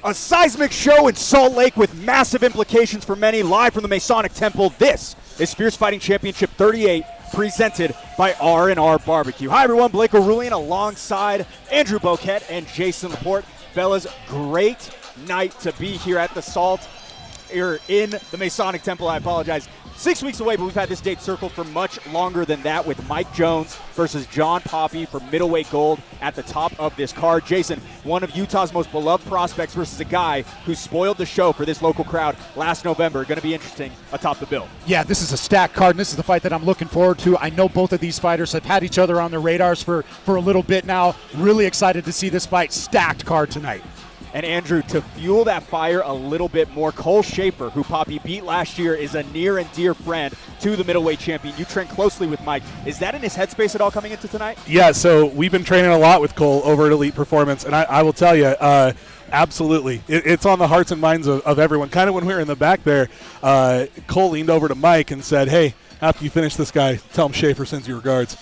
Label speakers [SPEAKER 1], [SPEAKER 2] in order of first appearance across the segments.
[SPEAKER 1] A seismic show in Salt Lake with massive implications for many. Live from the Masonic Temple, this is Fierce Fighting Championship 38, presented by R&R Barbecue. Hi everyone, Blake O'Rulian alongside Andrew Boquette and Jason Laporte. Fellas, great night to be here at the Salt, here in the Masonic Temple. I apologize. 6 weeks away, but we've had this date circled for much longer than that, with Mike Jones versus John Poppy for middleweight gold at the top of this card. Jason, one of Utah's most beloved prospects versus a guy who spoiled the show for this local crowd last November. Going to be interesting atop the bill.
[SPEAKER 2] Yeah, this is a stacked card, and this is the fight that I'm looking forward to. I know both of these fighters have had each other on their radars for a little bit now. Really excited to see this fight. Stacked card tonight.
[SPEAKER 1] And Andrew, to fuel that fire a little bit more, Cole Schaefer, who Poppy beat last year, is a near and dear friend to the middleweight champion. You train closely with Mike. Is that in his headspace at all coming into tonight?
[SPEAKER 3] Yeah, so we've been training a lot with Cole over at Elite Performance, and I will tell you, absolutely. It's on the hearts and minds of everyone. Kind of when we were in the back there, Cole leaned over to Mike and said, hey, after you finish this guy, tell him Schaefer sends you regards.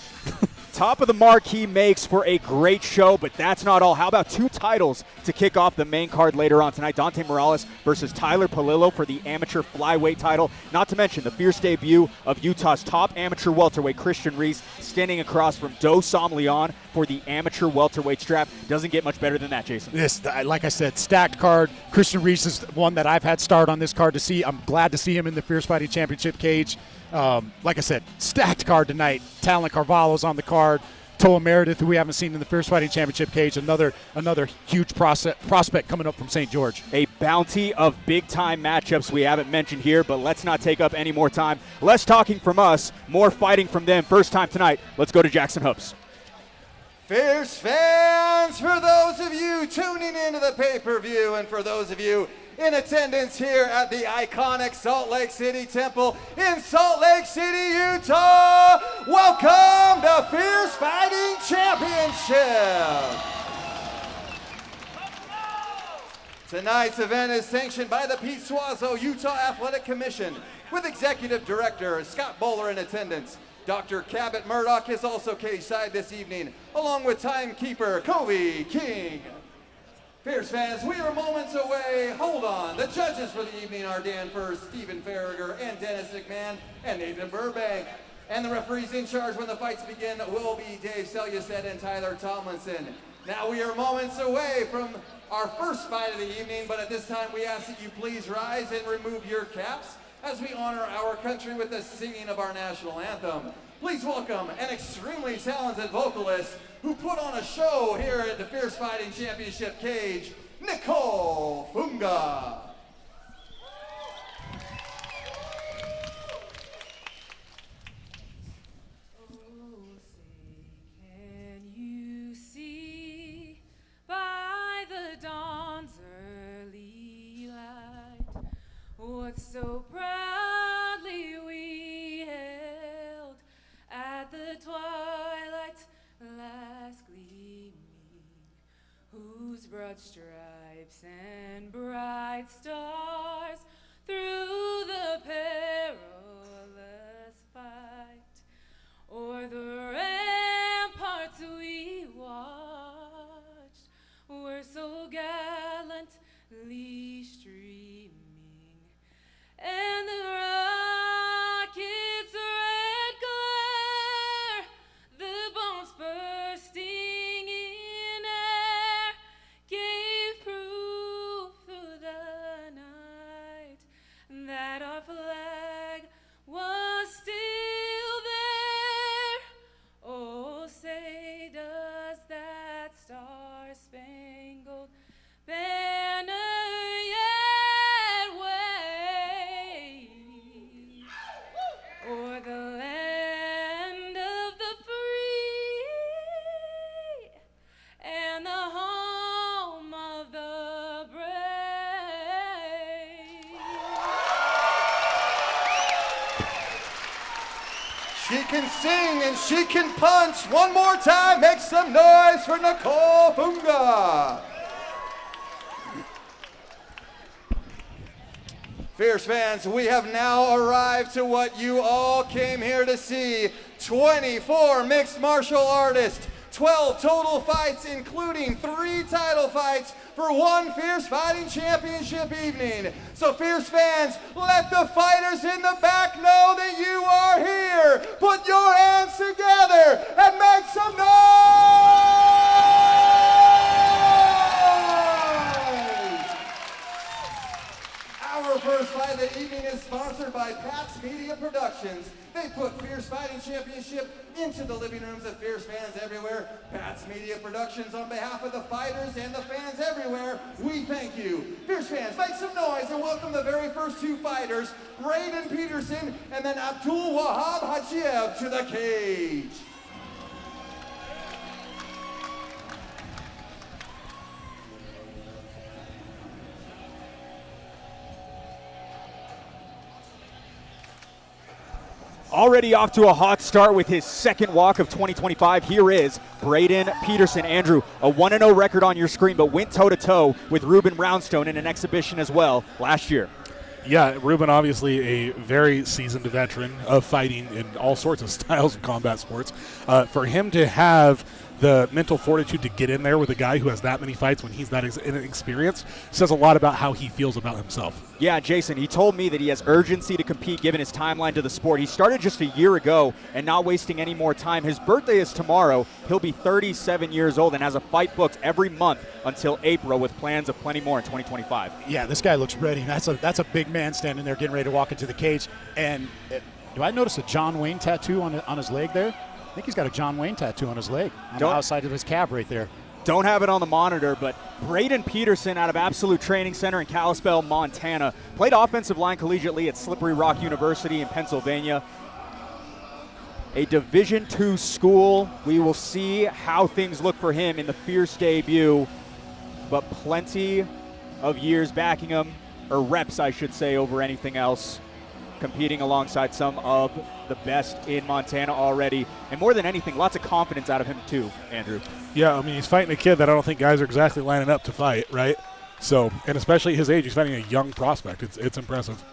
[SPEAKER 1] Top of the marquee makes for a great show, but that's not all. How about two titles to kick off the main card later on tonight? Dante Morales versus Tyler Palillo for the amateur flyweight title. Not to mention the fierce debut of Utah's top amateur welterweight, Christian Reese, standing across from Do Som Leon for the amateur welterweight strap. Doesn't get much better than that, Jason.
[SPEAKER 2] This, like I said, stacked card. Christian Reese is one that I've had starred on this card to see. I'm glad to see him in the Fierce Fighting Championship cage. Like I said, stacked card tonight. Talon Carvalho's on the card. Toa Meredith, who we haven't seen in the Fierce Fighting Championship cage, another huge prospect coming up from St. George.
[SPEAKER 1] A bounty of big-time matchups we haven't mentioned here, but let's not take up any more time. Less talking from us, more fighting from them. First time tonight, let's go to Jackson Hoops.
[SPEAKER 4] Fierce fans, for those of you tuning into the pay-per-view and for those of you in attendance here at the iconic Salt Lake City Temple in Salt Lake City, Utah, welcome to Fierce Fighting Championship. Tonight's event is sanctioned by the Pete Suazo Utah Athletic Commission with Executive Director Scott Bowler in attendance. Dr. Cabot Murdoch is also cage-side this evening, along with timekeeper Kobe King. Fierce fans, we are moments away. Hold on. The judges for the evening are Dan Furst, Stephen Farragher, and Dennis McMahon, and Nathan Burbank. And the referees in charge when the fights begin will be Dave Selyuset and Tyler Tomlinson. Now we are moments away from our first fight of the evening, but at this time we ask that you please rise and remove your caps as we honor our country with the singing of our national anthem. Please welcome an extremely talented vocalist who put on a show here at the Fierce Fighting Championship cage, Nicole Funga.
[SPEAKER 5] Can you see by the dawn's early light what so proudly we held at the twilight's last gleaming, whose broad stripes and bright stars through the perilous fight o'er the ramparts we watched were so gallantly streaming, and the rocket's red glare, the bombs bursting in air, gave proof through the night that our flag was still there. Oh, say does that star-spangled banner yet wave o'er the land of the free and the home of the brave?
[SPEAKER 4] She can sing and she can punch. One more time, make some noise for Nicole Funga. Fierce fans, we have now arrived to what you all came here to see. 24 mixed martial artists, 12 total fights, including 3 title fights for one Fierce Fighting Championship evening. So Fierce fans, let the fighters in the back know that you are here. Put your hands together and make some noise! Our first fight of the evening is sponsored by Pat's Media Productions. They put Fierce Fighting Championship into the living rooms of Fierce fans everywhere. Pat's Media Productions, on behalf of the fighters and the fans everywhere, we thank you. Fierce fans, make some noise and welcome the very first 2 fighters, Braden Peterson and then Abdul Wahab Hajiev, to the cage.
[SPEAKER 1] Already off to a hot start with his second walk of 2025. Here is Braden Peterson. Andrew, a 1-0 record on your screen, but went toe-to-toe with Ruben Brownstone in an exhibition as well last year.
[SPEAKER 3] Yeah, Ruben, obviously a very seasoned veteran of fighting in all sorts of styles of combat sports. For him to have the mental fortitude to get in there with a guy who has that many fights when he's that inexperienced says a lot about how he feels about himself.
[SPEAKER 1] Yeah, Jason, he told me that he has urgency to compete given his timeline to the sport. He started just a year ago and not wasting any more time. His birthday is tomorrow. He'll be 37 years old and has a fight booked every month until April with plans of plenty more in 2025.
[SPEAKER 2] Yeah, this guy looks ready. That's a big man standing there getting ready to walk into the cage. And do I notice a John Wayne tattoo on his leg there? I think he's got a John Wayne tattoo on his leg, on the outside of his calf right there.
[SPEAKER 1] Don't have it on the monitor, but Braden Peterson out of Absolute Training Center in Kalispell, Montana. Played offensive line collegiately at Slippery Rock University in Pennsylvania. A Division II school. We will see how things look for him in the Fierce debut, but plenty of years backing him, or reps, I should say, over anything else, competing alongside some of the best in Montana already. And more than anything, lots of confidence out of him too, Andrew.
[SPEAKER 3] Yeah, I mean, he's fighting a kid that I don't think guys are exactly lining up to fight, right? So, and especially at his age, he's fighting a young prospect. It's impressive.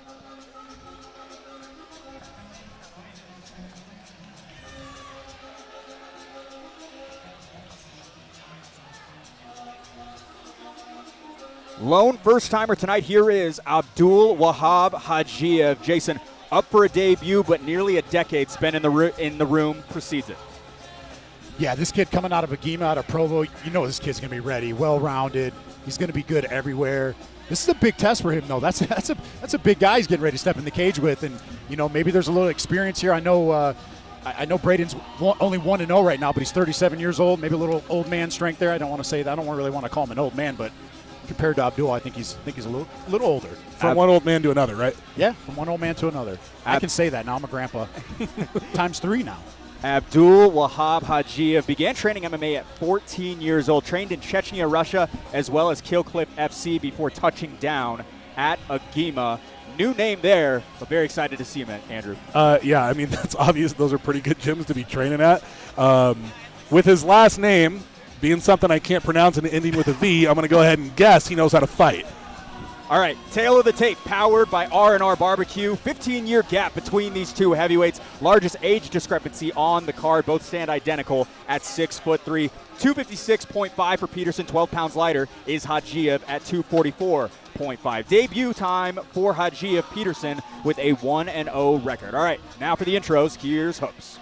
[SPEAKER 1] Lone first-timer tonight, here is Abdul Wahab Hajiev. Jason, up for a debut, but nearly a decade spent in the room precedes it.
[SPEAKER 2] Yeah, this kid coming out of Agema, out of Provo, you know this kid's going to be ready, well-rounded. He's going to be good everywhere. This is a big test for him, though. That's a big guy he's getting ready to step in the cage with, and maybe there's a little experience here. I know Braden's only 1-0 right now, but he's 37 years old. Maybe a little old man strength there. I don't want to say that. I don't really want to call him an old man, but compared to Abdul, I think he's a little older.
[SPEAKER 3] From one old man to another, right?
[SPEAKER 2] Yeah, from one old man to another. I can say that now. I'm a grandpa. Times 3 now.
[SPEAKER 1] Abdul Wahab Hajiev began training MMA at 14 years old, trained in Chechnya, Russia, as well as Killcliff FC before touching down at Agema. New name there, but very excited to see him, Andrew.
[SPEAKER 3] Yeah, I mean, that's obvious. Those are pretty good gyms to be training at. With his last name being something I can't pronounce and ending with a V, I'm going to go ahead and guess he knows how to fight.
[SPEAKER 1] All right, tail of the tape, powered by R&R Barbecue. 15-year gap between these two heavyweights. Largest age discrepancy on the card. Both stand identical at 6'3". 256.5 for Peterson, 12 pounds lighter, is Hajiev at 244.5. Debut time for Hajiev Peterson with a 1-0 record. All right, now for the intros, here's Hoops.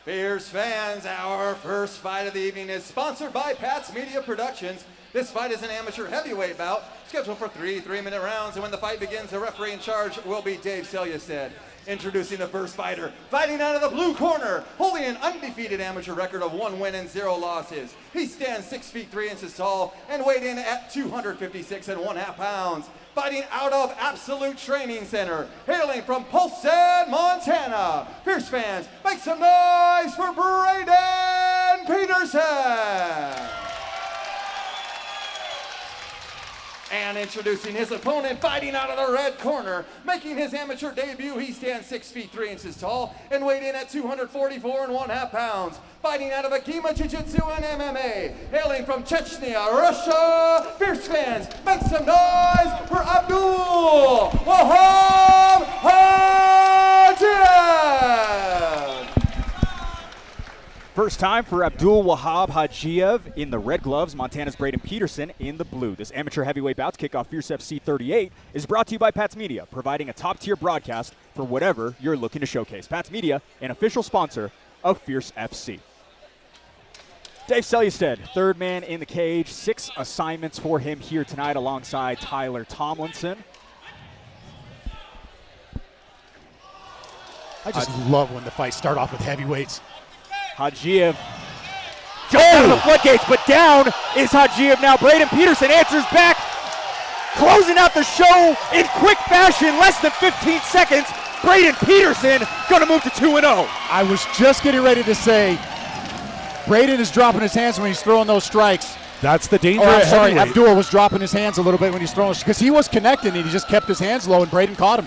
[SPEAKER 4] Fierce fans, our first fight of the evening is sponsored by Pat's Media Productions. This fight is an amateur heavyweight bout, scheduled for 3 3-minute rounds, and when the fight begins, the referee in charge will be Dave Selyusted. Introducing the first fighter, fighting out of the blue corner, holding an undefeated amateur record of 1 win and 0 losses. He stands 6 feet 3 inches tall and weighed in at 256.5 pounds. Fighting out of Absolute Training Center, hailing from Polstead, Montana. Fierce fans, make some noise for Braden Peterson. And introducing his opponent, fighting out of the red corner, making his amateur debut, he stands 6 feet 3 inches tall and weighed in at 244.5 pounds. Fighting out of Agema Jiu-Jitsu and MMA, hailing from Chechnya, Russia. Fierce fans, make some noise for Abdul Wahab Hajiev.
[SPEAKER 1] First time for Abdul Wahab Hajiev in the red gloves, Montana's Braden Peterson in the blue. This amateur heavyweight bout to kick off Fierce FC 38 is brought to you by Pats Media, providing a top-tier broadcast for whatever you're looking to showcase. Pats Media, an official sponsor of Fierce FC. Dave Selyusted, third man in the cage. 6 assignments for him here tonight alongside Tyler Tomlinson.
[SPEAKER 2] I just love when the fights start off with heavyweights.
[SPEAKER 1] Hajiev jumps out of the floodgates, but down is Hajiev now. Braden Peterson answers back, closing out the show in quick fashion, less than 15 seconds. Braden Peterson going to move to 2-0.
[SPEAKER 2] I was just getting ready to say, Braden is dropping his hands when he's throwing those strikes.
[SPEAKER 3] That's the danger.
[SPEAKER 2] I'm sorry,
[SPEAKER 3] heavyweight.
[SPEAKER 2] Abdul was dropping his hands a little bit when he's throwing, because he was connecting and he just kept his hands low and Braden caught him.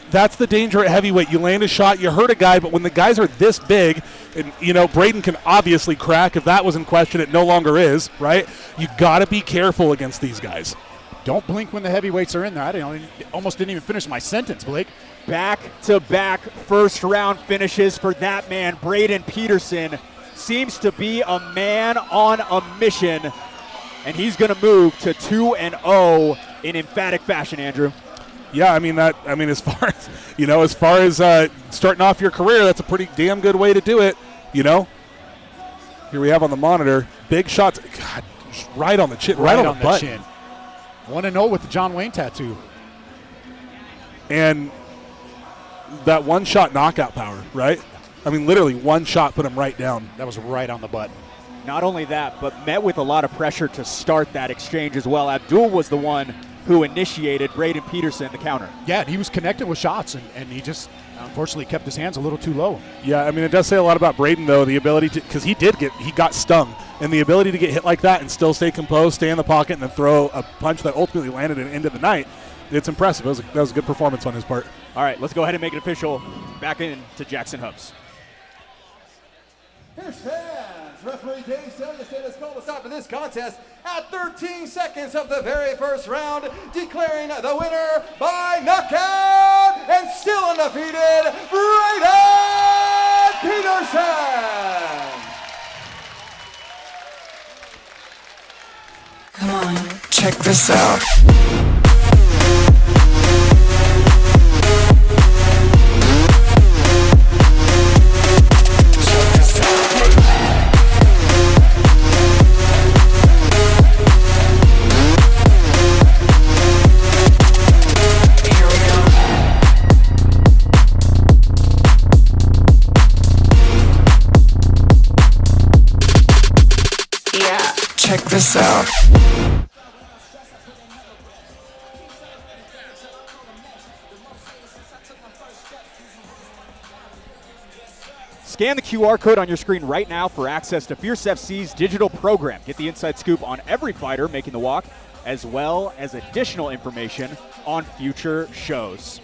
[SPEAKER 3] That's the danger at heavyweight. You land a shot, you hurt a guy, but when the guys are this big, and Braden can obviously crack. If that was in question, it no longer is, right? You got to be careful against these guys.
[SPEAKER 2] Don't blink when the heavyweights are in there. Almost didn't even finish my sentence, Blake.
[SPEAKER 1] Back-to-back first-round finishes for that man. Braden Peterson seems to be a man on a mission, and he's going to move to 2-0 in emphatic fashion, Andrew.
[SPEAKER 3] Yeah, as far as starting off your career, that's a pretty damn good way to do it. Here we have on the monitor, big shots, God, just right on the chin, right on the butt.
[SPEAKER 2] Chin. 1-0 with the John Wayne tattoo.
[SPEAKER 3] And that one-shot knockout power, right? Literally one shot put him right down.
[SPEAKER 2] That was right on the butt.
[SPEAKER 1] Not only that, but met with a lot of pressure to start that exchange as well. Abdul was the one who initiated Braden Peterson the counter.
[SPEAKER 2] Yeah, he was connected with shots, and he just unfortunately kept his hands a little too low.
[SPEAKER 3] Yeah, it does say a lot about Braden, though, the ability to, because he got stung, and the ability to get hit like that and still stay composed, stay in the pocket, and then throw a punch that ultimately landed at the end of the night. It's impressive. That was a good performance on his part.
[SPEAKER 1] All right, let's go ahead and make it official. Back into Jackson Hubs.
[SPEAKER 4] Fierce fans, referee Dave Selyusted has called a stop to this contest at 13 seconds of the very first round, declaring the winner by knockout and still undefeated, Braden Peterson.
[SPEAKER 6] Come on, check this out. Check this out.
[SPEAKER 1] Scan the QR code on your screen right now for access to Fierce FC's digital program. Get the inside scoop on every fighter making the walk, as well as additional information on future shows.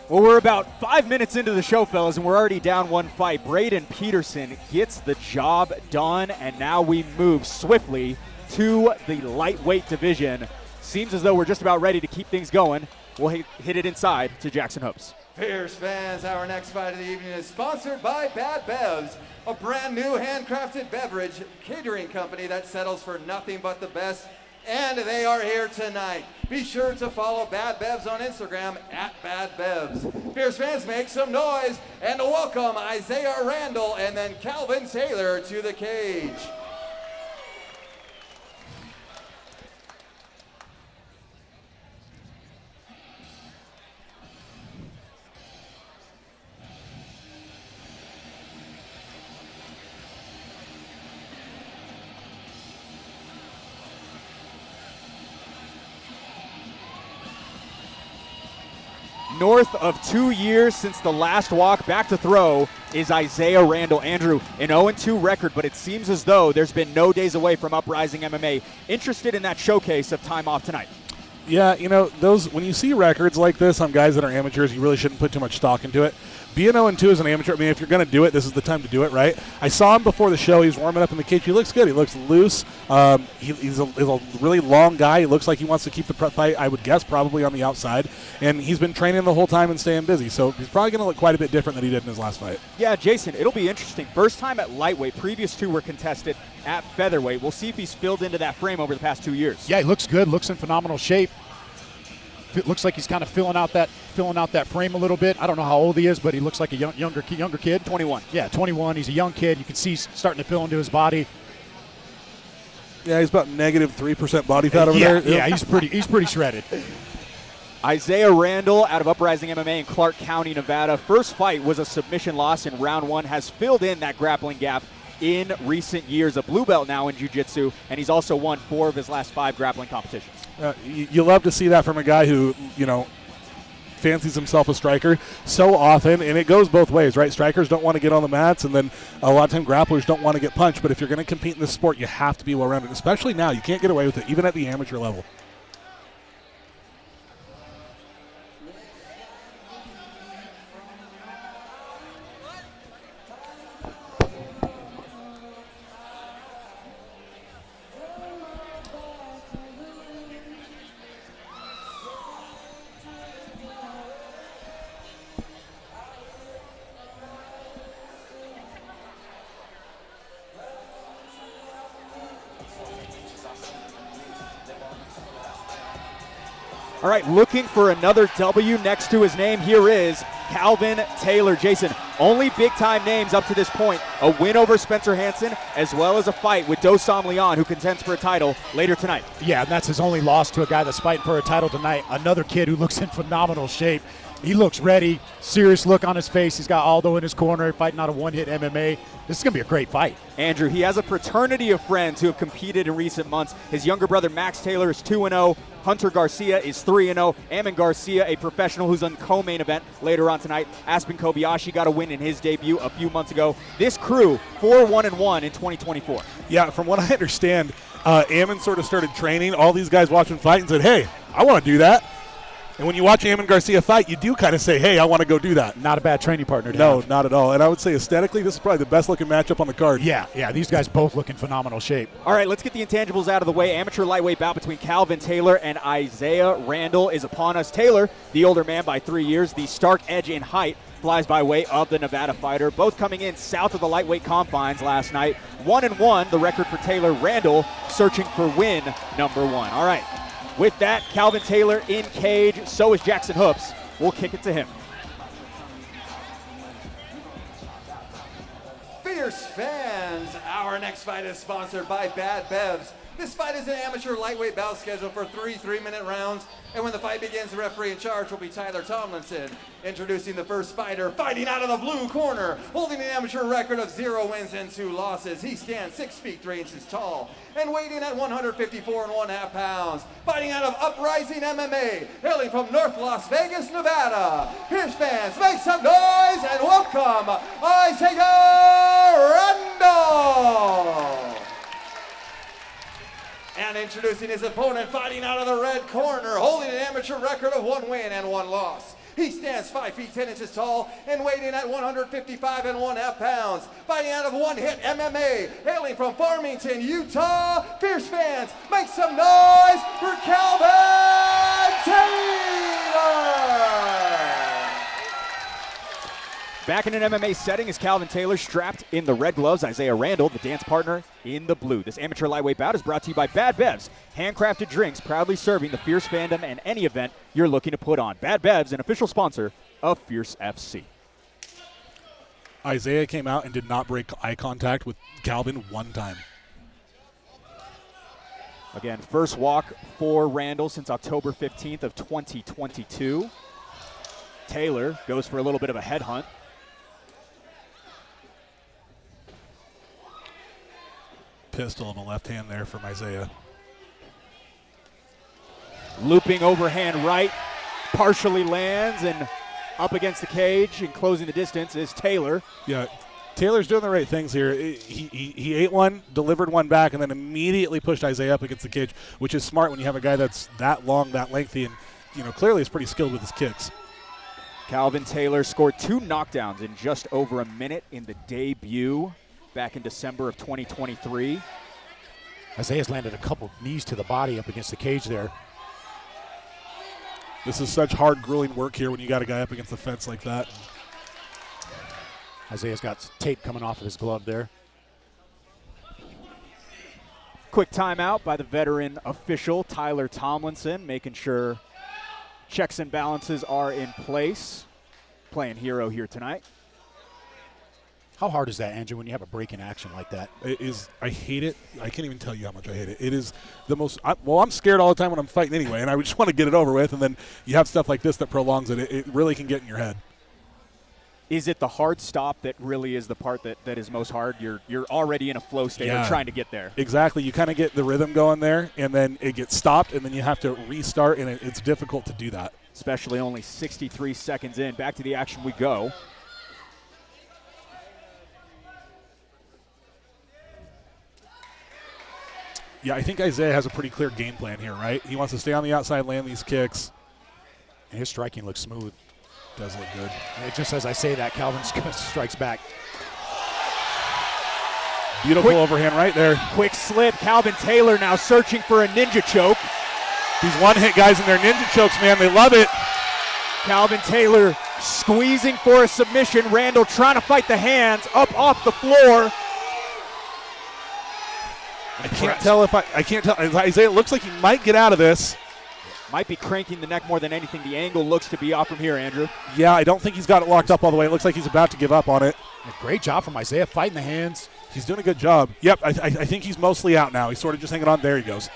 [SPEAKER 1] Well, we're about 5 minutes into the show, fellas, and we're already down one fight. Braden Peterson gets the job done, and now we move swiftly to the lightweight division. Seems as though we're just about ready to keep things going. We'll hit it inside to Jackson Hopes.
[SPEAKER 4] Fierce fans, our next fight of the evening is sponsored by Bad Bevs, a brand new handcrafted beverage catering company that settles for nothing but the best. And they are here tonight. Be sure to follow Bad Bevs on Instagram at Bad Bevs. Fierce fans, make some noise and welcome Isaiah Randall and then Calvin Taylor to the cage.
[SPEAKER 1] North of 2 years since the last walk back to throw is Isaiah Randall. Andrew, an 0-2 record, but it seems as though there's been no days away from Uprising MMA. Interested in that showcase of time off tonight?
[SPEAKER 3] Yeah, those when you see records like this on guys that are amateurs, you really shouldn't put too much stock into it being 0-2 as an amateur, I mean, if you're going to do it, this is the time to do it, right? I saw him before the show. He's warming up in the cage. He looks good. He looks loose. He's a really long guy. He looks like he wants to keep the fight, I would guess, probably on the outside. And he's been training the whole time and staying busy. So he's probably going to look quite a bit different than he did in his last fight.
[SPEAKER 1] Yeah, Jason, it'll be interesting. First time at lightweight. Previous two were contested at featherweight. We'll see if he's filled into that frame over the past 2 years.
[SPEAKER 2] Yeah, he looks good. Looks in phenomenal shape. It looks like he's kind of filling out that frame a little bit. I don't know how old he is, but he looks like a younger kid.
[SPEAKER 1] 21.
[SPEAKER 2] Yeah, 21. He's a young kid. You can see he's starting to fill into his body.
[SPEAKER 3] Yeah, he's about negative 3% body fat over there.
[SPEAKER 2] Yeah, he's pretty shredded.
[SPEAKER 1] Isaiah Randall out of Uprising MMA in Clark County, Nevada. First fight was a submission loss in round 1. Has filled in that grappling gap in recent years. A blue belt now in jiu-jitsu, and he's also won 4 of his last 5 grappling competitions.
[SPEAKER 3] You love to see that from a guy who, fancies himself a striker so often, and it goes both ways, right? Strikers don't want to get on the mats, and then a lot of time grapplers don't want to get punched. But if you're going to compete in this sport, you have to be well-rounded, especially now. You can't get away with it, even at the amateur level.
[SPEAKER 1] All right, looking for another W next to his name. Here is Calvin Taylor. Jason, only big-time names up to this point. A win over Spencer Hansen, as well as a fight with Dosam Leon, who contends for a title later tonight.
[SPEAKER 2] Yeah, and that's his only loss to a guy that's fighting for a title tonight. Another kid who looks in phenomenal shape. He looks ready, serious look on his face. He's got Aldo in his corner, fighting out of one-hit MMA. This is going to be a great fight.
[SPEAKER 1] Andrew, he has a fraternity of friends who have competed in recent months. His younger brother, Max Taylor, is 2-0. Hunter Garcia is 3-0. Ammon Garcia, a professional who's on co-main event later on tonight. Aspen Kobayashi got a win in his debut a few months ago. This crew, 4-1-1 in 2024.
[SPEAKER 3] Yeah, from what I understand, Ammon sort of started training all these guys watching fight and said, hey, I want to do that. And when you watch Ammon Garcia fight, you do kind of say, hey, I want to go do that.
[SPEAKER 2] Not a bad training partner to
[SPEAKER 3] No,
[SPEAKER 2] have.
[SPEAKER 3] not at all. And I would say aesthetically, this is probably the best-looking matchup on the card.
[SPEAKER 2] Yeah, these guys both look in phenomenal shape.
[SPEAKER 1] All right, let's get the intangibles out of the way. Amateur lightweight bout between Calvin Taylor and Isaiah Randall is upon us. Taylor, the older man by 3 years, the stark edge in height, flies by way of the Nevada fighter. Both coming in south of the lightweight confines last night. 1-1, the record for Taylor. Randall searching for win number 1. All right. With that, Calvin Taylor in cage. So is Jackson Hoops. We'll kick it to him.
[SPEAKER 4] Fierce fans, our next fight is sponsored by Bad Bevs. This fight is an amateur lightweight bout scheduled for 3 3-minute rounds. And when the fight begins, the referee in charge will be Tyler Tomlinson. Introducing the first fighter, fighting out of the blue corner, holding an amateur record of 0 wins and 2 losses. He stands 6 feet 3 inches tall and weighing at 154 1/2 pounds. Fighting out of Uprising MMA, hailing from North Las Vegas, Nevada. Fierce fans, make some noise and welcome Isaiah Randall. And introducing his opponent, fighting out of the red corner, holding an amateur record of 1 win and 1 loss. He stands 5 feet 10 inches tall and weighing at 155 1/2 pounds. Fighting out of One Hit MMA, hailing from Farmington, Utah. Fierce fans, make some noise for Calvin Taylor!
[SPEAKER 1] Back in an MMA setting is Calvin Taylor, strapped in the red gloves. Isaiah Randall, the dance partner, in the blue. This amateur lightweight bout is brought to you by Bad Bevs, handcrafted drinks proudly serving the Fierce fandom and any event you're looking to put on. Bad Bevs, an official sponsor of Fierce FC.
[SPEAKER 3] Isaiah came out and did not break eye contact with Calvin one time.
[SPEAKER 1] Again, first walk for Randall since October 15th of 2022. Taylor goes for a little bit of a headhunt.
[SPEAKER 3] Pistol in the left hand there from Isaiah.
[SPEAKER 1] Looping overhand right, partially lands, and up against the cage and closing the distance is Taylor.
[SPEAKER 3] Yeah, Taylor's doing the right things here. He ate one, delivered one back, and then immediately pushed Isaiah up against the cage, which is smart when you have a guy that's that long, that lengthy, and clearly is pretty skilled with his kicks.
[SPEAKER 1] Calvin Taylor scored 2 knockdowns in just over a minute in the debut back in December of 2023.
[SPEAKER 2] Isaiah's landed a couple knees to the body up against the cage there.
[SPEAKER 3] This is such hard, grueling work here when you got a guy up against the fence like that.
[SPEAKER 2] Isaiah's got tape coming off of his glove there.
[SPEAKER 1] Quick timeout by the veteran official, Tyler Tomlinson, making sure checks and balances are in place. Playing hero here tonight.
[SPEAKER 2] How hard is that, Andrew, when you have a break in action like that?
[SPEAKER 3] It is. I hate it. I can't even tell you how much I hate it. It is the most. I'm scared all the time when I'm fighting anyway, and I just want to get it over with. And then you have stuff like this that prolongs it. It really can get in your head.
[SPEAKER 1] Is it the hard stop that really is the part that is most hard? You're already in a flow state of trying to get there.
[SPEAKER 3] Exactly. You kind of get the rhythm going there, and then it gets stopped, and then you have to restart, and it's difficult to do that.
[SPEAKER 1] Especially only 63 seconds in. Back to the action we go.
[SPEAKER 3] Yeah, I think Isaiah has a pretty clear game plan here, right? He wants to stay on the outside, land these kicks.
[SPEAKER 2] And his striking looks smooth.
[SPEAKER 3] Does look good.
[SPEAKER 2] And just as I say that, Calvin strikes back.
[SPEAKER 3] Beautiful overhand right there.
[SPEAKER 1] Quick slip. Calvin Taylor now searching for a ninja choke.
[SPEAKER 3] These one-hit guys in their ninja chokes, man, they love it.
[SPEAKER 1] Calvin Taylor squeezing for a submission. Randall trying to fight the hands up off the floor.
[SPEAKER 3] I can't tell. Isaiah looks like he might get out of this.
[SPEAKER 1] Might be cranking the neck more than anything. The angle looks to be off from here, Andrew.
[SPEAKER 3] Yeah, I don't think he's got it locked up all the way. It looks like he's about to give up on it.
[SPEAKER 2] A great job from Isaiah fighting the hands.
[SPEAKER 3] He's doing a good job. Yep, I think he's mostly out now. He's sort of just hanging on. There he goes.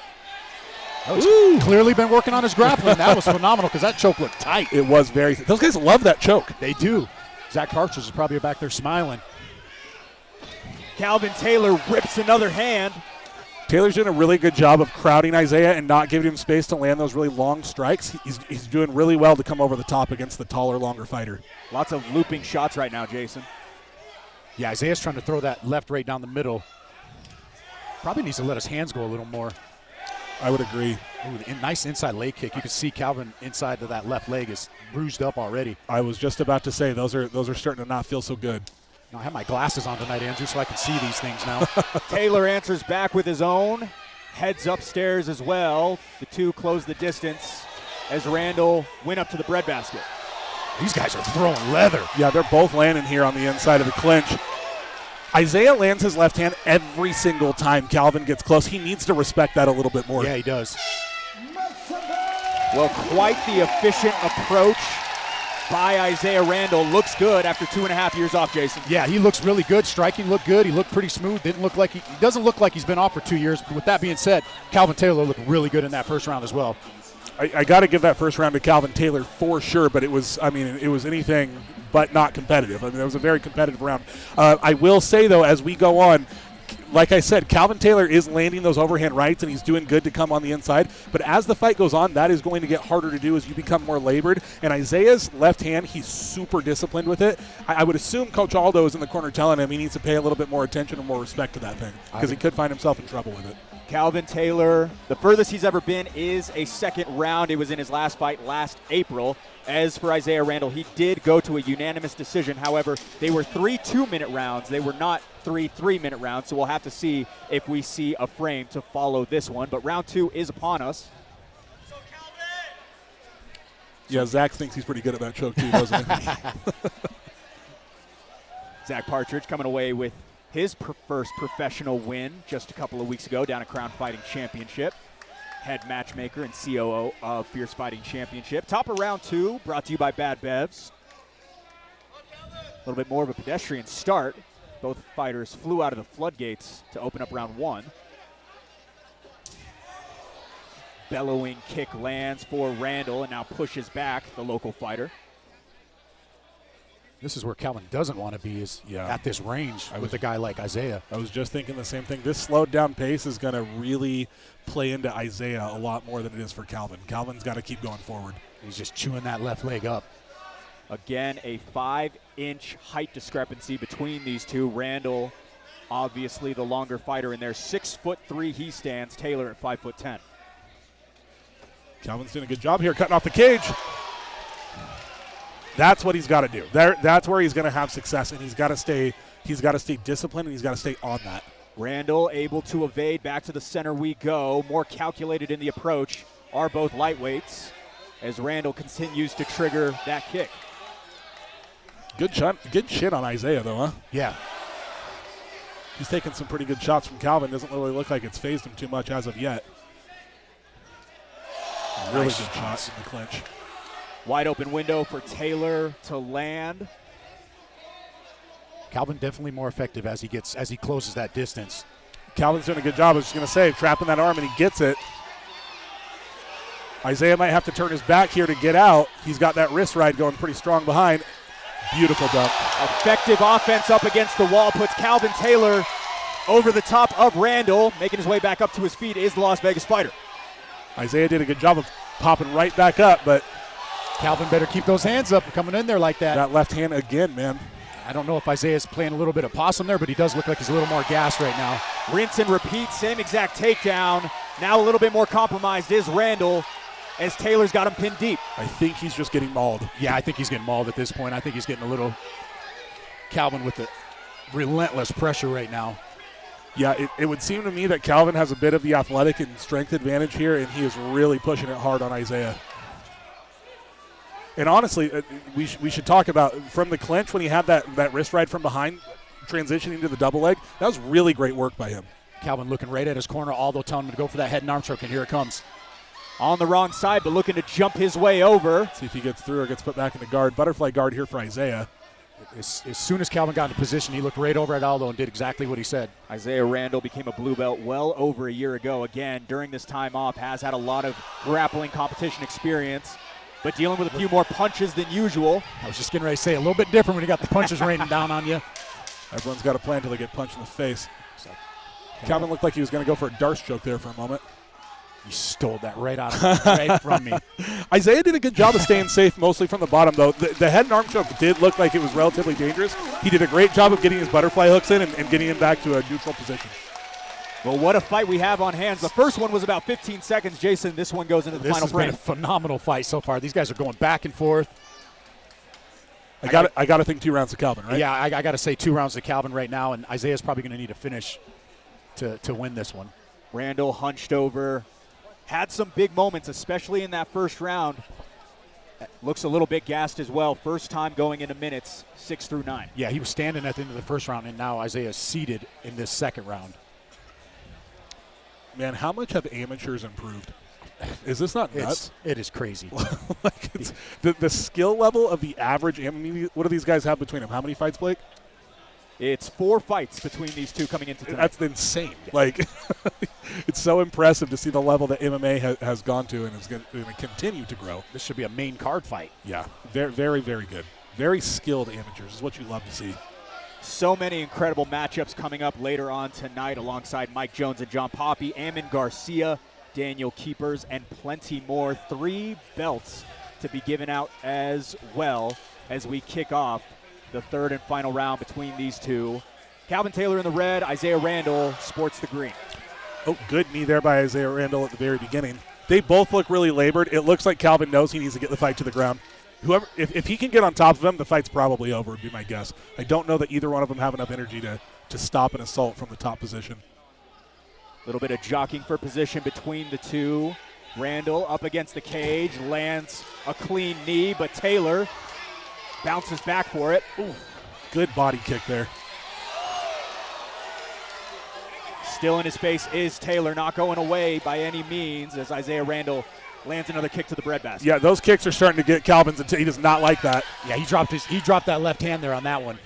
[SPEAKER 2] Clearly been working on his grappling. That was phenomenal because that choke looked tight.
[SPEAKER 3] It was very. Those guys love that choke.
[SPEAKER 2] They do. Zach Partridge is probably back there smiling.
[SPEAKER 1] Calvin Taylor rips another hand.
[SPEAKER 3] Taylor's doing a really good job of crowding Isaiah and not giving him space to land those really long strikes. He's doing really well to come over the top against the taller, longer fighter.
[SPEAKER 1] Lots of looping shots right now, Jason.
[SPEAKER 2] Yeah, Isaiah's trying to throw that left right down the middle. Probably needs to let his hands go a little more.
[SPEAKER 3] I would agree.
[SPEAKER 2] Ooh, nice inside leg kick. You can see Calvin inside of that left leg is bruised up already.
[SPEAKER 3] I was just about to say those are starting to not feel so good.
[SPEAKER 2] I have my glasses on tonight, Andrew, so I can see these things now.
[SPEAKER 1] Taylor answers back with his own. Heads upstairs as well. The two close the distance as Randall went up to the breadbasket.
[SPEAKER 2] These guys are throwing leather.
[SPEAKER 3] Yeah, they're both landing here on the inside of the clinch. Isaiah lands his left hand every single time Calvin gets close. He needs to respect that a little bit more.
[SPEAKER 2] Yeah, he does.
[SPEAKER 1] Well, quite the efficient approach by Isaiah Randall. Looks good after 2.5 years off, Jason.
[SPEAKER 2] Yeah, he looks really good. Striking looked good. He looked pretty smooth. He doesn't look like he's been off for 2 years. But with that being said, Calvin Taylor looked really good in that first round as well.
[SPEAKER 3] I got to give that first round to Calvin Taylor for sure, but it was anything but not competitive. I mean, it was a very competitive round. I will say, though, as we go on, like I said, Calvin Taylor is landing those overhand rights, and he's doing good to come on the inside. But as the fight goes on, that is going to get harder to do as you become more labored. And Isaiah's left hand, he's super disciplined with it. I would assume Coach Aldo is in the corner telling him he needs to pay a little bit more attention and more respect to that thing because he could find himself in trouble with it.
[SPEAKER 1] Calvin Taylor, the furthest he's ever been is a second round. It was in his last fight last April. As for Isaiah Randall, he did go to a unanimous decision. However, they were 3 2-minute rounds. They were not 3 3-minute rounds, so we'll have to see if we see a frame to follow this one. But round 2 is upon us.
[SPEAKER 3] Yeah, Zach thinks he's pretty good at that choke too, doesn't he?
[SPEAKER 1] Zach Partridge coming away with his first professional win just a couple of weeks ago down at Crown Fighting Championship. Head matchmaker and COO of Fierce Fighting Championship. Top of round 2, brought to you by Bad Bevs. A little bit more of a pedestrian start. Both fighters flew out of the floodgates to open up round 1. Bellowing kick lands for Randall and now pushes back the local fighter.
[SPEAKER 2] This is where Calvin doesn't want to be, is at this range with a guy like Isaiah.
[SPEAKER 3] I was just thinking the same thing. This slowed down pace is going to really play into Isaiah a lot more than it is for Calvin. Calvin's got to keep going forward.
[SPEAKER 2] He's just chewing that left leg up.
[SPEAKER 1] Again, a 5-inch height discrepancy between these two. Randall, obviously the longer fighter, and there's 6'3" he stands. Taylor at 5'10".
[SPEAKER 3] Calvin's doing a good job here, cutting off the cage. That's what he's got to do. That's where he's going to have success, and he's got to stay disciplined, and he's got to stay on that.
[SPEAKER 1] Randall able to evade. Back to the center we go. More calculated in the approach are both lightweights as Randall continues to trigger that kick.
[SPEAKER 3] Good shit on Isaiah, though, huh?
[SPEAKER 2] Yeah.
[SPEAKER 3] He's taking some pretty good shots from Calvin. Doesn't really look like it's phased him too much as of yet. Really good shots in the clinch.
[SPEAKER 1] Wide open window for Taylor to land.
[SPEAKER 2] Calvin definitely more effective as he closes that distance.
[SPEAKER 3] Calvin's doing a good job, I was just going to say, trapping that arm, and he gets it. Isaiah might have to turn his back here to get out. He's got that wrist ride going pretty strong behind. Beautiful dunk.
[SPEAKER 1] Effective offense up against the wall puts Calvin Taylor over the top of Randall. Making his way back up to his feet is the Las Vegas Fighter.
[SPEAKER 3] Isaiah did a good job of popping right back up, but
[SPEAKER 2] Calvin better keep those hands up coming in there like that.
[SPEAKER 3] that left hand again, man.
[SPEAKER 2] I don't know if Isaiah's playing a little bit of possum there, but he does look like he's a little more gassed right now.
[SPEAKER 1] Rinse and repeat, same exact takedown. Now a little bit more compromised is Randall as Taylor's got him pinned deep.
[SPEAKER 3] I think he's just getting mauled.
[SPEAKER 2] Yeah, I think he's getting mauled at this point. I think he's getting a little Calvin with the relentless pressure right now.
[SPEAKER 3] Yeah, it would seem to me that Calvin has a bit of the athletic and strength advantage here, and he is really pushing it hard on Isaiah. And honestly, we should talk about from the clinch when he had that wrist ride from behind, transitioning to the double leg. That was really great work by him.
[SPEAKER 2] Calvin looking right at his corner, Aldo telling him to go for that head and arm choke, and here it comes.
[SPEAKER 1] On the wrong side, but looking to jump his way over.
[SPEAKER 3] See if he gets through or gets put back into guard. Butterfly guard here for Isaiah.
[SPEAKER 2] As soon as Calvin got into position, he looked right over at Aldo and did exactly what he said.
[SPEAKER 1] Isaiah Randall became a blue belt well over a year ago. Again, during this time off, has had a lot of grappling competition experience, but dealing with a few more punches than usual.
[SPEAKER 2] I was just getting ready to say, a little bit different when you got the punches raining down on you.
[SPEAKER 3] Everyone's got a plan until they get punched in the face. Calvin looked like he was going to go for a Darce choke there for a moment.
[SPEAKER 2] You stole that right from me.
[SPEAKER 3] Isaiah did a good job of staying safe, mostly from the bottom, though. The head and arm choke did look like it was relatively dangerous. He did a great job of getting his butterfly hooks in and getting him back to a neutral position.
[SPEAKER 1] Well, what a fight we have on hands. The first one was about 15 seconds. Jason, this one goes into the final frame.
[SPEAKER 2] This has been a phenomenal fight so far. These guys are going back and forth.
[SPEAKER 3] I got to think 2 rounds to Calvin, right?
[SPEAKER 2] Yeah, I got to say 2 rounds to Calvin right now, and Isaiah's probably going to need a finish to win this one.
[SPEAKER 1] Randall hunched over. Had some big moments, especially in that first round. Looks a little bit gassed as well. First time going into minutes 6 through 9.
[SPEAKER 2] Yeah, he was standing at the end of the first round, and now Isaiah's seated in this second round.
[SPEAKER 3] Man, how much have amateurs improved? Is this not nuts?
[SPEAKER 2] It is crazy.
[SPEAKER 3] Like the skill level of the average. I mean, what do these guys have between them? How many fights, Blake?
[SPEAKER 1] It's 4 fights between these two coming into tonight.
[SPEAKER 3] That's insane. Like, it's so impressive to see the level that MMA has gone to and is going to continue to grow.
[SPEAKER 2] This should be a main card fight.
[SPEAKER 3] Yeah, very, very, very good. Very skilled amateurs is what you love to see.
[SPEAKER 1] So many incredible matchups coming up later on tonight alongside Mike Jones and John Poppy, Ammon Garcia, Daniel Keepers, and plenty more. 3 belts to be given out as well as we kick off the third and final round between these two. Calvin Taylor in the red, Isaiah Randall sports the green.
[SPEAKER 3] Oh, good knee there by Isaiah Randall at the very beginning. They both look really labored. It looks like Calvin knows he needs to get the fight to the ground. Whoever, if he can get on top of him, the fight's probably over, would be my guess. I don't know that either one of them have enough energy to stop an assault from the top position.
[SPEAKER 1] A little bit of jockeying for position between the two. Randall up against the cage, lands a clean knee, but Taylor bounces back for it.
[SPEAKER 3] Ooh, good body kick there.
[SPEAKER 1] Still in his face is Taylor, not going away by any means as Isaiah Randall lands another kick to the breadbasket.
[SPEAKER 3] Yeah, those kicks are starting to get Calvin's attention. He does not like that.
[SPEAKER 2] Yeah, he dropped that left hand there on that one.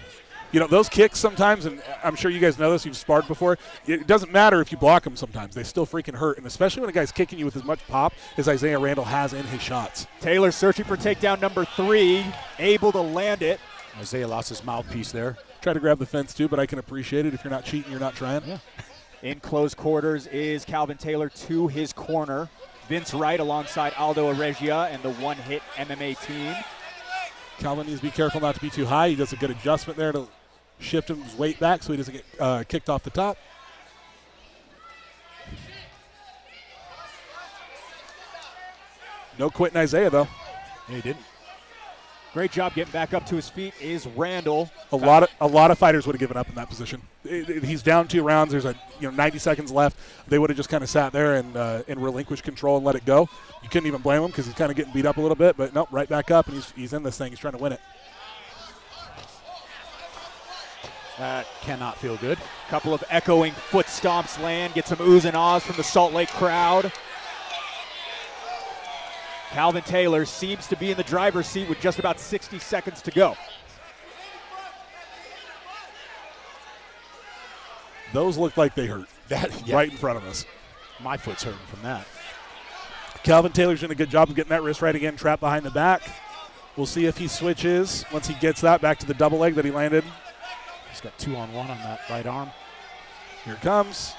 [SPEAKER 3] You know, those kicks sometimes, and I'm sure you guys know this, you've sparred before, it doesn't matter if you block them sometimes. They still freaking hurt, and especially when a guy's kicking you with as much pop as Isaiah Randall has in his shots.
[SPEAKER 1] Taylor searching for takedown number 3, able to land it.
[SPEAKER 2] Isaiah lost his mouthpiece there.
[SPEAKER 3] Try to grab the fence too, but I can appreciate it. If you're not cheating, you're not trying.
[SPEAKER 2] Yeah.
[SPEAKER 1] In close quarters is Calvin Taylor to his corner. Vince Wright alongside Aldo Aregia and the one-hit MMA team.
[SPEAKER 3] Calvin needs to be careful not to be too high. He does a good adjustment there to shift his weight back so he doesn't get kicked off the top. No quitting Isaiah, though.
[SPEAKER 2] Yeah, he didn't.
[SPEAKER 1] Great job getting back up to his feet is Randall.
[SPEAKER 3] A lot of fighters would have given up in that position. He's down 2 rounds. There's 90 seconds left. They would have just kind of sat there and relinquished control and let it go. You couldn't even blame him because he's kind of getting beat up a little bit. But nope, right back up, and he's in this thing. He's trying to win it.
[SPEAKER 2] That cannot feel good.
[SPEAKER 1] Couple of echoing foot stomps land. Get some oohs and ahs from the Salt Lake crowd. Calvin Taylor seems to be in the driver's seat with just about 60 seconds to go.
[SPEAKER 3] Those look like they hurt.
[SPEAKER 2] Yeah.
[SPEAKER 3] Right in front of us.
[SPEAKER 2] My foot's hurting from that.
[SPEAKER 3] Calvin Taylor's doing a good job of getting that wrist right again, trapped behind the back. We'll see if he switches once he gets that back to the double leg that he landed.
[SPEAKER 2] He's got 2-on-1 on that right arm.
[SPEAKER 3] Here it comes.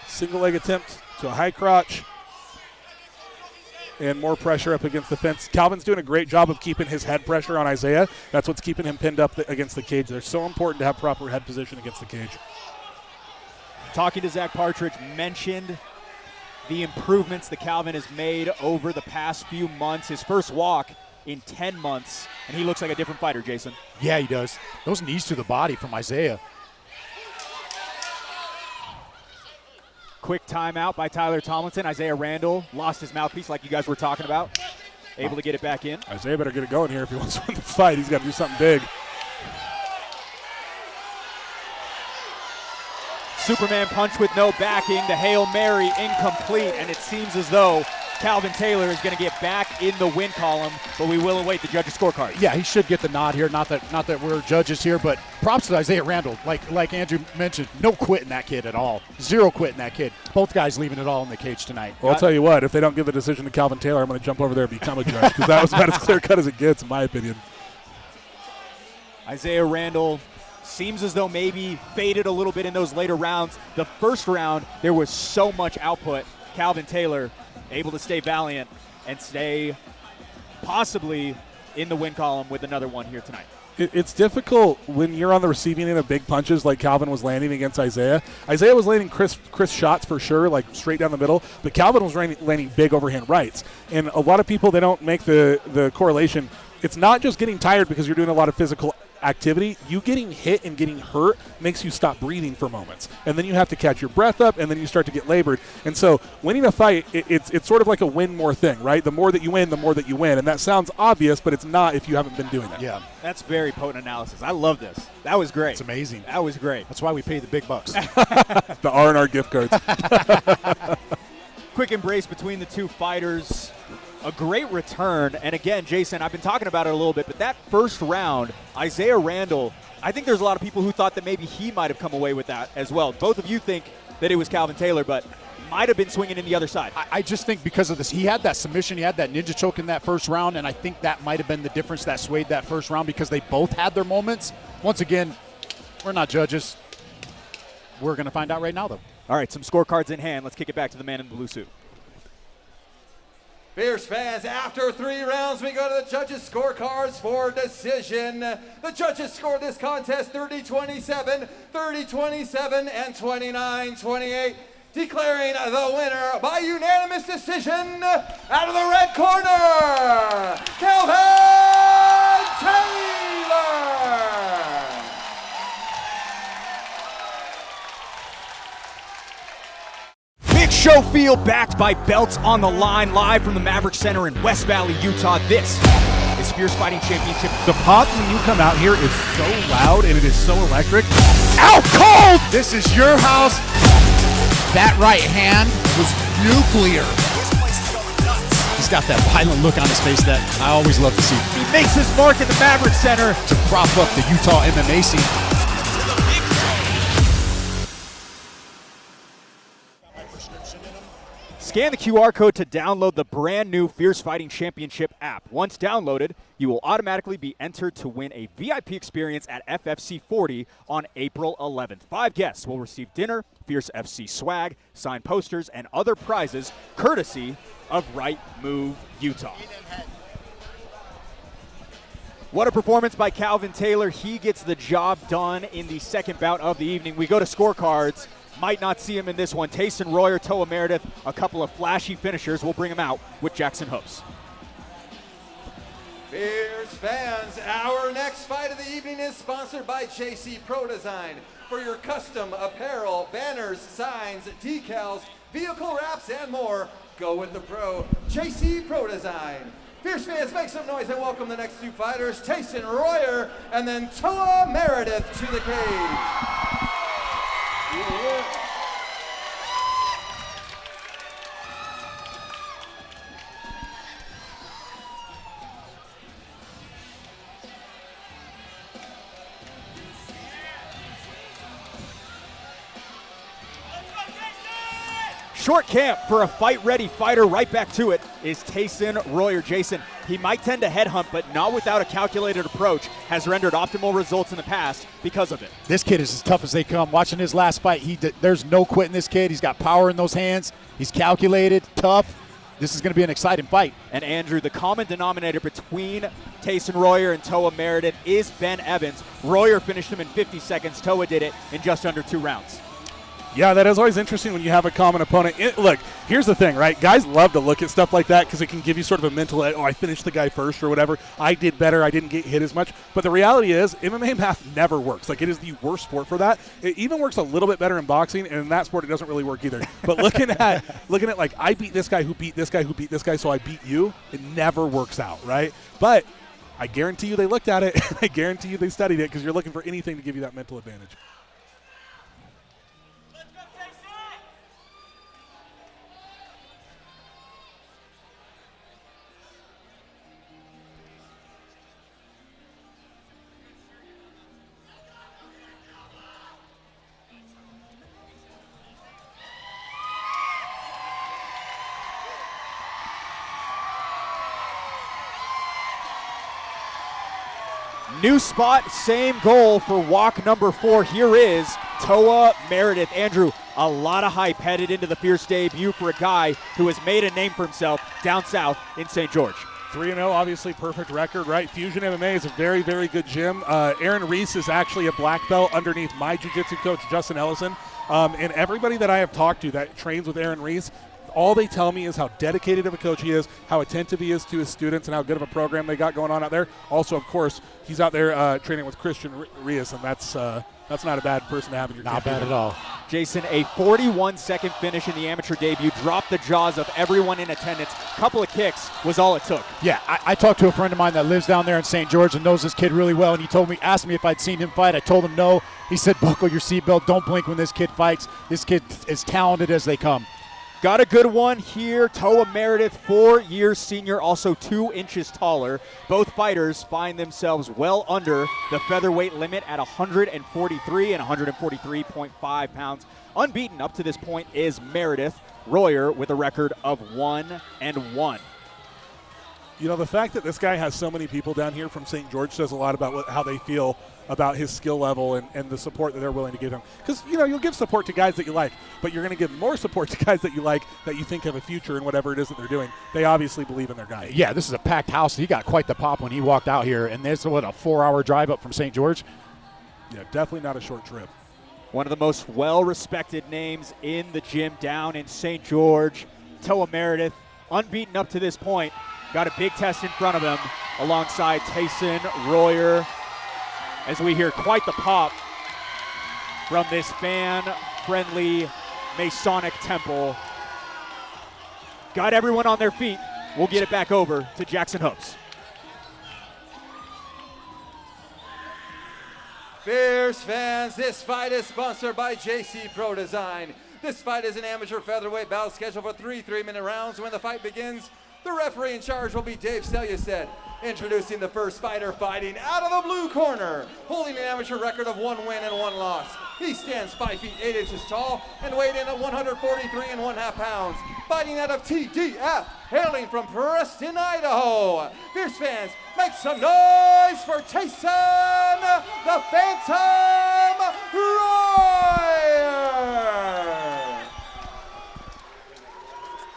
[SPEAKER 3] Single leg attempt to a high crotch. And more pressure up against the fence. Calvin's doing a great job of keeping his head pressure on Isaiah. That's what's keeping him pinned up against the cage. They're so important to have proper head position against the cage.
[SPEAKER 1] Talking to Zach Partridge, mentioned the improvements that Calvin has made over the past few months. His first walk in 10 months, and he looks like a different fighter, Jason.
[SPEAKER 2] Yeah, he does. Those knees to the body from Isaiah.
[SPEAKER 1] Quick timeout by Tyler Tomlinson. Isaiah Randall lost his mouthpiece like you guys were talking about. Able to get it back in.
[SPEAKER 3] Isaiah better get it going here if he wants to win the fight. He's got to do something big.
[SPEAKER 1] Superman punch with no backing. The Hail Mary incomplete, and it seems as though Calvin Taylor is going to get back in the win column, but we will await the judges' scorecard.
[SPEAKER 2] Yeah, he should get the nod here. Not that we're judges here, but props to Isaiah Randall. Like Andrew mentioned, no quitting that kid at all. Zero quitting that kid. Both guys leaving it all in the cage tonight.
[SPEAKER 3] Well, I'll tell you what, if they don't give the decision to Calvin Taylor, I'm going to jump over there and become a judge because that was about as clear cut as it gets, in my opinion.
[SPEAKER 1] Isaiah Randall seems as though maybe faded a little bit in those later rounds. The first round, there was so much output. Calvin Taylor able to stay valiant and stay possibly in the win column with another one here tonight.
[SPEAKER 3] It's difficult when you're on the receiving end of big punches like Calvin was landing against Isaiah. Isaiah was landing crisp shots for sure, like straight down the middle, but Calvin was landing big overhand rights. And a lot of people, they don't make the correlation. It's not just getting tired because you're doing a lot of physical activity. You getting hit and getting hurt makes you stop breathing for moments, and then you have to catch your breath up, and then you start to get labored. And so winning a fight, it's sort of like a win more thing, right? The more that you win, the more that you win. And that sounds obvious, but it's not if you haven't been doing it.
[SPEAKER 2] Yeah,
[SPEAKER 1] that's very potent analysis. I love this. That was great.
[SPEAKER 2] It's amazing.
[SPEAKER 1] That was great.
[SPEAKER 2] That's why we pay the big bucks.
[SPEAKER 3] The R&R gift cards.
[SPEAKER 1] Quick embrace between the two fighters. A great return. And again, Jason, I've been talking about it a little bit, but that first round, Isaiah Randall, I think there's a lot of people who thought that maybe he might have come away with that as well. Both of you think that it was Calvin Taylor, but might have been swinging in the other side.
[SPEAKER 2] I just think because of this, he had that submission, he had that ninja choke in that first round, and I think that might have been the difference that swayed that first round because they both had their moments. Once again, we're not judges. We're going to find out right now, though.
[SPEAKER 1] All right, some scorecards in hand. Let's kick it back to the man in the blue suit.
[SPEAKER 4] Fierce fans, after 3 rounds, we go to the judges' scorecards for decision. The judges scored this contest 30-27, 30-27, and 29-28, declaring the winner by unanimous decision out of the red corner, Calvin Taylor.
[SPEAKER 1] Big Show Field backed by Belts on the Line, live from the Maverick Center in West Valley, Utah. This is Fierce Fighting Championship.
[SPEAKER 3] The pop when you come out here is so loud and it is so electric. Out cold!
[SPEAKER 2] This is your house. That right hand was nuclear. He's got that violent look on his face that I always love to see.
[SPEAKER 1] He makes his mark at the Maverick Center
[SPEAKER 2] To prop up the Utah MMA scene.
[SPEAKER 1] Scan the QR code to download the brand new Fierce Fighting Championship app. Once downloaded, you will automatically be entered to win a VIP experience at FFC 40 on April 11th. 5 guests will receive dinner, Fierce FC swag, signed posters, and other prizes courtesy of Right Move Utah. What a performance by Calvin Taylor. He gets the job done in the second bout of the evening. We go to scorecards. Might not see him in this one. Tayson Royer, Toa Meredith, a couple of flashy finishers. We'll bring him out with Jackson Hopes.
[SPEAKER 4] Fierce fans, our next fight of the evening is sponsored by JC Pro Design. For your custom apparel, banners, signs, decals, vehicle wraps, and more, go with the pro, JC Pro Design. Fierce fans, make some noise and welcome the next two fighters, Tyson Royer and then Toa Meredith to the cage. Yeah.
[SPEAKER 1] Short camp for a fight-ready fighter. Right back to it is Tyson Royer. Jason, he might tend to headhunt, but not without a calculated approach. Has rendered optimal results in the past because of it.
[SPEAKER 2] This kid is as tough as they come. Watching his last fight, there's no quitting this kid. He's got power in those hands. He's calculated, tough. This is going to be an exciting fight.
[SPEAKER 1] And Andrew, the common denominator between Tyson Royer and Toa Meredith is Ben Evans. Royer finished him in 50 seconds. Toa did it in just under 2 rounds.
[SPEAKER 3] Yeah, that is always interesting when you have a common opponent. Look, here's the thing, right? Guys love to look at stuff like that because it can give you sort of a mental, oh, I finished the guy first or whatever. I did better. I didn't get hit as much. But the reality is MMA math never works. Like, it is the worst sport for that. It even works a little bit better in boxing, and in that sport it doesn't really work either. But looking at like, I beat this guy who beat this guy who beat this guy, so I beat you, it never works out, right? But I guarantee you they looked at it. I guarantee you they studied it because you're looking for anything to give you that mental advantage.
[SPEAKER 1] New spot, same goal for walk number 4. Here is Toa Meredith. Andrew, a lot of hype headed into the fierce debut for a guy who has made a name for himself down south in St. George.
[SPEAKER 3] 3-0, obviously perfect record, right? Fusion MMA is a very, very good gym. Aaron Reese is actually a black belt underneath my jiu-jitsu coach, Justin Ellison. And everybody that I have talked to that trains with Aaron Reese, all they tell me is how dedicated of a coach he is, how attentive he is to his students, and how good of a program they got going on out there. Also, of course, he's out there training with Christian Rios, and that's not a bad person to have in your
[SPEAKER 2] Not
[SPEAKER 3] camp
[SPEAKER 2] bad
[SPEAKER 3] either.
[SPEAKER 2] at all.
[SPEAKER 1] Jason, a 41-second finish in the amateur debut, dropped the jaws of everyone in attendance. Couple of kicks was all it took.
[SPEAKER 2] Yeah, I talked to a friend of mine that lives down there in St. George and knows this kid really well, and he asked me if I'd seen him fight. I told him no. He said, buckle your seatbelt, don't blink when this kid fights. This kid is talented as they come.
[SPEAKER 1] Got a good one here. Toa Meredith, 4-year senior, also 2 inches taller. Both fighters find themselves well under the featherweight limit at 143 and 143.5 pounds. Unbeaten up to this point is Meredith. Royer with a record of 1-1.
[SPEAKER 3] You know, the fact that this guy has so many people down here from St. George says a lot about how they feel about his skill level and the support that they're willing to give him. Because, you know, you'll give support to guys that you like, but you're going to give more support to guys that you like that you think have a future in whatever it is that they're doing. They obviously believe in their guy.
[SPEAKER 2] Yeah, this is a packed house. He got quite the pop when he walked out here, and there's, a 4-hour drive up from St. George?
[SPEAKER 3] Yeah, definitely not a short trip.
[SPEAKER 1] One of the most well-respected names in the gym down in St. George. Toa Meredith, unbeaten up to this point. Got a big test in front of him alongside Tyson Royer, as we hear quite the pop from this fan-friendly Masonic temple. Got everyone on their feet. We'll get it back over to Jackson Hoops.
[SPEAKER 4] Fierce fans, this fight is sponsored by JC Pro Design. This fight is an amateur featherweight bout scheduled for 3 3-minute rounds. When the fight begins, the referee in charge will be Dave Selyuset. Introducing the first fighter fighting out of the blue corner, holding an amateur record of 1 win and 1 loss. He stands 5 feet 8 inches tall and weighed in at 143.5 pounds. Fighting out of TDF, hailing from Preston, Idaho. Fierce fans, make some noise for Tyson the Phantom Royer.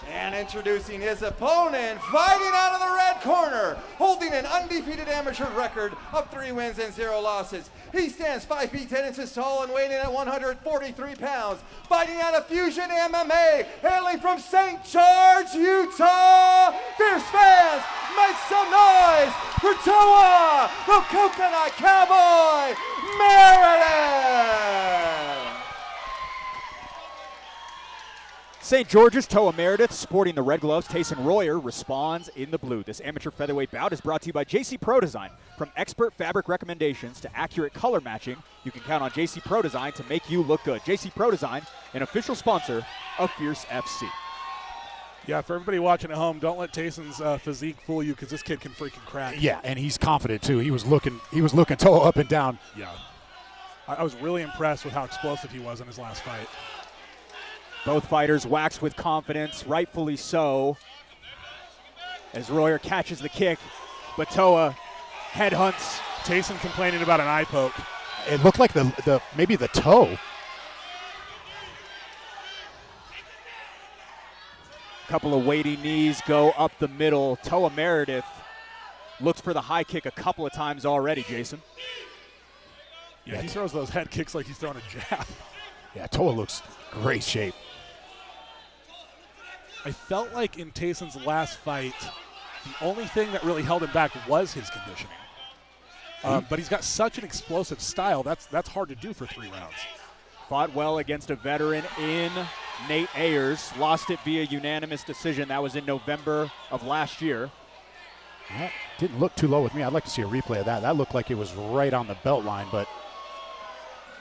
[SPEAKER 4] And introducing his opponent, fighting out of the red corner, holding an undefeated amateur record of 3 wins and 0 losses. He stands 5 feet 10 inches tall and weighing in at 143 pounds. Fighting out of Fusion MMA, hailing from St. George, Utah. Fierce fans, make some noise for Toa, the Coconut Cowboy, Meredith.
[SPEAKER 1] St. George's Toa Meredith sporting the red gloves. Tayson Royer responds in the blue. This amateur featherweight bout is brought to you by JC Pro Design. From expert fabric recommendations to accurate color matching, you can count on JC Pro Design to make you look good. JC Pro Design, an official sponsor of Fierce FC.
[SPEAKER 3] Yeah, for everybody watching at home, don't let Tayson's physique fool you because this kid can freaking crack.
[SPEAKER 2] Yeah, and he's confident too. He was looking Toa up and down.
[SPEAKER 3] Yeah. I was really impressed with how explosive he was in his last fight.
[SPEAKER 1] Both fighters waxed with confidence, rightfully so, as Royer catches the kick, but Toa headhunts.
[SPEAKER 3] Tayson complaining about an eye poke.
[SPEAKER 2] It looked like maybe the toe.
[SPEAKER 1] Couple of weighty knees go up the middle. Toa Meredith looked for the high kick a couple of times already, Jason.
[SPEAKER 3] Yeah, he throws those head kicks like he's throwing a jab.
[SPEAKER 2] Yeah, Toa looks great shape.
[SPEAKER 3] I felt like in Tayson's last fight, the only thing that really held him back was his conditioning. But he's got such an explosive style, that's hard to do for 3 rounds.
[SPEAKER 1] Fought well against a veteran in Nate Ayers. Lost it via unanimous decision. That was in November of last year.
[SPEAKER 2] That didn't look too low with me. I'd like to see a replay of that. That looked like it was right on the belt line, but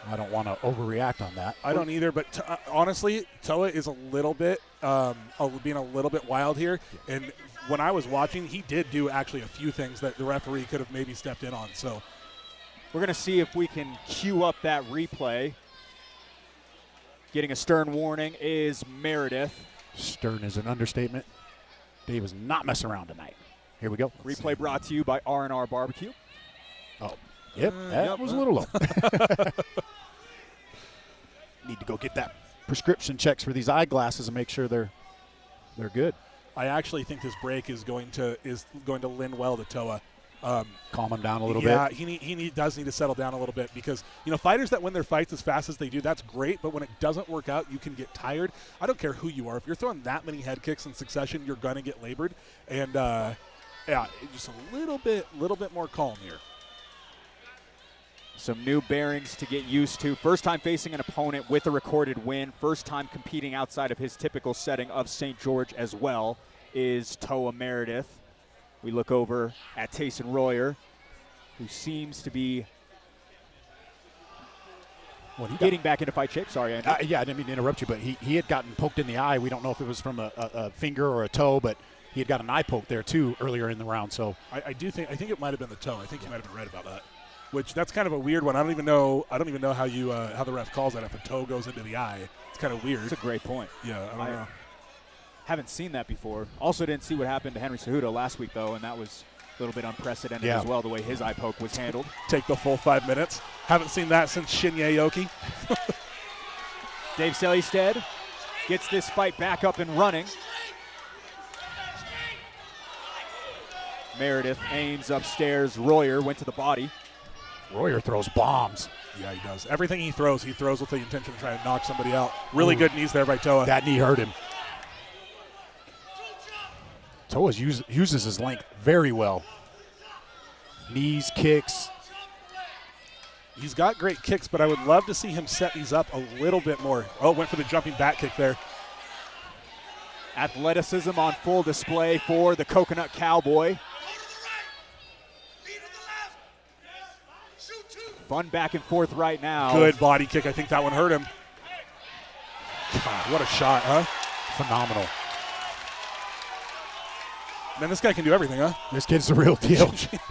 [SPEAKER 2] I don't want to overreact on that.
[SPEAKER 3] I don't either, but honestly, Toa is a little bit being a little bit wild here. And when I was watching, he did do actually a few things that the referee could have maybe stepped in on. So
[SPEAKER 1] we're going to see if we can cue up that replay. Getting a stern warning is Meredith.
[SPEAKER 2] Stern is an understatement. Dave is not messing around tonight. Here we go.
[SPEAKER 1] Replay brought to you by R&R Barbecue.
[SPEAKER 2] Oh, yep, that was a little low. Need to go get that prescription checks for these eyeglasses and make sure they're good.
[SPEAKER 3] I actually think this break is going to lend well to Toa.
[SPEAKER 2] Calm him down a little bit.
[SPEAKER 3] Yeah, he does need to settle down a little bit because, fighters that win their fights as fast as they do, that's great, but when it doesn't work out, you can get tired. I don't care who you are. If you're throwing that many head kicks in succession, you're going to get labored. And, just a little bit more calm here.
[SPEAKER 1] Some new bearings to get used to. First time facing an opponent with a recorded win. First time competing outside of his typical setting of St. George as well is Toa Meredith. We look over at Tayson Royer, who seems to be getting back into fight shape. Sorry, Andrew.
[SPEAKER 2] Yeah, I didn't mean to interrupt you, but he had gotten poked in the eye. We don't know if it was from a finger or a toe, but he had got an eye poke there too earlier in the round. So
[SPEAKER 3] I think it might have been the toe. I think you might have been right about that. Which that's kind of a weird one. I don't even know how how the ref calls that if a toe goes into the eye. It's kind of weird.
[SPEAKER 1] That's a great point.
[SPEAKER 3] Yeah, I don't know.
[SPEAKER 1] Haven't seen that before. Also didn't see what happened to Henry Cejudo last week, though, and that was a little bit unprecedented as well, the way his eye poke was handled.
[SPEAKER 3] Take the full 5 minutes. Haven't seen that since Shinya Aoki.
[SPEAKER 1] Dave Sellistead gets this fight back up and running. Meredith aims upstairs. Royer went to the body.
[SPEAKER 2] Royer throws bombs.
[SPEAKER 3] Yeah, he does. Everything he throws with the intention to try and knock somebody out. Really good knees there by Toa.
[SPEAKER 2] That knee hurt him. Toa uses his length very well. Knees, kicks.
[SPEAKER 3] He's got great kicks, but I would love to see him set these up a little bit more. Oh, went for the jumping back kick there.
[SPEAKER 1] Athleticism on full display for the Coconut Cowboy. Fun back and forth right now.
[SPEAKER 3] Good body kick. I think that one hurt him. God, what a shot, huh?
[SPEAKER 2] Phenomenal.
[SPEAKER 3] Man, this guy can do everything, huh?
[SPEAKER 2] This kid's the real deal.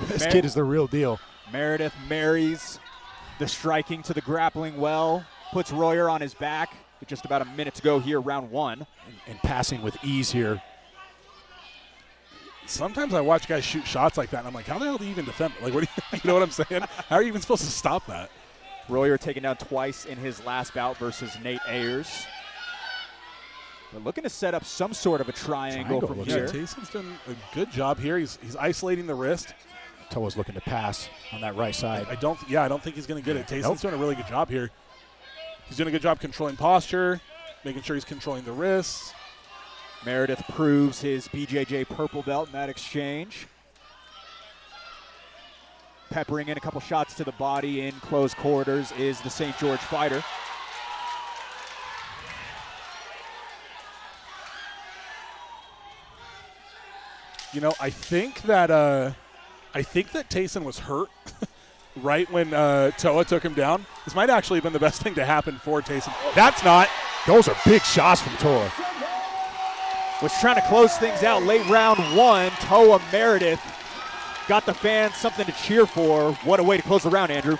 [SPEAKER 2] This kid is the real deal.
[SPEAKER 1] Meredith marries the striking to the grappling well. Puts Royer on his back with just about a minute to go here, round one.
[SPEAKER 2] And passing with ease here.
[SPEAKER 3] Sometimes I watch guys shoot shots like that, and I'm like, how the hell do you even defend it? Like, what do you know what I'm saying? How are you even supposed to stop that?
[SPEAKER 1] Royer taken down twice in his last bout versus Nate Ayers. We're looking to set up some sort of a triangle from here.
[SPEAKER 3] Tayson's done a good job here. He's isolating the wrist.
[SPEAKER 2] Toa's looking to pass on that right side.
[SPEAKER 3] I don't think he's going to get it. Tayson's doing a really good job here. He's doing a good job controlling posture, making sure he's controlling the wrists.
[SPEAKER 1] Meredith proves his BJJ purple belt in that exchange. Peppering in a couple shots to the body in close quarters is the St. George fighter.
[SPEAKER 3] You know, I think that Tayson was hurt right when Toa took him down. This might actually have been the best thing to happen for Tayson. That's not.
[SPEAKER 2] Those are big shots from Toa.
[SPEAKER 1] Was trying to close things out late round one. Toa Meredith got the fans something to cheer for. What a way to close the round, Andrew.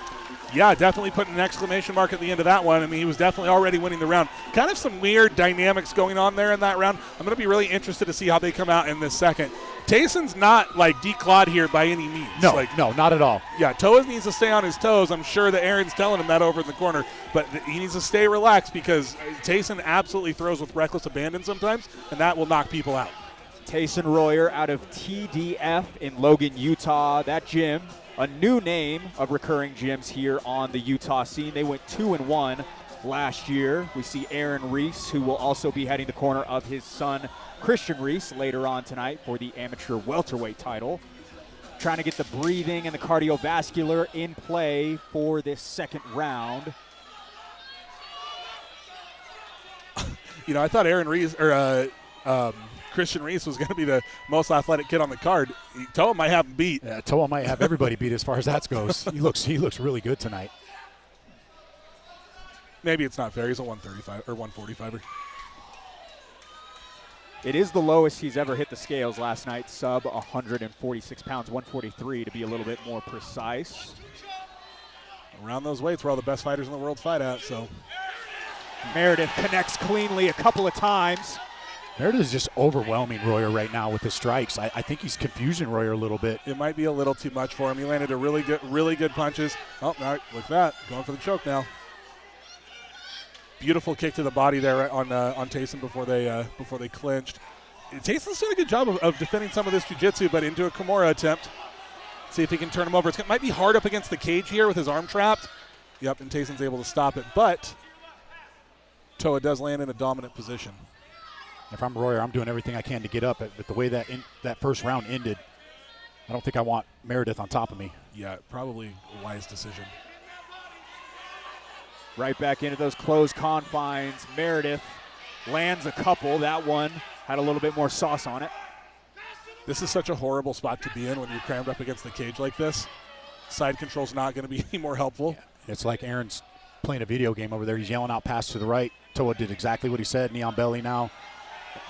[SPEAKER 3] Yeah, definitely putting an exclamation mark at the end of that one. I mean, he was definitely already winning the round. Kind of some weird dynamics going on there in that round. I'm going to be really interested to see how they come out in this second. Tayson's not like declawed here by any means.
[SPEAKER 2] No, not at all.
[SPEAKER 3] Yeah, Toa needs to stay on his toes. I'm sure that Aaron's telling him that over in the corner, but he needs to stay relaxed because Tayson absolutely throws with reckless abandon sometimes, and that will knock people out.
[SPEAKER 1] Tayson Royer out of TDF in Logan, Utah. That gym, a new name of recurring gyms here on the Utah scene. They went 2-1 last year. We see Aaron Reese, who will also be heading the corner of his son, Christian Reese, later on tonight for the amateur welterweight title. Trying to get the breathing and the cardiovascular in play for this second round.
[SPEAKER 3] You know, I thought Aaron Reese or Christian Reese was going to be the most athletic kid on the card. Toa might have him beat.
[SPEAKER 2] Yeah, Toa might have everybody beat as far as that goes. He looks really good tonight.
[SPEAKER 3] Maybe it's not fair. He's a 135 or 145er.
[SPEAKER 1] It is the lowest he's ever hit the scales last night, sub 146 pounds, 143 to be a little bit more precise.
[SPEAKER 3] Around those weights where all the best fighters in the world fight at, so.
[SPEAKER 1] Meredith connects cleanly a couple of times.
[SPEAKER 2] Meredith is just overwhelming Royer right now with his strikes. I think he's confusing Royer a little bit.
[SPEAKER 3] It might be a little too much for him. He landed a really good punches. Oh, all right, look at that. Going for the choke now. Beautiful kick to the body there on Tayson before they clinched. Tayson's doing a good job of defending some of this jiu-jitsu, but into a Kimura attempt. See if he can turn him over. It might be hard up against the cage here with his arm trapped. Yep, and Tayson's able to stop it, but Toa does land in a dominant position.
[SPEAKER 2] If I'm Royer, I'm doing everything I can to get up. But the way that first round ended, I don't think I want Meredith on top of me.
[SPEAKER 3] Yeah, probably a wise decision.
[SPEAKER 1] Right back into those closed confines. Meredith lands a couple. That one had a little bit more sauce on it.
[SPEAKER 3] This is such a horrible spot to be in when you're crammed up against the cage like this. Side control's not going to be any more helpful.
[SPEAKER 2] Yeah. It's like Aaron's playing a video game over there. He's yelling out pass to the right. Toa did exactly what he said. Knee on belly now.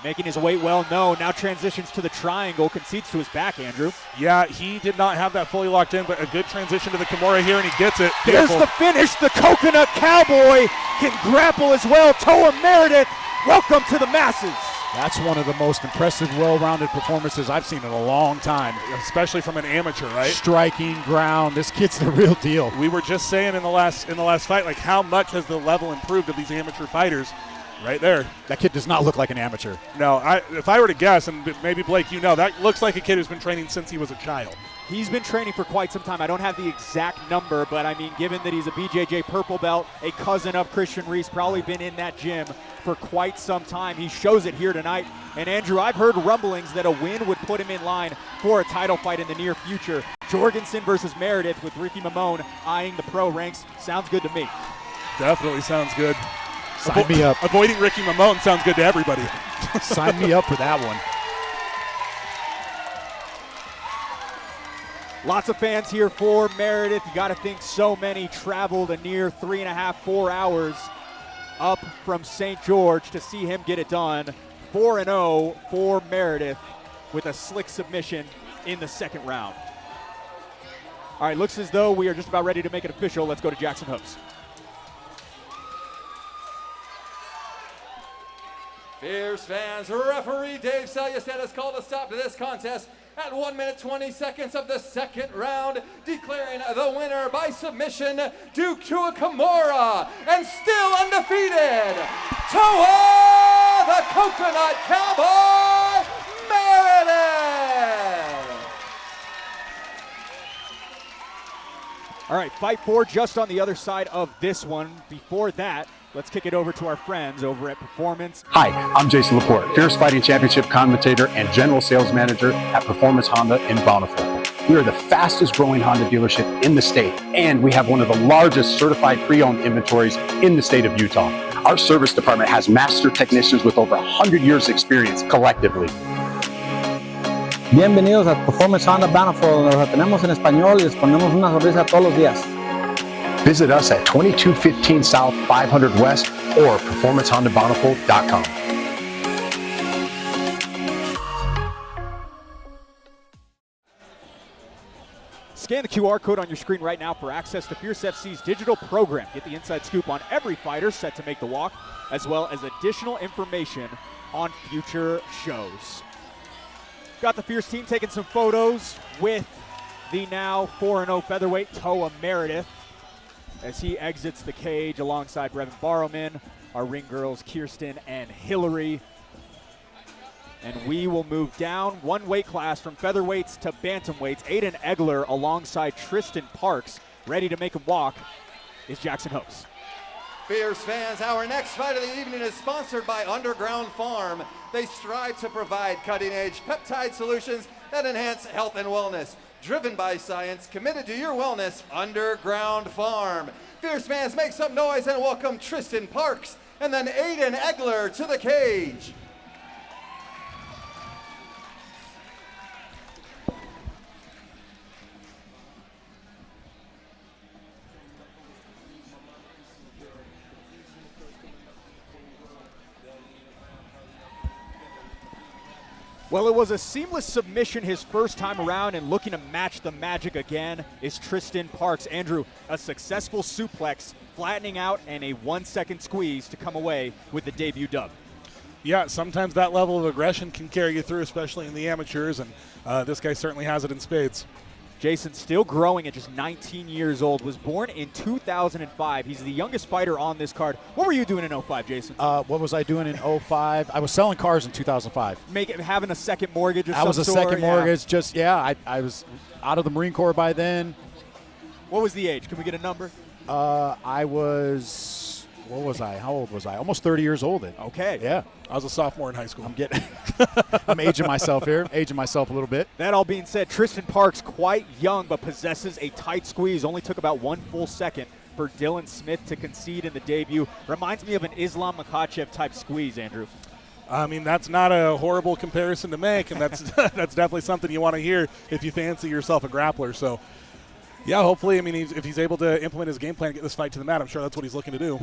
[SPEAKER 1] Making his weight well known. Now transitions to the triangle. Concedes to his back, Andrew.
[SPEAKER 3] Yeah, he did not have that fully locked in, but a good transition to the Kimura here, and he gets it.
[SPEAKER 1] There's
[SPEAKER 3] Beautiful.
[SPEAKER 1] the finish. The Coconut Cowboy can grapple as well. Toa Meredith, welcome to the masses.
[SPEAKER 2] That's one of the most impressive, well-rounded performances I've seen in a long time.
[SPEAKER 3] Especially from an amateur, right?
[SPEAKER 2] Striking, ground. This kid's the real deal.
[SPEAKER 3] We were just saying in the last fight, like how much has the level improved of these amateur fighters? Right there.
[SPEAKER 2] That kid does not look like an amateur.
[SPEAKER 3] No, if I were to guess, and maybe Blake, you know, that looks like a kid who's been training since he was a child.
[SPEAKER 1] He's been training for quite some time. I don't have the exact number, but I mean, given that he's a BJJ purple belt, a cousin of Christian Reese, probably been in that gym for quite some time. He shows it here tonight. And Andrew, I've heard rumblings that a win would put him in line for a title fight in the near future. Jorgensen versus Meredith with Ricky Mamone eyeing the pro ranks. Sounds good to me.
[SPEAKER 3] Definitely sounds good.
[SPEAKER 2] Sign me up.
[SPEAKER 3] Avoiding Ricky Mamone sounds good to everybody.
[SPEAKER 2] Sign me up for that one.
[SPEAKER 1] Lots of fans here for Meredith. You got to think so many traveled a near 3.5, 4 hours up from St. George to see him get it done. 4-0 for Meredith with a slick submission in the second round. All right, looks as though we are just about ready to make it official. Let's go to Jackson Hooks.
[SPEAKER 4] Fierce fans, referee Dave Salyastet has called a stop to this contest at 1 minute 20 seconds of the second round, declaring the winner by submission, Duke to a Kimura, and still undefeated, Toa the Coconut Cowboy Meredith.
[SPEAKER 1] All right, Fight 4 just on the other side of this one. Before that, let's kick it over to our friends over at Performance.
[SPEAKER 7] Hi, I'm Jason Laporte, Fierce Fighting Championship commentator and General Sales Manager at Performance Honda in Bountiful. We are the fastest growing Honda dealership in the state, and we have one of the largest certified pre-owned inventories in the state of Utah. Our service department has master technicians with over 100 years experience collectively.
[SPEAKER 8] Bienvenidos a Performance Honda Bountiful, donde los tenemos en español y les ponemos una sonrisa todos los días.
[SPEAKER 7] Visit us at 2215 South 500 West or performancehondabountiful.com.
[SPEAKER 1] Scan the QR code on your screen right now for access to Fierce FC's digital program. Get the inside scoop on every fighter set to make the walk, as well as additional information on future shows. Got the Fierce team taking some photos with the now 4-0 featherweight Toa Meredith as he exits the cage alongside Brevin Barrowman, our ring girls Kirsten and Hillary. And we will move down one weight class from featherweights to bantamweights. Aiden Egler alongside Tristan Parks, ready to make him walk, is Jackson Hopes.
[SPEAKER 4] Fierce fans, our next fight of the evening is sponsored by Underground Farm. They strive to provide cutting-edge peptide solutions that enhance health and wellness. Driven by science, committed to your wellness, Underground Farm. Fierce fans, make some noise and welcome Tristan Parks and then Aiden Egler to the cage.
[SPEAKER 1] Well, it was a seamless submission his first time around, and looking to match the magic again is Tristan Parks. Andrew, a successful suplex, flattening out, and a 1-second squeeze to come away with the debut dub.
[SPEAKER 3] Yeah, sometimes that level of aggression can carry you through, especially in the amateurs, and this guy certainly has it in spades.
[SPEAKER 1] Jason, still growing at just 19 years old, was born in 2005. He's the youngest fighter on this card. What were you doing in 05, Jason?
[SPEAKER 2] What was I doing in 05? I was selling cars in 2005.
[SPEAKER 1] Having a second mortgage or something?
[SPEAKER 2] I was a second mortgage. I was out of the Marine Corps by then.
[SPEAKER 1] What was the age? Can we get a number?
[SPEAKER 2] I was, what was I? How old was I? Almost 30 years old then.
[SPEAKER 1] Okay.
[SPEAKER 2] Yeah.
[SPEAKER 3] I was a sophomore in high school.
[SPEAKER 2] I'm aging myself here, aging myself a little bit.
[SPEAKER 1] That all being said, Tristan Parks, quite young, but possesses a tight squeeze. Only took about 1 full second for Dylan Smith to concede in the debut. Reminds me of an Islam Makhachev type squeeze, Andrew.
[SPEAKER 3] I mean, that's not a horrible comparison to make, and that's that's definitely something you want to hear if you fancy yourself a grappler. So, yeah, hopefully, I mean, if he's able to implement his game plan and get this fight to the mat, I'm sure that's what he's looking to do.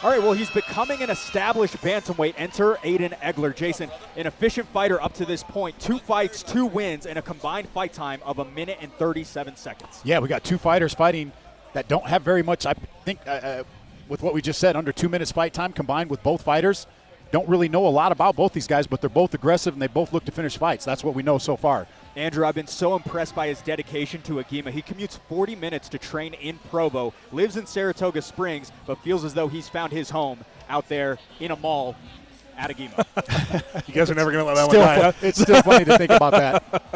[SPEAKER 1] All right, well, he's becoming an established bantamweight. Enter Aiden Egler. Jason, an efficient fighter up to this point. 2 fights, 2 wins, and a combined fight time of 1 minute and 37 seconds.
[SPEAKER 2] Yeah, we got 2 fighters fighting that don't have very much, I think, with what we just said, under 2 minutes fight time combined with both fighters. Don't really know a lot about both these guys, but they're both aggressive and they both look to finish fights. That's what we know so far.
[SPEAKER 1] Andrew, I've been so impressed by his dedication to Agima. He commutes 40 minutes to train in Provo, lives in Saratoga Springs, but feels as though he's found his home out there in a mall at Agima.
[SPEAKER 3] You guys are never going to let that one die, huh?
[SPEAKER 2] It's still funny to think about that.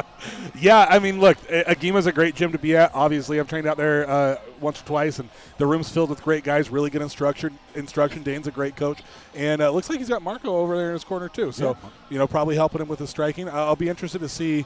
[SPEAKER 3] Yeah, I mean, look, Agima's a great gym to be at. Obviously, I've trained out there once or twice, and the room's filled with great guys, really good instruction. Dane's a great coach. And it looks like he's got Marco over there in his corner, too. So, probably helping him with his striking. I'll be interested to see.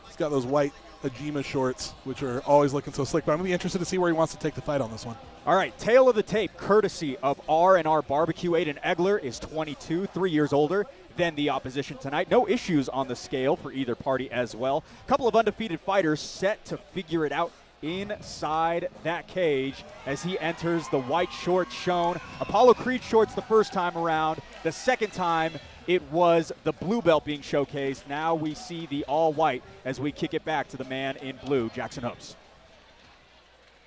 [SPEAKER 3] He's got those white Agima shorts, which are always looking so slick. But I'm going to be interested to see where he wants to take the fight on this one.
[SPEAKER 1] All right, tail of the tape, courtesy of R&R Barbecue. Aiden Egler is 22, 3 years older than the opposition tonight. No issues on the scale for either party as well. A couple of undefeated fighters set to figure it out inside that cage as he enters the white shorts shown. Apollo Creed shorts the first time around. The second time, it was the blue belt being showcased. Now we see the all white as we kick it back to the man in blue, Jackson Hopes.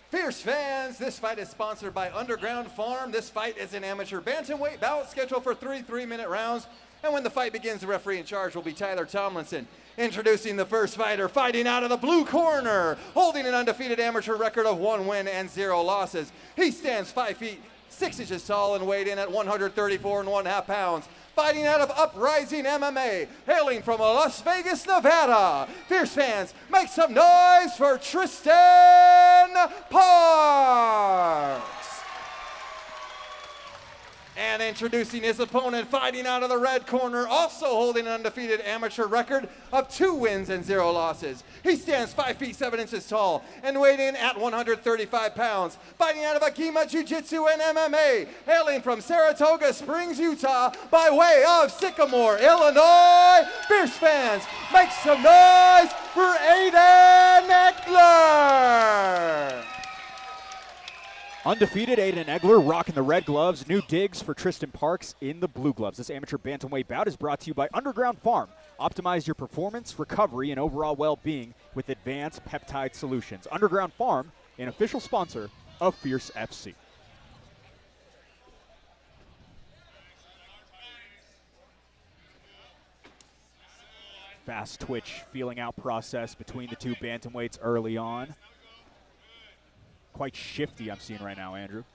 [SPEAKER 4] Fierce fans, this fight is sponsored by Underground Farm. This fight is an amateur bantamweight bout scheduled for 3 3-minute rounds. And when the fight begins, the referee in charge will be Tyler Tomlinson. Introducing the first fighter, fighting out of the blue corner, holding an undefeated amateur record of 1 win and 0 losses. He stands 5 feet 6 inches tall and weighed in at 134 1/2 pounds. Fighting out of Uprising MMA, hailing from Las Vegas, Nevada. Fierce fans, make some noise for Tristan Parks. And introducing his opponent, fighting out of the red corner, also holding an undefeated amateur record of 2 wins and 0 losses. He stands 5 feet 7 inches tall and weighed in at 135 pounds. Fighting out of Akima Jiu-Jitsu and MMA, hailing from Saratoga Springs, Utah, by way of Sycamore, Illinois. Fierce fans, make some noise for Aiden Eckler.
[SPEAKER 1] Undefeated Aiden Eggler rocking the red gloves. New digs for Tristan Parks in the blue gloves. This amateur bantamweight bout is brought to you by Underground Farm. Optimize your performance, recovery, and overall well-being with advanced peptide solutions. Underground Farm, an official sponsor of Fierce FC. Fast twitch feeling out process between the two bantamweights early on. Quite shifty I'm seeing right now, Andrew.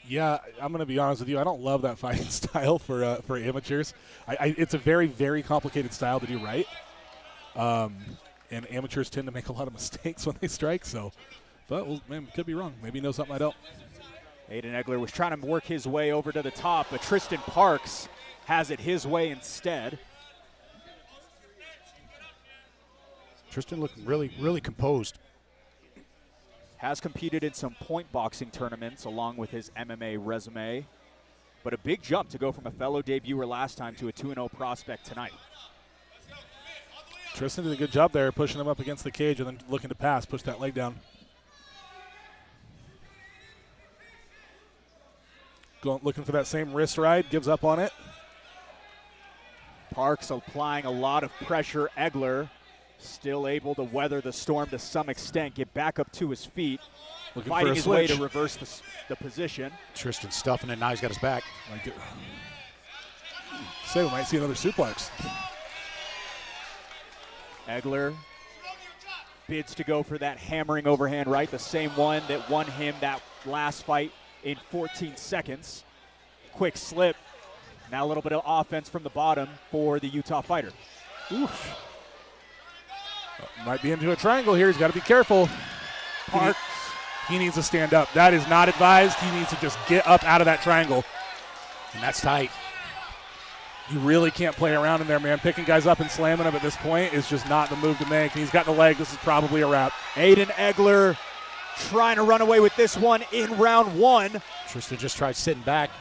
[SPEAKER 3] Yeah, I'm going to be honest with you. I don't love that fighting style for amateurs. It's a very, very complicated style to do right. And amateurs tend to make a lot of mistakes when they strike. So, but man, could be wrong. Maybe he knows something I don't.
[SPEAKER 1] Aiden Eggler was trying to work his way over to the top, but Tristan Parks has it his way instead.
[SPEAKER 2] Tristan looking really, really composed.
[SPEAKER 1] Has competed in some point boxing tournaments along with his MMA resume. But a big jump to go from a fellow debuter last time to a 2-0 prospect tonight.
[SPEAKER 3] Tristan did a good job there, pushing him up against the cage and then looking to pass, push that leg down. Looking for that same wrist ride, gives up on it.
[SPEAKER 1] Parks applying a lot of pressure. Eggler still able to weather the storm to some extent, get back up to his feet,
[SPEAKER 3] Looking
[SPEAKER 1] fighting
[SPEAKER 3] for a
[SPEAKER 1] his way
[SPEAKER 3] switch.
[SPEAKER 1] to reverse the position.
[SPEAKER 2] Tristan stuffing it, now he's got his back.
[SPEAKER 3] Say we might see another suplex.
[SPEAKER 1] Eggler bids to go for that hammering overhand right, the same one that won him that last fight in 14 seconds. Quick slip. Now a little bit of offense from the bottom for the Utah fighter.
[SPEAKER 3] Oof. Might be into a triangle here. He's got to be careful.
[SPEAKER 1] Parks.
[SPEAKER 3] He needs to stand up. That is not advised. He needs to just get up out of that triangle.
[SPEAKER 2] And that's tight.
[SPEAKER 3] You really can't play around in there, man. Picking guys up and slamming them at this point is just not the move to make. And he's got the leg. This is probably a wrap.
[SPEAKER 1] Aiden Eggler trying to run away with this one in round 1.
[SPEAKER 2] Tristan just tried sitting back.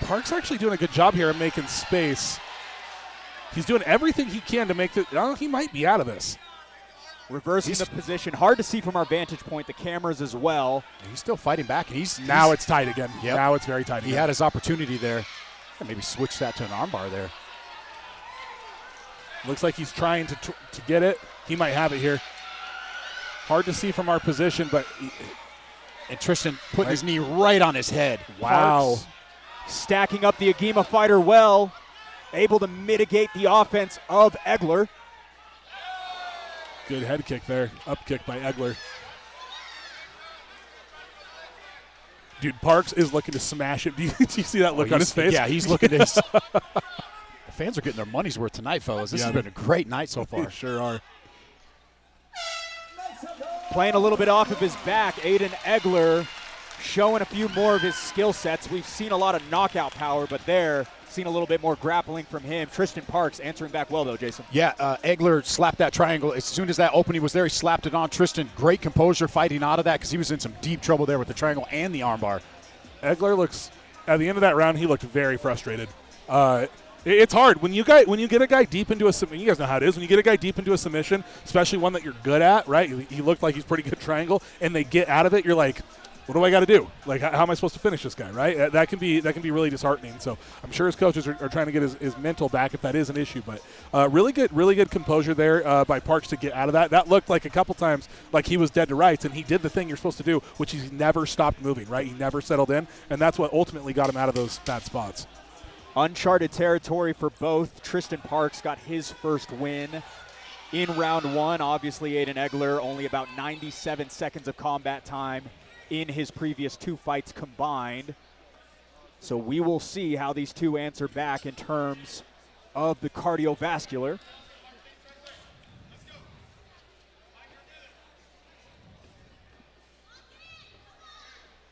[SPEAKER 3] Park's actually doing a good job here of making space. He's doing everything he can to make it. He might be out of this.
[SPEAKER 1] Reversing the position. Hard to see from our vantage point. The cameras as well.
[SPEAKER 2] He's still fighting back, and
[SPEAKER 3] Now it's tight again.
[SPEAKER 2] Yep.
[SPEAKER 3] Now it's very tight again.
[SPEAKER 2] He had his opportunity there. Yeah, maybe switch that to an armbar there.
[SPEAKER 3] Looks like he's trying to get it. He might have it here. Hard to see from our position, but
[SPEAKER 2] And Tristan putting his knee right on his head.
[SPEAKER 3] wow.
[SPEAKER 1] Parks stacking up the Agima fighter well. Able to mitigate the offense of Eggler.
[SPEAKER 3] Good head kick there. Up kick by Eggler. Dude, Parks is looking to smash it. Do you see that look on his face?
[SPEAKER 2] Yeah, he's looking at his. The fans are getting their money's worth tonight, fellas. This
[SPEAKER 3] Yeah,
[SPEAKER 2] has been a great night so far.
[SPEAKER 3] They sure are.
[SPEAKER 1] Playing a little bit off of his back. Aiden Eggler showing a few more of his skill sets. We've seen a lot of knockout power, but there, seen a little bit more grappling from him. Tristan Parks answering back well, though, Jason.
[SPEAKER 2] Yeah, Eggler slapped that triangle. As soon as that opening was there, he slapped it on. Tristan, great composure fighting out of that because he was in some deep trouble there with the triangle and the armbar.
[SPEAKER 3] Eggler looks, at the end of that round, he looked very frustrated. It's hard. When you get a guy deep into a submission, you guys know how it is. When you get a guy deep into a submission, especially one that you're good at, right? He looked like he's pretty good triangle, and they get out of it, you're like, what do I got to do? Like, how am I supposed to finish this guy, right? That can be really disheartening. So I'm sure his coaches are trying to get his mental back if that is an issue. But really good composure there by Parks to get out of that. That looked like a couple times like he was dead to rights, and he did the thing you're supposed to do, which he never stopped moving, right? He never settled in, and that's what ultimately got him out of those bad spots.
[SPEAKER 1] Uncharted territory for both. Tristan Parks got his first win in round one. Obviously, Aiden Egler only about 97 seconds of combat time in his previous 2 fights combined. So we will see how these two answer back in terms of the cardiovascular.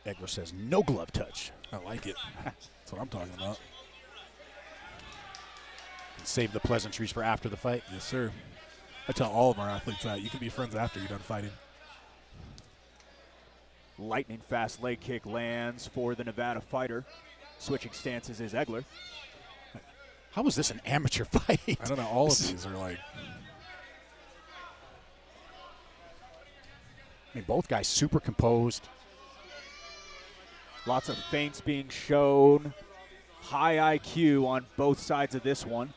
[SPEAKER 2] Egler says no glove touch.
[SPEAKER 3] I like it. That's what I'm talking about.
[SPEAKER 2] And save the pleasantries for after the fight.
[SPEAKER 3] Yes, sir. I tell all of our athletes that. You can be friends after you're done fighting.
[SPEAKER 1] Lightning fast leg kick lands for the Nevada fighter. Switching stances is Egler.
[SPEAKER 2] How is this an amateur fight?
[SPEAKER 3] I don't know. All of these are like.
[SPEAKER 2] I mean, both guys super composed.
[SPEAKER 1] Lots of feints being shown. High IQ on both sides of this one.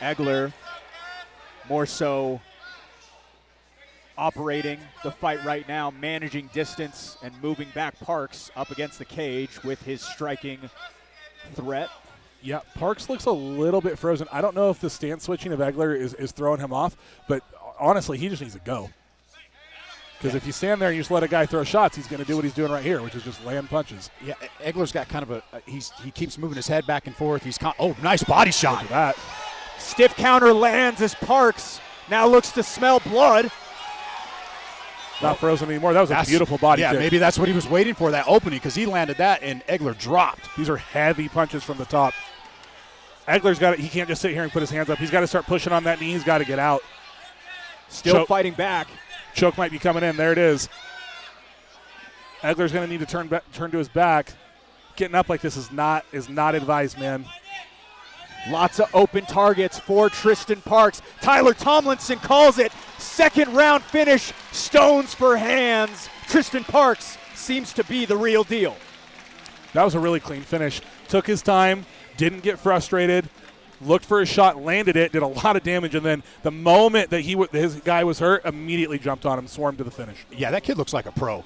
[SPEAKER 1] Egler more so operating the fight right now, managing distance and moving back Parks up against the cage with his striking threat.
[SPEAKER 3] Yeah, Parks looks a little bit frozen. I don't know if the stance switching of Egler is throwing him off, but honestly, he just needs to go. Because if you stand there and you just let a guy throw shots, he's going to do what he's doing right here, which is just land punches.
[SPEAKER 2] Yeah, Egler's got kind of he keeps moving his head back and forth. Nice body shot.
[SPEAKER 3] Look at that.
[SPEAKER 1] Stiff counter lands as Parks now looks to smell blood.
[SPEAKER 3] Not frozen anymore. That was a beautiful body kick.
[SPEAKER 2] Yeah, maybe that's what he was waiting for, that opening, because he landed that and Egler dropped.
[SPEAKER 3] These are heavy punches from the top. Egler's got it. He can't just sit here and put his hands up. He's got to start pushing on that knee. He's got to get out.
[SPEAKER 1] Still fighting back.
[SPEAKER 3] Choke might be coming in. There it is. Egler's going to need to turn to his back. Getting up like this is not advised, man.
[SPEAKER 1] Lots of open targets for Tristan Parks. Tyler Tomlinson calls it. Second round finish. Stones for hands. Tristan Parks seems to be the real deal.
[SPEAKER 3] That was a really clean finish. Took his time, didn't get frustrated, looked for his shot, landed it, did a lot of damage, and then the moment that his guy was hurt, immediately jumped on him, swarmed to the finish.
[SPEAKER 2] Yeah, that kid looks like a pro.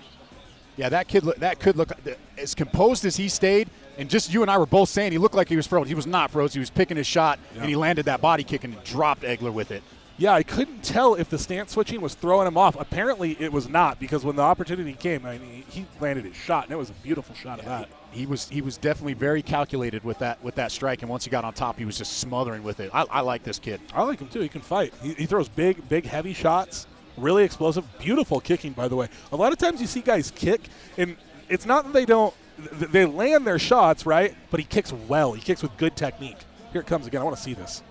[SPEAKER 2] Yeah, that could look as composed as he stayed. And just you and I were both saying he looked like he was frozen. He was not frozen. He was picking his shot, and he landed that body kick and dropped Egler with it.
[SPEAKER 3] Yeah, I couldn't tell if the stance switching was throwing him off. Apparently it was not, because when the opportunity came, I mean, he landed his shot, and it was a beautiful shot of that.
[SPEAKER 2] He was definitely very calculated with that strike, and once he got on top, he was just smothering with it. I like this kid.
[SPEAKER 3] I like him too. He can fight. He throws big, heavy shots. Really explosive. Beautiful kicking, by the way. A lot of times you see guys kick, and it's not that they land their shots, right? But he kicks well. He kicks with good technique. Here it comes again. I want to see this.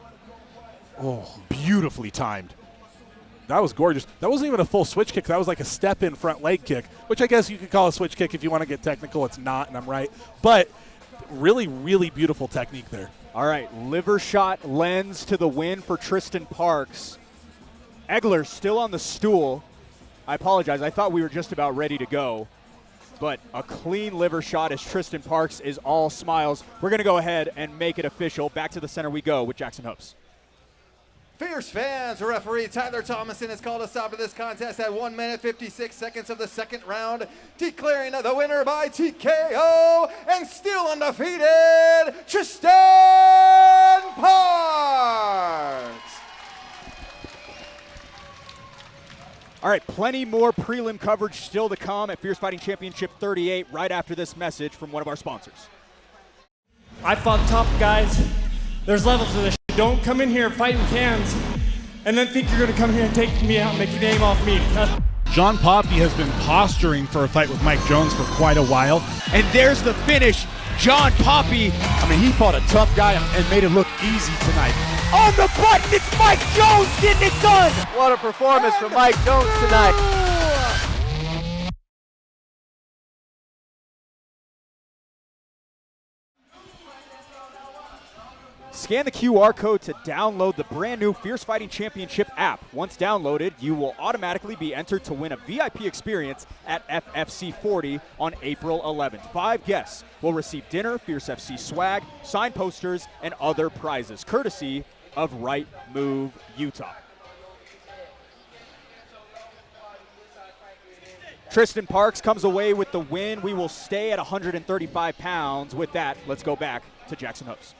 [SPEAKER 2] Oh, beautifully timed.
[SPEAKER 3] That was gorgeous. That wasn't even a full switch kick. That was like a step-in front leg kick, which I guess you could call a switch kick if you want to get technical. It's not, and I'm right. But really, really beautiful technique there.
[SPEAKER 1] All right, liver shot lends to the win for Tristan Parks. Egler still on the stool. I apologize. I thought we were just about ready to go. But a clean liver shot as Tristan Parks is all smiles. We're going to go ahead and make it official. Back to the center we go with Jackson Hopes.
[SPEAKER 4] Fierce fans, referee Tyler Thomason has called a stop to this contest at 1 minute 56 seconds of the second round, declaring the winner by TKO and still undefeated, Tristan Parks.
[SPEAKER 1] All right, plenty more prelim coverage still to come at Fierce Fighting Championship 38 right after this message from one of our sponsors.
[SPEAKER 9] I fought top guys. There's levels to this. Don't come in here fighting cans and then think you're going to come here and take me out and make your name off me.
[SPEAKER 10] John Poppy has been posturing for a fight with Mike Jones for quite a while.
[SPEAKER 1] And there's the finish. John Poppy.
[SPEAKER 2] I mean, he fought a tough guy and made it look easy tonight.
[SPEAKER 1] On the button, it's Mike Jones getting it done.
[SPEAKER 11] What a performance from Mike Jones tonight.
[SPEAKER 1] Scan the QR code to download the brand new Fierce Fighting Championship app. Once downloaded, you will automatically be entered to win a VIP experience at FFC 40 on April 11th. 5 guests will receive dinner, Fierce FC swag, signed posters, and other prizes, courtesy of Right Move, Utah. Tristan Parks comes away with the win. We will stay at 135 pounds. With that, let's go back to Jackson Hopes.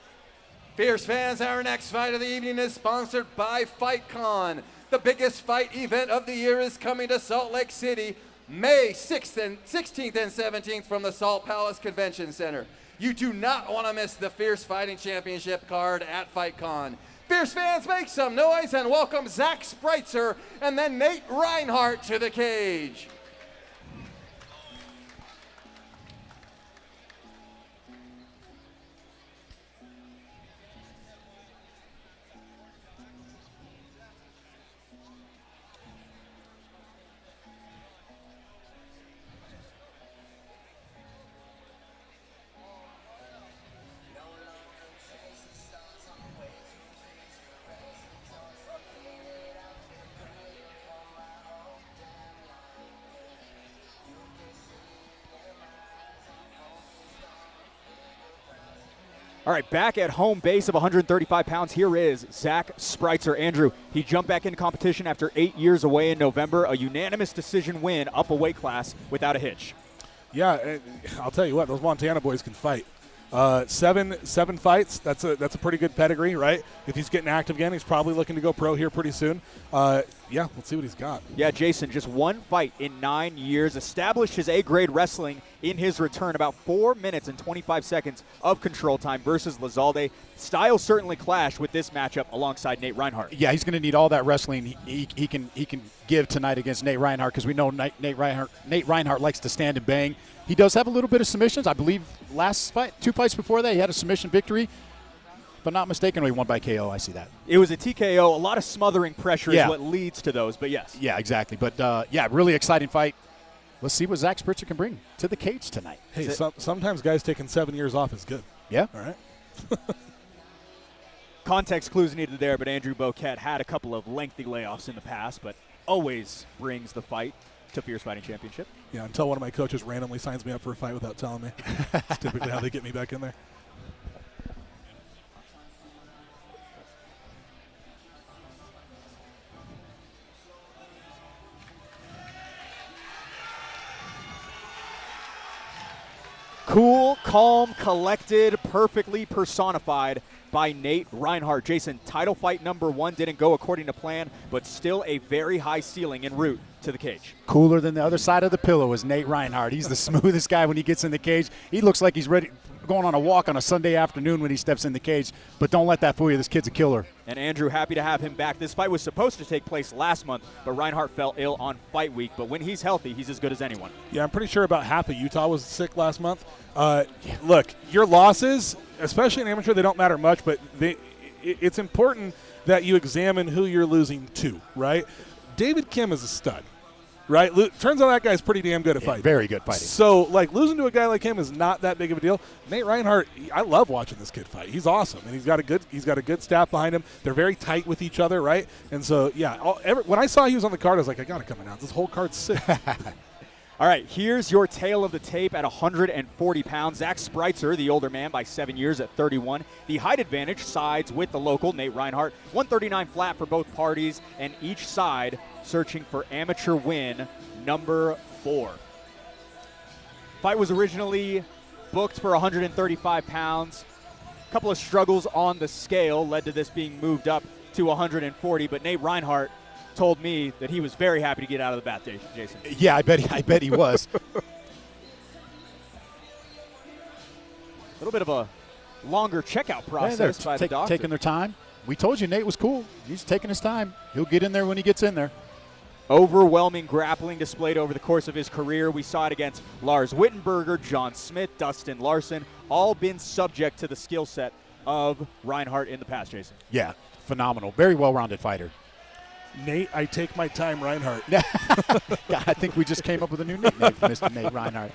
[SPEAKER 4] Fierce fans, our next fight of the evening is sponsored by FightCon. The biggest fight event of the year is coming to Salt Lake City, May 16th and 17th from the Salt Palace Convention Center. You do not want to miss the Fierce Fighting Championship card at FightCon. Fierce fans, make some noise and welcome Zach Spreitzer and then Nate Reinhardt to the cage.
[SPEAKER 1] All right, back at home base of 135 pounds, here is Zach Spreitzer. Andrew, he jumped back into competition after 8 years away in November, a unanimous decision win, up a weight class without a hitch.
[SPEAKER 3] Yeah, I'll tell you what, those Montana boys can fight. Seven fights. That's a pretty good pedigree, right? If he's getting active again, he's probably looking to go pro here pretty soon. Yeah, let's see what he's got.
[SPEAKER 1] Yeah, Jason, just one fight in 9 years, established his A-grade wrestling in his return. About 4 minutes and 25 seconds of control time versus Lazalde. Styles certainly clash with this matchup alongside Nate Reinhardt.
[SPEAKER 2] Yeah, he's going to need all that wrestling he can give tonight against Nate Reinhardt, because we know Nate Reinhardt likes to stand and bang. He does have a little bit of submissions. I believe last fight, 2 fights before that, he had a submission victory. If I'm not mistaken, he won by KO. I see that.
[SPEAKER 1] It was a TKO. A lot of smothering pressure
[SPEAKER 2] Yeah.
[SPEAKER 1] is what leads to those, but yes.
[SPEAKER 2] Yeah, exactly. But, yeah, really exciting fight. Let's see what Zach Spreitzer can bring to the cage tonight.
[SPEAKER 3] Hey, sometimes guys taking 7 years off is good.
[SPEAKER 2] Yeah.
[SPEAKER 3] All right.
[SPEAKER 1] Context clues needed there, but Andrew Boquette had a couple of lengthy layoffs in the past, but always brings the fight to Fierce Fighting Championship.
[SPEAKER 3] Yeah, until one of my coaches randomly signs me up for a fight without telling me. That's typically how they get me back in there.
[SPEAKER 1] Cool, calm, collected, perfectly personified by Nate Reinhardt. Jason, title fight number 1 didn't go according to plan, but still a very high ceiling en route to the cage.
[SPEAKER 2] Cooler than the other side of the pillow is Nate Reinhardt. He's the smoothest guy when he gets in the cage. He looks like he's ready, going on a walk on a Sunday afternoon when he steps in the cage. But don't let that fool you. This kid's a killer.
[SPEAKER 1] And Andrew, happy to have him back. This fight was supposed to take place last month, but Reinhardt fell ill on fight week. But when he's healthy, he's as good as anyone.
[SPEAKER 3] Yeah, I'm pretty sure about half of Utah was sick last month. Look, your losses, especially in amateur, they don't matter much, but it's important that you examine who you're losing to, right? David Kim is a stud, right? Turns out that guy's pretty damn good at fighting.
[SPEAKER 2] Very good fighting.
[SPEAKER 3] So, losing to a guy like him is not that big of a deal. Nate Reinhardt, I love watching this kid fight. He's awesome, and he's got a good staff behind him. They're very tight with each other, right? And so, yeah, when I saw he was on the card, I was like, I got to come announce. This whole card's sick.
[SPEAKER 1] All right, here's your tale of the tape at 140 pounds. Zach Spreitzer, the older man by 7 years at 31. The height advantage sides with the local, Nate Reinhardt. 139 flat for both parties, and each side searching for amateur win number 4. Fight was originally booked for 135 pounds. A couple of struggles on the scale led to this being moved up to 140, but Nate Reinhardt told me that he was very happy to get out of the bath, Jason.
[SPEAKER 2] Yeah, I bet he was.
[SPEAKER 1] A little bit of a longer checkout process by the doctor.
[SPEAKER 2] Taking their time. We told you Nate was cool. He's taking his time. He'll get in there when he gets in there.
[SPEAKER 1] Overwhelming grappling displayed over the course of his career. We saw it against Lars Wittenberger, John Smith, Dustin Larson, all been subject to the skill set of Reinhardt in the past, Jason.
[SPEAKER 2] Yeah, phenomenal. Very well-rounded fighter.
[SPEAKER 3] Nate, I take my time, Reinhardt.
[SPEAKER 2] Yeah, I think we just came up with a new nickname for Mr. Nate Reinhardt.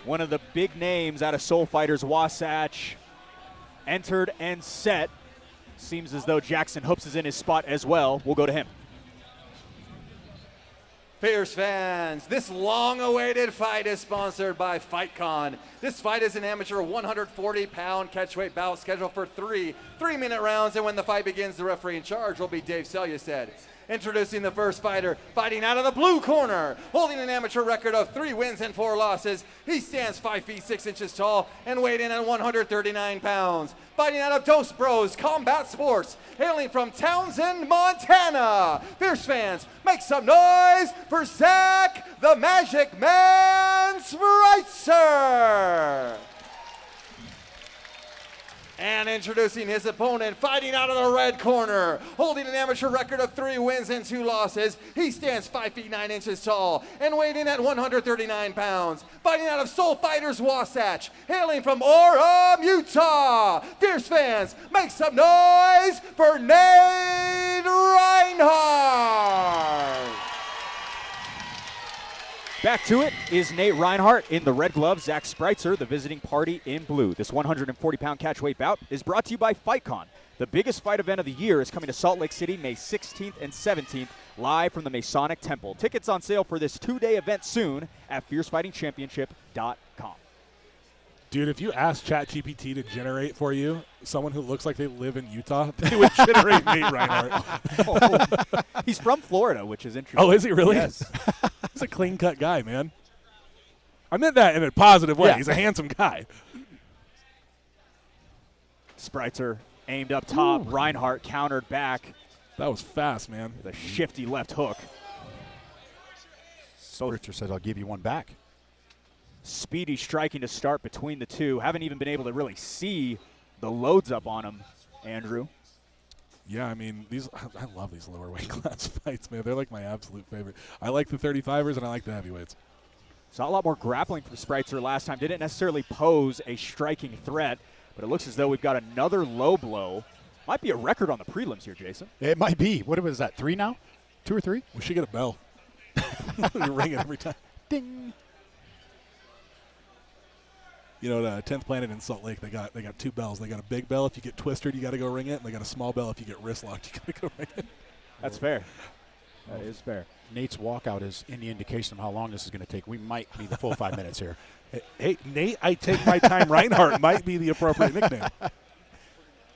[SPEAKER 1] One of the big names out of Soul Fighters, Wasatch, entered and set. Seems as though Jackson Hoops is in his spot as well. We'll go to him.
[SPEAKER 4] Fierce fans, this long-awaited fight is sponsored by FightCon. This fight is an amateur 140-pound catchweight bout scheduled for three 3-minute rounds, and when the fight begins, the referee in charge will be Dave Selyusted. Introducing the first fighter, fighting out of the blue corner, holding an amateur record of 3 wins and 4 losses. He stands 5 feet 6 inches tall and weighed in at 139 pounds. Fighting out of Dos Bros Combat Sports, hailing from Townsend, Montana. Fierce fans, make some noise for Zach the Magic Man Spreitzer. And introducing his opponent, fighting out of the red corner, holding an amateur record of 3 wins and 2 losses. He stands 5 feet 9 inches tall and weighed in at 139 pounds. Fighting out of Soul Fighters Wasatch, hailing from Orem, Utah. Fierce fans, make some noise for Nate Reinhardt.
[SPEAKER 1] Back to it is Nate Reinhardt in the red gloves, Zach Spreitzer, the visiting party in blue. This 140-pound catchweight bout is brought to you by FightCon. The biggest fight event of the year is coming to Salt Lake City May 16th and 17th, live from the Masonic Temple. Tickets on sale for this 2-day event soon at fiercefightingchampionship.com.
[SPEAKER 3] Dude, if you ask ChatGPT to generate for you someone who looks like they live in Utah, they would generate Nate Reinhardt.
[SPEAKER 1] He's from Florida, which is interesting.
[SPEAKER 3] Oh, is he really?
[SPEAKER 1] Yes.
[SPEAKER 3] He's a clean-cut guy, man. I meant that in a positive way.
[SPEAKER 1] Yeah.
[SPEAKER 3] He's a handsome guy.
[SPEAKER 1] Spreitzer aimed up top. Ooh. Reinhardt countered back.
[SPEAKER 3] That was fast, man.
[SPEAKER 1] With a shifty left hook.
[SPEAKER 2] Spreitzer said, I'll give you one back.
[SPEAKER 1] Speedy striking to start between the two. Haven't even been able to really see the loads up on him, Andrew.
[SPEAKER 3] Yeah, I mean, I love these lower weight class fights, man. They're like my absolute favorite. I like the 35ers and I like the heavyweights.
[SPEAKER 1] Saw a lot more grappling from Spreitzer last time. Didn't necessarily pose a striking threat, but it looks as though we've got another low blow. Might be a record on the prelims here, Jason.
[SPEAKER 2] It might be. What was that, 3 now? 2 or 3?
[SPEAKER 3] We should get a bell. You ring it every time.
[SPEAKER 2] Ding.
[SPEAKER 3] You know, the 10th Planet in Salt Lake, they got 2 bells. They got a big bell if you get twisted, you got to go ring it, and they got a small bell if you get wrist locked, you got to go ring it.
[SPEAKER 1] That's fair. That is fair.
[SPEAKER 2] Nate's walkout is any indication of how long this is going to take. We might be the full 5 minutes here.
[SPEAKER 3] Hey, Nate, I take my time. Reinhardt might be the appropriate nickname.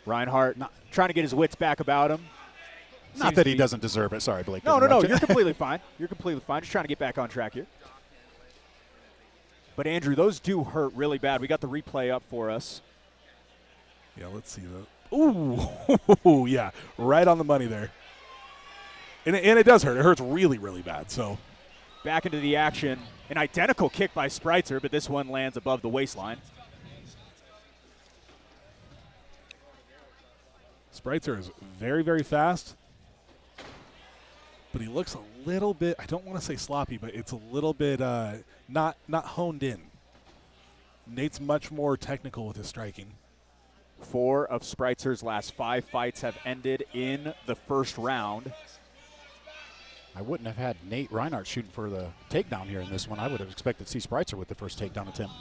[SPEAKER 1] Reinhardt trying to get his wits back about him.
[SPEAKER 2] Not that he doesn't deserve it. Sorry, Blake.
[SPEAKER 1] No. You're completely fine. You're completely fine. Just trying to get back on track here. But, Andrew, those do hurt really bad. We got the replay up for us.
[SPEAKER 3] Yeah, let's see that. Ooh, yeah, right on the money there. And it does hurt. It hurts really, really bad. So
[SPEAKER 1] back into the action. An identical kick by Spreitzer, but this one lands above the waistline.
[SPEAKER 3] Spreitzer is very, very fast. But he looks a little bit, I don't want to say sloppy, but it's a little bit not honed in. Nate's much more technical with his striking.
[SPEAKER 1] 4 of Spreitzer's last 5 fights have ended in the first round.
[SPEAKER 2] I wouldn't have had Nate Reinhardt shooting for the takedown here in this one. I would have expected to see Spreitzer with the first takedown attempt.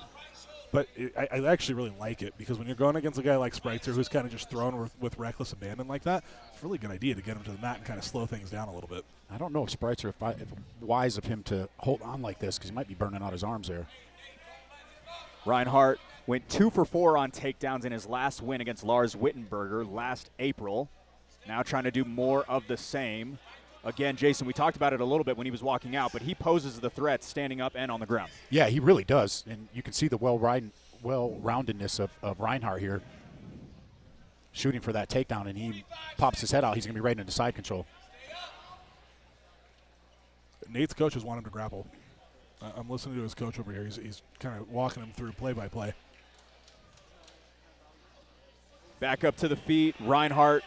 [SPEAKER 3] But I actually really like it because when you're going against a guy like Spreitzer who's kind of just thrown with reckless abandon like that, it's a really good idea to get him to the mat and kind of slow things down a little bit.
[SPEAKER 2] I don't know if Spreitzer, if wise of him to hold on like this because he might be burning out his arms there.
[SPEAKER 1] Reinhardt went 2 for 4 on takedowns in his last win against Lars Wittenberger last April. Now trying to do more of the same. Again, Jason, we talked about it a little bit when he was walking out, but he poses the threat standing up and on the ground.
[SPEAKER 2] Yeah, he really does. And you can see the well-roundedness of Reinhardt here. Shooting for that takedown, and he pops his head out. He's going to be right into side control.
[SPEAKER 3] Nate's coaches want him to grapple. I'm listening to his coach over here. He's kind of walking him through play-by-play.
[SPEAKER 1] Back up to the feet. Reinhardt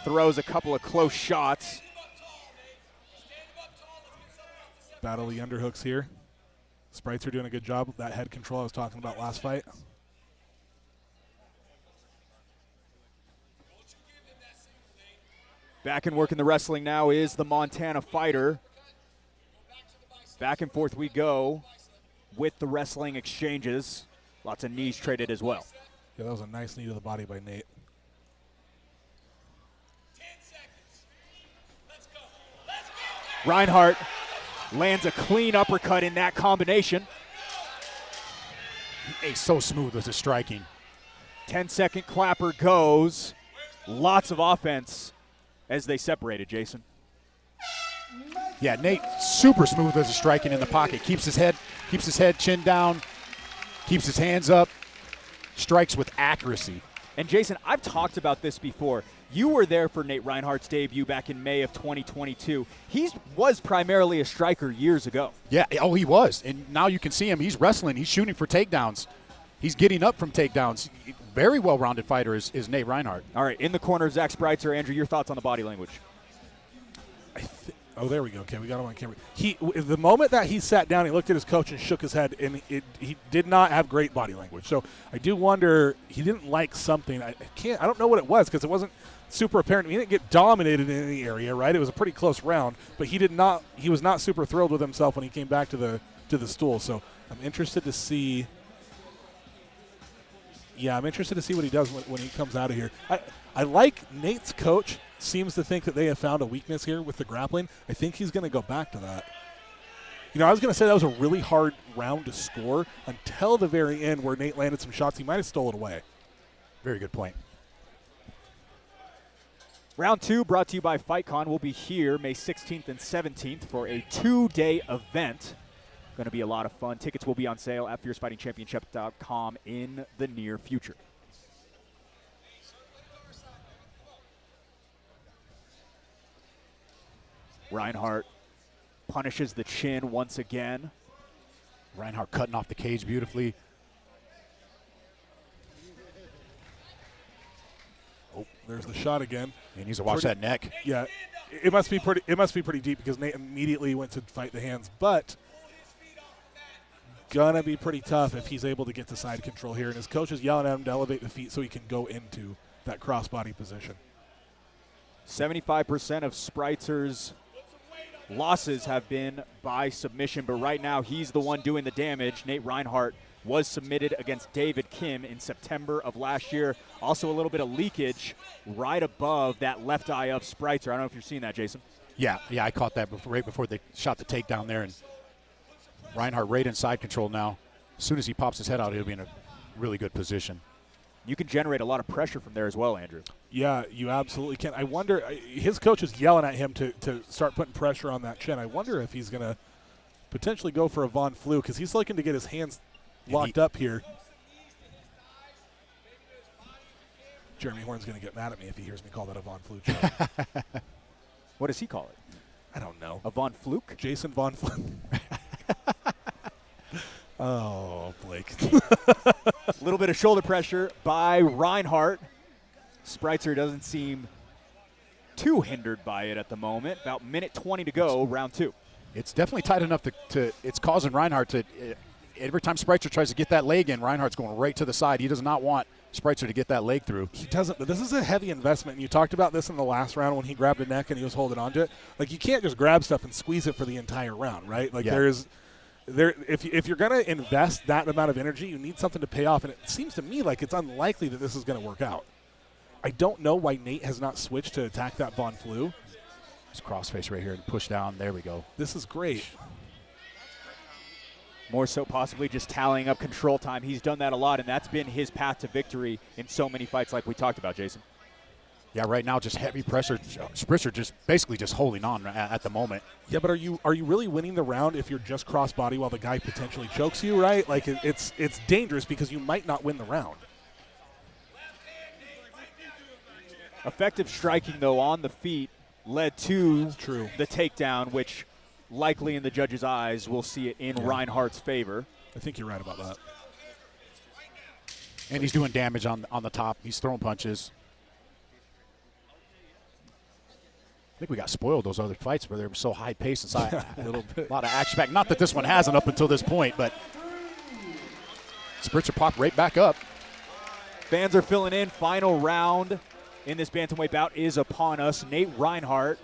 [SPEAKER 1] throws a couple of close shots.
[SPEAKER 3] Battle the underhooks here. Spreitzer doing a good job with that head control I was talking about last fight.
[SPEAKER 1] Back and working the wrestling now is the Montana fighter. Back and forth we go with the wrestling exchanges. Lots of knees traded as well.
[SPEAKER 3] Yeah, that was a nice knee to the body by Nate.
[SPEAKER 1] Reinhardt Lands a clean uppercut in that combination.
[SPEAKER 2] He's so smooth with his striking.
[SPEAKER 1] 10-second clapper goes. Lots of offense as they separated, Jason.
[SPEAKER 2] Yeah, Nate super smooth as a striking in the pocket. Keeps his head chin down, keeps his hands up, strikes with accuracy.
[SPEAKER 1] And Jason, I've talked about this before. You were there for Nate Reinhardt's debut back in May of 2022. He was primarily a striker years ago.
[SPEAKER 2] Yeah, oh, he was. And now you can see him. He's wrestling. He's shooting for takedowns. He's getting up from takedowns. Very well-rounded fighter is Nate Reinhardt.
[SPEAKER 1] All right, in the corner, Zach Spreitzer. Andrew, your thoughts on the body language?
[SPEAKER 3] Oh, there we go. Okay, we got him on camera. The moment that he sat down, he looked at his coach and shook his head, and he did not have great body language. So I do wonder, he didn't like something. I don't know what it was, because it wasn't super apparent. He didn't get dominated in any area, right? It was a pretty close round, but he was not super thrilled with himself when he came back to the stool. So I'm interested to see. Yeah, I'm interested to see what he does when he comes out of here. I like Nate's coach seems to think that they have found a weakness here with the grappling. I think he's going to go back to that. I was going to say that was a really hard round to score until the very end where Nate landed some shots. He might have stolen it away.
[SPEAKER 2] Very good point.
[SPEAKER 1] Round 2 brought to you by FightCon. We'll be here May 16th and 17th for a 2-day event. Going to be a lot of fun. Tickets will be on sale at FierceFightingChampionship.com in the near future. Reinhardt punishes the chin once again.
[SPEAKER 2] Reinhardt cutting off the cage beautifully.
[SPEAKER 3] Oh, there's the shot again.
[SPEAKER 2] He needs to watch that neck.
[SPEAKER 3] Yeah, it must be pretty deep, because Nate immediately went to fight the hands, but gonna be pretty tough if he's able to get to side control here. And his coach is yelling at him to elevate the feet so he can go into that crossbody position.
[SPEAKER 1] 75% of Spreitzer's losses have been by submission, but right now he's the one doing the damage. Nate Reinhardt was submitted against David Kim in September of last year. Also a little bit of leakage right above that left eye of Spreitzer. I don't know if you're seeing that, Jason.
[SPEAKER 2] Yeah, I caught that right before they shot the takedown there. And Reinhardt right in side control now. As soon as he pops his head out, he'll be in a really good position.
[SPEAKER 1] You can generate a lot of pressure from there as well, Andrew.
[SPEAKER 3] Yeah, you absolutely can. I wonder, his coach is yelling at him to start putting pressure on that chin. I wonder if he's going to potentially go for a Von Flue, because he's looking to get his hands locked up here. Jeremy Horn's going to get mad at me if he hears me call that a Von Flue choke.
[SPEAKER 1] What does he call it?
[SPEAKER 3] I don't know.
[SPEAKER 1] A Von Fluke?
[SPEAKER 3] Jason Von Fluke. Oh, Blake.
[SPEAKER 1] A little bit of shoulder pressure by Reinhardt. Spreitzer doesn't seem too hindered by it at the moment. About minute 20 to go, round 2.
[SPEAKER 2] It's definitely tight enough to it's causing Reinhardt to every time Spreitzer tries to get that leg in, Reinhardt's going right to the side. He does not want Spreitzer to get that leg through.
[SPEAKER 3] He doesn't, but this is a heavy investment. And you talked about this in the last round when he grabbed a neck and he was holding on to it. Like, you can't just grab stuff and squeeze it for the entire round, right? Like, if you're going to invest that amount of energy, you need something to pay off. And it seems to me like it's unlikely that this is going to work out. I don't know why Nate has not switched to attack that Von Flue.
[SPEAKER 2] Just crossface right here and push down. There we go.
[SPEAKER 3] This is great.
[SPEAKER 1] More so possibly just tallying up control time. He's done that a lot, and that's been his path to victory in so many fights like we talked about, Jason.
[SPEAKER 2] Yeah, right now just heavy pressure. Spreitzer just basically just holding on at the moment.
[SPEAKER 3] Yeah, but are you really winning the round if you're just crossbody while the guy potentially chokes you, right? Like, it's dangerous because you might not win the round.
[SPEAKER 1] Effective striking, though, on the feet led to
[SPEAKER 3] True.
[SPEAKER 1] the takedown, which likely in the judge's eyes we'll see it in Reinhardt's favor.
[SPEAKER 3] I think you're right about that.
[SPEAKER 2] And he's doing damage on the top. He's throwing punches. I think we got spoiled those other fights where they were so high-paced inside.
[SPEAKER 3] A little bit.
[SPEAKER 2] A lot of action back. Not that this one hasn't up until this point, but Spreitzer popped right back up.
[SPEAKER 1] Fans are filling in. Final round in this bantamweight bout is upon us. Nate Reinhardt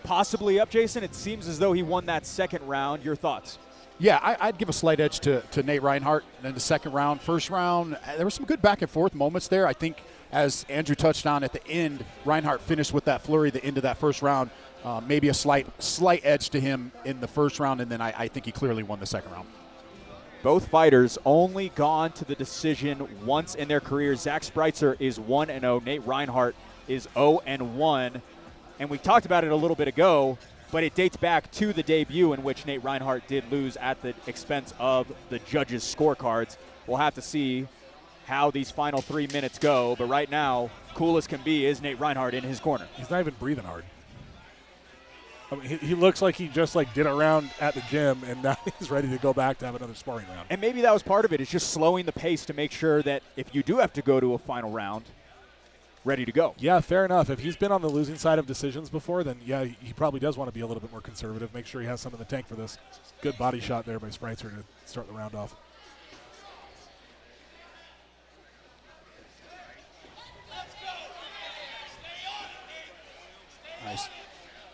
[SPEAKER 1] possibly up, Jason. It seems as though he won that second round. Your thoughts?
[SPEAKER 2] Yeah, I'd give a slight edge to Nate Reinhardt in the second round. First round, there were some good back-and-forth moments there. I think, as Andrew touched on at the end, Reinhardt finished with that flurry at the end of that first round. maybe a slight edge to him in the first round, and then I think he clearly won the second round.
[SPEAKER 1] Both fighters only gone to the decision once in their careers. Zach Spreitzer is 1-0. Nate Reinhardt is 0-1. And we talked about it a little bit ago, but it dates back to the debut in which Nate Reinhardt did lose at the expense of the judges' scorecards. We'll have to see how these final 3 minutes go, but right now, cool as can be is Nate Reinhardt in his corner.
[SPEAKER 3] He's not even breathing hard. I mean, he looks like he just did a round at the gym, and now he's ready to go back to have another sparring round.
[SPEAKER 1] And maybe that was part of it, is just slowing the pace to make sure that if you do have to go to a final round, ready to go.
[SPEAKER 3] Yeah, fair enough. If he's been on the losing side of decisions before, then yeah, he probably does want to be a little bit more conservative, make sure he has some in the tank for this. Good body shot there by Spreitzer to start the round off.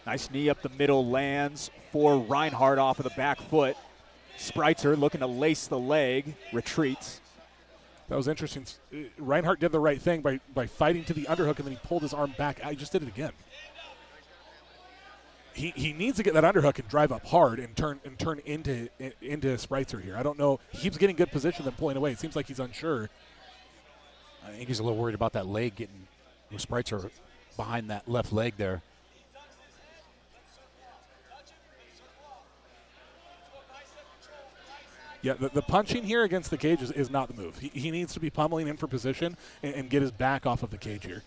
[SPEAKER 1] Nice knee up the middle lands for Reinhardt off of the back foot. Spreitzer looking to lace the leg, retreats.
[SPEAKER 3] That was interesting. Reinhardt did the right thing by fighting to the underhook, and then he pulled his arm back. I just did it again. He needs to get that underhook and drive up hard and turn into Spreitzer here. I don't know. He keeps getting good position then pulling away. It seems like he's unsure.
[SPEAKER 2] I think he's a little worried about that leg getting Spreitzer behind that left leg there.
[SPEAKER 3] Yeah, the punching here against the cage is not the move. He needs to be pummeling in for position and get his back off of the cage here.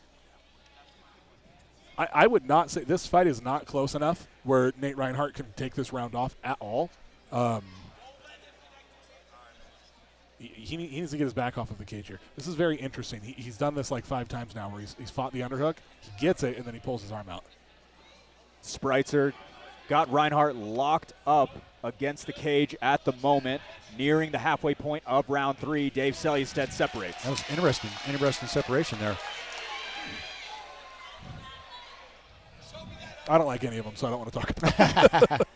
[SPEAKER 3] I would not say this fight is not close enough where Nate Reinhardt can take this round off at all. He needs to get his back off of the cage here. This is very interesting. He's done this like 5 times now where he's fought the underhook, he gets it, and then he pulls his arm out.
[SPEAKER 1] Spreitzer got Reinhardt locked up against the cage at the moment, nearing the halfway point of round 3. Dave Selystedt separates.
[SPEAKER 2] That was interesting separation there.
[SPEAKER 3] I don't like any of them, so I don't want to talk about it.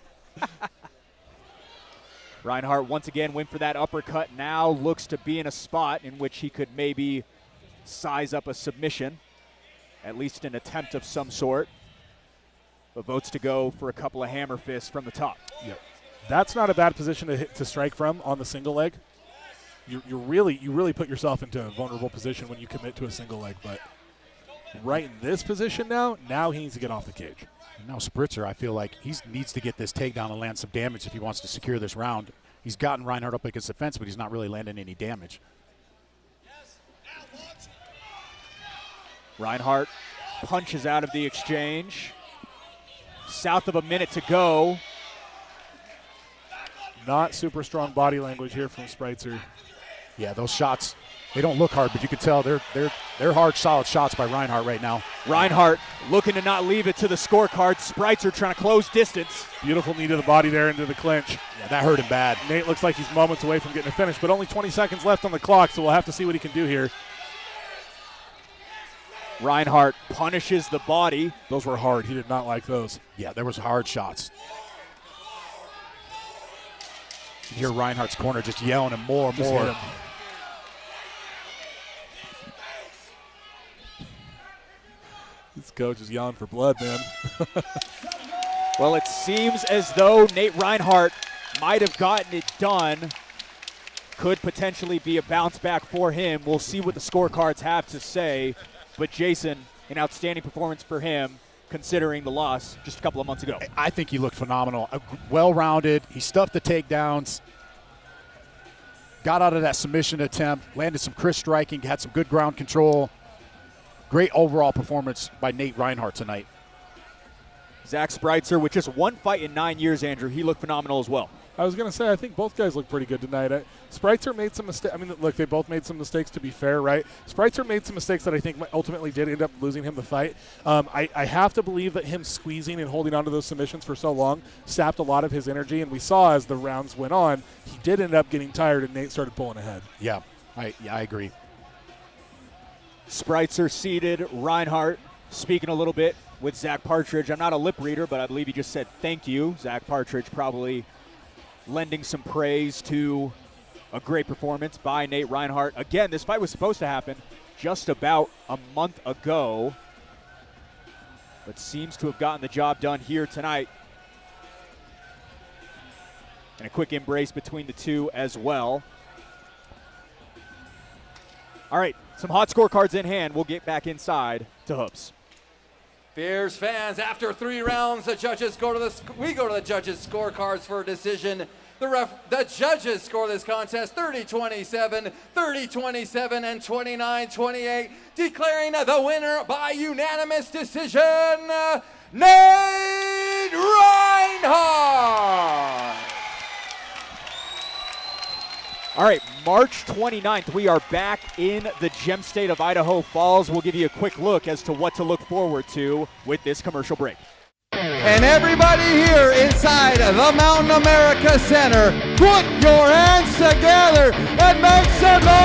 [SPEAKER 1] Reinhardt once again went for that uppercut. Now looks to be in a spot in which he could maybe size up a submission, at least an attempt of some sort. But votes to go for a couple of hammer fists from the top.
[SPEAKER 3] Yep. That's not a bad position to strike from on the single leg. You really put yourself into a vulnerable position when you commit to a single leg. But right in this position now he needs to get off the cage.
[SPEAKER 2] And now Spreitzer, I feel like he needs to get this takedown and land some damage if he wants to secure this round. He's gotten Reinhardt up against the fence, but he's not really landing any damage.
[SPEAKER 1] Reinhardt punches out of the exchange. South of a minute to go.
[SPEAKER 3] Not super strong body language here from Spreitzer.
[SPEAKER 2] Yeah, those shots, they don't look hard, but you can tell they're hard, solid shots by Reinhardt right now.
[SPEAKER 1] Reinhardt looking to not leave it to the scorecard. Spreitzer trying to close distance.
[SPEAKER 3] Beautiful knee to the body there into the clinch.
[SPEAKER 2] Yeah, that hurt him bad.
[SPEAKER 3] Nate looks like he's moments away from getting a finish, but only 20 seconds left on the clock, so we'll have to see what he can do here.
[SPEAKER 1] Reinhardt punishes the body.
[SPEAKER 3] Those were hard. He did not like those.
[SPEAKER 2] Yeah, there was hard shots. You hear Reinhardt's corner just yelling him more and more.
[SPEAKER 3] This coach is yelling for blood, man.
[SPEAKER 1] Well, it seems as though Nate Reinhardt might have gotten it done. Could potentially be a bounce back for him. We'll see what the scorecards have to say. But Jason, an outstanding performance for him, considering the loss just a couple of months ago.
[SPEAKER 2] I think he looked phenomenal. Well-rounded. He stuffed the takedowns. Got out of that submission attempt. Landed some crisp striking. Had some good ground control. Great overall performance by Nate Reinhardt tonight.
[SPEAKER 1] Zach Spreitzer, with just 1 fight in 9 years, Andrew, he looked phenomenal as well.
[SPEAKER 3] I was going to say, I think both guys look pretty good tonight. Spreitzer made some mistakes. I mean, look, they both made some mistakes, to be fair, right? Spreitzer made some mistakes that I think ultimately did end up losing him the fight. I have to believe that him squeezing and holding onto those submissions for so long sapped a lot of his energy, and we saw as the rounds went on, he did end up getting tired, and Nate started pulling ahead.
[SPEAKER 2] Yeah, I agree.
[SPEAKER 1] Spreitzer seated. Reinhardt speaking a little bit with Zach Partridge. I'm not a lip reader, but I believe he just said thank you. Zach Partridge probably lending some praise to a great performance by Nate Reinhardt. Again, this fight was supposed to happen just about a month ago. but seems to have gotten the job done here tonight. And a quick embrace between the two as well. All right, some hot scorecards in hand. We'll get back inside to Hoops.
[SPEAKER 4] Fierce fans, after 3 rounds, we go to the judges' scorecards for a decision. The judges score this contest 30-27, 30-27, and 29-28, declaring the winner by unanimous decision, Nate Reinhardt.
[SPEAKER 1] All right, March 29th, we are back in the gem state of Idaho Falls. We'll give you a quick look as to what to look forward to with this commercial break.
[SPEAKER 4] And everybody here inside the Mountain America Center, put your hands together and make some noise!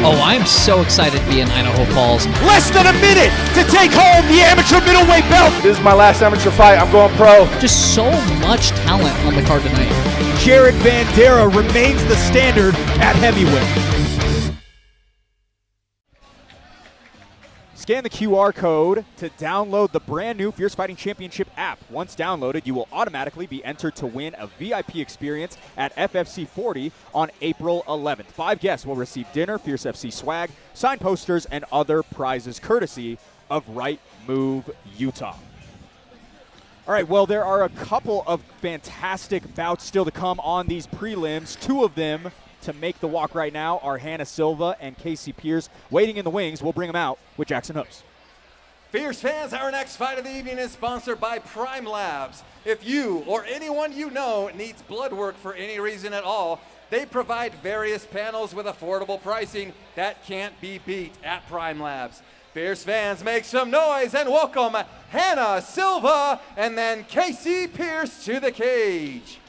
[SPEAKER 12] Oh, I'm so excited to be in Idaho Falls.
[SPEAKER 1] Less than a minute to take home the amateur middleweight belt.
[SPEAKER 11] This is my last amateur fight. I'm going pro.
[SPEAKER 12] Just so much talent on the card tonight.
[SPEAKER 1] Jared Bandera remains the standard at heavyweight. Scan the QR code to download the brand new Fierce Fighting Championship app. Once downloaded, you will automatically be entered to win a VIP experience at FFC 40 on April 11th. 5 guests will receive dinner, Fierce FC swag, signed posters, and other prizes courtesy of Right Move Utah. All right, well, there are a couple of fantastic bouts still to come on these prelims. 2 of them to make the walk right now are Hannah Silva and Casey Pierce waiting in the wings. We'll bring them out with Jackson Hoops.
[SPEAKER 4] Fierce fans, our next fight of the evening is sponsored by Prime Labs. If you or anyone you know needs blood work for any reason at all, they provide various panels with affordable pricing that can't be beat at Prime Labs. Fierce fans, make some noise and welcome Hannah Silva and then Casey Pierce to the cage.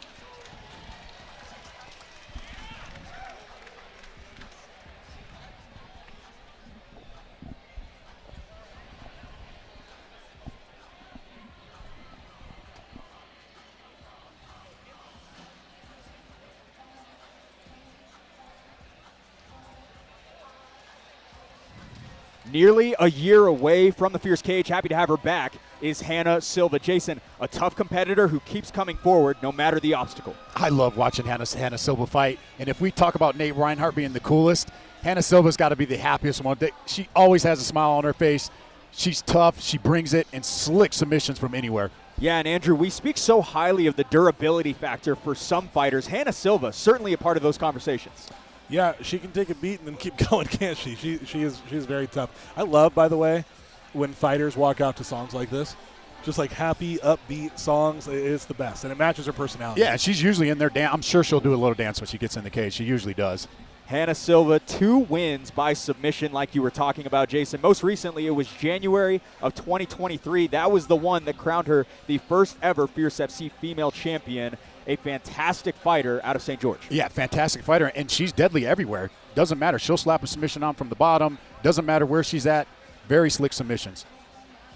[SPEAKER 1] Nearly a year away from the Fierce cage, happy to have her back, is Hannah Silva. Jason, a tough competitor who keeps coming forward no matter the obstacle.
[SPEAKER 2] I love watching Hannah Silva fight. And if we talk about Nate Reinhardt being the coolest, Hannah Silva's got to be the happiest one. She always has a smile on her face. She's tough, she brings it, and slick submissions from anywhere.
[SPEAKER 1] Yeah, and Andrew, we speak so highly of the durability factor for some fighters. Hannah Silva, certainly a part of those conversations.
[SPEAKER 3] Yeah, she can take a beat and then keep going, can't she? She's very tough. I love, by the way, when fighters walk out to songs like this. Just like happy, upbeat songs. It's the best, and it matches her personality.
[SPEAKER 2] Yeah, she's usually in there. I'm sure she'll do a little dance when she gets in the cage. She usually does.
[SPEAKER 1] Hannah Silva, 2 wins by submission like you were talking about, Jason. Most recently, it was January of 2023. That was the one that crowned her the first ever Fierce FC female champion. A fantastic fighter out of St. George.
[SPEAKER 2] Yeah, fantastic fighter, and she's deadly everywhere. Doesn't matter. She'll slap a submission on from the bottom. Doesn't matter where she's at. Very slick submissions.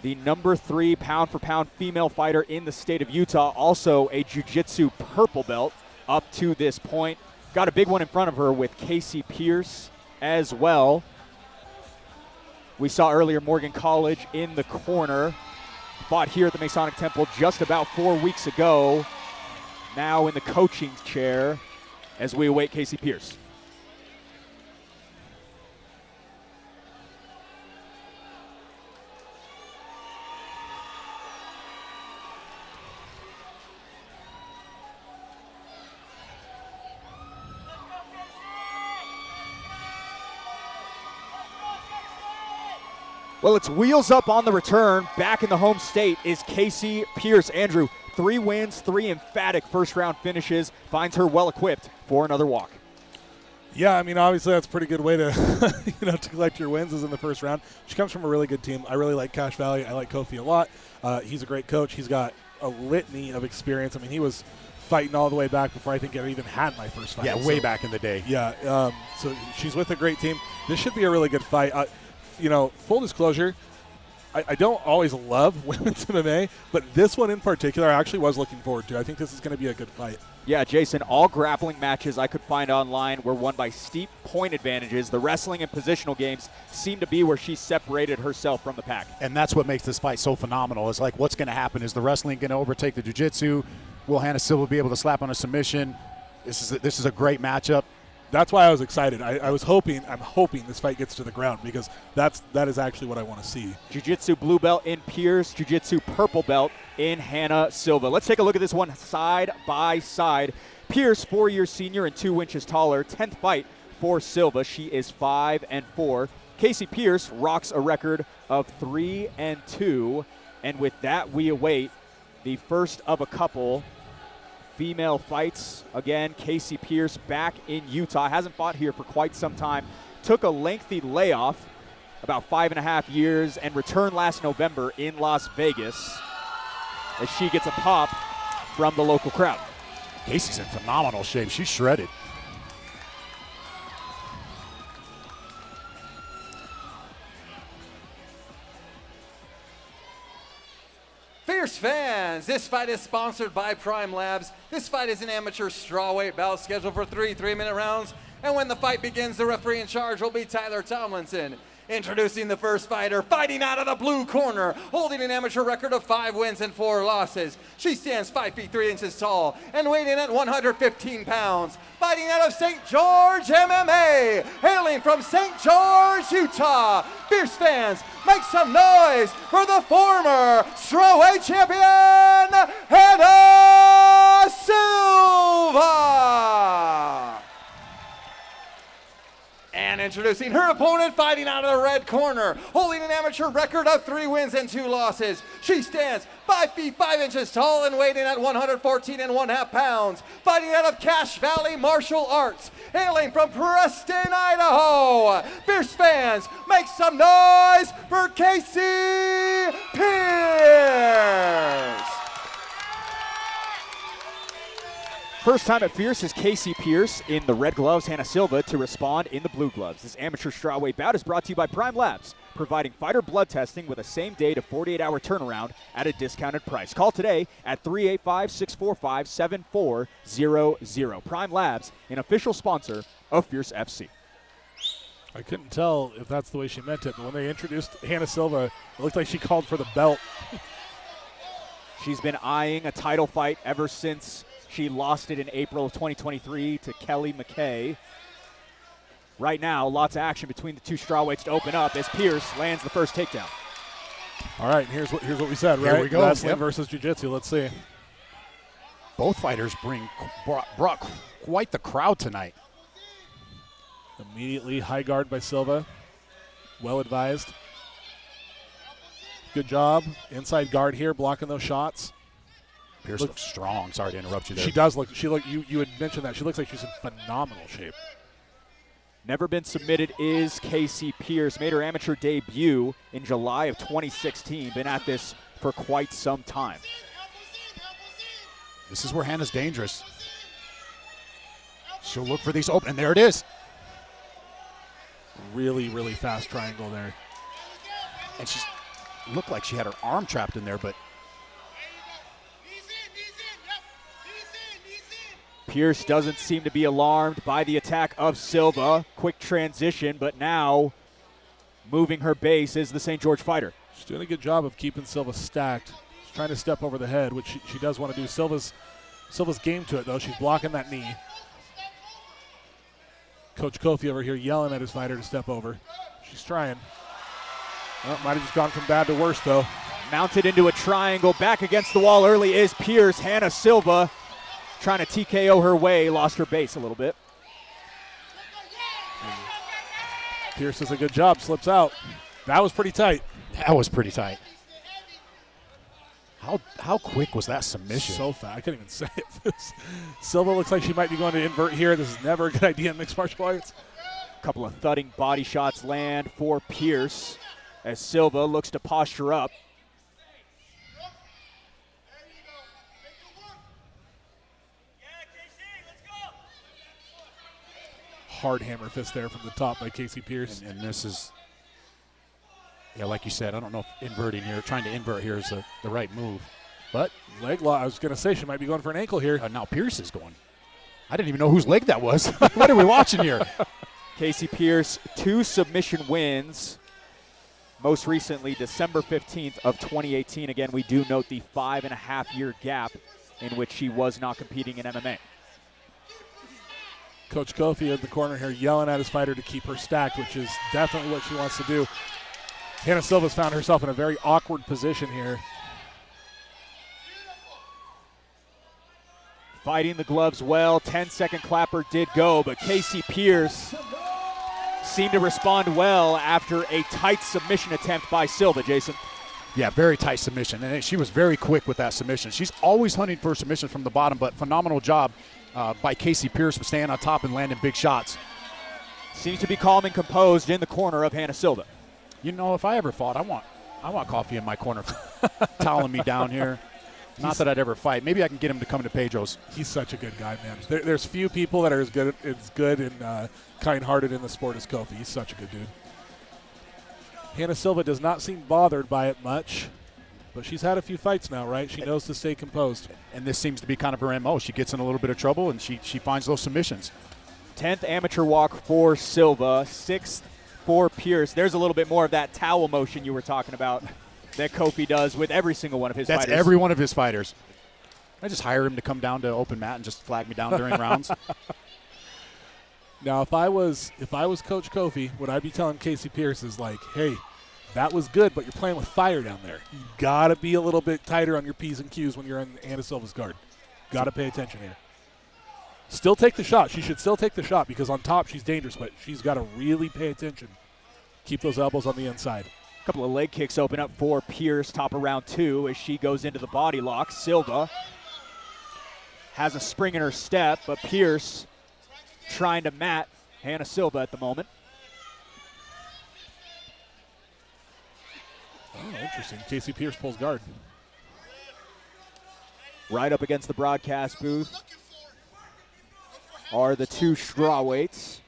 [SPEAKER 1] The number 3 pound-for-pound female fighter in the state of Utah, also a jiu-jitsu purple belt up to this point. Got a big one in front of her with Casey Pierce as well. We saw earlier Morgan College in the corner. Fought here at the Masonic Temple just about 4 weeks ago. Now in the coaching chair as we await Casey Pierce. Well, it's wheels up on the return. Back in the home state is Casey Pierce. Andrew, 3 wins, 3 emphatic first-round finishes. Finds her well-equipped for another walk.
[SPEAKER 3] Yeah, I mean, obviously that's a pretty good way to, to collect your wins is in the first round. She comes from a really good team. I really like Cash Valley. I like Kofi a lot. He's a great coach. He's got a litany of experience. I mean, he was fighting all the way back before I think I even had my first fight.
[SPEAKER 2] Yeah, way back in the day.
[SPEAKER 3] Yeah, so she's with a great team. This should be a really good fight. Full disclosure, I don't always love women's MMA, but this one in particular I actually was looking forward to. I think this is going to be a good fight.
[SPEAKER 1] Yeah, Jason, all grappling matches I could find online were won by steep point advantages. The wrestling and positional games seem to be where she separated herself from the pack.
[SPEAKER 2] And that's what makes this fight so phenomenal. Is like, what's going to happen? Is the wrestling going to overtake the jiu-jitsu? Will Hannah Silva be able to slap on a submission? This is a great matchup.
[SPEAKER 3] That's why I was excited. I'm hoping this fight gets to the ground because that is actually what I want to see.
[SPEAKER 1] Jiu-jitsu blue belt in Pierce, jiu-jitsu purple belt in Hannah Silva. Let's take a look at this one side by side. Pierce, 4-year senior and 2 inches taller, 10th fight for Silva. She is 5-4. Casey Pierce rocks a record of 3-2, and with that, we await the first of a couple female fights. Again, Casey Pierce back in Utah. Hasn't fought here for quite some time. Took a lengthy layoff, about 5.5 years, and returned last November in Las Vegas as she gets a pop from the local crowd.
[SPEAKER 2] Casey's in phenomenal shape. She's shredded.
[SPEAKER 4] Fierce fans, this fight is sponsored by Prime Labs. This fight is an amateur strawweight bout scheduled for 3 3-minute rounds. And when the fight begins, the referee in charge will be Tyler Tomlinson. Introducing the first fighter, fighting out of the blue corner, holding an amateur record of 5 wins and 4 losses. She stands 5 feet 3 inches tall and weighing in at 115 pounds. Fighting out of St. George MMA, hailing from St. George, Utah. Fierce fans, make some noise for the former strawweight champion, Hannah Silva. And introducing her opponent, fighting out of the red corner, holding an amateur record of 3 wins and 2 losses. She stands 5 feet 5 inches tall and weighing at 114.5 pounds. Fighting out of Cache Valley Martial Arts, hailing from Preston, Idaho. Fierce fans, make some noise for Casey Pierce.
[SPEAKER 1] First time at Fierce is Casey Pierce in the red gloves, Hannah Silva to respond in the blue gloves. This amateur strawweight bout is brought to you by Prime Labs, providing fighter blood testing with a same-day to 48-hour turnaround at a discounted price. Call today at 385-645-7400. Prime Labs, an official sponsor of Fierce FC.
[SPEAKER 3] I couldn't tell if that's the way she meant it, but when they introduced Hannah Silva, it looked like she called for the belt.
[SPEAKER 1] She's been eyeing a title fight ever since she lost it in April of 2023 to Kelly McKay. Right now, lots of action between the two strawweights to open up as Pierce lands the first takedown.
[SPEAKER 3] All right, here's what we said, right?
[SPEAKER 2] Here we go.
[SPEAKER 3] Wrestling
[SPEAKER 2] Yep.
[SPEAKER 3] versus jiu-jitsu. Let's see.
[SPEAKER 2] Both fighters brought quite the crowd tonight.
[SPEAKER 3] Immediately high guard by Silva. Well advised. Good job. Inside guard here, blocking those shots.
[SPEAKER 2] Pierce looks strong. Sorry to interrupt you there.
[SPEAKER 3] She does look. You had mentioned that. She looks like she's in phenomenal shape.
[SPEAKER 1] Never been submitted is Casey Pierce. Made her amateur debut in July of 2016. Been at this for quite some time.
[SPEAKER 2] This is where Hannah's dangerous. She'll look for these open, and there it is.
[SPEAKER 3] Really, really fast triangle there.
[SPEAKER 2] And she looked like she had her arm trapped in there, but
[SPEAKER 1] Pierce doesn't seem to be alarmed by the attack of Silva. Quick transition, but now moving her base is the St. George fighter.
[SPEAKER 3] She's doing a good job of keeping Silva stacked. She's trying to step over the head, which she does want to do. Silva's game to it, though. She's blocking that knee. Coach Kofi over here yelling at his fighter to step over. She's trying. Well, might have just gone from bad to worse, though.
[SPEAKER 1] Mounted into a triangle. Back against the wall early is Pierce. Hannah Silva trying to TKO her way. Lost her base a little bit.
[SPEAKER 3] Pierce does a good job. Slips out. That was pretty tight.
[SPEAKER 2] That was pretty tight. How quick was that submission?
[SPEAKER 3] So fast. I couldn't even say it. Silva looks like she might be going to invert here. This is never a good idea in mixed martial arts.
[SPEAKER 1] A couple of thudding body shots land for Pierce as Silva looks to posture up.
[SPEAKER 3] Hard hammer fist there from the top by Casey Pierce.
[SPEAKER 2] And this is Yeah, like you said, I don't know if trying to invert here is the right move. But
[SPEAKER 3] leg lock. I was going to say she might be going for an ankle here.
[SPEAKER 2] Now Pierce is going. I didn't even know whose leg that was. What are we watching here?
[SPEAKER 1] Casey Pierce, 2 submission wins. Most recently, December 15th of 2018. Again, we do note the 5.5-year gap in which she was not competing in MMA.
[SPEAKER 3] Coach Kofi in the corner here yelling at his fighter to keep her stacked, which is definitely what she wants to do. Hannah Silva's found herself in a very awkward position here.
[SPEAKER 1] Fighting the gloves well. 10-second clapper did go, but Casey Pierce seemed to respond well after a tight submission attempt by Silva, Jason.
[SPEAKER 2] Yeah, very tight submission, and she was very quick with that submission. She's always hunting for submissions from the bottom, but phenomenal job by Casey Pierce staying on top and landing big shots.
[SPEAKER 1] Seems to be calm and composed in the corner of Hannah Silva.
[SPEAKER 2] You know, if I ever fought, I want Coffee in my corner, toweling me down here. Not that I'd ever fight. Maybe I can get him to come to Pedro's.
[SPEAKER 3] He's such a good guy, man. There's few people that are as good and kind-hearted in the sport as Kofi. He's such a good dude. Hannah Silva does not seem bothered by it much, but she's had a few fights now, right? She knows to stay composed.
[SPEAKER 2] And this seems to be kind of her MO. She gets in a little bit of trouble, and she finds those submissions.
[SPEAKER 1] 10th amateur walk for Silva, 6th for Pierce. There's a little bit more of that towel motion you were talking about that Kofi does with every single one of his fighters.
[SPEAKER 2] That's every one of his fighters. I just hire him to come down to open mat and just flag me down during rounds.
[SPEAKER 3] Now, if I was Coach Kofi, what I'd be telling Casey Pierce is like, hey, that was good, but you're playing with fire down there. You got to be a little bit tighter on your P's and Q's when you're in Hannah Silva's guard. Got to pay attention here. Still take the shot. She should still take the shot because on top she's dangerous, but she's got to really pay attention. Keep those elbows on the inside.
[SPEAKER 1] A couple of leg kicks open up for Pierce, top of round 2 as she goes into the body lock. Silva has a spring in her step, but Pierce trying to mat Hannah Silva at the moment.
[SPEAKER 3] Oh, interesting. Casey Pierce pulls guard.
[SPEAKER 1] Right up against the broadcast booth are the 2 strawweights.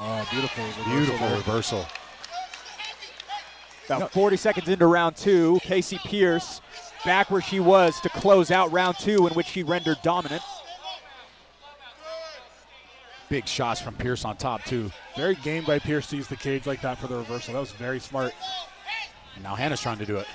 [SPEAKER 3] Oh, beautiful reversal.
[SPEAKER 2] Beautiful reversal.
[SPEAKER 1] About 40 seconds into round 2, Casey Pierce back where she was to close out round 2 in which she rendered dominant.
[SPEAKER 2] Big shots from Pierce on top, too.
[SPEAKER 3] Very game by Pierce to use the cage like that for the reversal. That was very smart.
[SPEAKER 2] And now Hannah's trying to do it.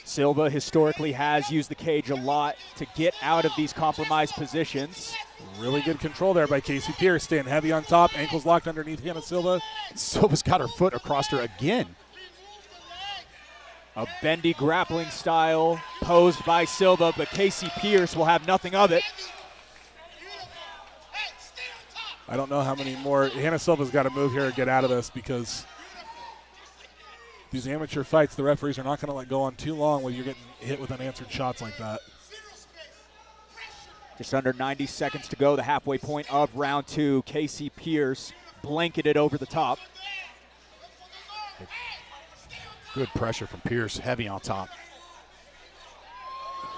[SPEAKER 1] Silva historically has used the cage a lot to get out of these compromised positions.
[SPEAKER 3] Really good control there by Casey Pierce, staying heavy on top, ankles locked underneath Hannah Silva.
[SPEAKER 2] Silva's got her foot across her again.
[SPEAKER 1] A bendy grappling style posed by Silva, but Casey Pierce will have nothing of it.
[SPEAKER 3] I don't know how many more. Hannah Silva's got to move here and get out of this because these amateur fights, the referees are not going to let go on too long when you're getting hit with unanswered shots like that.
[SPEAKER 1] Just under 90 seconds to go, the halfway point of round 2. Casey Pierce blanketed over the top.
[SPEAKER 2] Good pressure from Pierce, heavy on top.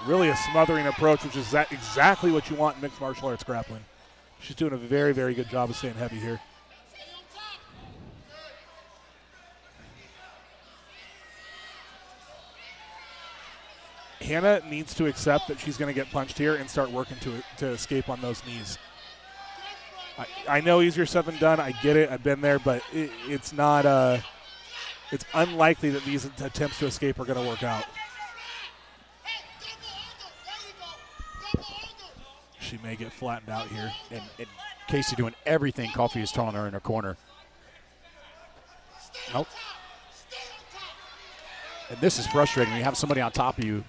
[SPEAKER 3] Really a smothering approach, which is exactly what you want in mixed martial arts grappling. She's doing a very, very good job of staying heavy here. Hannah needs to accept that she's going to get punched here and start working to escape on those knees. I know easier said than done. I get it. I've been there, but it's not. It's unlikely that these attempts to escape are going to work out. She may get flattened out here.
[SPEAKER 2] And Casey doing everything Coffee is telling her in her corner. Nope. And this is frustrating. You have somebody on top of you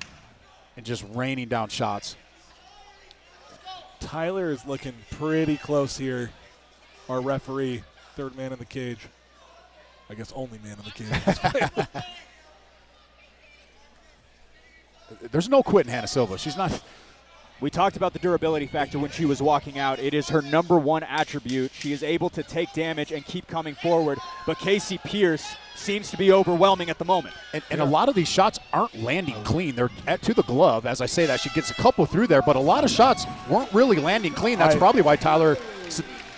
[SPEAKER 2] and just raining down shots.
[SPEAKER 3] Tyler is looking pretty close here. Our referee, third man in the cage. I guess only man in the cage.
[SPEAKER 2] There's no quitting Hannah Silva. She's not.
[SPEAKER 1] We talked about the durability factor when she was walking out. It is her number 1 attribute. She is able to take damage and keep coming forward. But Casey Pierce seems to be overwhelming at the moment.
[SPEAKER 2] And a lot of these shots aren't landing clean. They're to the glove. As I say that, she gets a couple through there, but a lot of shots weren't really landing clean. That's probably why Tyler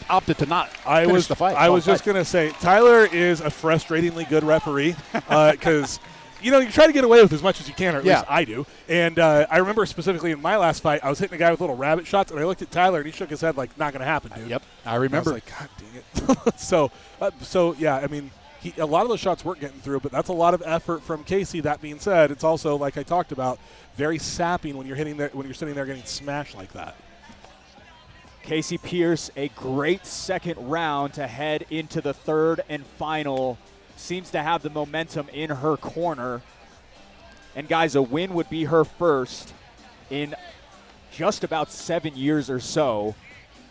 [SPEAKER 2] opted to not
[SPEAKER 3] I
[SPEAKER 2] finish
[SPEAKER 3] was
[SPEAKER 2] the fight.
[SPEAKER 3] I was just going to say, Tyler is a frustratingly good referee because, you try to get away with as much as you can, or at least I do. And I remember specifically in my last fight, I was hitting a guy with little rabbit shots, and I looked at Tyler, and he shook his head like, not going to happen, dude.
[SPEAKER 2] Yep, I remember.
[SPEAKER 3] And I was like, God dang it. so, yeah, I mean, a lot of those shots weren't getting through, but that's a lot of effort from Casey. That being said, it's also, like I talked about, very sapping when you're sitting there getting smashed like that.
[SPEAKER 1] Casey Pierce, a great second round to head into the third and final. Seems to have the momentum in her corner. And guys, a win would be her first in just about 7 years or so.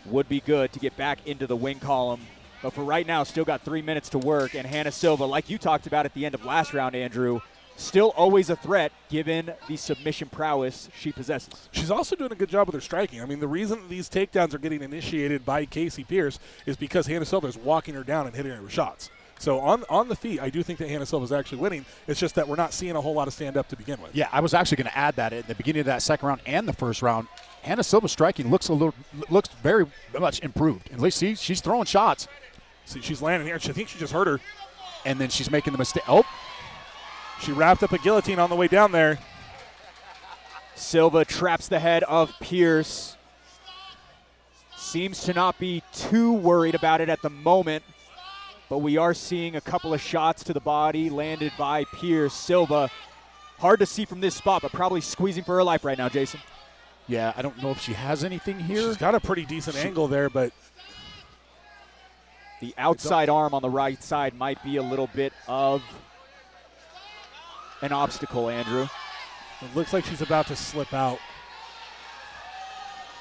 [SPEAKER 1] Would be good to get back into the win column. But for right now, still got 3 minutes to work. And Hannah Silva, like you talked about at the end of last round, Andrew, still always a threat given the submission prowess she possesses.
[SPEAKER 3] She's also doing a good job with her striking. I mean, the reason these takedowns are getting initiated by Casey Pierce is because Hannah Silva is walking her down and hitting her with shots. So on the feet, I do think that Hannah Silva is actually winning. It's just that we're not seeing a whole lot of stand-up to begin with.
[SPEAKER 2] Yeah, I was actually going to add that at the beginning of that second round and the first round. Hannah Silva's striking looks very much improved. At least she's throwing shots.
[SPEAKER 3] See, she's landing here. I think she just hurt her.
[SPEAKER 2] And then she's making the mistake. Oh.
[SPEAKER 3] She wrapped up a guillotine on the way down there.
[SPEAKER 1] Silva traps the head of Pierce. Seems to not be too worried about it at the moment, but we are seeing a couple of shots to the body landed by Pierce. Silva, hard to see from this spot, but probably squeezing for her life right now, Jason.
[SPEAKER 2] Yeah, I don't know if she has anything here.
[SPEAKER 3] She's got a pretty decent angle there, but
[SPEAKER 1] the outside arm on the right side might be a little bit of an obstacle, Andrew.
[SPEAKER 3] It looks like she's about to slip out.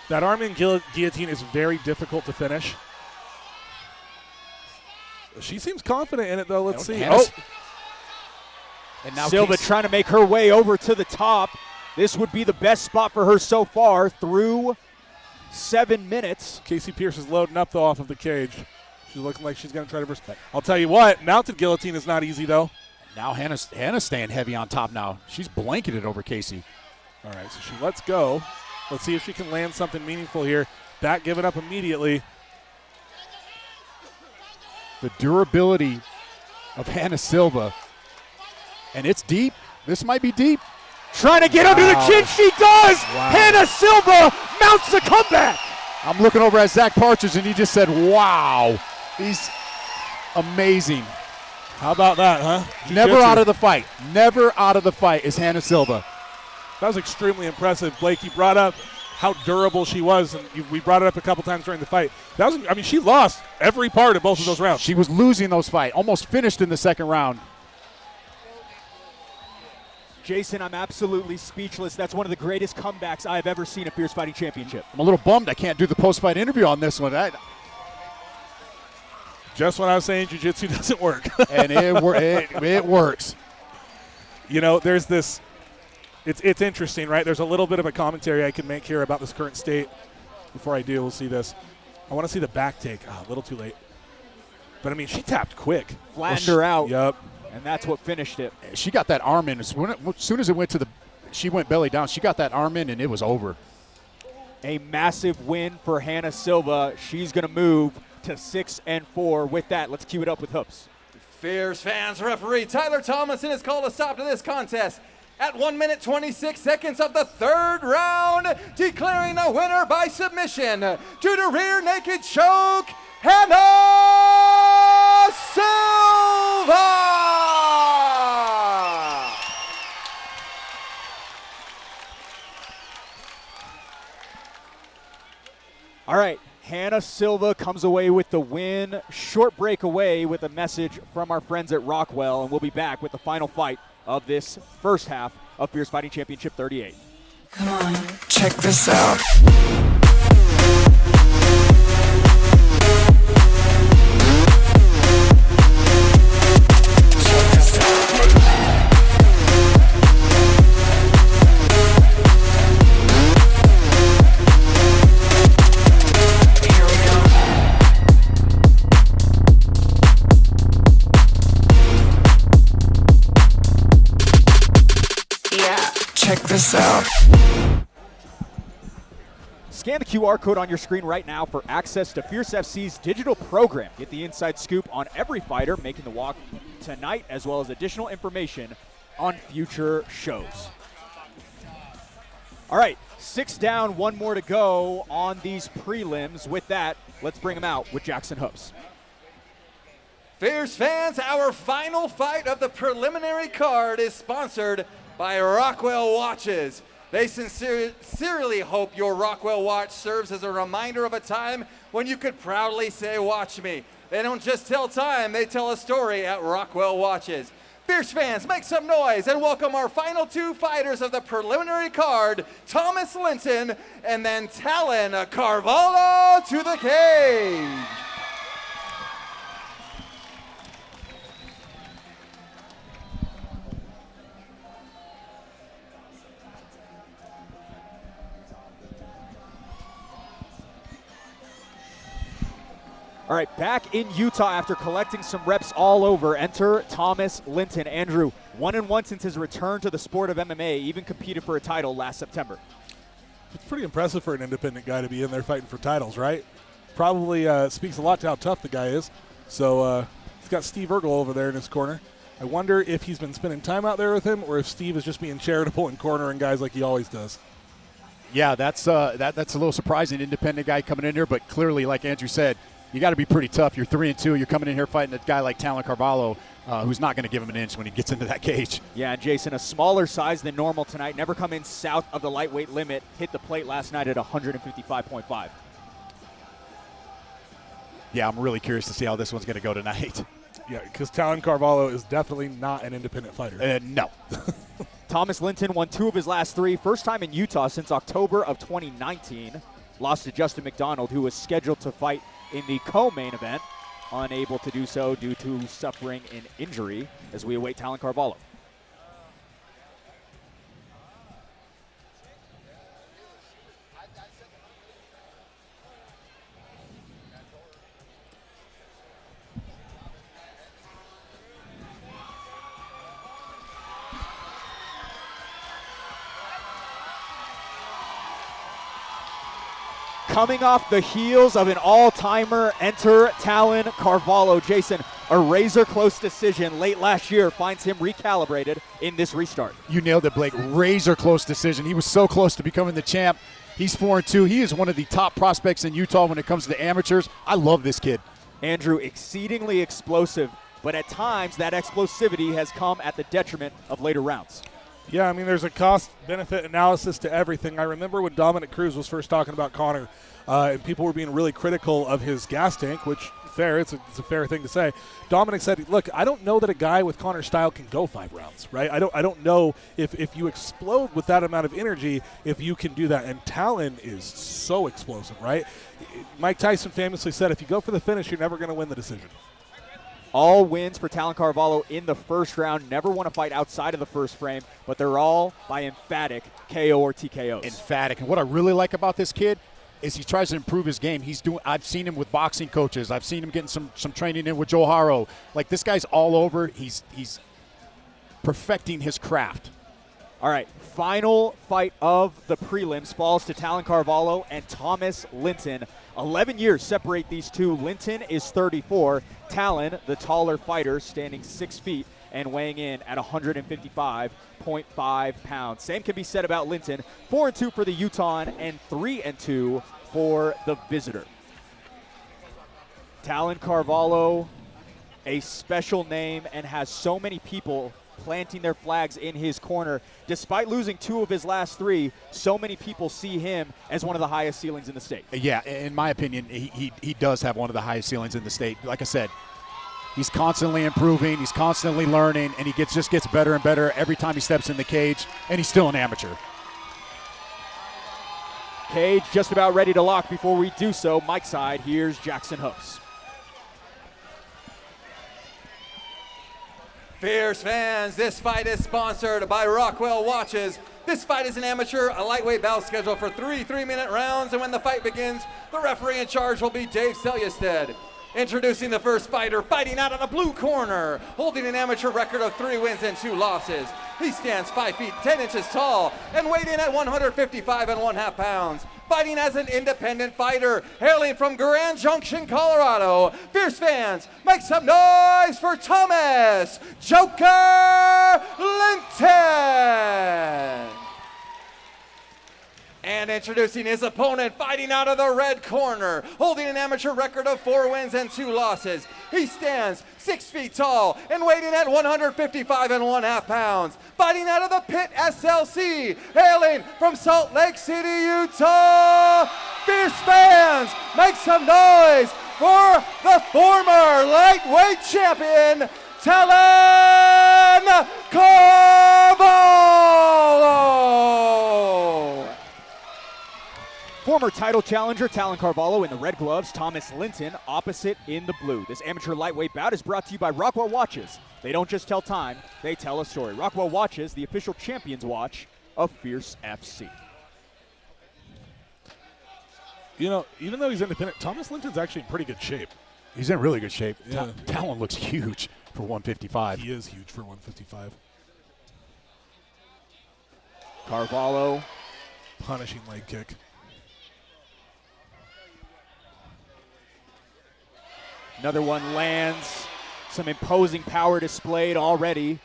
[SPEAKER 3] That arm in guillotine is very difficult to finish. She seems confident in it, though. Let's see.
[SPEAKER 1] And now Silva trying to make her way over to the top. This would be the best spot for her so far through 7 minutes.
[SPEAKER 3] Casey Pierce is loading up, though, off of the cage. She's looking like she's going to try to burst. I'll tell you what, mounted guillotine is not easy, though.
[SPEAKER 2] Now Hannah's staying heavy on top now. She's blanketed over Casey.
[SPEAKER 3] All right, so she lets go. Let's see if she can land something meaningful here. Back giving up immediately.
[SPEAKER 2] The durability of Hannah Silva. And it's deep. This might be deep.
[SPEAKER 1] Trying to get under the chin. She does. Wow. Hannah Silva mounts the comeback.
[SPEAKER 2] I'm looking over at Zach Partridge, and he just said, wow. He's amazing.
[SPEAKER 3] How about that, huh?
[SPEAKER 2] Never out of the fight. Never out of the fight is Hannah Silva.
[SPEAKER 3] That was extremely impressive. Blake, you brought up how durable she was, and we brought it up a couple times during the fight. She lost every part of both of those rounds.
[SPEAKER 2] She was losing those fights, almost finished in the second round.
[SPEAKER 1] Jason, I'm absolutely speechless. That's one of the greatest comebacks I've ever seen at Fierce Fighting Championship.
[SPEAKER 2] I'm a little bummed I can't do the post-fight interview on this one.
[SPEAKER 3] Just when I was saying jiu-jitsu doesn't work.
[SPEAKER 2] And it works.
[SPEAKER 3] There's this – it's interesting, right? There's a little bit of a commentary I can make here about this current state. Before I do, we'll see this. I want to see the back take. A little too late. But, she tapped quick.
[SPEAKER 1] Flattened her out.
[SPEAKER 3] Yep.
[SPEAKER 1] And that's what finished it.
[SPEAKER 2] She got that arm in. As soon as it went she went belly down, she got that arm in, and it was over.
[SPEAKER 1] A massive win for Hannah Silva. She's going to move to 6-4. With that, let's cue it up with Hoops.
[SPEAKER 4] Fierce fans, referee Tyler Thomason has called a stop to this contest at 1 minute 26 seconds of the third round, declaring a winner by submission due to rear naked choke, Hannah Silva!
[SPEAKER 1] All right, Hannah Silva comes away with the win. Short break away with a message from our friends at Rockwell, and we'll be back with the final fight of this first half of Fierce Fighting Championship 38.
[SPEAKER 6] Come on, check this out. Check this out.
[SPEAKER 1] Scan the QR code on your screen right now for access to Fierce FC's digital program. Get the inside scoop on every fighter making the walk tonight, as well as additional information on future shows. All right, 6 down, 1 more to go on these prelims. With that, let's bring them out with Jackson Hoops.
[SPEAKER 4] Fierce fans, our final fight of the preliminary card is sponsored by Rockwell Watches. They sincerely hope your Rockwell watch serves as a reminder of a time when you could proudly say, "Watch me." They don't just tell time, they tell a story at Rockwell Watches. Fierce fans, make some noise and welcome our final 2 fighters of the preliminary card, Thomas Linton and then Talon Carvalho to the cage.
[SPEAKER 1] All right, back in Utah after collecting some reps all over, enter Thomas Linton. Andrew, 1-1 since his return to the sport of MMA, even competed for a title last September.
[SPEAKER 3] It's pretty impressive for an independent guy to be in there fighting for titles, right? Probably speaks a lot to how tough the guy is. So he's got Steve Ergel over there in his corner. I wonder if he's been spending time out there with him or if Steve is just being charitable and cornering guys like he always does.
[SPEAKER 2] Yeah, that's a little surprising, independent guy coming in here, but clearly, like Andrew said, you got to be pretty tough. You're 3-2. You're coming in here fighting a guy like Talon Carvalho, who's not going to give him an inch when he gets into that cage.
[SPEAKER 1] Yeah, and Jason, a smaller size than normal tonight. Never come in south of the lightweight limit. Hit the plate last night at 155.5.
[SPEAKER 2] Yeah, I'm really curious to see how this one's going to go tonight.
[SPEAKER 3] Yeah, because Talon Carvalho is definitely not an independent fighter.
[SPEAKER 2] No.
[SPEAKER 1] Thomas Linton won 2 of his last 3. First time in Utah since October of 2019. Lost to Justin McDonald, who was scheduled to fight in the co-main event, unable to do so due to suffering an injury as we await Talon Carvalho. Coming off the heels of an all-timer, enter Talon Carvalho. Jason, a razor-close decision late last year finds him recalibrated in this restart.
[SPEAKER 2] You nailed it, Blake. Razor-close decision. He was so close to becoming the champ. He's 4-2. He is one of the top prospects in Utah when it comes to the amateurs. I love this kid.
[SPEAKER 1] Andrew, exceedingly explosive, but at times that explosivity has come at the detriment of later rounds.
[SPEAKER 3] Yeah, I mean, there's a cost-benefit analysis to everything. I remember when Dominic Cruz was first talking about Conor, and people were being really critical of his gas tank, which, fair, it's a fair thing to say. Dominic said, look, I don't know that a guy with Conor's style can go 5 rounds, right? I don't know if you explode with that amount of energy, if you can do that. And Talon is so explosive, right? Mike Tyson famously said, if you go for the finish, you're never going to win the decision.
[SPEAKER 1] All wins for Talon Carvalho in the first round. Never won a fight outside of the first frame, but they're all by emphatic KO or TKOs.
[SPEAKER 2] Emphatic. And what I really like about this kid is he tries to improve his game. I've seen him with boxing coaches. I've seen him getting some training in with Joe Haro. Like, this guy's all over. He's perfecting his craft.
[SPEAKER 1] All right, final fight of the prelims falls to Talon Carvalho and Thomas Linton. 11 years separate these two. Linton is 34. Talon, the taller fighter, standing 6 feet and weighing in at 155.5 pounds. Same can be said about Linton. 4-2 for the Utahn and 3-2 for the visitor. Talon Carvalho, a special name, and has so many people planting their flags in his corner. Despite losing 2 of his last 3, so many people see him as one of the highest ceilings in the state.
[SPEAKER 2] Yeah, in my opinion, he does have one of the highest ceilings in the state. Like I said, he's constantly improving, he's constantly learning, and he just gets better and better every time he steps in the cage, and he's still an amateur.
[SPEAKER 1] Cage just about ready to lock. Before we do so, Mike's side, here's Jackson Hoops.
[SPEAKER 4] Fierce fans, this fight is sponsored by Rockwell Watches. This fight is an amateur, a lightweight bout scheduled for 3 3-minute rounds, and when the fight begins, the referee in charge will be Dave Selyusted. Introducing the first fighter, fighting out of the blue corner, holding an amateur record of 3 wins and 2 losses. He stands 5 feet 10 inches tall and weighed in at 155.5 pounds. fighting as an independent fighter, hailing from Grand Junction, Colorado. Fierce fans, make some noise for Thomas Joker Linton. And introducing his opponent, fighting out of the red corner, holding an amateur record of 4 wins and 2 losses. He stands 6 feet tall and weighing at 155 1/2 pounds. Fighting out of the Pit SLC, hailing from Salt Lake City, Utah. Fierce fans, make some noise for the former lightweight champion, Talon Carvalho.
[SPEAKER 1] Former title challenger Talon Carvalho in the red gloves, Thomas Linton opposite in the blue. This amateur lightweight bout is brought to you by Rockwell Watches. They don't just tell time, they tell a story. Rockwell Watches, the official champion's watch of Fierce FC.
[SPEAKER 3] You know, even though he's independent, Thomas Linton's actually in pretty good shape.
[SPEAKER 2] He's in really good shape.
[SPEAKER 3] Yeah.
[SPEAKER 2] Talon looks huge for 155.
[SPEAKER 3] He is huge for 155.
[SPEAKER 1] Carvalho.
[SPEAKER 3] Punishing leg kick.
[SPEAKER 1] Another one lands. Some imposing power displayed already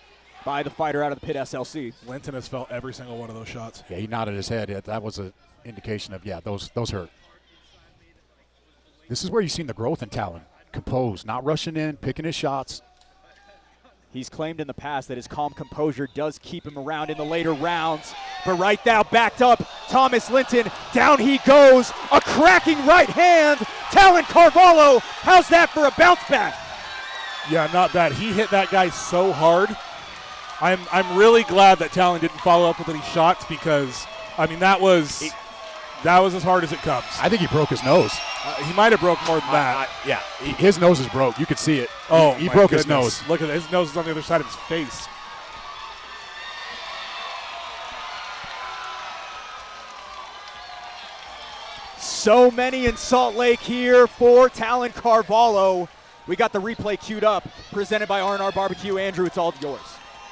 [SPEAKER 1] by the fighter out of the Pit SLC.
[SPEAKER 3] Linton has felt every single one of those shots.
[SPEAKER 2] Yeah, he nodded his head. That was an indication of, yeah, those hurt. This is where you've seen the growth in Talon. Composed, not rushing in, picking his shots.
[SPEAKER 1] He's claimed in the past that his calm composure does keep him around in the later rounds. But right now, backed up, Thomas Linton, down he goes. A cracking right hand. Talon Carvalho, how's that for a bounce back?
[SPEAKER 3] Yeah, not bad. He hit that guy so hard. I'm really glad that Talon didn't follow up with any shots because, I mean, that was as hard as it comes.
[SPEAKER 2] I think he broke his nose.
[SPEAKER 3] He might have broke more than that.
[SPEAKER 2] Yeah, his nose is broke. You could see it.
[SPEAKER 3] Oh,
[SPEAKER 2] he broke his nose.
[SPEAKER 3] Look at it. His nose is on the other side of his face.
[SPEAKER 1] So many in Salt Lake here for Talon Carvalho. We got the replay queued up, presented by R&R Barbecue. Andrew, it's all yours.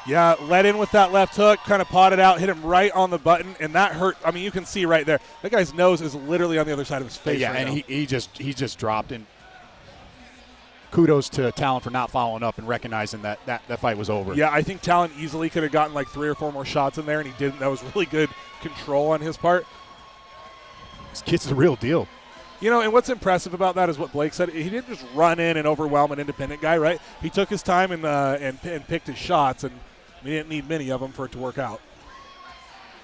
[SPEAKER 3] Yeah, led in with that left hook, kind of potted out, hit him right on the button, and that hurt. I mean, you can see right there. That guy's nose is literally on the other side of his face.
[SPEAKER 2] Yeah,
[SPEAKER 3] right
[SPEAKER 2] and
[SPEAKER 3] now.
[SPEAKER 2] he just dropped. And kudos to Talon for not following up and recognizing that fight was over.
[SPEAKER 3] Yeah, I think Talon easily could have gotten like 3 or 4 more shots in there, and he didn't. That was really good control on his part.
[SPEAKER 2] This kid's the real deal.
[SPEAKER 3] You know, and what's impressive about that is what Blake said. He didn't just run in and overwhelm an independent guy, right? He took his time and picked his shots, and we didn't need many of them for it to work out.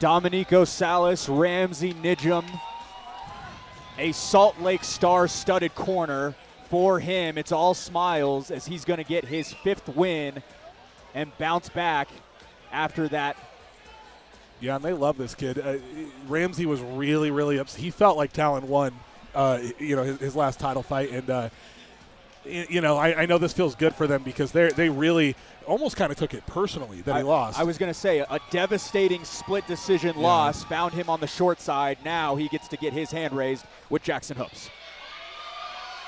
[SPEAKER 1] Dominico Salas, Ramsey Nijum, a Salt Lake star-studded corner for him. It's all smiles as he's going to get his 5th win and bounce back after that.
[SPEAKER 3] Yeah, and they love this kid. Ramsey was really, really upset. He felt like Talon won, his last title fight, and I know this feels good for them because they really almost kind of took it personally that he lost.
[SPEAKER 1] I was going to say a devastating split decision loss found him on the short side. Now he gets to get his hand raised with Jackson Hoops.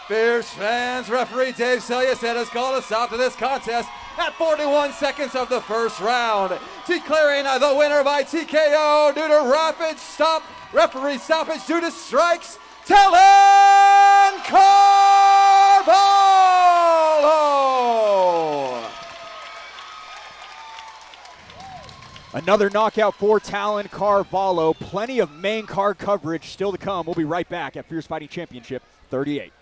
[SPEAKER 4] Fierce fans, referee Dave Selyaset has called a stop to this contest at 41 seconds of the first round, declaring the winner by TKO due to referee stoppage due to strikes, Talon Carvalho.
[SPEAKER 1] Another knockout for Talon Carvalho. Plenty of main card coverage still to come. We'll be right back at Fierce Fighting Championship 38.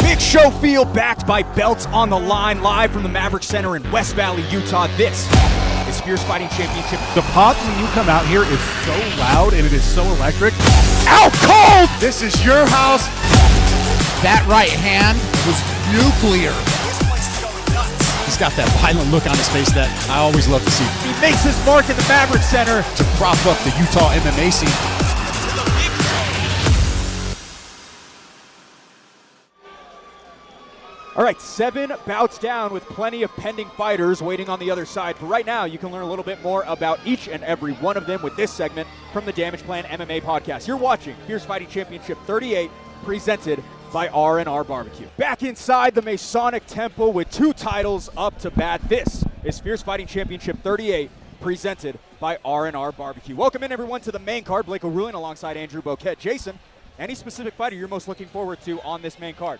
[SPEAKER 1] Big show field backed by belts on the line, live from the Maverick Center in West Valley, Utah. This is Fierce Fighting Championship.
[SPEAKER 10] The pop when you come out here is so loud and it is so electric.
[SPEAKER 1] Out cold!
[SPEAKER 10] This is your house.
[SPEAKER 12] That right hand was nuclear. He's got that violent look on his face that I always love to see.
[SPEAKER 1] He makes his mark at the Maverick Center
[SPEAKER 12] to prop up the Utah MMA scene.
[SPEAKER 1] All right, 7 bouts down with plenty of pending fighters waiting on the other side. For right now, you can learn a little bit more about each and every one of them with this segment from the Damage Plan MMA podcast. You're watching Fierce Fighting Championship 38, presented by R&R Barbecue. Back inside the Masonic Temple with 2 titles up to bat. This is Fierce Fighting Championship 38, presented by R&R Barbecue. Welcome in, everyone, to the main card. Blake O'Rulean alongside Andrew Boquette. Jason, any specific fighter you're most looking forward to on this main card?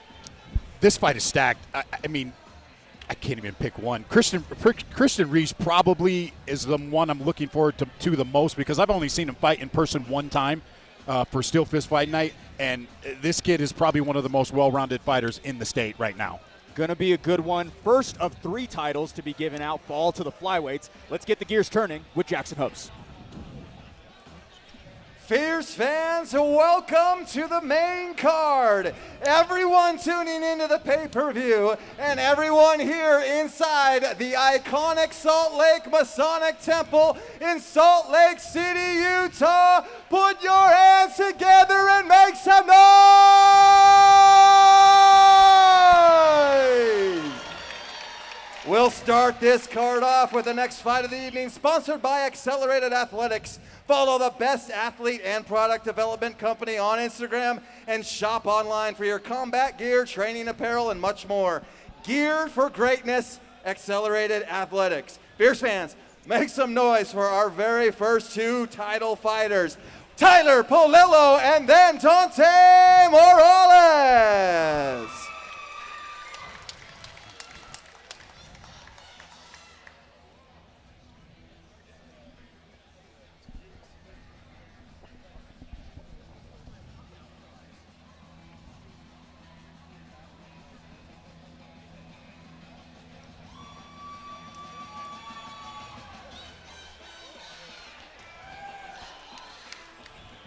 [SPEAKER 2] This fight is stacked. I mean, I can't even pick one. Christian Reese probably is the one I'm looking forward to the most because I've only seen him fight in person one time for Steel Fist Fight Night, and this kid is probably one of the most well-rounded fighters in the state right now.
[SPEAKER 1] Going to be a good one. First of 3 titles to be given out fall to the flyweights. Let's get the gears turning with Jackson Hobbs.
[SPEAKER 4] Fierce fans, welcome to the main card. Everyone tuning into the pay-per-view and everyone here inside the iconic Salt Lake Masonic Temple in Salt Lake City, Utah, put your hands together and make some noise! We'll start this card off with the next fight of the evening, sponsored by Accelerated Athletics. Follow the best athlete and product development company on Instagram and shop online for your combat gear, training apparel, and much more. Geared for greatness, Accelerated Athletics. Fierce fans, make some noise for our very first 2 title fighters, Tyler Polillo and then Dante Morales.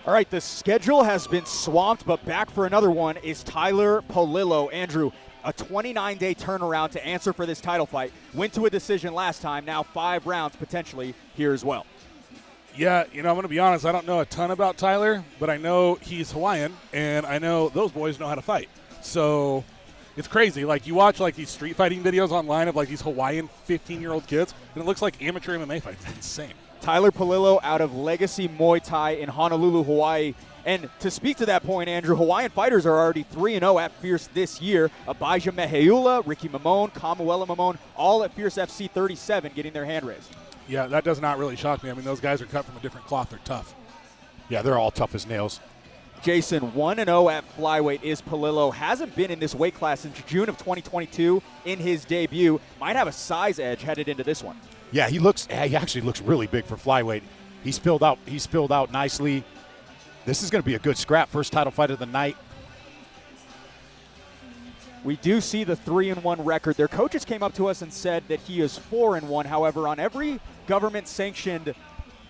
[SPEAKER 1] All right, the schedule has been swamped, but back for another one is Tyler Polillo. Andrew, a 29-day turnaround to answer for this title fight. Went to a decision last time, now 5 rounds potentially here as well.
[SPEAKER 3] Yeah, I'm going to be honest. I don't know a ton about Tyler, but I know he's Hawaiian, and I know those boys know how to fight. So it's crazy. Like, you watch, like, these street fighting videos online of, like, these Hawaiian 15-year-old kids, and it looks like amateur MMA fights. It's insane.
[SPEAKER 1] Tyler Polillo out of Legacy Muay Thai in Honolulu, Hawaii. And to speak to that point, Andrew, Hawaiian fighters are already 3-0 at Fierce this year. Abijah Meheula, Ricky Mamone, Kamuela Mamone, all at Fierce FC 37 getting their hand raised.
[SPEAKER 3] Yeah, that does not really shock me. I mean, those guys are cut from a different cloth. They're tough.
[SPEAKER 2] Yeah, they're all tough as nails.
[SPEAKER 1] Jason, 1-0 at flyweight is Polillo. Hasn't been in this weight class since June of 2022 in his debut. Might have a size edge headed into this one.
[SPEAKER 2] Yeah, he actually looks really big for flyweight. He's filled out nicely. This is going to be a good scrap. First title fight of the night.
[SPEAKER 1] We do see the 3-1 record. Their coaches came up to us and said that he is 4-1. However, on every government-sanctioned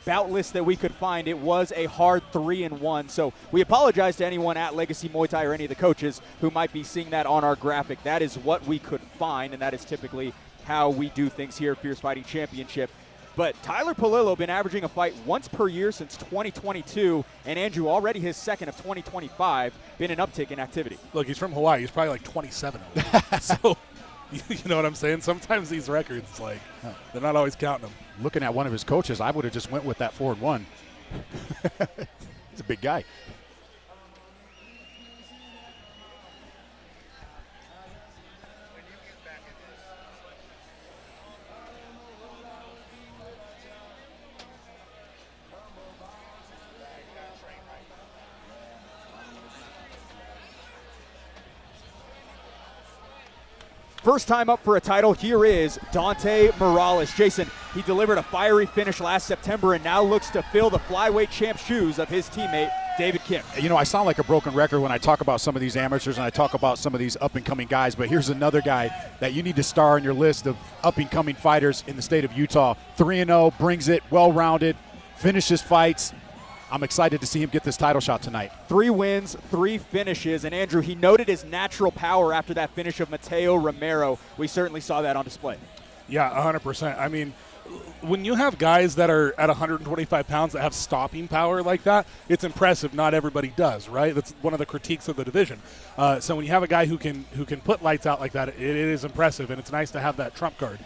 [SPEAKER 1] bout list that we could find, it was a hard 3-1. So we apologize to anyone at Legacy Muay Thai or any of the coaches who might be seeing that on our graphic. That is what we could find, and that is typically how we do things here at Fierce Fighting Championship. But Tyler Polillo been averaging a fight once per year since 2022, and Andrew, already his second of 2025, been an uptick in activity.
[SPEAKER 3] Look, he's from Hawaii. He's probably like 27. So, you know what I'm saying? Sometimes these records, like, they're not always counting them.
[SPEAKER 2] Looking at one of his coaches, I would have just went with that 4-1. He's a big guy.
[SPEAKER 1] First time up for a title, here is Dante Morales. Jason, he delivered a fiery finish last September and now looks to fill the flyweight champ shoes of his teammate, David Kim.
[SPEAKER 2] You know, I sound like a broken record when I talk about some of these amateurs and I talk about some of these up-and-coming guys, but here's another guy that you need to star on your list of up-and-coming fighters in the state of Utah. 3-0, brings it, well-rounded, finishes fights. I'm excited to see him get this title shot tonight.
[SPEAKER 1] 3 wins, 3 finishes, and Andrew, he noted his natural power after that finish of Mateo Romero. We certainly saw that on display.
[SPEAKER 3] Yeah, 100%. I mean, when you have guys that are at 125 pounds that have stopping power like that, it's impressive. Not everybody does, right? That's one of the critiques of the division. So when you have a guy who can put lights out like that, it is impressive, and it's nice to have that trump card.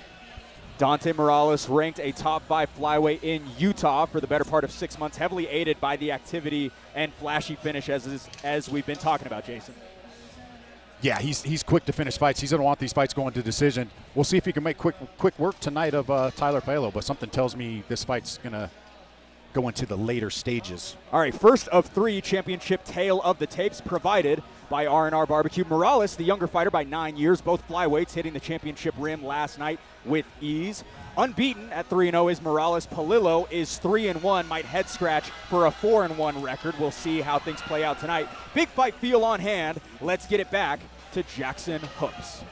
[SPEAKER 1] Dante Morales ranked a top 5 flyweight in Utah for the better part of 6 months, heavily aided by the activity and flashy finish as we've been talking about, Jason.
[SPEAKER 2] Yeah, he's quick to finish fights. He's going to want these fights going to decision. We'll see if he can make quick work tonight of Tyler Paolo, but something tells me this fight's going to go into the later stages.
[SPEAKER 1] All right, first of 3 championship tale of the tapes provided by R&R Barbecue. Morales, the younger fighter by 9 years, both flyweights hitting the championship rim last night with ease. Unbeaten at 3-0 is Morales. Palillo is 3-1, might head scratch for a 4-1 record. We'll see how things play out tonight. Big fight feel on hand. Let's get it back to Jackson Hoops.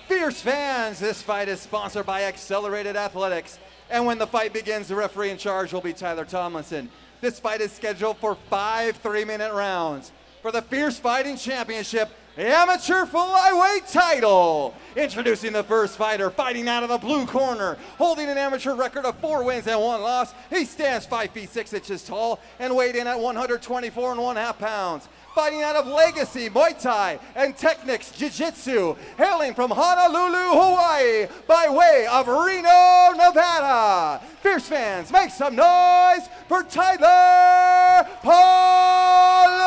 [SPEAKER 4] Fierce fans, this fight is sponsored by Accelerated Athletics. And when the fight begins, the referee in charge will be Tyler Tomlinson. This fight is scheduled for 5 3-minute rounds. For the Fierce Fighting Championship Amateur Flyweight title. Introducing the first fighter, fighting out of the blue corner, holding an amateur record of 4 wins and 1 loss. He stands 5 feet 6 inches tall and weighed in at 124 1/2 pounds. Fighting out of Legacy Muay Thai and Technics Jiu-Jitsu, hailing from Honolulu, Hawaii, by way of Reno, Nevada. Fierce fans, make some noise for Tyler Palillo.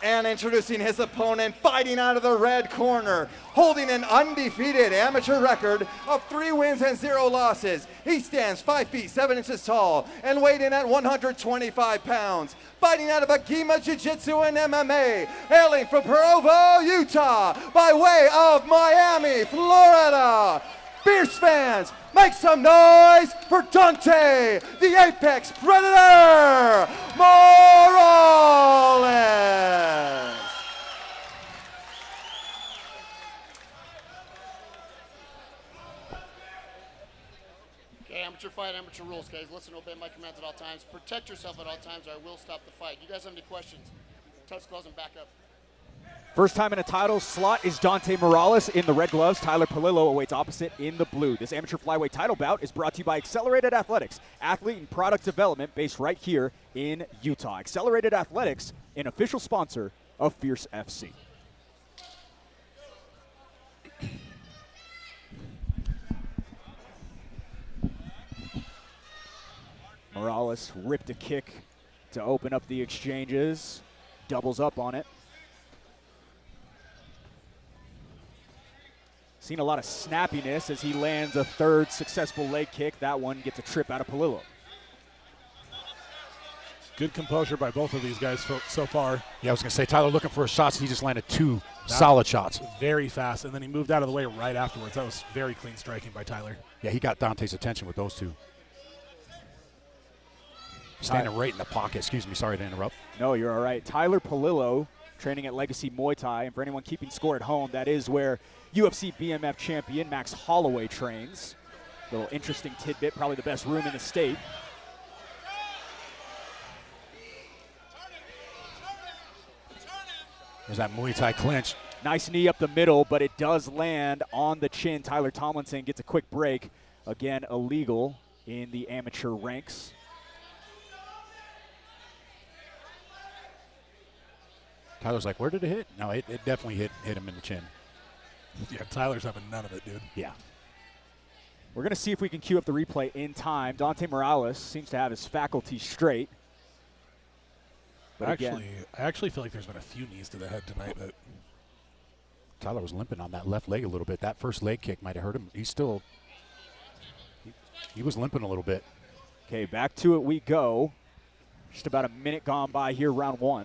[SPEAKER 4] And introducing his opponent, fighting out of the red corner, holding an undefeated amateur record of 3 wins and 0 losses. He stands 5 feet 7 inches tall and weighed in at 125 pounds. Fighting out of Agima Jiu-Jitsu and MMA, hailing from Provo, Utah, by way of Miami, Florida. Fierce fans, make some noise for Dante, the Apex Predator Morales.
[SPEAKER 13] Okay, amateur fight, amateur rules, guys. Listen, obey my commands at all times. Protect yourself at all times or I will stop the fight. You guys have any questions? Touch, gloves, and back up.
[SPEAKER 1] First time in a title slot is Dante Morales in the red gloves. Tyler Palillo awaits opposite in the blue. This amateur flyweight title bout is brought to you by Accelerated Athletics, athlete and product development based right here in Utah. Accelerated Athletics, an official sponsor of Fierce FC. Morales ripped a kick to open up the exchanges, doubles up on it. Seen a lot of snappiness as he lands a third successful leg kick. That one gets a trip out of Palillo.
[SPEAKER 3] Good composure by both of these guys so far.
[SPEAKER 2] Yeah, I was going to say, Tyler looking for his shots. He just landed 2 solid shots.
[SPEAKER 3] Very fast, and then he moved out of the way right afterwards. That was very clean striking by Tyler.
[SPEAKER 2] Yeah, he got Dante's attention with those 2. Standing right in the pocket. Excuse me, sorry to interrupt.
[SPEAKER 1] No, you're all right. Tyler Palillo, training at Legacy Muay Thai. And for anyone keeping score at home, that is where UFC BMF champion Max Holloway trains. Little interesting tidbit, probably the best room in the state.
[SPEAKER 2] There's that Muay Thai clinch.
[SPEAKER 1] Nice knee up the middle, but it does land on the chin. Tyler Tomlinson gets a quick break. Again, illegal in the amateur ranks.
[SPEAKER 2] Tyler's like, where did it hit? No, it definitely hit him in the chin.
[SPEAKER 3] Yeah, Tyler's having none of it, dude.
[SPEAKER 1] Yeah. We're going to see if we can cue up the replay in time. Dante Morales seems to have his faculties straight. But
[SPEAKER 3] I actually feel like there's been a few knees to the head tonight. That
[SPEAKER 2] Tyler was limping on that left leg a little bit. That first leg kick might have hurt him. He was limping a little bit.
[SPEAKER 1] Okay, back to it we go. Just about a minute gone by here, round 1.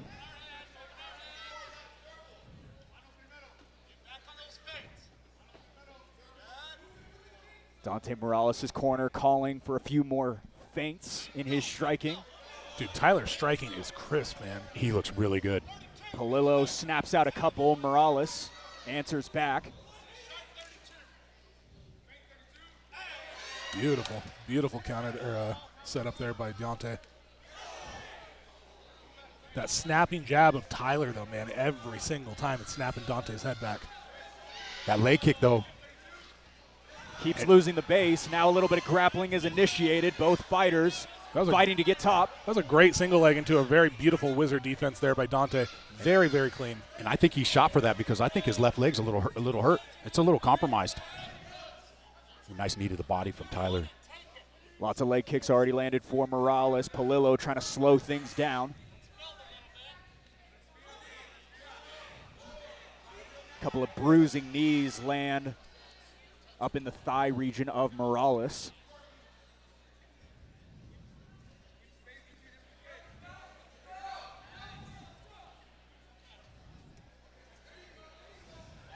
[SPEAKER 1] Dante Morales' corner calling for a few more feints in his striking.
[SPEAKER 3] Dude, Tyler's striking is crisp, man.
[SPEAKER 2] He looks really good.
[SPEAKER 1] Palillo snaps out a couple. Morales answers back.
[SPEAKER 3] Beautiful, beautiful set up there by Dante. That snapping jab of Tyler, though, man, every single time it's snapping Dante's head back.
[SPEAKER 2] That leg kick, though.
[SPEAKER 1] Keeps losing the base. Now a little bit of grappling is initiated. Both fighters fighting to get top.
[SPEAKER 3] That was a great single leg into a very beautiful wizard defense there by Dante. Very, very clean.
[SPEAKER 2] And I think he shot for that because I think his left leg's a little hurt. It's a little compromised. Nice knee to the body from Tyler.
[SPEAKER 1] Lots of leg kicks already landed for Morales. Polillo trying to slow things down. Couple of bruising knees land up in the thigh region of Morales.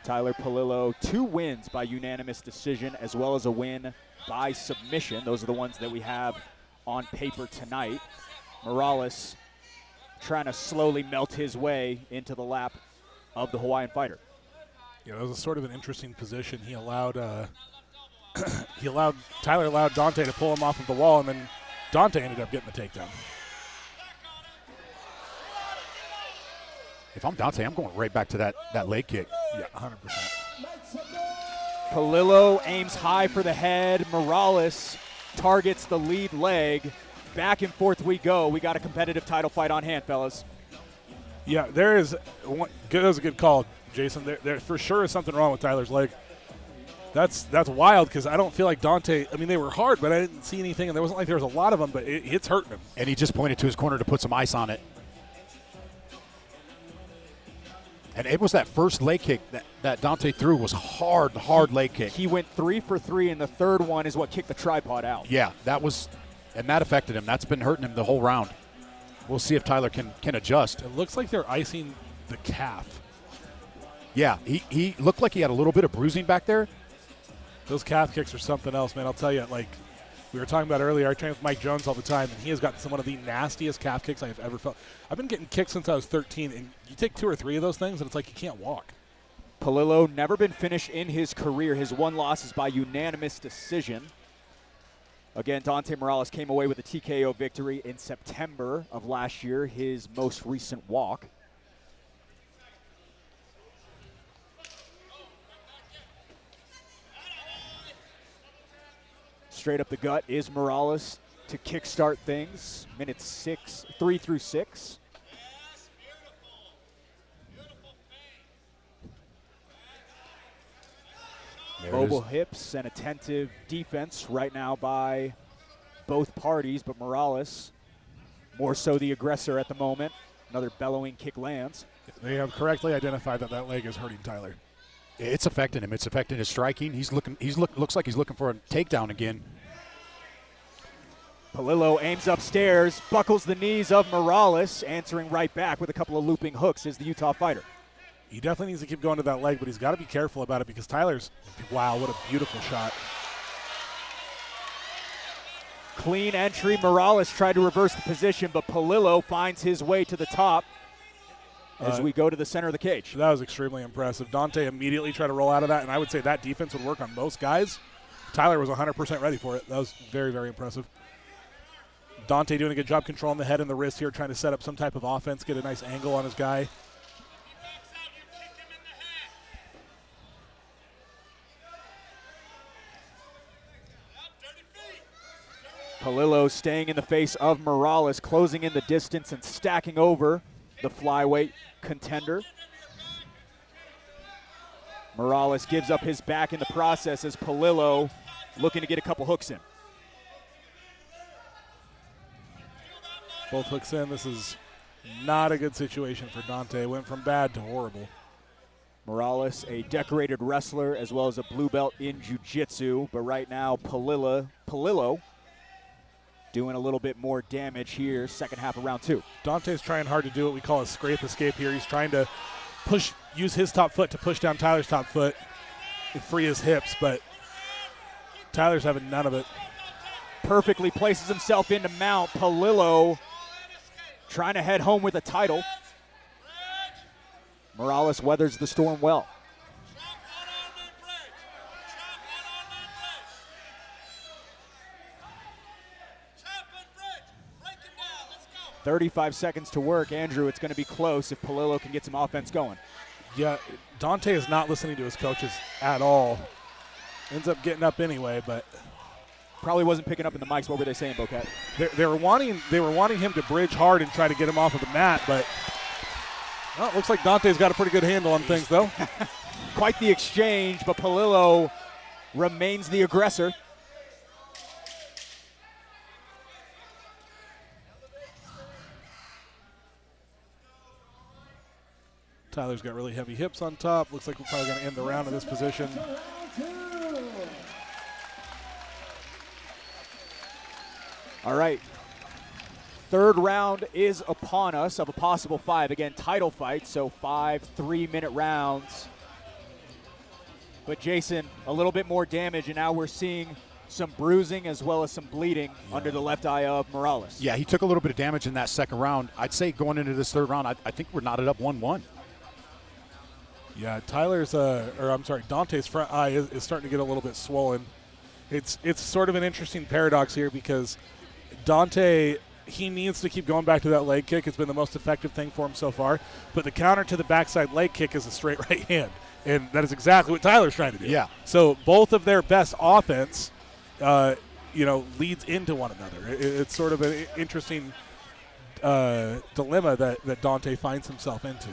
[SPEAKER 1] Tyler Polillo, 2 wins by unanimous decision as well as a win by submission. Those are the ones that we have on paper tonight. Morales trying to slowly melt his way into the lap of the Hawaiian fighter.
[SPEAKER 3] Yeah, that was a sort of an interesting position. He allowed Tyler allowed Dante to pull him off of the wall, and then Dante ended up getting the takedown.
[SPEAKER 2] If I'm Dante, I'm going right back to that leg kick.
[SPEAKER 3] Yeah, 100%.
[SPEAKER 1] Polillo aims high for the head. Morales targets the lead leg. Back and forth we go. We got a competitive title fight on hand, fellas.
[SPEAKER 3] Yeah, there is one. That was a good call, Jason. There for sure is something wrong with Tyler's leg. That's wild because I don't feel like Dante. I mean, they were hard, but I didn't see anything, and there wasn't like there was a lot of them. But it's hurting him.
[SPEAKER 2] And he just pointed to his corner to put some ice on it. And it was that first leg kick that Dante threw was hard leg kick.
[SPEAKER 1] He went 3 for 3, and the third one is what kicked the tripod out.
[SPEAKER 2] Yeah, that affected him. That's been hurting him the whole round. We'll see if Tyler can adjust.
[SPEAKER 3] It looks like they're icing the calf.
[SPEAKER 2] Yeah, he looked like he had a little bit of bruising back there.
[SPEAKER 3] Those calf kicks are something else, man. I'll tell you, like we were talking about earlier, I train with Mike Jones all the time, and he has got one of the nastiest calf kicks I have ever felt. I've been getting kicked since I was 13, and you take 2 or 3 of those things, and it's like you can't walk.
[SPEAKER 1] Polillo never been finished in his career. His 1 loss is by unanimous decision. Again, Dante Morales came away with a TKO victory in September of last year, his most recent walk. Straight up the gut is Morales to kickstart things. Minutes 3 through 6. Mobile hips and attentive defense right now by both parties, but Morales more so the aggressor at the moment. Another bellowing kick lands.
[SPEAKER 3] They have correctly identified that leg is hurting Tyler.
[SPEAKER 2] It's affecting him. It's affecting his striking. Looks like he's looking for a takedown again.
[SPEAKER 1] Polillo aims upstairs, buckles the knees of Morales, answering right back with a couple of looping hooks is the Utah fighter.
[SPEAKER 3] He definitely needs to keep going to that leg, but he's got to be careful about it because Tyler's, wow, what a beautiful shot.
[SPEAKER 1] Clean entry. Morales tried to reverse the position, but Polillo finds his way to the top as we go to the center of the cage.
[SPEAKER 3] That was extremely impressive. Dante immediately tried to roll out of that, and I would say that defense would work on most guys. Tyler was 100% ready for it. That was very, very impressive. Dante doing a good job controlling the head and the wrist here, trying to set up some type of offense, get a nice angle on his guy.
[SPEAKER 1] Polillo staying in the face of Morales, closing in the distance and stacking over the flyweight contender. Morales gives up his back in the process as Polillo looking to get a couple hooks in.
[SPEAKER 3] Both hooks in. This is not a good situation for Dante. Went from bad to horrible.
[SPEAKER 1] Morales, a decorated wrestler as well as a blue belt in jiu-jitsu, but right now Polillo doing a little bit more damage here, second half of round 2.
[SPEAKER 3] Dante's trying hard to do what we call a scrape escape here. He's trying to use his top foot to push down Tyler's top foot and free his hips, but Tyler's having none of it.
[SPEAKER 1] Perfectly places himself into mount. Polillo trying to head home with a title. Morales weathers the storm well. "35 seconds to work." Andrew, it's going to be close if Polillo can get some offense going.
[SPEAKER 3] Yeah, Dante is not listening to his coaches at all. Ends up getting up anyway, but
[SPEAKER 1] probably wasn't picking up in the mics. What were they saying, Bocat?
[SPEAKER 3] They were wanting him to bridge hard and try to get him off of the mat, but well, it looks like Dante's got a pretty good handle on things, though.
[SPEAKER 1] Quite the exchange, but Polillo remains the aggressor.
[SPEAKER 3] Tyler's got really heavy hips on top. Looks like we're probably going to end the round in this position.
[SPEAKER 1] All right. Third round is upon us of a possible 5. Again, title fight, so 5 3-minute rounds. But Jason, a little bit more damage, and now we're seeing some bruising as well as some bleeding under the left eye of Morales.
[SPEAKER 2] Yeah, he took a little bit of damage in that second round. I'd say going into this third round, I think we're knotted up 1-1.
[SPEAKER 3] Yeah, Dante's front eye is starting to get a little bit swollen. It's sort of an interesting paradox here because Dante, he needs to keep going back to that leg kick. It's been the most effective thing for him so far. But the counter to the backside leg kick is a straight right hand. And that is exactly what Tyler's trying to do.
[SPEAKER 2] Yeah.
[SPEAKER 3] So both of their best offense, leads into one another. It's sort of an interesting dilemma that Dante finds himself into.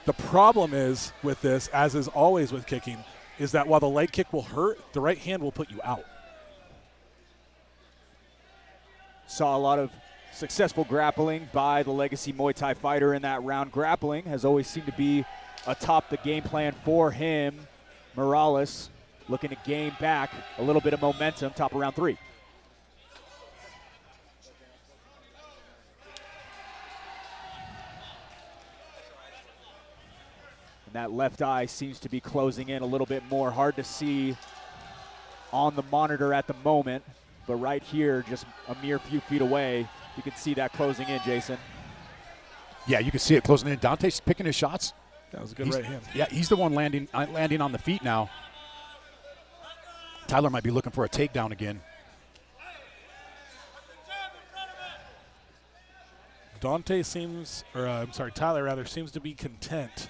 [SPEAKER 3] The problem is with this, as is always with kicking, is that while the leg kick will hurt, the right hand will put you out.
[SPEAKER 1] Saw a lot of successful grappling by the legacy Muay Thai fighter in that round. Grappling has always seemed to be atop the game plan for him. Morales looking to gain back a little bit of momentum, top of round 3. And that left eye seems to be closing in a little bit more. Hard to see on the monitor at the moment, but right here, just a mere few feet away, you can see that closing in, Jason.
[SPEAKER 2] Yeah, you can see it closing in. Dante's picking his shots.
[SPEAKER 3] That was a good right hand.
[SPEAKER 2] Yeah, he's the one landing on the feet now. Tyler might be looking for a takedown again.
[SPEAKER 3] Tyler seems to be content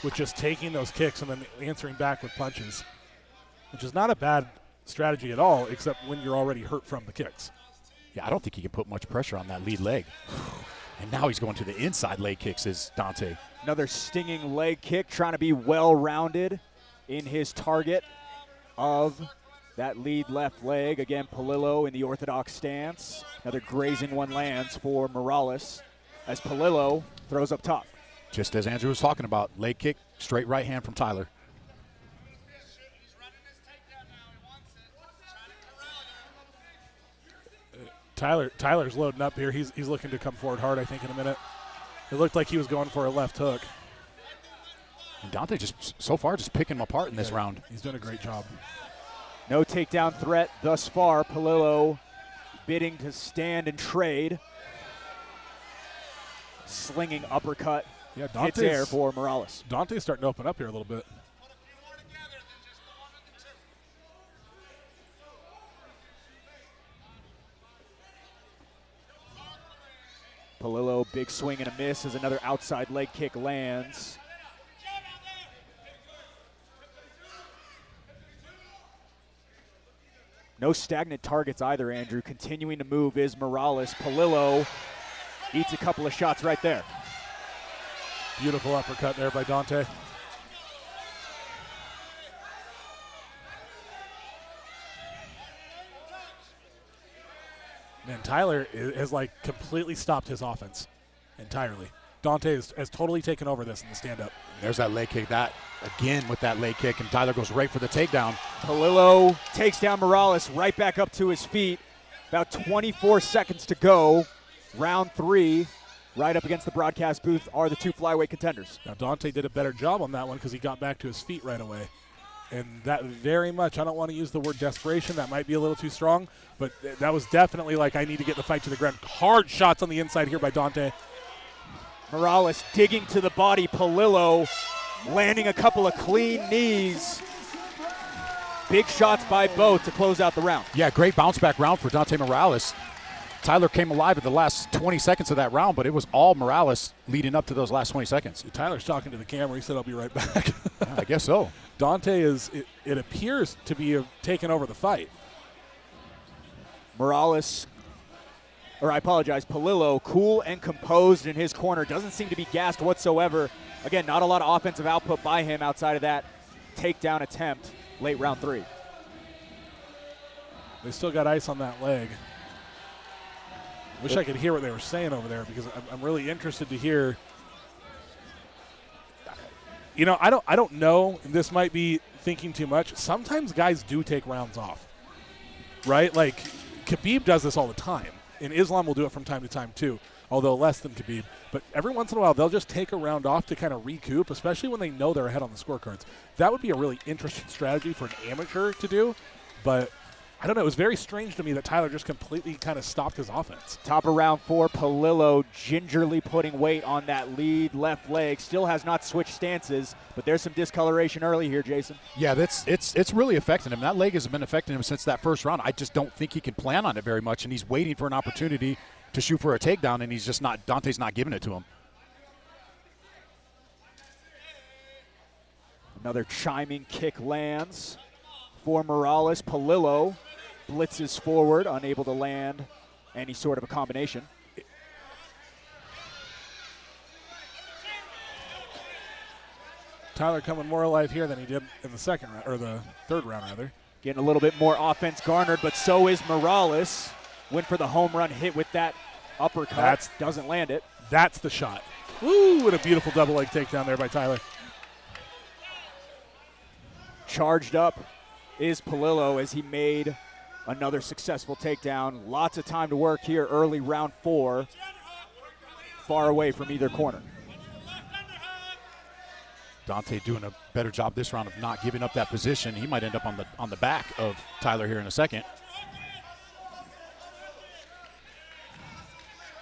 [SPEAKER 3] with just taking those kicks and then answering back with punches, which is not a bad strategy at all, except when you're already hurt from the kicks.
[SPEAKER 2] Yeah, I don't think he can put much pressure on that lead leg. And now he's going to the inside leg kicks, is Dante.
[SPEAKER 1] Another stinging leg kick, trying to be well-rounded in his target of that lead left leg. Again, Palillo in the orthodox stance. Another grazing one lands for Morales as Palillo throws up top.
[SPEAKER 2] Just as Andrew was talking about, leg kick, straight right hand from Tyler.
[SPEAKER 3] Tyler's loading up here. He's looking to come forward hard, I think, in a minute. It looked like he was going for a left hook.
[SPEAKER 2] And Dante just, so far, just picking him apart in this round.
[SPEAKER 3] He's doing a great job.
[SPEAKER 1] No takedown threat thus far. Palillo bidding to stand and trade. Slinging uppercut.
[SPEAKER 3] Yeah,
[SPEAKER 1] hits air for Morales.
[SPEAKER 3] Dante's starting to open up here a little bit.
[SPEAKER 1] Palillo, big swing and a miss as another outside leg kick lands. No stagnant targets either, Andrew. Continuing to move is Morales. Palillo eats a couple of shots right there.
[SPEAKER 3] Beautiful uppercut there by Dante. Man, Tyler has completely stopped his offense entirely. Dante has totally taken over this in the stand-up.
[SPEAKER 2] There's that leg kick. That again with that leg kick, and Tyler goes right for the takedown.
[SPEAKER 1] Palillo takes down Morales right back up to his feet. About 24 seconds to go. Round 3. Right up against the broadcast booth are the two flyweight contenders.
[SPEAKER 3] Now, Dante did a better job on that one because he got back to his feet right away. And that very much, I don't want to use the word desperation. That might be a little too strong. But that was definitely I need to get the fight to the ground. Hard shots on the inside here by Dante.
[SPEAKER 1] Morales digging to the body. Palillo landing a couple of clean knees. Big shots by both to close out the round.
[SPEAKER 2] Yeah, great bounce back round for Dante Morales. Tyler came alive at the last 20 seconds of that round, but it was all Morales leading up to those last 20 seconds.
[SPEAKER 3] Tyler's talking to the camera. He said, I'll be right back.
[SPEAKER 2] Yeah, I guess so.
[SPEAKER 3] Dante it appears to be taking over the fight.
[SPEAKER 1] Palillo, cool and composed in his corner. Doesn't seem to be gassed whatsoever. Again, not a lot of offensive output by him outside of that takedown attempt late round 3.
[SPEAKER 3] They still got ice on that leg. Wish I could hear what they were saying over there because I'm really interested to hear. You know, I don't know. This might be thinking too much. Sometimes guys do take rounds off, right? Like Khabib does this all the time, and Islam will do it from time to time too, although less than Khabib. But every once in a while, they'll just take a round off to kind of recoup, especially when they know they're ahead on the scorecards. That would be a really interesting strategy for an amateur to do, but I don't know. It was very strange to me that Tyler just completely kind of stopped his offense.
[SPEAKER 1] Top of round 4, Palillo gingerly putting weight on that lead left leg. Still has not switched stances, but there's some discoloration early here, Jason.
[SPEAKER 2] Yeah, it's really affecting him. That leg has been affecting him since that first round. I just don't think he can plan on it very much, and he's waiting for an opportunity to shoot for a takedown, and he's just not. Dante's not giving it to him.
[SPEAKER 1] Another chiming kick lands for Morales. Palillo blitzes forward, unable to land any sort of a combination.
[SPEAKER 3] Tyler coming more alive here than he did in the second round, or the third round rather.
[SPEAKER 1] Getting a little bit more offense garnered, but so is Morales. Went for the home run hit with that uppercut. Doesn't land it.
[SPEAKER 3] That's the shot. Woo, what a beautiful double leg takedown there by Tyler.
[SPEAKER 1] Charged up is Palillo as he made another successful takedown. Lots of time to work here early round 4. Far away from either corner.
[SPEAKER 2] Dante doing a better job this round of not giving up that position. He might end up on the back of Tyler here in a second.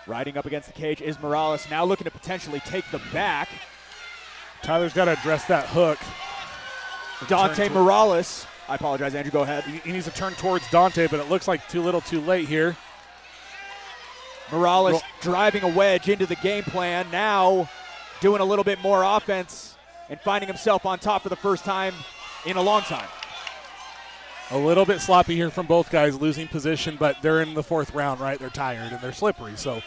[SPEAKER 1] Riding up against the cage is Morales, now looking to potentially take the back.
[SPEAKER 3] Tyler's got to address that hook.
[SPEAKER 1] Dante Morales. I apologize, Andrew, go ahead.
[SPEAKER 3] He needs to turn towards Dante, but it looks like too little too late here.
[SPEAKER 1] Morales driving a wedge into the game plan, now doing a little bit more offense and finding himself on top for the first time in a long time.
[SPEAKER 3] A little bit sloppy here from both guys, losing position, but they're in the 4th round, right? They're tired and they're slippery, so.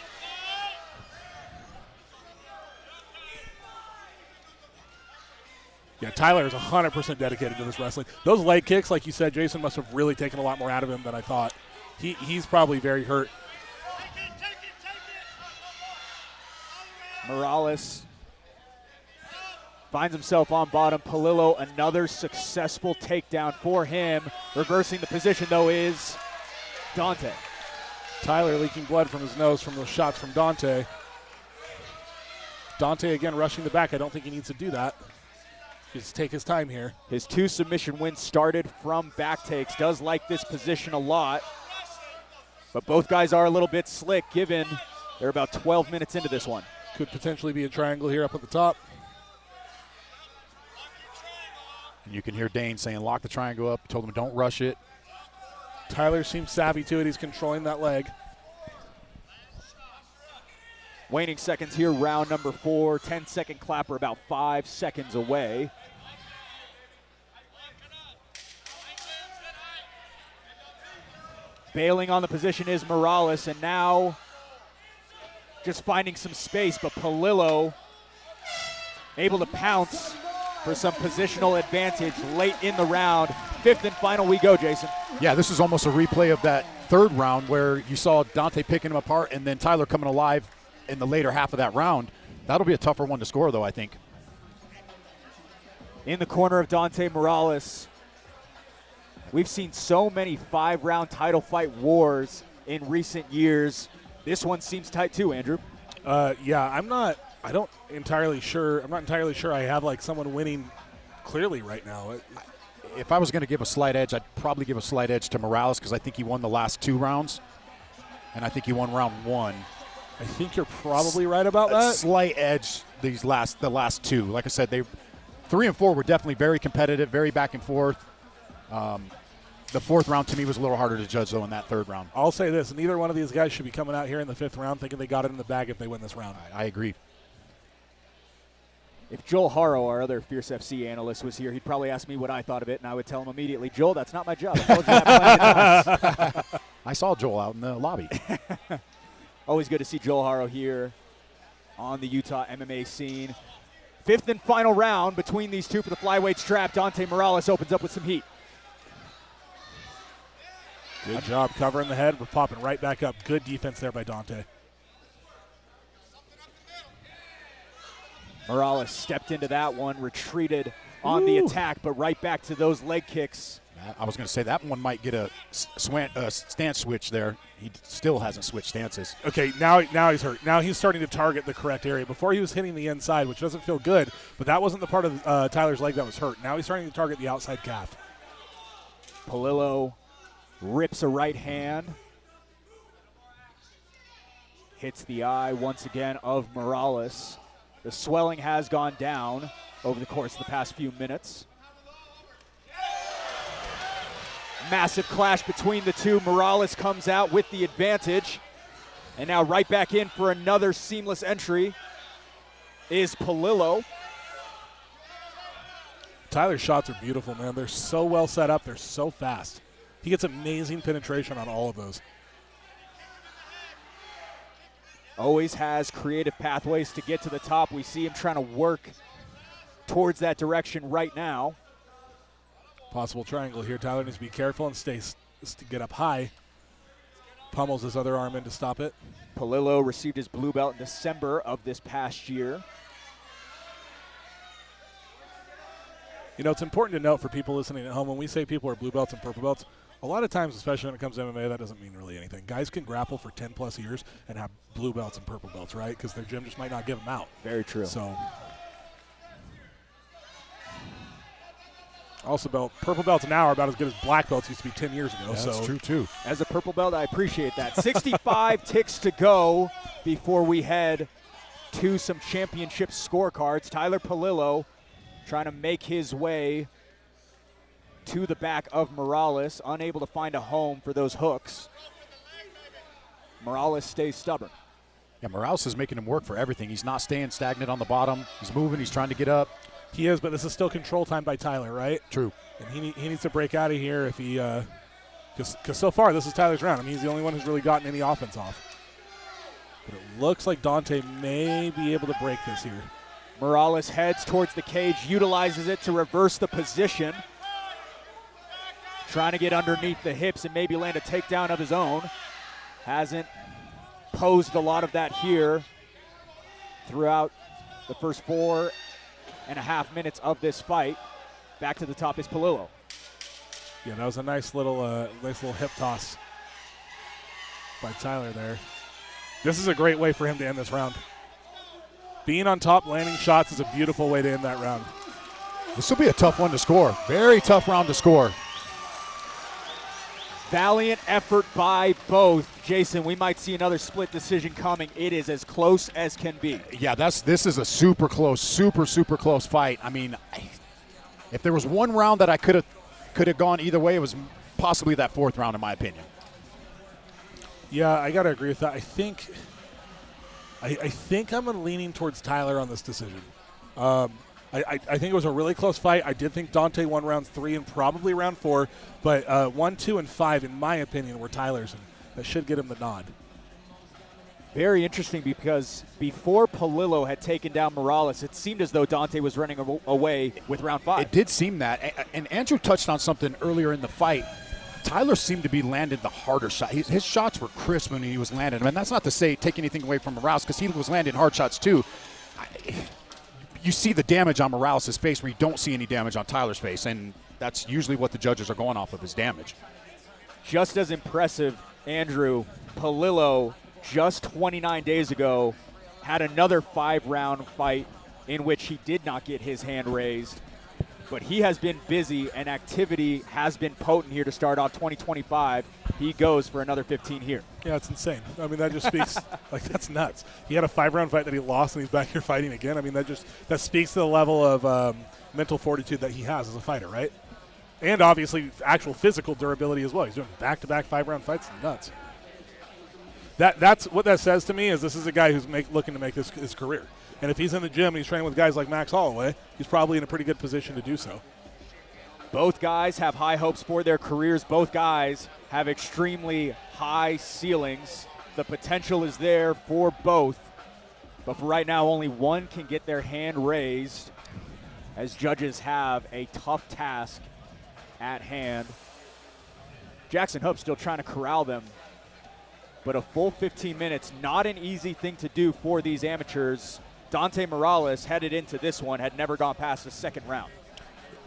[SPEAKER 3] Yeah, Tyler is 100% dedicated to this wrestling. Those leg kicks, like you said, Jason, must have really taken a lot more out of him than I thought. He's probably very hurt.
[SPEAKER 1] Morales finds himself on bottom. Palillo, another successful takedown for him. Reversing the position, though, is Dante.
[SPEAKER 3] Tyler leaking blood from his nose from those shots from Dante. Dante, again, rushing the back. I don't think he needs to do that. Just take his time here.
[SPEAKER 1] His 2 submission wins started from back takes. Does like this position a lot. But both guys are a little bit slick, given they're about 12 minutes into this one.
[SPEAKER 3] Could potentially be a triangle here up at the top.
[SPEAKER 2] And you can hear Dane saying, lock the triangle up. Told him don't rush it.
[SPEAKER 3] Tyler seems savvy to it. He's controlling that leg.
[SPEAKER 1] Waning seconds here, round number 4. 10-second clapper about 5 seconds away. Bailing on the position is Morales, and now just finding some space, but Palillo able to pounce for some positional advantage late in the round. 5th and final we go, Jason.
[SPEAKER 2] Yeah, this is almost a replay of that 3rd round where you saw Dante picking him apart and then Tyler coming alive in the later half of that round. That'll be a tougher one to score, though, I think.
[SPEAKER 1] In the corner of Dante Morales, we've seen so many 5-round title fight wars in recent years. This one seems tight too, Andrew.
[SPEAKER 3] Yeah, I'm not entirely sure I have like someone winning clearly right now.
[SPEAKER 2] If I was going to give a slight edge, I'd probably give a slight edge to Morales because I think he won the last 2 rounds, and I think he won round 1.
[SPEAKER 3] I think you're probably right about that.
[SPEAKER 2] Slight edge the last 2. Like I said, 3 and 4 were definitely very competitive, very back and forth. The 4th round to me was a little harder to judge, though, in that 3rd round.
[SPEAKER 3] I'll say this, neither one of these guys should be coming out here in the 5th round thinking they got it in the bag if they win this round.
[SPEAKER 2] I agree.
[SPEAKER 1] If Joel Haro, our other Fierce FC analyst, was here, he'd probably ask me what I thought of it, and I would tell him immediately, Joel, that's not my job. I told you that
[SPEAKER 2] I saw Joel out in the lobby.
[SPEAKER 1] Always good to see Joel Haro here on the Utah MMA scene. 5th and final round between these two for the flyweight strap. Dante Morales opens up with some heat.
[SPEAKER 3] Good job covering the head. We're popping right back up. Good defense there by Dante.
[SPEAKER 1] Morales stepped into that one, retreated on the attack, but right back to those leg kicks.
[SPEAKER 2] I was going to say that one might get a stance switch there. He still hasn't switched stances.
[SPEAKER 3] Okay, now he's hurt. Now he's starting to target the correct area. Before he was hitting the inside, which doesn't feel good, but that wasn't the part of Tyler's leg that was hurt. Now he's starting to target the outside calf.
[SPEAKER 1] Polillo rips a right hand. Hits the eye once again of Morales. The swelling has gone down over the course of the past few minutes. Massive clash between the two. Morales comes out with the advantage. And now right back in for another seamless entry is Polillo.
[SPEAKER 3] Tyler's shots are beautiful, man. They're so well set up. They're so fast. He gets amazing penetration on all of those.
[SPEAKER 1] Always has creative pathways to get to the top. We see him trying to work towards that direction right now.
[SPEAKER 3] Possible triangle here. Tyler needs to be careful and to get up high. Pummels his other arm in to stop it.
[SPEAKER 1] Polillo received his blue belt in December of this past year.
[SPEAKER 3] You know, it's important to note for people listening at home, when we say people are blue belts and purple belts, a lot of times, especially when it comes to MMA, that doesn't mean really anything. Guys can grapple for 10 plus years and have blue belts and purple belts, right? Because their gym just might not give them out.
[SPEAKER 1] Very true.
[SPEAKER 3] So, also purple belts now are about as good as black belts used to be 10 years ago.
[SPEAKER 2] Yeah, that's true too.
[SPEAKER 1] As a purple belt, I appreciate that. 65 ticks to go before we head to some championship scorecards. Tyler Polillo trying to make his way to the back of Morales, unable to find a home for those hooks. Morales stays stubborn.
[SPEAKER 2] Yeah, Morales is making him work for everything. He's not staying stagnant on the bottom. He's moving. He's trying to get up.
[SPEAKER 3] He is, but this is still control time by Tyler, right?
[SPEAKER 2] True.
[SPEAKER 3] And he needs to break out of here if he because so far this is Tyler's round. I mean, he's the only one who's really gotten any offense off. But it looks like Dante may be able to break this here.
[SPEAKER 1] Morales heads towards the cage, utilizes it to reverse the position. Trying to get underneath the hips and maybe land a takedown of his own. Hasn't posed a lot of that here throughout the first 4.5 minutes of this fight. Back to the top is Polillo.
[SPEAKER 3] Yeah, that was a nice little hip toss by Tyler there. This is a great way for him to end this round. Being on top, landing shots is a beautiful way to end that round.
[SPEAKER 2] This will be a tough one to score. Very tough round to score.
[SPEAKER 1] Valiant effort by both. Jason, we might see another split decision coming. It is as close as can be.
[SPEAKER 2] Yeah, this is a super close, super close fight. I mean, if there was one round that I could have gone either way, it was possibly that fourth round, in my opinion.
[SPEAKER 3] Yeah, I got to agree with that. I think I'm leaning towards Tyler on this decision. I think it was a really close fight. I did think Dante won rounds 3 and probably round 4, but 1, 2, and 5, in my opinion, were Tyler's, and that should get him the nod.
[SPEAKER 1] Very interesting because before Polillo had taken down Morales, it seemed as though Dante was running away with round 5.
[SPEAKER 2] It did seem that, and Andrew touched on something earlier in the fight. Tyler seemed to be landing the harder shot. His shots were crisp when he was landing. I mean, that's not to say take anything away from Morales, because he was landing hard shots too. You see the damage on Morales' face where you don't see any damage on Tyler's face, and that's usually what the judges are going off of, is damage.
[SPEAKER 1] Just as impressive, Andrew, Polillo just 29 days ago had another 5-round fight in which he did not get his hand raised, but he has been busy and activity has been potent here to start off 2025. He goes for another 15 here.
[SPEAKER 3] Yeah, it's insane. I mean, that just speaks, like, that's nuts. He had a 5-round fight that he lost, and he's back here fighting again. I mean, that speaks to the level of mental fortitude that he has as a fighter, right? And obviously actual physical durability as well. He's doing back-to-back 5-round fights. Nuts. That's what that says to me, is this is a guy who's looking to make this his career. And if he's in the gym and he's training with guys like Max Holloway, he's probably in a pretty good position to do so.
[SPEAKER 1] Both guys have high hopes for their careers. Both guys have extremely high ceilings. The potential is there for both. But for right now, only one can get their hand raised, as judges have a tough task at hand. Jackson Hope still trying to corral them. But a full 15 minutes, not an easy thing to do for these amateurs. Dante Morales headed into this one had never gone past the second round.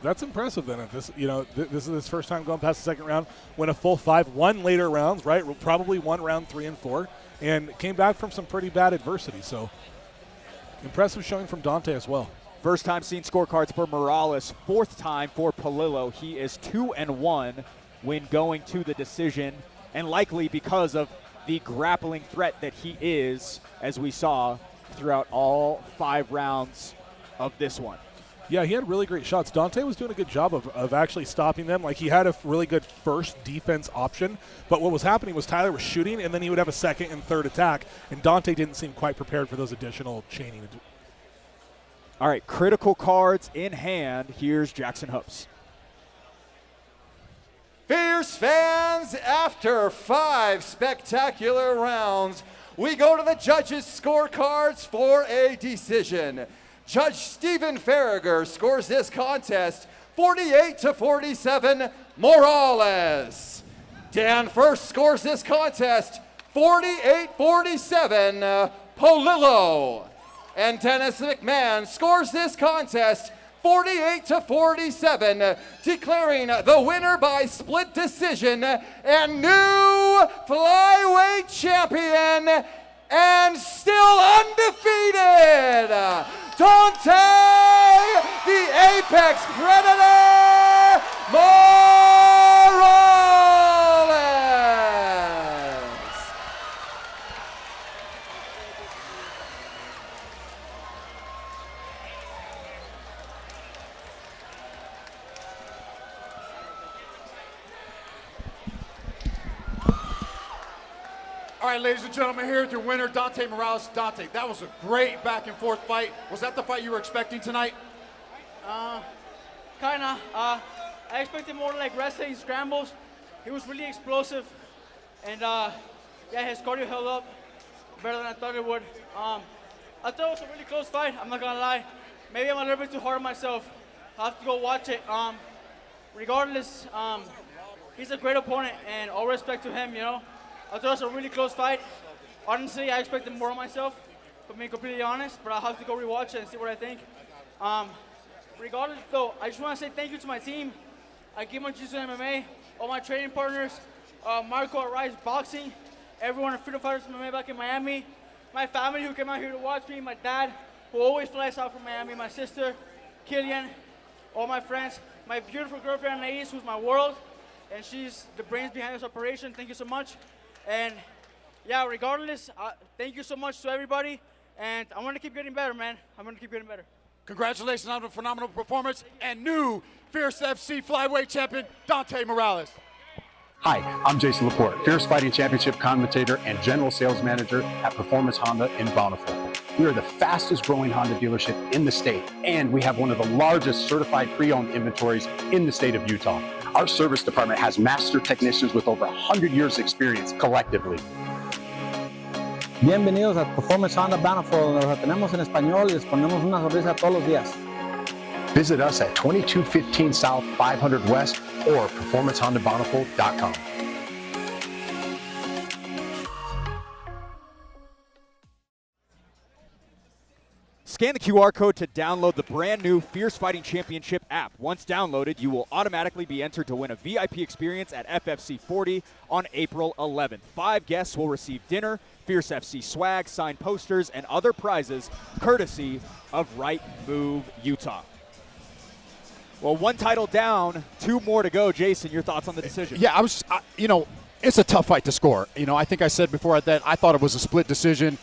[SPEAKER 3] That's impressive then. If this, this is his first time going past the second round, went a full 5, won later rounds, right? Probably won round 3 and 4, and came back from some pretty bad adversity. So impressive showing from Dante as well.
[SPEAKER 1] First time seen scorecards for Morales, fourth time for Polillo. He is 2-1 when going to the decision, and likely because of the grappling threat that he is, as we saw throughout all 5 rounds of this one.
[SPEAKER 3] Yeah, he had really great shots. Dante was doing a good job of actually stopping them. Like, he had a really good first defense option, but what was happening was Tyler was shooting, and then he would have a second and third attack, and Dante didn't seem quite prepared for those additional chaining.
[SPEAKER 1] All right, critical cards in hand. Here's Jackson Hopes.
[SPEAKER 4] Fierce fans, after 5 spectacular rounds, we go to the judges' scorecards for a decision. Judge Stephen Farragher scores this contest 48-47, Morales. Dan First scores this contest 48-47, Polillo. And Dennis McMahon scores this contest 48-47, declaring the winner by split decision and new flyweight champion and still undefeated, Dante, the Apex Predator, Morales.
[SPEAKER 11] All right, ladies and gentlemen, here with your winner, Dante Morales. Dante, that was a great back and forth fight. Was that the fight you were expecting tonight?
[SPEAKER 14] Kinda. I expected more like wrestling scrambles. He was really explosive, and yeah, his cardio held up better than I thought it would. I thought it was a really close fight. I'm not gonna lie. Maybe I'm a little bit too hard on myself. I'll have to go watch it. Regardless, he's a great opponent, and all respect to him. I thought it was a really close fight. Honestly, I expected more of myself, to be completely honest, but I'll have to go rewatch it and see what I think. Regardless, though, I just want to say thank you to my team. I give my Jiu-Jitsu MMA, all my training partners, Marco at Rise Boxing, everyone at Freedom Fighters MMA back in Miami, my family who came out here to watch me, my dad, who always flies out from Miami, my sister, Killian, all my friends, my beautiful girlfriend, Anais, who's my world, and she's the brains behind this operation. Thank you so much. And yeah, regardless, thank you so much to everybody, and I'm going to keep getting better, man. I'm going to keep getting better.
[SPEAKER 11] Congratulations on a phenomenal performance and new Fierce FC flyweight champion, Dante Morales.
[SPEAKER 7] Hi, I'm Jason Laporte, Fierce Fighting Championship commentator and general sales manager at Performance Honda in Bountiful. We are the fastest growing Honda dealership in the state, and we have one of the largest certified pre-owned inventories in the state of Utah. Our service department has master technicians with over 100 years experience collectively.
[SPEAKER 8] Bienvenidos a Performance Honda Bountiful, donde los tenemos en español y les ponemos una sonrisa todos los días.
[SPEAKER 7] Visit us at 2215 South 500 West or performancehondabountiful.com.
[SPEAKER 1] Scan the QR code to download the brand new Fierce Fighting Championship app. Once downloaded, you will automatically be entered to win a VIP experience at FFC 40 on April 11th. 5 guests will receive dinner, Fierce FC swag, signed posters, and other prizes courtesy of Right Move Utah. Well, 1 title down, 2 more to go. Jason, your thoughts on the decision?
[SPEAKER 2] Yeah, it's a tough fight to score. I think I said before that I thought it was a split decision.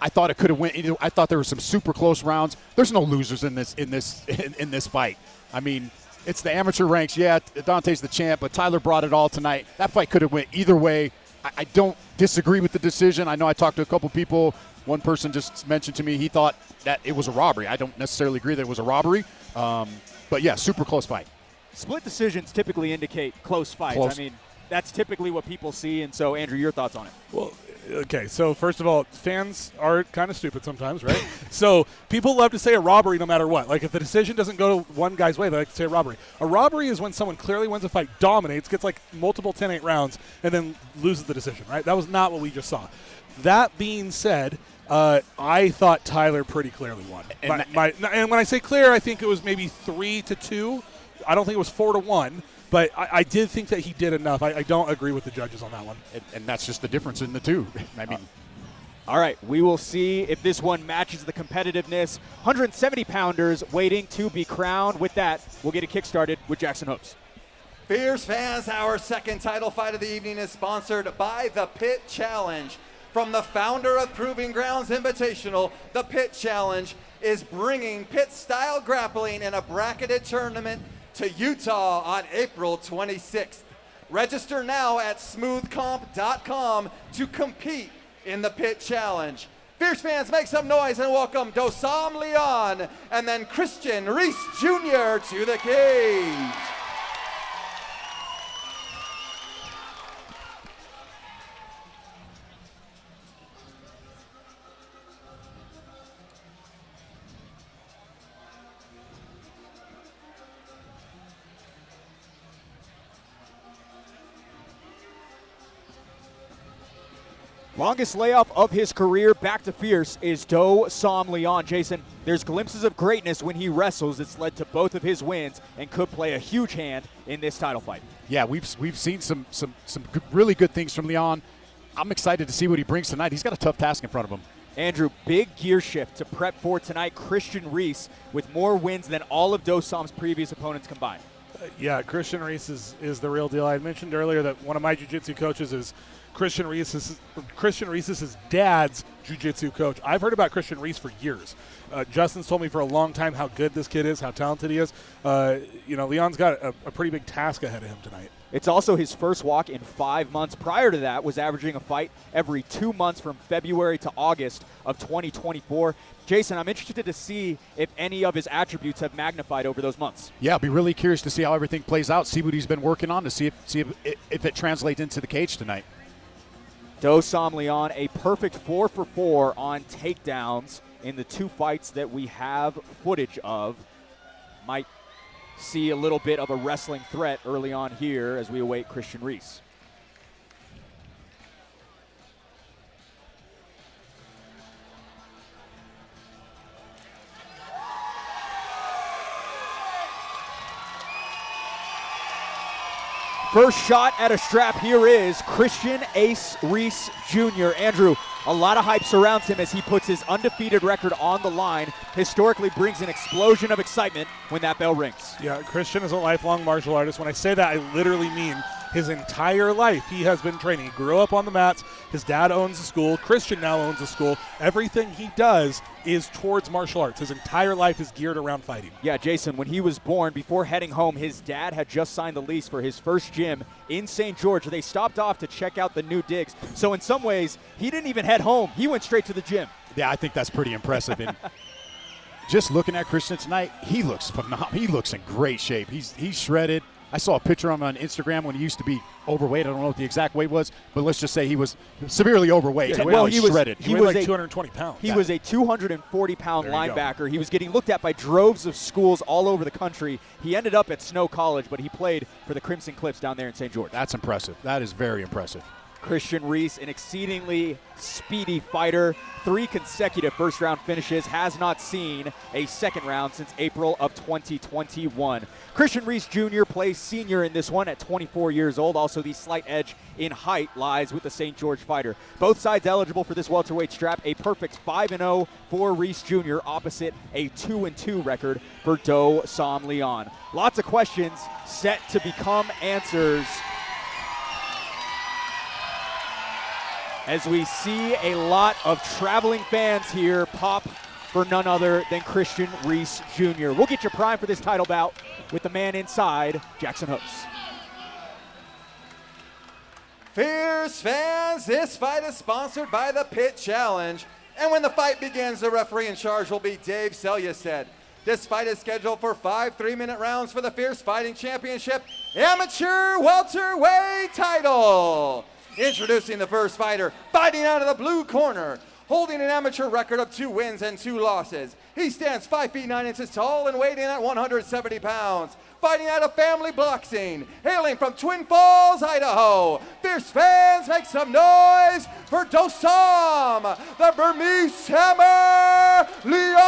[SPEAKER 2] I thought it could have went. I thought there were some super close rounds. There's no losers in this fight. I mean, it's the amateur ranks. Yeah, Dante's the champ, but Tyler brought it all tonight. That fight could have went either way. I don't disagree with the decision. I know I talked to a couple people. One person just mentioned to me he thought that it was a robbery. I don't necessarily agree that it was a robbery. But yeah, super close fight.
[SPEAKER 1] Split decisions typically indicate close fights.
[SPEAKER 2] Close.
[SPEAKER 1] I mean, that's typically what people see. And so, Andrew, your thoughts on it?
[SPEAKER 3] Well, okay, so first of all, fans are kind of stupid sometimes, right? So people love to say a robbery no matter what. Like, if the decision doesn't go one guy's way, they like to say a robbery. A robbery is when someone clearly wins a fight, dominates, gets like multiple 10-8 rounds, and then loses the decision, right? That was not what we just saw. That being said, I thought Tyler pretty clearly won. And when I say clear, I think it was maybe 3-2. I don't think it was 4-1. But I did think that he did enough. I don't agree with the judges on that one.
[SPEAKER 2] And that's just the difference in the two. I mean,
[SPEAKER 1] all right, we will see if this one matches the competitiveness. 170-pounders waiting to be crowned. With that, we'll get it kick-started with Jackson Hopes.
[SPEAKER 4] Fierce fans, our second title fight of the evening is sponsored by the Pit Challenge. From the founder of Proving Grounds Invitational, the Pit Challenge is bringing pit-style grappling in a bracketed tournament to Utah on April 26th. Register now at smoothcomp.com to compete in the Pit Challenge. Fierce fans, make some noise and welcome Dosam Leon and then Christian Reese Jr. to the cage.
[SPEAKER 1] Longest layoff of his career back to Fierce is Dosam Leon. Jason, there's glimpses of greatness when he wrestles. It's led to both of his wins and could play a huge hand in this title fight.
[SPEAKER 2] Yeah, we've seen some really good things from Leon. I'm excited to see what he brings tonight. He's got a tough task in front of him.
[SPEAKER 1] Andrew, big gear shift to prep for tonight. Christian Reese with more wins than all of Dosam's previous opponents combined.
[SPEAKER 3] Yeah, Christian Reese is the real deal. I had mentioned earlier that one of my jiu-jitsu coaches is Christian Reese's dad's jiu-jitsu coach. I've heard about Christian Reese for years. Justin's told me for a long time how good this kid is, how talented he is. Leon's got a pretty big task ahead of him tonight.
[SPEAKER 1] It's also his first walk in 5 months. Prior to that, was averaging a fight every 2 months from February to August of 2024. Jason, I'm interested to see if any of his attributes have magnified over those months.
[SPEAKER 2] Yeah, I'll be really curious to see how everything plays out, see what he's been working on, to see if it translates into the cage tonight.
[SPEAKER 1] Dosam Leon, a perfect 4 for 4 on takedowns in the 2 fights that we have footage of. Might see a little bit of a wrestling threat early on here as we await Christian Reese. First shot at a strap here is Christian Ace Reese Jr. Andrew, a lot of hype surrounds him as he puts his undefeated record on the line. Historically brings an explosion of excitement when that bell rings.
[SPEAKER 3] Yeah, Christian is a lifelong martial artist. When I say that, I literally mean his entire life he has been training. He grew up on the mats. His dad owns a school. Christian now owns a school. Everything he does is towards martial arts. His entire life is geared around fighting.
[SPEAKER 1] Yeah, Jason, when he was born, before heading home, his dad had just signed the lease for his first gym in St. George. They stopped off to check out the new digs. So in some ways, he didn't even head home. He went straight to the gym.
[SPEAKER 2] Yeah, I think that's pretty impressive. And just looking at Christian tonight, he looks phenomenal. He looks in great shape. He's shredded. I saw a picture of him on Instagram when he used to be overweight. I don't know what the exact weight was, but let's just say he was severely overweight.
[SPEAKER 3] Yeah,
[SPEAKER 2] well, he was shredded.
[SPEAKER 3] He was like 220 pounds.
[SPEAKER 1] He was a 240-pound linebacker. He was getting looked at by droves of schools all over the country. He ended up at Snow College, but he played for the Crimson Cliffs down there in St. George.
[SPEAKER 2] That's impressive. That is very impressive.
[SPEAKER 1] Christian Reese, an exceedingly speedy fighter. 3 consecutive first-round finishes, has not seen a second round since April of 2021. Christian Reese Jr. plays senior in this one at 24 years old. Also, the slight edge in height lies with the St. George fighter. Both sides eligible for this welterweight strap. A perfect 5-0 for Reese Jr. opposite a 2-2 record for Dosam Leon. Lots of questions set to become answers as we see a lot of traveling fans here pop for none other than Christian Reese Jr. We'll get you primed for this title bout with the man inside, Jackson Hopes.
[SPEAKER 4] Fierce fans, this fight is sponsored by the Pit Challenge. And when the fight begins, the referee in charge will be Dave Selyusted. This fight is scheduled for 5 3-minute rounds for the Fierce Fighting Championship Amateur Welterweight title. Introducing the first fighter, fighting out of the blue corner, holding an amateur record of 2 wins and 2 losses. He stands 5 feet 9 inches tall and weighing in at 170 pounds. fighting out of Family Boxing, hailing from Twin Falls, Idaho. Fierce fans, make some noise for Dosam, the Burmese Hammer Leon.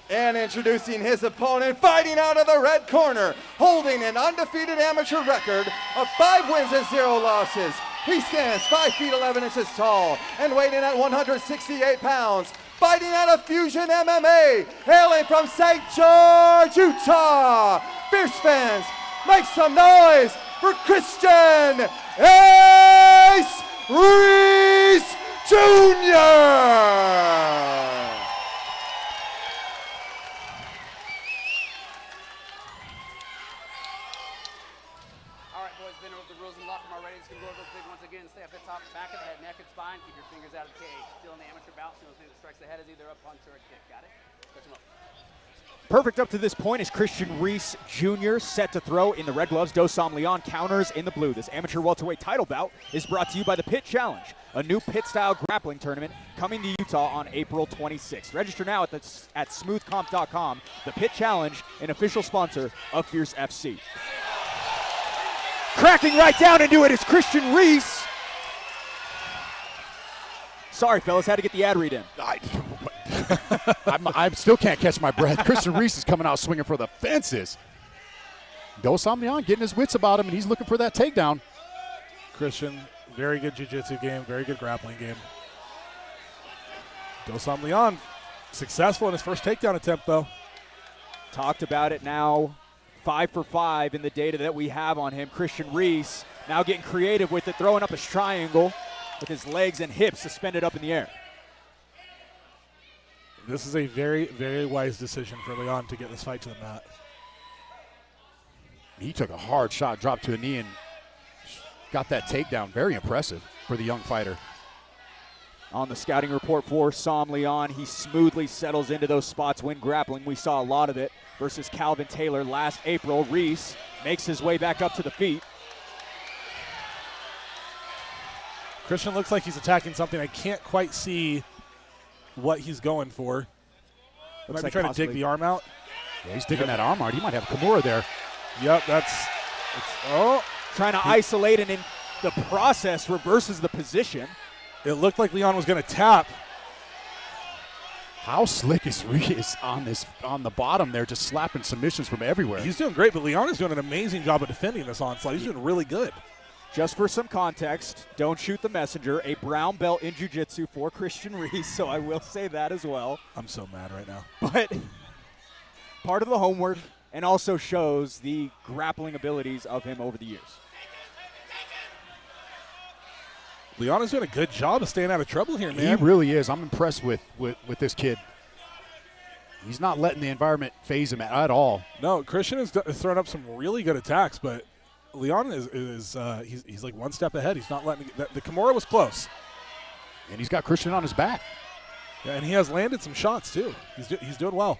[SPEAKER 4] And introducing his opponent, fighting out of the red corner, holding an undefeated amateur record of 5 wins and 0 losses. He stands 5 feet 11 inches tall and weighing in at 168 pounds. Fighting out of Fusion MMA, hailing from St. George, Utah. Fierce fans, make some noise for Christian Ace Reese Jr.
[SPEAKER 15] Stay up at top, back of the head, neck and spine. Keep your fingers out of the cage. Still in the amateur bout. The only thing that strikes the head is either a punch or a kick. Got it? Touch him up.
[SPEAKER 1] Perfect up to this point is Christian Reese Jr. set to throw in the red gloves. Dosam Leon counters in the blue. This amateur welterweight title bout is brought to you by the Pit Challenge, a new pit-style grappling tournament coming to Utah on April 26th. Register now at smoothcomp.com. The Pit Challenge, an official sponsor of Fierce FC. Cracking right down into it is Christian Reese. Sorry, fellas, had to get the ad read in.
[SPEAKER 2] I still can't catch my breath. Christian Reese is coming out swinging for the fences. Dosam Leon getting his wits about him, and he's looking for that takedown.
[SPEAKER 3] Christian, very good jiu-jitsu game, very good grappling game. Dosam Leon, successful in his first takedown attempt, though.
[SPEAKER 1] Talked about it now. 5 for 5 in the data that we have on him. Christian Reese now getting creative with it, throwing up a triangle with his legs and hips suspended up in the air.
[SPEAKER 3] This is a very, very wise decision for Leon to get this fight to the mat.
[SPEAKER 2] He took a hard shot, dropped to a knee, and got that takedown. Very impressive for the young fighter.
[SPEAKER 1] On the scouting report for Sam Leon, he smoothly settles into those spots when grappling. We saw a lot of it versus Calvin Taylor last April. Reese makes his way back up to the feet.
[SPEAKER 3] Christian looks like he's attacking something. I can't quite see what he's going for. Might be trying to dig the arm out.
[SPEAKER 2] Yeah, he's digging that arm out. He might have Kimura there.
[SPEAKER 3] Yep,
[SPEAKER 1] trying to isolate, and in the process reverses the position.
[SPEAKER 3] It looked like Leon was going to tap.
[SPEAKER 2] How slick is Reese on the bottom there, just slapping submissions from everywhere.
[SPEAKER 3] He's doing great, but Leon is doing an amazing job of defending this onslaught. He's doing really good.
[SPEAKER 1] Just for some context, don't shoot the messenger, a brown belt in jiu-jitsu for Christian Reese, so I will say that as well.
[SPEAKER 3] I'm so mad right now.
[SPEAKER 1] But part of the homework, and also shows the grappling abilities of him over the years.
[SPEAKER 3] Leon is doing a good job of staying out of trouble here, man.
[SPEAKER 2] He really is. I'm impressed with this kid. He's not letting the environment phase him at all.
[SPEAKER 3] No, Christian has thrown up some really good attacks, but Leon he's like one step ahead. He's not letting the Kimura was close,
[SPEAKER 2] and he's got Christian on his back.
[SPEAKER 3] Yeah, and he has landed some shots too. He's doing well.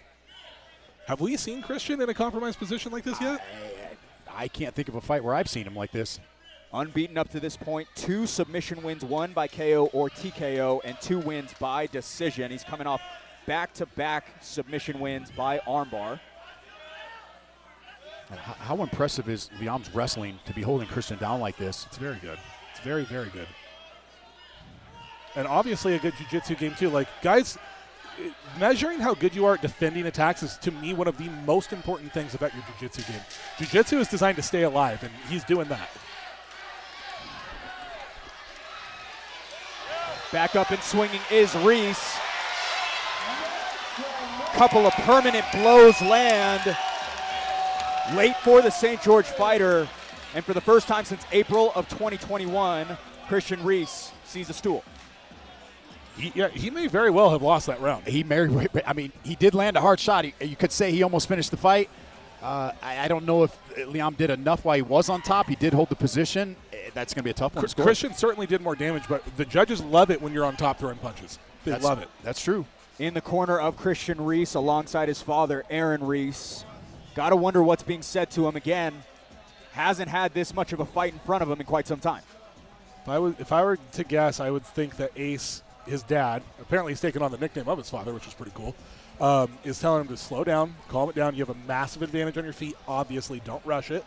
[SPEAKER 3] Have we seen Christian in a compromised position like this yet?
[SPEAKER 2] I can't think of a fight where I've seen him like this.
[SPEAKER 1] Unbeaten up to this point, 2 submission wins, 1 by KO or TKO, and 2 wins by decision. He's coming off back-to-back submission wins by armbar.
[SPEAKER 2] And how impressive is Leon's wrestling to be holding Christian down like this?
[SPEAKER 3] It's very good. It's very, very good. And obviously a good jiu-jitsu game too. Like, guys, measuring how good you are at defending attacks is, to me, one of the most important things about your jiu-jitsu game. Jiu-jitsu is designed to stay alive, and he's doing that.
[SPEAKER 1] Back up and swinging is Reese. Couple of permanent blows land. Late for the St. George fighter. And for the first time since April of 2021, Christian Reese sees a stool.
[SPEAKER 3] He may very well have lost that round.
[SPEAKER 2] He did land a hard shot. You could say he almost finished the fight. I don't know if Leon did enough while he was on top. He did hold the position. That's going to be a tough one to score.
[SPEAKER 3] Christian certainly did more damage, but the judges love it when you're on top throwing punches. They love it.
[SPEAKER 2] That's true.
[SPEAKER 1] In the corner of Christian Reese alongside his father, Aaron Reese. Got to wonder what's being said to him again. Hasn't had this much of a fight in front of him in quite some time.
[SPEAKER 3] If I were to guess, I would think that Ace his dad, apparently he's taken on the nickname of his father, which is pretty cool, is telling him to slow down, calm it down. You have a massive advantage on your feet. Obviously, don't rush it,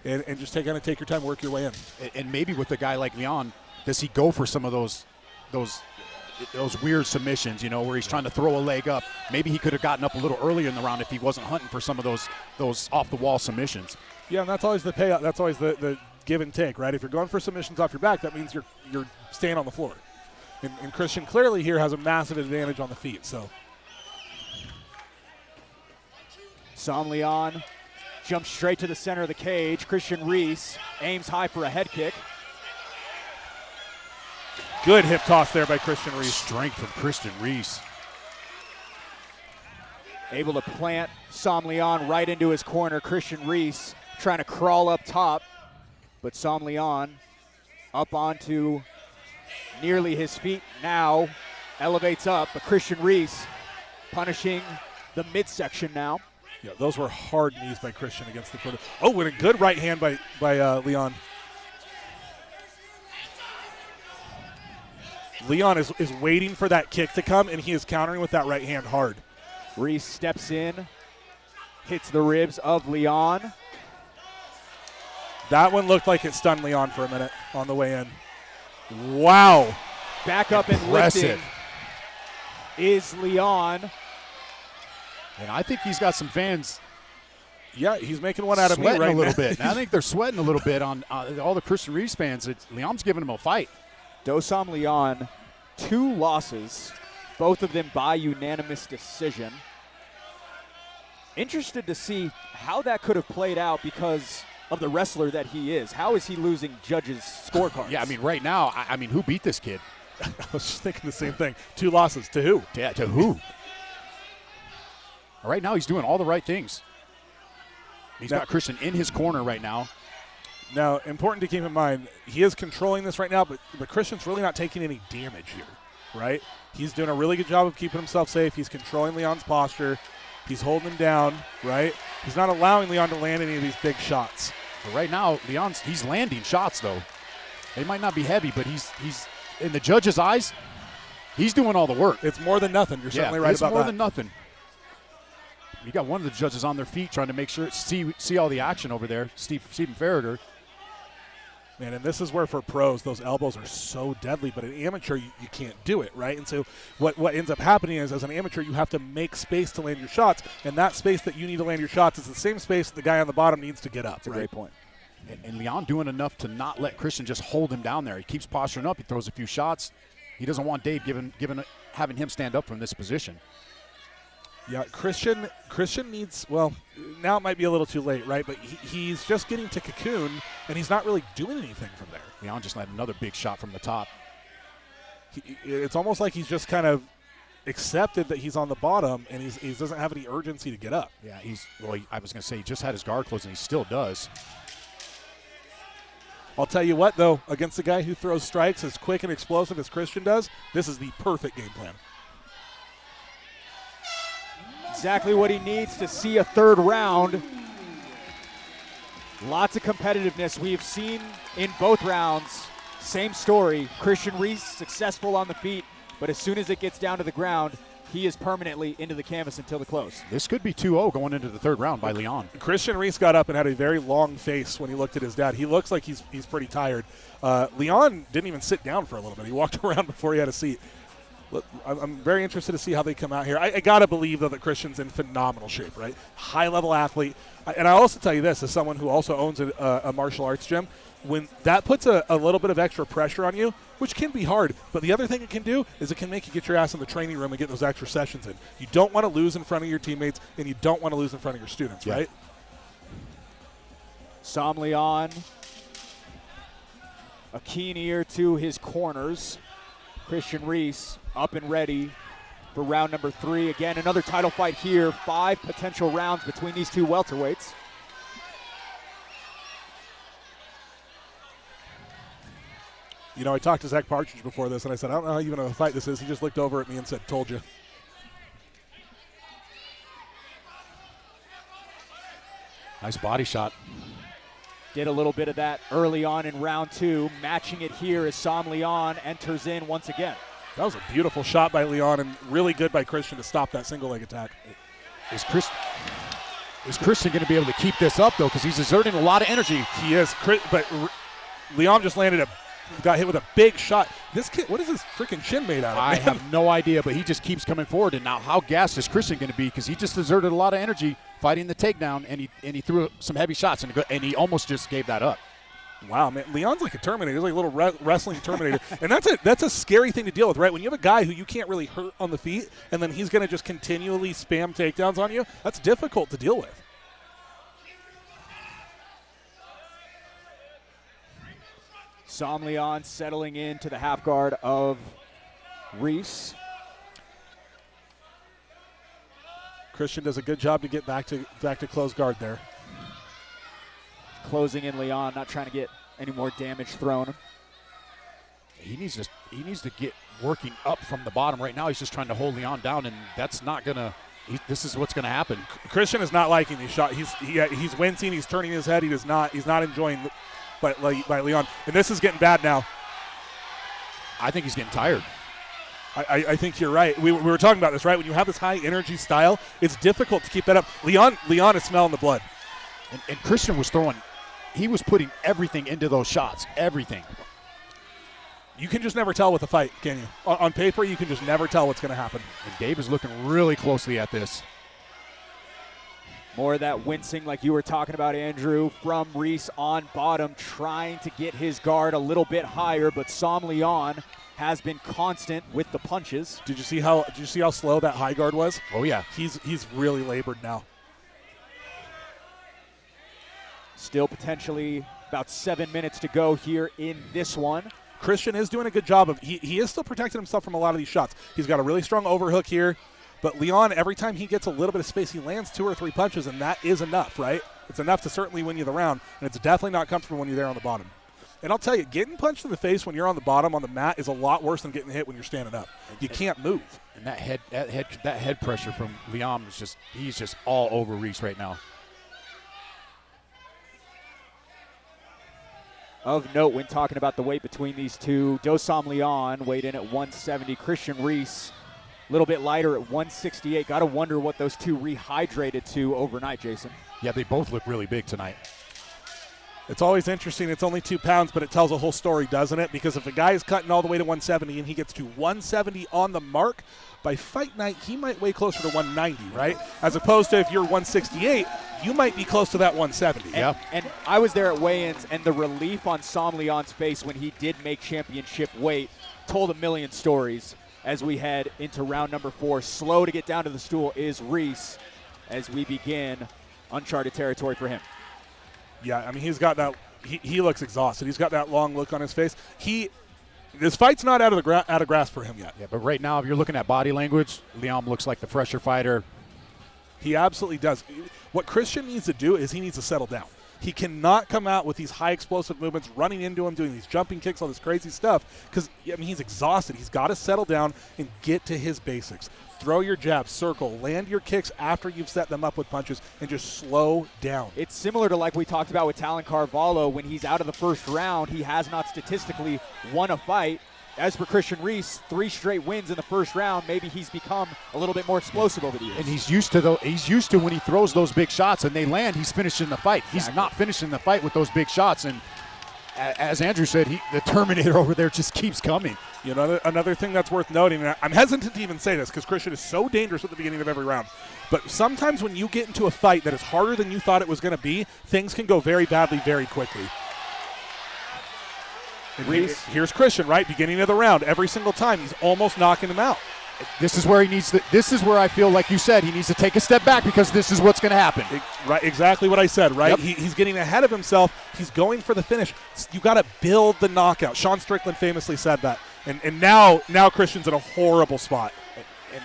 [SPEAKER 3] and just take your time, work your way in.
[SPEAKER 2] And maybe with a guy like Leon, does he go for some of those weird submissions, where he's trying to throw a leg up? Maybe he could have gotten up a little earlier in the round if he wasn't hunting for some of those off-the-wall submissions.
[SPEAKER 3] Yeah, and that's always the payout. That's always the give and take, right? If you're going for submissions off your back, that means you're staying on the floor. And Christian clearly here has a massive advantage on the feet. So
[SPEAKER 1] Sam Leon jumps straight to the center of the cage. Christian Reese aims high for a head kick.
[SPEAKER 3] Good hip toss there by Christian Reese.
[SPEAKER 2] Strength from Christian Reese.
[SPEAKER 1] Able to plant Sam Leon right into his corner. Christian Reese trying to crawl up top, but Sam Leon up onto nearly his feet now, elevates up, but Christian Reese punishing the midsection now.
[SPEAKER 3] Yeah, those were hard knees by Christian against the foot. Oh, and a good right hand by Leon. Leon is waiting for that kick to come, and he is countering with that right hand hard.
[SPEAKER 1] Reese steps in, hits the ribs of Leon.
[SPEAKER 3] That one looked like it stunned Leon for a minute on the way in. Wow.
[SPEAKER 1] Back up and lifting is Leon.
[SPEAKER 2] And I think he's got some fans.
[SPEAKER 3] Yeah, he's making one out of me right
[SPEAKER 2] a little
[SPEAKER 3] now.
[SPEAKER 2] bit. I think they're sweating a little bit on all the Christian Reese fans. Leon's giving him a fight.
[SPEAKER 1] Dosam Leon, 2 losses, both of them by unanimous decision. Interested to see how that could have played out because of the wrestler that he is. How is he losing judges' scorecards?
[SPEAKER 2] Yeah, I mean, right now, who beat this kid?
[SPEAKER 3] I was just thinking the same thing. 2 losses. To who?
[SPEAKER 2] Yeah, to who? Right now, he's doing all the right things. He's got Christian in his corner right now.
[SPEAKER 3] Now, important to keep in mind, he is controlling this right now, but Christian's really not taking any damage here, right? He's doing a really good job of keeping himself safe. He's controlling Leon's posture. He's holding him down, right? He's not allowing Leon to land any of these big shots.
[SPEAKER 2] But right now, he's landing shots, though. They might not be heavy, but he's in the judge's eyes, he's doing all the work.
[SPEAKER 3] It's more than nothing. You're certainly right about that.
[SPEAKER 2] It's more than nothing. You got one of the judges on their feet trying to make sure see all the action over there, Stephen Farrader.
[SPEAKER 3] Man, and this is where for pros, those elbows are so deadly, but an amateur, you can't do it, right? And so what ends up happening is, as an amateur, you have to make space to land your shots, and that space that you need to land your shots is the same space that the guy on the bottom needs to get up.
[SPEAKER 1] That's a great point.
[SPEAKER 2] And Leon doing enough to not let Christian just hold him down there. He keeps posturing up. He throws a few shots. He doesn't want Dave having him stand up from this position.
[SPEAKER 3] Yeah, Christian needs, well, now it might be a little too late, right? But he's just getting to cocoon, and he's not really doing anything from there.
[SPEAKER 2] Leon just had another big shot from the top.
[SPEAKER 3] It's almost like he's just kind of accepted that he's on the bottom, and he doesn't have any urgency to get up.
[SPEAKER 2] Yeah, I was going to say he just had his guard closed, and he still does.
[SPEAKER 3] I'll tell you what, though, against a guy who throws strikes as quick and explosive as Christian does, this is the perfect game plan.
[SPEAKER 1] Exactly what he needs to see a third round. Lots of competitiveness we've seen in both rounds. Same story. Christian Reese successful on the feet, but as soon as it gets down to the ground, he is permanently into the canvas until the close.
[SPEAKER 2] This could be 2-0 going into the third round by Leon.
[SPEAKER 3] Christian Reese got up and had a very long face when he looked at his dad. He looks like he's pretty tired. Leon didn't even sit down for a little bit. He walked around before he had a seat. I'm very interested to see how they come out here. I got to believe, though, that Christian's in phenomenal shape, right? High-level athlete. And I also tell you this, as someone who also owns a martial arts gym, when that puts a little bit of extra pressure on you, which can be hard, but the other thing it can do is it can make you get your ass in the training room and get those extra sessions in. You don't want to lose in front of your teammates, and you don't want to lose in front of your students, right?
[SPEAKER 1] Sam Leon, a keen ear to his corners. Christian Reese up and ready for round number 3. Again, another title fight here. 5 potential rounds between these two welterweights.
[SPEAKER 3] You know, I talked to Zach Partridge before this, and I said, I don't know how even a fight this is. He just looked over at me and said, told you.
[SPEAKER 2] Nice body shot.
[SPEAKER 1] Did a little bit of that early on in round 2. Matching it here as Sam Leon enters in once again.
[SPEAKER 3] That was a beautiful shot by Leon and really good by Christian to stop that single leg attack.
[SPEAKER 2] Is Christian going to be able to keep this up, though, because he's exerting a lot of energy?
[SPEAKER 3] He is, but Leon just got hit with a big shot. This kid, what is his freaking chin made out of?
[SPEAKER 2] I have no idea, but he just keeps coming forward. And now how gassed is Christian going to be, because he just exerted a lot of energy fighting the takedown, and he threw some heavy shots, and he almost just gave that up.
[SPEAKER 3] Wow, man, Leon's like a Terminator. He's like a little wrestling Terminator. And that's a scary thing to deal with, right? When you have a guy who you can't really hurt on the feet, and then he's going to just continually spam takedowns on you, that's difficult to deal with.
[SPEAKER 1] Sam Leon settling into the half guard of Reese.
[SPEAKER 3] Christian does a good job to get back to close guard there.
[SPEAKER 1] Closing in Leon, not trying to get any more damage thrown.
[SPEAKER 2] He needs to get working up from the bottom. Right now he's just trying to hold Leon down, and that's not going to – this is what's going to happen.
[SPEAKER 3] Christian is not liking these shots. He's wincing. He's turning his head. He's not enjoying by Leon. And this is getting bad now.
[SPEAKER 2] I think he's getting tired.
[SPEAKER 3] I think you're right. We were talking about this, right? When you have this high energy style, it's difficult to keep that up. Leon is smelling the blood.
[SPEAKER 2] And Christian was throwing – he was putting everything into those shots, everything.
[SPEAKER 3] You can just never tell with a fight, can you? On paper, you can just never tell what's going to happen.
[SPEAKER 2] And Dave is looking really closely at this.
[SPEAKER 1] More of that wincing like you were talking about, Andrew, from Reese on bottom, trying to get his guard a little bit higher, but Sam Leon has been constant with the punches.
[SPEAKER 3] Did you see how slow that high guard was?
[SPEAKER 2] Oh, yeah.
[SPEAKER 3] He's really labored now.
[SPEAKER 1] Still potentially about 7 minutes to go here in this one.
[SPEAKER 3] Christian is doing a good job of he is still protecting himself from a lot of these shots. He's got a really strong overhook here, but Leon, every time he gets a little bit of space, he lands 2 or 3 punches, and that is enough, right? It's enough to certainly win you the round, and it's definitely not comfortable when you're there on the bottom. And I'll tell you, getting punched in the face when you're on the bottom on the mat is a lot worse than getting hit when you're standing up. You can't move.
[SPEAKER 2] And that head pressure from Leon is he's just all over Reese right now.
[SPEAKER 1] Of note, when talking about the weight between these two, Sam Leon weighed in at 170. Christian Reese, a little bit lighter at 168. Got to wonder what those two rehydrated to overnight, Jason.
[SPEAKER 2] Yeah, they both look really big tonight.
[SPEAKER 3] It's always interesting. It's only 2 pounds, but it tells a whole story, doesn't it? Because if a guy is cutting all the way to 170 and he gets to 170 on the mark, by fight night, he might weigh closer to 190, right? As opposed to if you're 168, you might be close to that 170.
[SPEAKER 1] And I was there at weigh-ins, and the relief on Sam Leon's face when he did make championship weight told a million stories as we head into round number 4. Slow to get down to the stool is Reese as we begin uncharted territory for him.
[SPEAKER 3] Yeah, I mean, he's got that. He looks exhausted. He's got that long look on his face. This fight's not out of grasp for him yet.
[SPEAKER 2] Yeah, but right now, if you're looking at body language, Leon looks like the fresher fighter.
[SPEAKER 3] He absolutely does. What Christian needs to do is he needs to settle down. He cannot come out with these high explosive movements, running into him, doing these jumping kicks, all this crazy stuff, because he's exhausted. He's got to settle down and get to his basics. Throw your jabs, circle, land your kicks after you've set them up with punches, and just slow down.
[SPEAKER 1] It's similar to like we talked about with Talon Carvalho. When he's out of the first round, he has not statistically won a fight. As for Christian Reese, 3 straight wins in the first round. Maybe he's become a little bit more explosive over the years.
[SPEAKER 2] And he's used to when he throws those big shots and they land, he's finishing the fight. He's not finishing the fight with those big shots. And as Andrew said, the Terminator over there just keeps coming.
[SPEAKER 3] You know, another thing that's worth noting, and I'm hesitant to even say this because Christian is so dangerous at the beginning of every round, but sometimes when you get into a fight that is harder than you thought it was going to be, things can go very badly very quickly. And here's Christian, right? Beginning of the round, every single time he's almost knocking him out.
[SPEAKER 2] This is where this is where I feel like you said he needs to take a step back because this is what's going to happen.
[SPEAKER 3] Right, exactly what I said, right?
[SPEAKER 2] Yep.
[SPEAKER 3] He's getting ahead of himself. He's going for the finish. You got to build the knockout. Sean Strickland famously said that. And now Christian's in a horrible spot.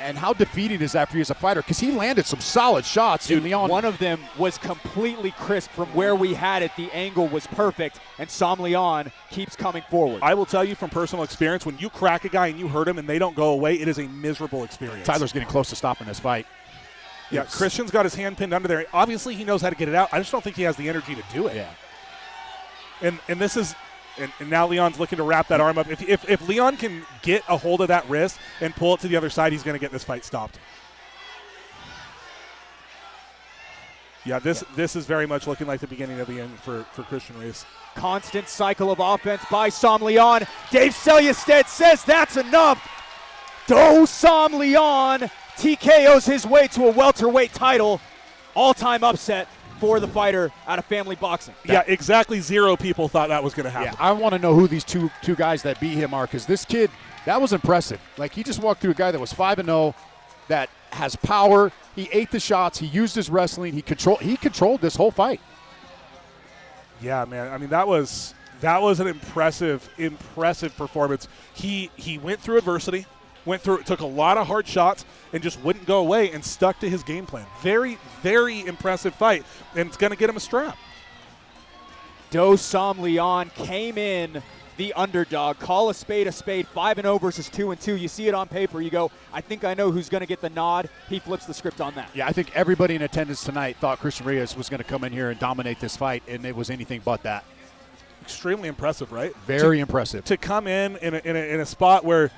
[SPEAKER 2] And how defeating is that for you as a fighter? Because he landed some solid shots.
[SPEAKER 1] Dude, one of them was completely crisp from where we had it. The angle was perfect, and Sam Leon keeps coming forward.
[SPEAKER 3] I will tell you from personal experience, when you crack a guy and you hurt him and they don't go away, it is a miserable experience.
[SPEAKER 2] Tyler's getting close to stopping this fight.
[SPEAKER 3] Yeah, Christian's got his hand pinned under there. Obviously, he knows how to get it out. I just don't think he has the energy to do it.
[SPEAKER 2] Yeah.
[SPEAKER 3] And this is And now Leon's looking to wrap that arm up. If Leon can get a hold of that wrist and pull it to the other side, he's going to get this fight stopped. Yeah, this is very much looking like the beginning of the end for Christian Reese.
[SPEAKER 1] Constant cycle of offense by Sam Leon. Dave Selyestedt says that's enough. Do Sam Leon TKOs his way to a welterweight title. All-time upset for the fighter out of Family Boxing.
[SPEAKER 3] Yeah, exactly 0 people thought that was going to happen.
[SPEAKER 2] Yeah, I want to know who these two guys that beat him are, because this kid, that was impressive. Like, he just walked through a guy that was 5-0, that has power. He ate the shots. He used his wrestling. He controlled this whole fight.
[SPEAKER 3] Yeah, man. I mean, that was an impressive performance. He went through adversity, took a lot of hard shots, and just wouldn't go away and stuck to his game plan. Very, very impressive fight, and it's going to get him a strap.
[SPEAKER 1] Do Sam Leon came in the underdog. Call a spade 5-0 versus 2-2. You see it on paper. You go, I think I know who's going to get the nod. He flips the script on that.
[SPEAKER 2] Yeah, I think everybody in attendance tonight thought Christian Reyes was going to come in here and dominate this fight, and it was anything but that.
[SPEAKER 3] Extremely impressive, right?
[SPEAKER 2] Very impressive.
[SPEAKER 3] To come in a spot where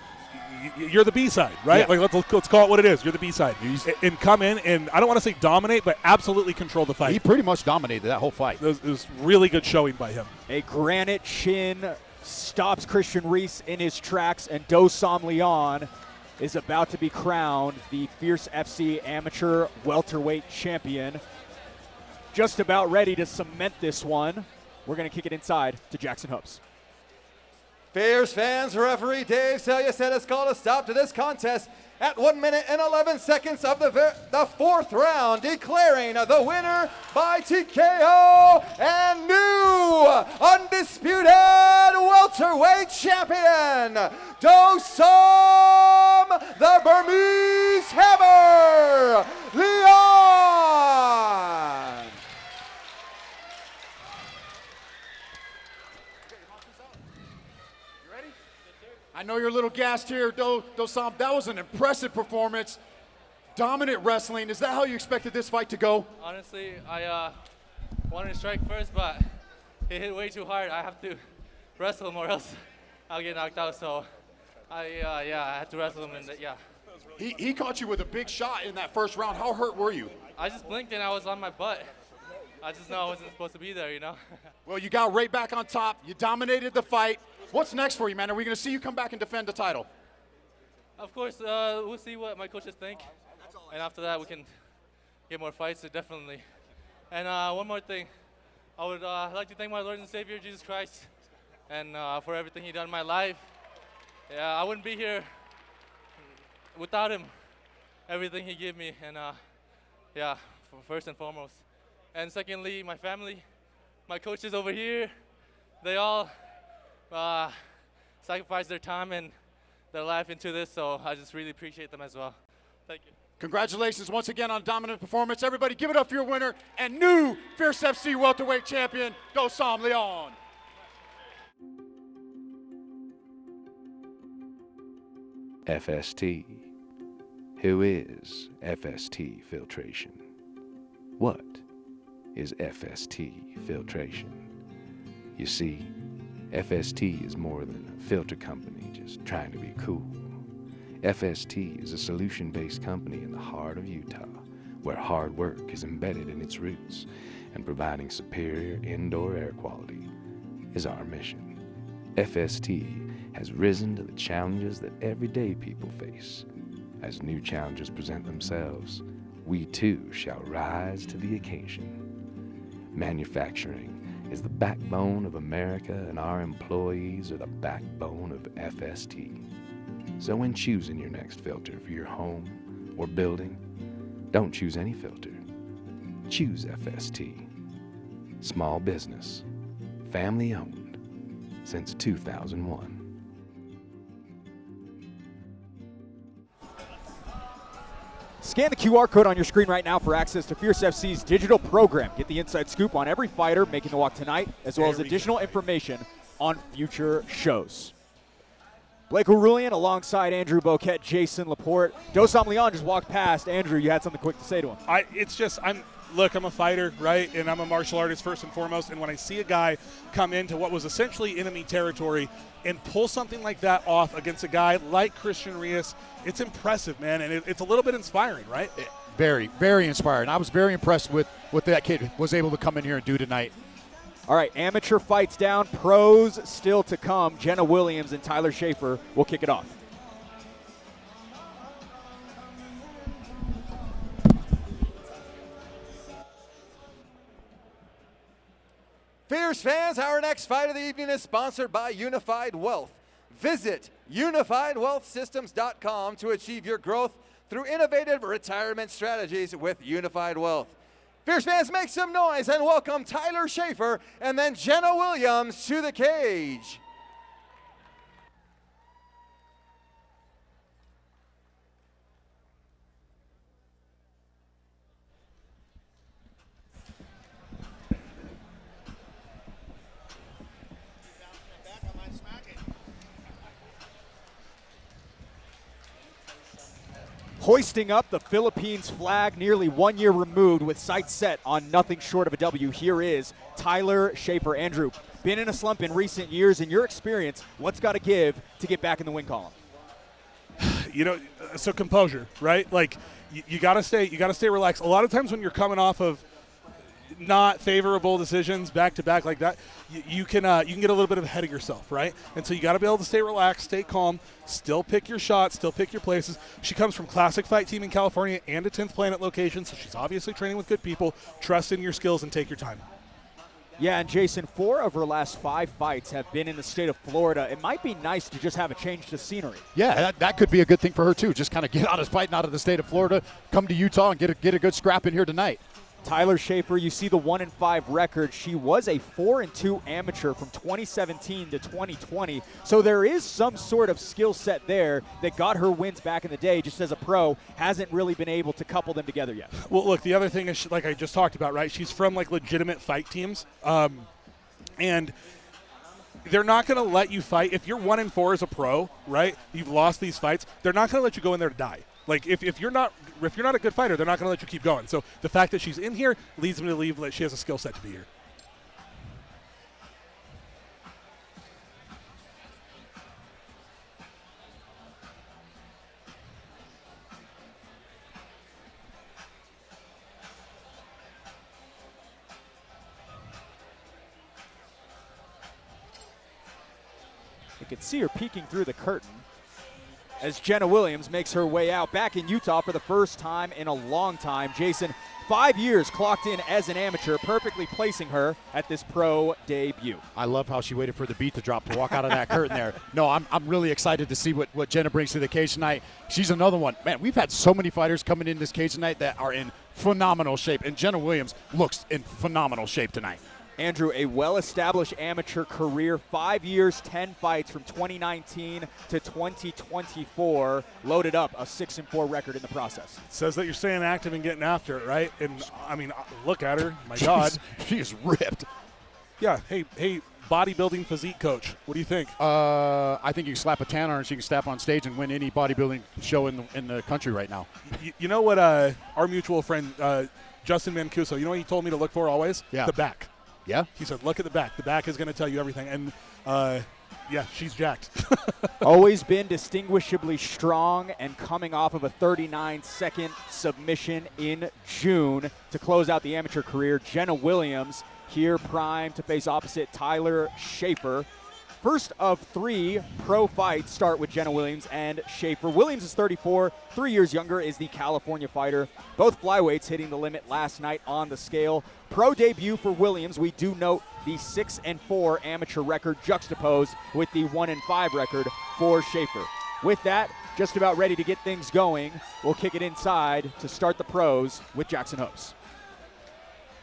[SPEAKER 3] you're the B-side, right?
[SPEAKER 2] Yeah.
[SPEAKER 3] Like let's call it what it is. You're the B-side. And come in and I don't want to say dominate, but absolutely control the fight.
[SPEAKER 2] He pretty much dominated that whole fight.
[SPEAKER 3] It was really good showing by him.
[SPEAKER 1] A granite chin stops Christian Reese in his tracks, and Do Sam Leon is about to be crowned the Fierce FC Amateur Welterweight Champion. Just about ready to cement this one. We're going to kick it inside to Jackson Hopes.
[SPEAKER 4] Fierce fans, referee Dave Selyestedt has called a stop to this contest at 1 minute and 11 seconds of the fourth round, declaring the winner by TKO and new undisputed welterweight champion, Do Sam the Burmese Hammer Leon.
[SPEAKER 11] I know you're a little gassed here, Do Sam. That was an impressive performance. Dominant wrestling. Is that how you expected this fight to go?
[SPEAKER 16] Honestly, I wanted to strike first, but he hit way too hard. I have to wrestle him or else I'll get knocked out. So I had to wrestle him, and yeah.
[SPEAKER 11] He caught you with a big shot in that first round. How hurt were you?
[SPEAKER 16] I just blinked and I was on my butt. I just know I wasn't supposed to be there, you know?
[SPEAKER 11] Well, you got right back on top. You dominated the fight. What's next for you, man? Are we going to see you come back and defend the title?
[SPEAKER 16] Of course, we'll see what my coaches think. And after that, we can get more fights, so definitely. And one more thing. I would like to thank my Lord and Savior, Jesus Christ, and for everything he done in my life. Yeah, I wouldn't be here without him, everything he gave me. And yeah, first and foremost. And secondly, my family, my coaches over here, they all sacrificed their time and their life into this, so I just really appreciate them as well. Thank you.
[SPEAKER 11] Congratulations once again on dominant performance. Everybody give it up for your winner and new Fierce FC welterweight champion, Do Sam Leon.
[SPEAKER 17] FST. Who is FST filtration? What is FST filtration? You see, FST is more than a filter company just trying to be cool. FST is a solution-based company in the heart of Utah, where hard work is embedded in its roots, and providing superior indoor air quality is our mission. FST has risen to the challenges that everyday people face. As new challenges present themselves, we too shall rise to the occasion. Manufacturing is the backbone of America, and our employees are the backbone of FST. So when choosing your next filter for your home or building, don't choose any filter. Choose FST. Small business, family owned, since 2001.
[SPEAKER 1] Scan the QR code on your screen right now for access to Fierce FC's digital program. Get the inside scoop on every fighter making the walk tonight, as well as additional information on future shows. Blake Arulian alongside Andrew Boquette, Jason Laporte. Dosam Leon just walked past. Andrew, you had something quick to say to him.
[SPEAKER 3] I'm a fighter, right? And I'm a martial artist first and foremost. And when I see a guy come into what was essentially enemy territory and pull something like that off against a guy like Christian Reyes, it's impressive, man. And it's a little bit inspiring, right?
[SPEAKER 2] Very, very inspiring. I was very impressed with what that kid was able to come in here and do tonight.
[SPEAKER 1] All right, amateur fights down, pros still to come. Jenna Williams and Tyler Schaefer will kick it off.
[SPEAKER 4] Fierce fans, our next fight of the evening is sponsored by Unified Wealth. Visit unifiedwealthsystems.com to achieve your growth through innovative retirement strategies with Unified Wealth. Fierce fans, make some noise and welcome Tyler Schaefer and then Jenna Williams to the cage.
[SPEAKER 1] Hoisting up the Philippines flag nearly 1 year removed with sights set on nothing short of a W, here is Tyler Schaefer. Andrew, been in a slump in recent years. In your experience, what's got to give to get back in the win column?
[SPEAKER 3] So composure, right? Like you got to stay relaxed. A lot of times when you're coming off of not favorable decisions back to back like that, you can get a little bit ahead of yourself, right? And so you got to be able to stay relaxed, stay calm, still pick your shots, still pick your places. She comes from Classic Fight Team in California and a 10th Planet location, so she's obviously training with good people. Trust in your skills and take your time.
[SPEAKER 1] Yeah, and Jason, 4 of her last 5 fights have been in the state of Florida. It might be nice to just have a change to scenery.
[SPEAKER 2] Yeah, that could be a good thing for her too. Just kind of get out of fighting out of the state of Florida, come to Utah and get a good scrap in here tonight.
[SPEAKER 1] Tyler Schaefer, you see the 1-5 record. She was a 4-2 amateur from 2017 to 2020. So there is some sort of skill set there that got her wins back in the day. Just as a pro, hasn't really been able to couple them together yet.
[SPEAKER 3] Well, look, the other thing is, like I just talked about, right? She's from legitimate fight teams, and they're not going to let you fight if you're 1-4 as a pro, right? You've lost these fights. They're not going to let you go in there to die. Like if you're not a good fighter, they're not going to let you keep going. So the fact that she's in here leads me to believe that she has a skill set to be here.
[SPEAKER 1] You can see her peeking through the curtain as Jenna Williams makes her way out back in Utah for the first time in a long time. Jason, 5 years clocked in as an amateur, perfectly placing her at this pro debut.
[SPEAKER 2] I love how she waited for the beat to drop to walk out of that curtain there. No, I'm really excited to see what Jenna brings to the cage tonight. She's another one. Man, we've had so many fighters coming in this cage tonight that are in phenomenal shape, and Jenna Williams looks in phenomenal shape tonight.
[SPEAKER 1] Andrew, a well-established amateur career, 5 years, 10 fights from 2019 to 2024, loaded up a 6-4 record in the process.
[SPEAKER 3] It says that you're staying active and getting after it, right? And I mean, look at her, my God.
[SPEAKER 2] She is ripped.
[SPEAKER 3] Yeah, hey, bodybuilding physique coach, what do you think?
[SPEAKER 2] I think you can slap a tan on her and she can step on stage and win any bodybuilding show in the country right now.
[SPEAKER 3] You know what our mutual friend, Justin Mancuso, you know what he told me to look for always?
[SPEAKER 2] Yeah.
[SPEAKER 3] The back.
[SPEAKER 2] Yeah?
[SPEAKER 3] He said, look at the back. The back is going to tell you everything. And, yeah, she's jacked.
[SPEAKER 1] Always been distinguishably strong and coming off of a 39-second submission in June to close out the amateur career. Jenna Williams here primed to face opposite Tyler Schaefer. First of 3 pro fights start with Jenna Williams and Schaefer. Williams is 34, 3 years younger, is the California fighter. Both flyweights hitting the limit last night on the scale. Pro debut for Williams, we do note the 6-4 amateur record juxtaposed with the 1-5 record for Schaefer. With that, just about ready to get things going. We'll kick it inside to start the pros with Jackson Hopes.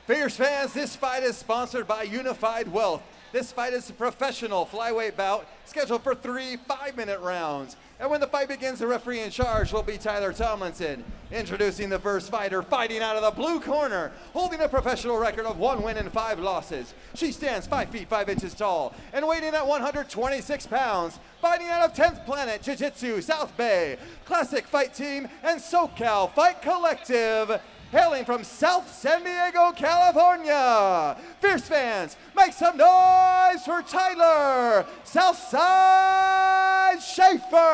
[SPEAKER 4] Fierce fans, this fight is sponsored by Unified Wealth. This fight is a professional flyweight bout scheduled for 3 5-minute rounds. And when the fight begins, the referee in charge will be Tyler Tomlinson. Introducing the first fighter, fighting out of the blue corner, holding a professional record of 1 win and 5 losses. She stands 5 feet 5 inches tall and weighing at 126 pounds, fighting out of 10th Planet Jiu-Jitsu South Bay, Classic Fight Team, and SoCal Fight Collective. Hailing from South San Diego, California. Fierce fans, make some noise for Tyler Southside Schaefer.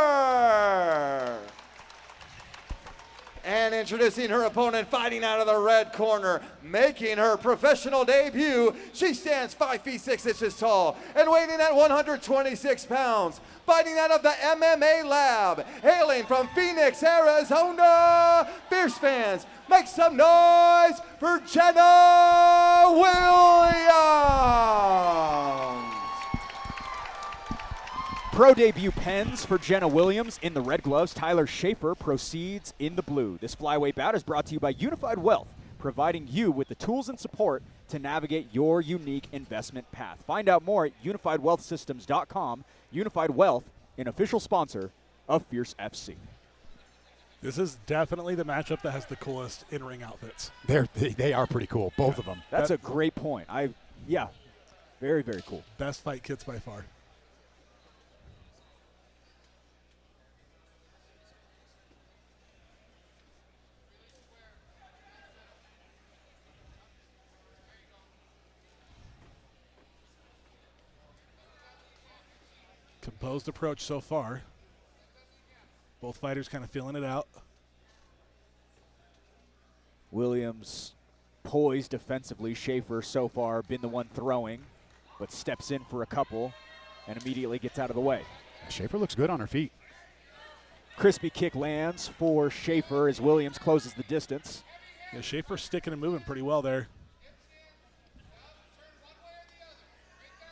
[SPEAKER 4] And introducing her opponent, fighting out of the red corner, making her professional debut. She stands 5 feet 6 inches tall and weighing at 126 pounds. Fighting out of the MMA Lab, hailing from Phoenix, Arizona. Fierce fans, make some noise for Jenna Williams.
[SPEAKER 1] Pro debut pens for Jenna Williams in the red gloves. Tyler Schaefer proceeds in the blue. This flyweight bout is brought to you by Unified Wealth, providing you with the tools and support to navigate your unique investment path. Find out more at unifiedwealthsystems.com. Unified Wealth, an official sponsor of Fierce FC.
[SPEAKER 3] This is definitely the matchup that has the coolest in-ring outfits.
[SPEAKER 2] They are pretty cool, both of them.
[SPEAKER 1] That's a great point. Yeah, very, very cool.
[SPEAKER 3] Best fight kits by far. Composed approach so far. Both fighters kind of feeling it out.
[SPEAKER 1] Williams poised defensively. Schaefer so far been the one throwing, but steps in for a couple and immediately gets out of the way.
[SPEAKER 2] Schaefer looks good on her feet.
[SPEAKER 1] Crispy kick lands for Schaefer as Williams closes the distance.
[SPEAKER 3] Yeah, Schaefer sticking and moving pretty well there.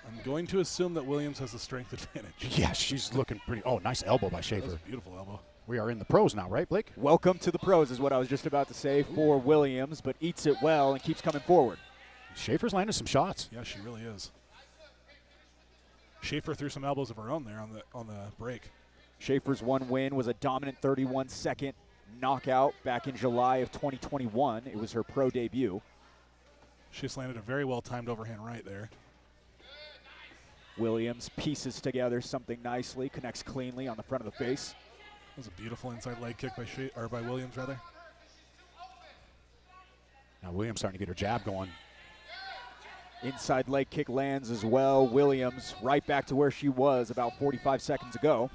[SPEAKER 3] I'm going to assume that Williams has the strength advantage.
[SPEAKER 2] Yeah, she's looking pretty. Oh, nice elbow by Schaefer.
[SPEAKER 3] That was a beautiful elbow.
[SPEAKER 2] We are in the pros now, right, Blake?
[SPEAKER 1] Welcome to the pros is what I was just about to say for Williams, but eats it well and keeps coming forward.
[SPEAKER 2] Schaefer's landed some shots.
[SPEAKER 3] Yeah, she really is. Schaefer threw some elbows of her own there on the break.
[SPEAKER 1] Schaefer's one win was a dominant 31-second knockout back in July of 2021. It was her pro debut.
[SPEAKER 3] She just landed a very well-timed overhand right there.
[SPEAKER 1] Williams pieces together something nicely, connects cleanly on the front of the face.
[SPEAKER 3] That was a beautiful inside leg kick by Williams, rather.
[SPEAKER 2] Now Williams starting to get her jab going.
[SPEAKER 1] Inside leg kick lands as well. Williams right back to where she was about 45 seconds ago.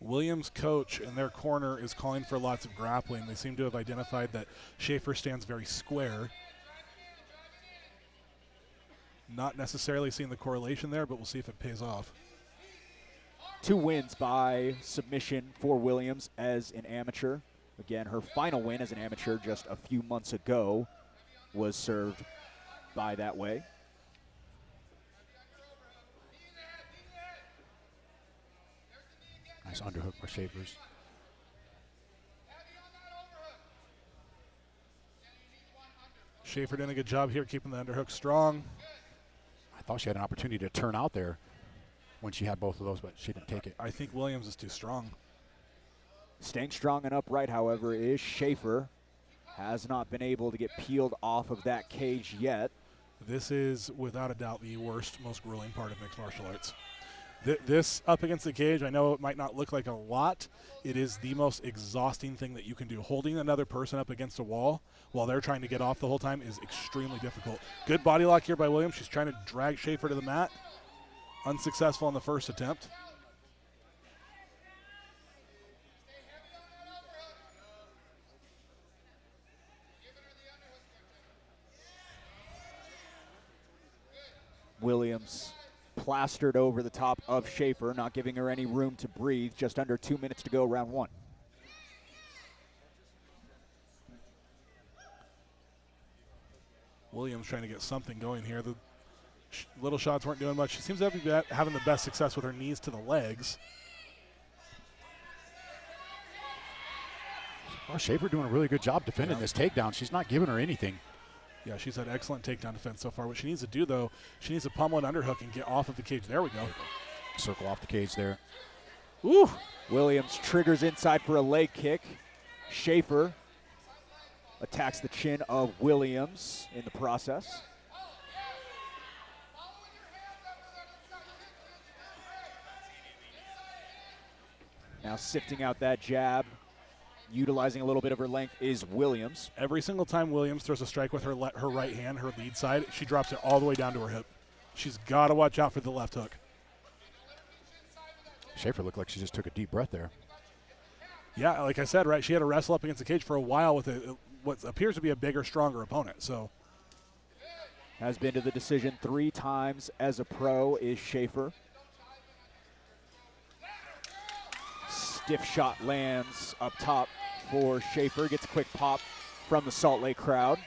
[SPEAKER 3] Williams' coach in their corner is calling for lots of grappling. They seem to have identified that Schaefer stands very square. Not necessarily seeing the correlation there, but we'll see if it pays off.
[SPEAKER 1] 2 wins by submission for Williams as an amateur. Again, her final win as an amateur just a few months ago was served by that way.
[SPEAKER 2] Nice underhook by Schaefer's.
[SPEAKER 3] Schaefer doing a good job here keeping the underhook strong.
[SPEAKER 2] I thought she had an opportunity to turn out there when she had both of those, but she didn't take it.
[SPEAKER 3] I think Williams is too strong.
[SPEAKER 1] Staying strong and upright, however, is Schaefer. Has not been able to get peeled off of that cage yet.
[SPEAKER 3] This is, without a doubt, the worst, most grueling part of mixed martial arts. This up against the cage, I know it might not look like a lot. It is the most exhausting thing that you can do. Holding another person up against a wall while they're trying to get off the whole time is extremely difficult. Good body lock here by Williams. She's trying to drag Schaefer to the mat. Unsuccessful on the first attempt.
[SPEAKER 1] Williams plastered over the top of Schaefer, not giving her any room to breathe. Just under 2 minutes to go, round 1.
[SPEAKER 3] Williams trying to get something going here. The little shots weren't doing much. She seems to be having the best success with her knees to the legs.
[SPEAKER 2] Oh, Schaefer doing a really good job defending this takedown. She's not giving her anything.
[SPEAKER 3] Yeah, she's had excellent takedown defense so far. What she needs to do, though, she needs to pummel an underhook and get off of the cage. There we go.
[SPEAKER 2] Circle off the cage there.
[SPEAKER 1] Ooh. Williams triggers inside for a leg kick. Schaefer attacks the chin of Williams in the process. Now sifting out that jab, utilizing a little bit of her length is Williams.
[SPEAKER 3] Every single time Williams throws a strike with her right hand, her lead side, she drops it all the way down to her hip. She's got to watch out for the left hook.
[SPEAKER 2] Schaefer looked like she just took a deep breath there.
[SPEAKER 3] Yeah, like I said, right, she had to wrestle up against the cage for a while with what appears to be a bigger, stronger opponent. So,
[SPEAKER 1] has been to the decision 3 times as a pro is Schaefer. Stiff shot lands up top for Schaefer. Gets a quick pop from the Salt Lake crowd.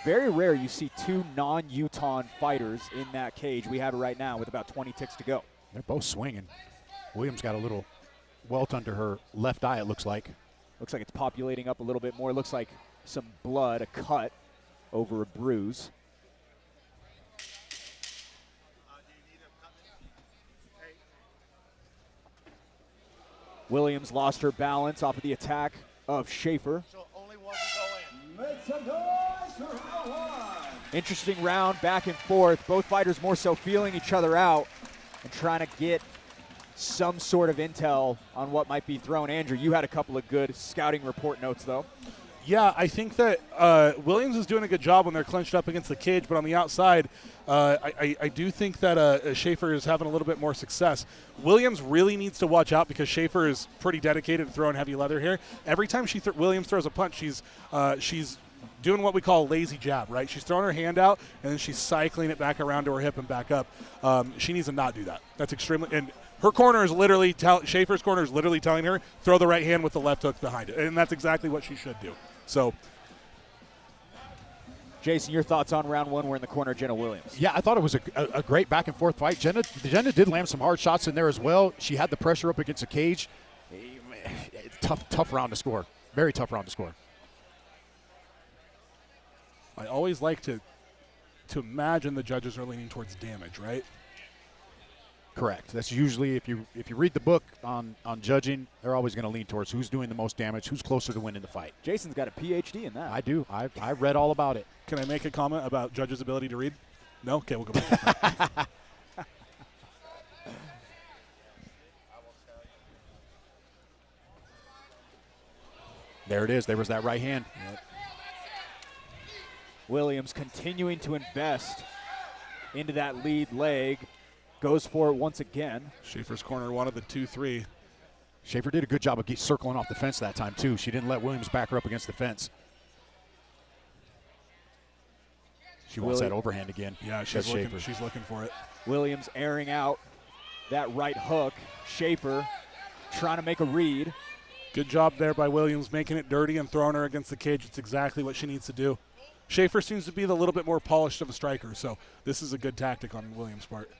[SPEAKER 1] Very rare you see 2 non-Utah fighters in that cage. We have it right now with about 20 ticks to go.
[SPEAKER 2] They're both swinging. Williams got a little welt under her left eye, it looks like.
[SPEAKER 1] Looks like it's populating up a little bit more. Looks like some blood, a cut over a bruise. Williams lost her balance off of the attack of Schaefer. Interesting round, back and forth. Both fighters more so feeling each other out and trying to get some sort of intel on what might be thrown. Andrew, you had a couple of good scouting report notes, though.
[SPEAKER 3] Yeah, I think that Williams is doing a good job when they're clenched up against the cage, but on the outside, I do think that Schaefer is having a little bit more success. Williams really needs to watch out because Schaefer is pretty dedicated to throwing heavy leather here. Every time Williams throws a punch, she's doing what we call a lazy jab, right? She's throwing her hand out, and then she's cycling it back around to her hip and back up. She needs to not do that. That's extremely – and her corner is literally – Schaefer's corner is literally telling her, throw the right hand with the left hook behind it, and that's exactly what she should do. So,
[SPEAKER 1] Jason, your thoughts on round 1? We're in the corner of Jenna Williams.
[SPEAKER 2] Yeah, I thought it was a great back and forth fight. Jenna did land some hard shots in there as well. She had the pressure up against the cage. Tough round to score. Very tough round to score.
[SPEAKER 3] I always like to imagine the judges are leaning towards damage, right?
[SPEAKER 2] Correct. That's usually, if you read the book on judging, they're always going to lean towards who's doing the most damage, who's closer to winning the fight.
[SPEAKER 1] Jason's got a PhD in that.
[SPEAKER 2] I do. I read all about it.
[SPEAKER 3] Can I make a comment about judges' ability to read? No? Okay, we'll go back to that.
[SPEAKER 2] There it is. There was that right hand.
[SPEAKER 1] Yep. Williams continuing to invest into that lead leg. Goes for it once again.
[SPEAKER 3] Schaefer's corner wanted the 2-3.
[SPEAKER 2] Schaefer did a good job of circling off the fence that time, too. She didn't let Williams back her up against the fence. She wants that overhand again.
[SPEAKER 3] Yeah, she's looking for it.
[SPEAKER 1] Williams airing out that right hook. Schaefer trying to make a read.
[SPEAKER 3] Good job there by Williams, making it dirty and throwing her against the cage. It's exactly what she needs to do. Schaefer seems to be the little bit more polished of a striker, so this is a good tactic on Williams' part.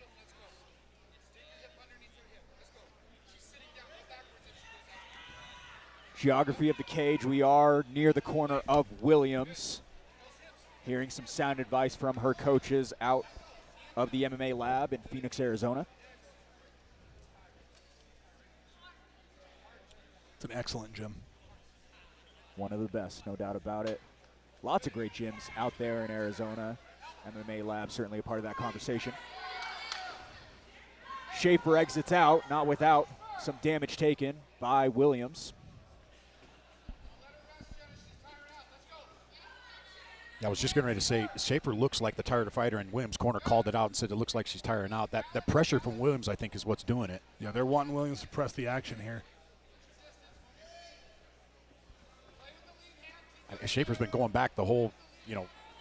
[SPEAKER 1] Geography of the cage, we are near the corner of Williams. Hearing some sound advice from her coaches out of the MMA lab in Phoenix, Arizona.
[SPEAKER 3] It's an excellent gym.
[SPEAKER 1] One of the best, no doubt about it. Lots of great gyms out there in Arizona. MMA lab certainly a part of that conversation. Schaefer exits out, not without some damage taken by Williams.
[SPEAKER 2] I was just getting ready to say, Schaefer looks like the tired fighter, and Williams' corner called it out and said it looks like she's tiring out. That pressure from Williams, I think, is what's doing it.
[SPEAKER 3] Yeah, they're wanting Williams to press the action here.
[SPEAKER 2] Schaefer's been going back the whole,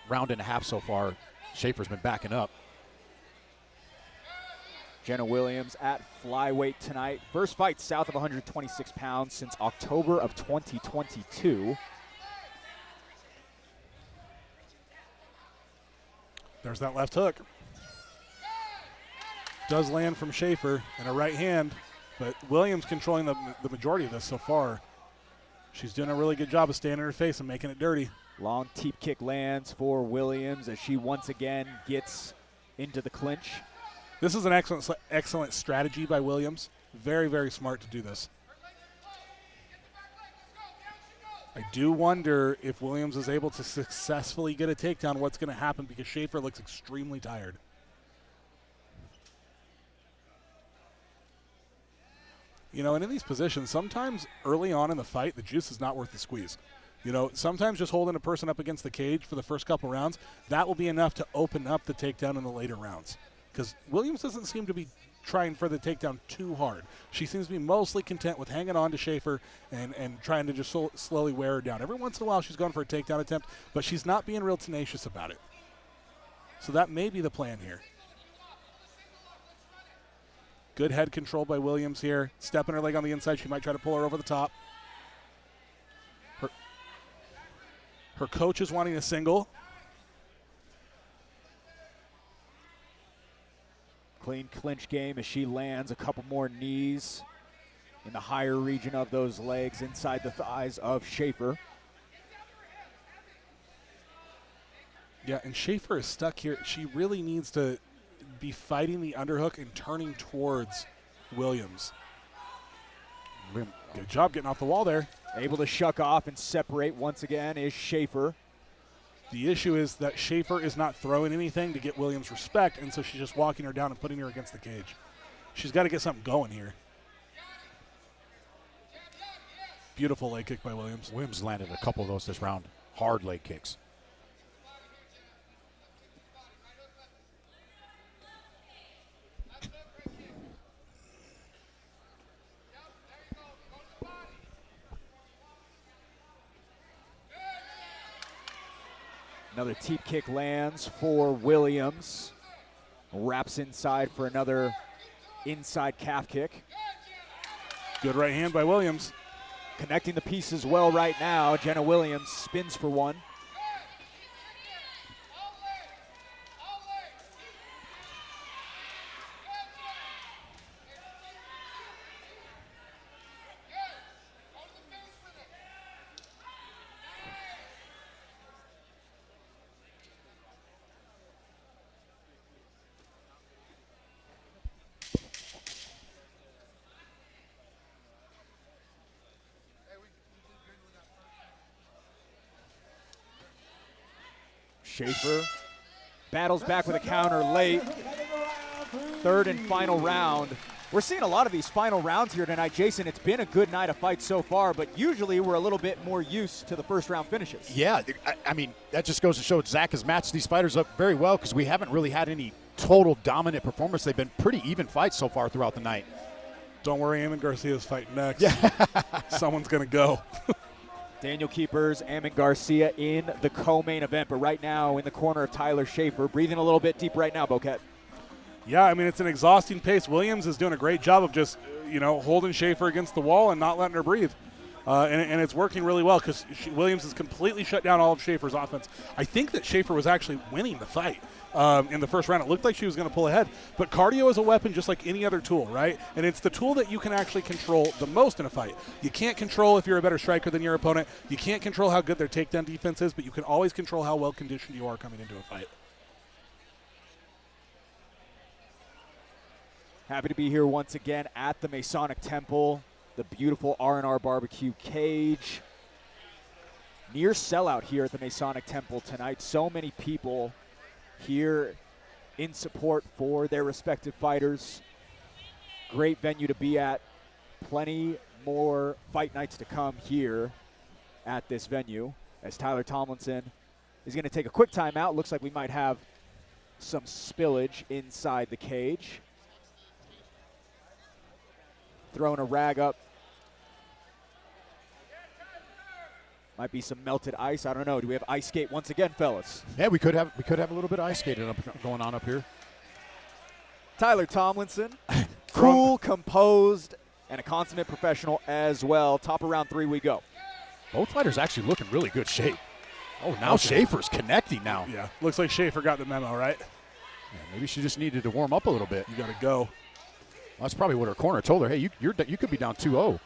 [SPEAKER 2] round and a half so far. Schaefer's been backing up.
[SPEAKER 1] Jenna Williams at flyweight tonight. First fight south of 126 pounds since October of 2022.
[SPEAKER 3] There's that left hook. Does land from Schaefer and a right hand, but Williams controlling the majority of this so far. She's doing a really good job of staying in her face and making it dirty.
[SPEAKER 1] Long teep kick lands for Williams as she once again gets into the clinch.
[SPEAKER 3] This is an excellent strategy by Williams. Very, very smart to do this. I do wonder if Williams is able to successfully get a takedown, what's going to happen, because Schaefer looks extremely tired. You know, and in these positions, sometimes early on in the fight, the juice is not worth the squeeze. You know, sometimes just holding a person up against the cage for the first couple rounds, that will be enough to open up the takedown in the later rounds. Because Williams doesn't seem to be trying for the takedown too hard. She seems to be mostly content with hanging on to Schaefer and trying to just slowly wear her down. Every once in a while she's going for a takedown attempt, but she's not being real tenacious about it. So that may be the plan here. Good head control by Williams here. Stepping her leg on the inside. She might try to pull her over the top. Her coach is wanting a single.
[SPEAKER 1] Clean clinch game as she lands a couple more knees in the higher region of those legs inside the thighs of Schaefer.
[SPEAKER 3] Yeah, and Schaefer is stuck here. She really needs to be fighting the underhook and turning towards Williams. Good job getting off the wall there.
[SPEAKER 1] Able to shuck off and separate once again is Schaefer.
[SPEAKER 3] The issue is that Schaefer is not throwing anything to get Williams respect, and so she's just walking her down and putting her against the cage. She's got to get something going here. Beautiful leg kick by Williams.
[SPEAKER 2] Williams landed a couple of those this round. Hard leg kicks.
[SPEAKER 1] Another teep kick lands for Williams. Wraps inside for another inside calf kick.
[SPEAKER 3] Good right hand by Williams.
[SPEAKER 1] Connecting the pieces well right now. Jenna Williams spins for one. Schaefer battles back with a counter late. Third and final round. We're seeing a lot of these final rounds here tonight. Jason, it's been a good night of fights so far, but usually we're a little bit more used to the first round finishes.
[SPEAKER 2] Yeah, I mean, that just goes to show Zach has matched these fighters up very well because we haven't really had any total dominant performance. They've been pretty even fights so far throughout the night.
[SPEAKER 3] Don't worry, Eamon Garcia's fighting next. Yeah. Someone's going to go.
[SPEAKER 1] Daniel Keepers, Amin Garcia in the co-main event, but right now in the corner of Tyler Schaefer, breathing a little bit deep right now, Boquette.
[SPEAKER 3] Yeah, I mean, it's an exhausting pace. Williams is doing a great job of just, holding Schaefer against the wall and not letting her breathe. And it's working really well because Williams has completely shut down all of Schaefer's offense. I think that Schaefer was actually winning the fight in the first round. It looked like she was going to pull ahead. But cardio is a weapon just like any other tool, right? And it's the tool that you can actually control the most in a fight. You can't control if you're a better striker than your opponent. You can't control how good their takedown defense is, but you can always control how well conditioned you are coming into a fight.
[SPEAKER 1] Happy to be here once again at the Masonic Temple, the beautiful R&R Barbecue Cage. Near sellout here at the Masonic Temple tonight. So many people here in support for their respective fighters. Great venue to be at. Plenty more fight nights to come here at this venue as Tyler Tomlinson is going to take a quick timeout. Looks like we might have some spillage inside the cage. Throwing a rag up. Might be some melted ice. I don't know. Do we have ice skate once again, fellas?
[SPEAKER 2] Yeah, we could have a little bit of ice skating going on up here.
[SPEAKER 1] Tyler Tomlinson, cool, composed, and a consummate professional as well. Top of round 3 we go.
[SPEAKER 2] Both fighters actually look in really good shape. Oh, now Schaefer's connecting now.
[SPEAKER 3] Yeah, looks like Schaefer got the memo, right?
[SPEAKER 2] Yeah, maybe she just needed to warm up a little bit.
[SPEAKER 3] You got to go.
[SPEAKER 2] Well, that's probably what her corner told her. Hey, you could be down 2-0.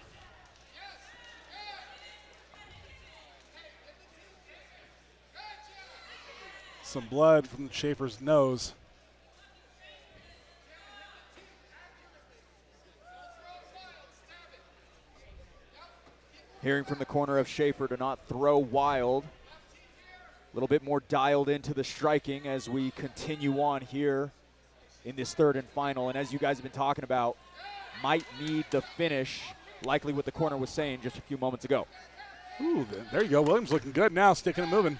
[SPEAKER 3] some blood from Schaefer's nose.
[SPEAKER 1] Hearing from the corner of Schaefer to not throw wild. A little bit more dialed into the striking as we continue on here in this third and final. And as you guys have been talking about, might need the finish, likely what the corner was saying just a few moments ago.
[SPEAKER 3] Ooh, there you go. Williams looking good now, sticking and moving.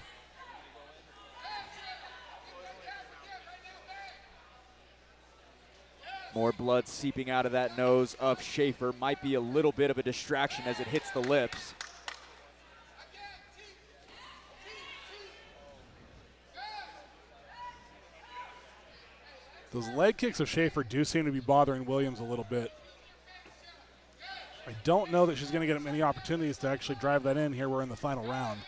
[SPEAKER 1] More blood seeping out of that nose of Schaefer. Might be a little bit of a distraction as it hits the lips.
[SPEAKER 3] Those leg kicks of Schaefer do seem to be bothering Williams a little bit. I don't know that she's going to get many opportunities to actually drive that in here. We're in the final round.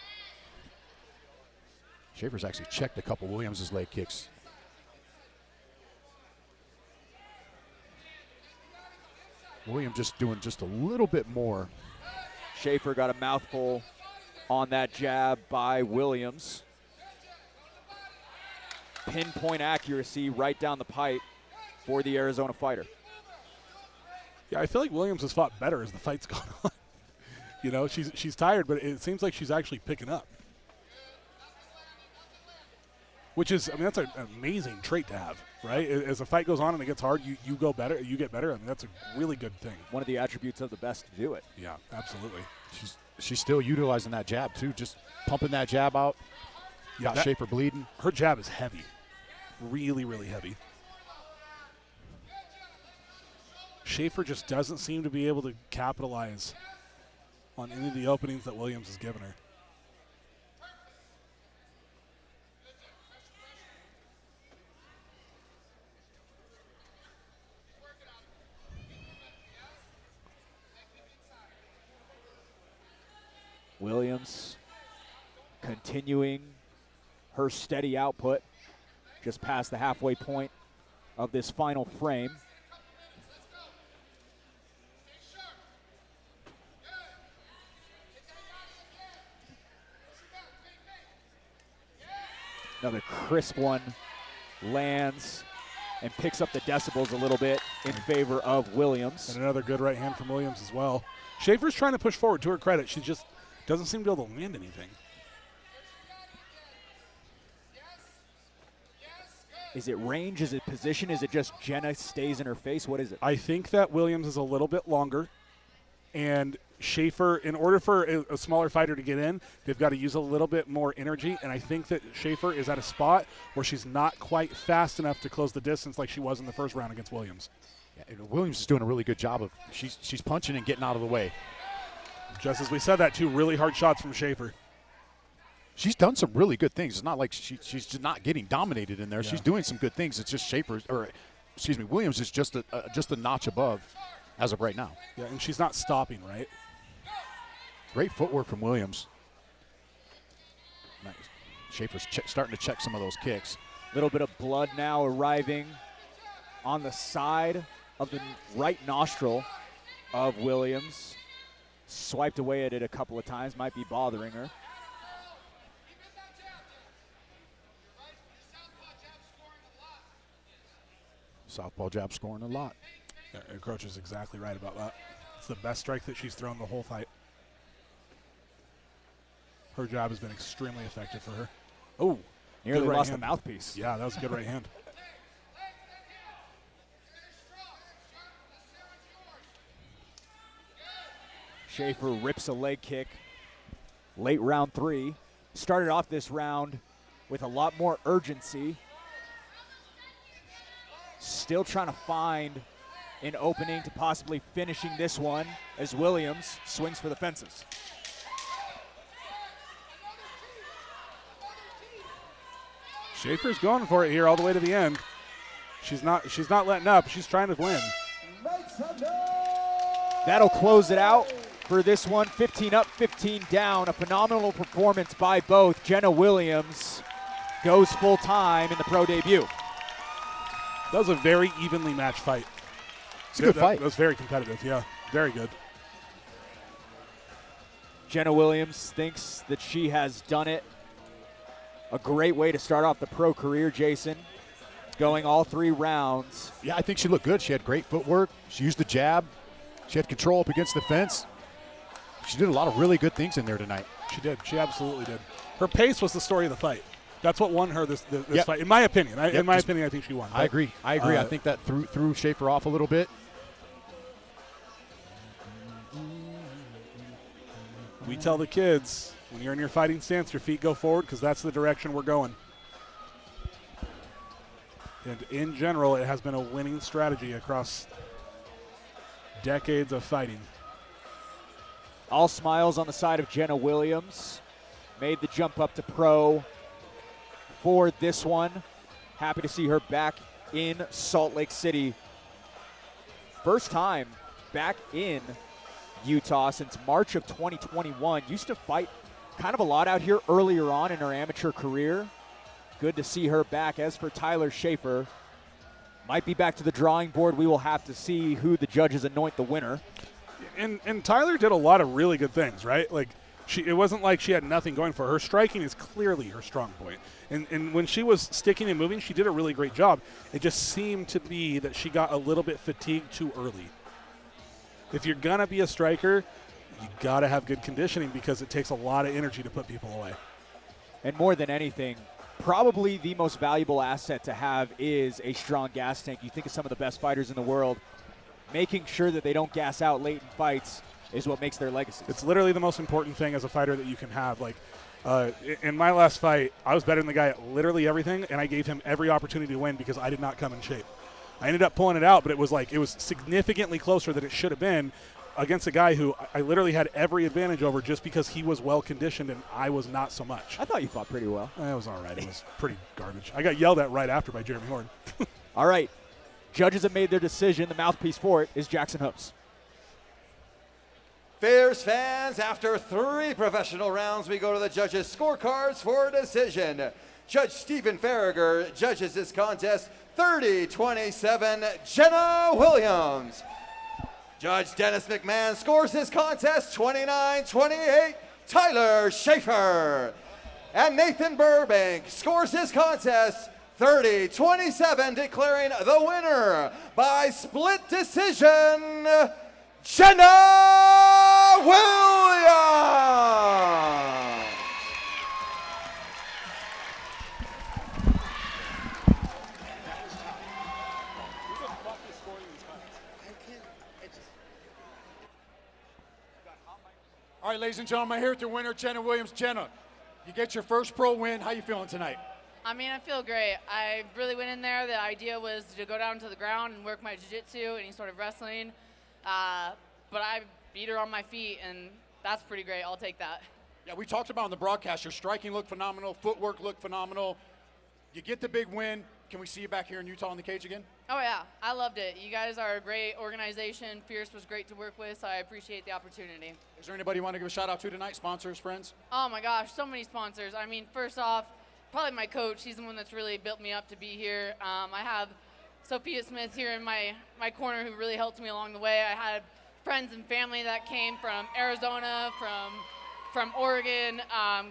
[SPEAKER 2] Schaefer's actually checked a couple Williams' leg kicks. Williams just doing just a little bit more.
[SPEAKER 1] Schaefer got a mouthful on that jab by Williams. Pinpoint accuracy right down the pipe for the Arizona fighter.
[SPEAKER 3] Yeah, I feel like Williams has fought better as the fight's gone on. You know, she's tired, but it seems like she's actually picking up. Which is, I mean, that's an amazing trait to have, right? As a fight goes on and it gets hard, you go better, you get better. I mean, that's a really good thing.
[SPEAKER 1] One of the attributes of the best to do it.
[SPEAKER 3] Yeah, absolutely.
[SPEAKER 2] She's still utilizing that jab, too, just pumping that jab out.
[SPEAKER 3] Yeah,
[SPEAKER 2] Got Schaefer bleeding.
[SPEAKER 3] Her jab is heavy. Really, really heavy. Schaefer just doesn't seem to be able to capitalize on any of the openings that Williams has given her.
[SPEAKER 1] Williams continuing her steady output just past the halfway point of this final frame. Another crisp one lands and picks up the decibels a little bit in favor of Williams.
[SPEAKER 3] And another good right hand from Williams as well. Schaefer's trying to push forward, to her credit. She just doesn't seem to be able to land anything.
[SPEAKER 1] Is it range? Is it position? Is it just Jenna stays in her face? What is it?
[SPEAKER 3] I think that Williams is a little bit longer, and Schaefer, in order for a smaller fighter to get in, they've got to use a little bit more energy, and I think that Schaefer is at a spot where she's not quite fast enough to close the distance like she was in the first round against Williams.
[SPEAKER 2] Yeah, Williams is doing a really good job of, she's punching and getting out of the way.
[SPEAKER 3] Just as we said that, 2 really hard shots from Schaefer.
[SPEAKER 2] She's done some really good things. It's not like she's just not getting dominated in there.
[SPEAKER 3] Yeah.
[SPEAKER 2] She's doing some good things. It's just Williams is just a notch above as of right now.
[SPEAKER 3] Yeah, and she's not stopping, right?
[SPEAKER 2] Great footwork from Williams. Nice. Schaefer's starting to check some of those kicks.
[SPEAKER 1] A little bit of blood now arriving on the side of the right nostril of Williams. Swiped away at it a couple of times, might be bothering her.
[SPEAKER 2] Southpaw jab scoring a lot.
[SPEAKER 3] Yeah, Coach is exactly right about that. It's the best strike that she's thrown the whole fight. Her jab has been extremely effective for her. Oh,
[SPEAKER 1] nearly
[SPEAKER 3] right
[SPEAKER 1] lost
[SPEAKER 3] hand.
[SPEAKER 1] the mouthpiece.
[SPEAKER 3] Yeah, that was a good right hand.
[SPEAKER 1] Schaefer rips a leg kick late round 3. Started off this round with a lot more urgency. Still trying to find an opening to possibly finishing this one as Williams swings for the fences.
[SPEAKER 3] Schaefer's going for it here all the way to the end. She's not letting up. She's trying to win.
[SPEAKER 1] That'll close it out for this one. 15 up, 15 down. A phenomenal performance by both. Jenna Williams goes full time in the pro debut.
[SPEAKER 3] That was a very evenly matched fight.
[SPEAKER 2] It's a good fight.
[SPEAKER 3] That was very competitive, yeah. Very good.
[SPEAKER 1] Jenna Williams thinks that she has done it A great way to start off the pro career, Jason. Going all 3 rounds.
[SPEAKER 2] Yeah, I think she looked good. She had great footwork. She used the jab. She had control up against the fence. She did a lot of really good things in there tonight.
[SPEAKER 3] She did. She absolutely did. Her pace was the story of the fight. That's what won her this fight, in my opinion. In my opinion, I think she won.
[SPEAKER 2] I agree. I think that threw Schaefer off a little bit.
[SPEAKER 3] We tell the kids, when you're in your fighting stance, your feet go forward because that's the direction we're going. And in general, it has been a winning strategy across decades of fighting.
[SPEAKER 1] All smiles on the side of Jenna Williams. Made the jump up to pro for this one. Happy to see her back in Salt Lake City. First time back in Utah since March of 2021. Used to fight kind of a lot out here earlier on in her amateur career. Good to see her back. As for Tyler Schaefer, might be back to the drawing board. We will have to see who the judges anoint the winner.
[SPEAKER 3] And Tyler did a lot of really good things, right? Like, it wasn't like she had nothing going for her. Her striking is clearly her strong point. And when she was sticking and moving, she did a really great job. It just seemed to be that she got a little bit fatigued too early. If you're going to be a striker, you got to have good conditioning because it takes a lot of energy to put people away.
[SPEAKER 1] And more than anything, probably the most valuable asset to have is a strong gas tank. You think of some of the best fighters in the world. Making sure that they don't gas out late in fights is what makes their legacy.
[SPEAKER 3] It's literally the most important thing as a fighter that you can have. Like, in my last fight, I was better than the guy at literally everything, and I gave him every opportunity to win because I did not come in shape. I ended up pulling it out, but it was significantly closer than it should have been against a guy who I literally had every advantage over just because he was well-conditioned and I was not so much.
[SPEAKER 1] I thought you fought pretty well.
[SPEAKER 3] It was all right. It was pretty garbage. I got yelled at right after by Jeremy Horn.
[SPEAKER 1] All right. Judges have made their decision. The mouthpiece for it is Jackson Hopes.
[SPEAKER 4] Fierce fans, after 3 professional rounds, we go to the judges' scorecards for a decision. Judge Stephen Farragher judges this contest 30-27, Jenna Williams. Judge Dennis McMahon scores this contest 29-28, Tyler Schaefer. And Nathan Burbank scores this contest 30-27, declaring the winner by split decision, Jenna Williams.
[SPEAKER 11] All right, ladies and gentlemen, here with your winner, Jenna Williams. Jenna, you get your first pro win. How you feeling tonight?
[SPEAKER 5] I mean, I feel great. I really went in there. The idea was to go down to the ground and work my jiu-jitsu, any sort of wrestling. But I beat her on my feet, and that's pretty great. I'll take that.
[SPEAKER 11] Yeah, we talked about on the broadcast, your striking looked phenomenal, footwork looked phenomenal. You get the big win. Can we see you back here in Utah in the cage again?
[SPEAKER 5] Oh, yeah. I loved it. You guys are a great organization. Fierce was great to work with, so I appreciate the opportunity.
[SPEAKER 11] Is there anybody you want to give a shout-out to tonight? Sponsors, friends?
[SPEAKER 5] Oh, my gosh, so many sponsors. I mean, first off, probably my coach. He's the one that's really built me up to be here. I have Sophia Smith here in my corner who really helped me along the way. I had friends and family that came from Arizona, from Oregon,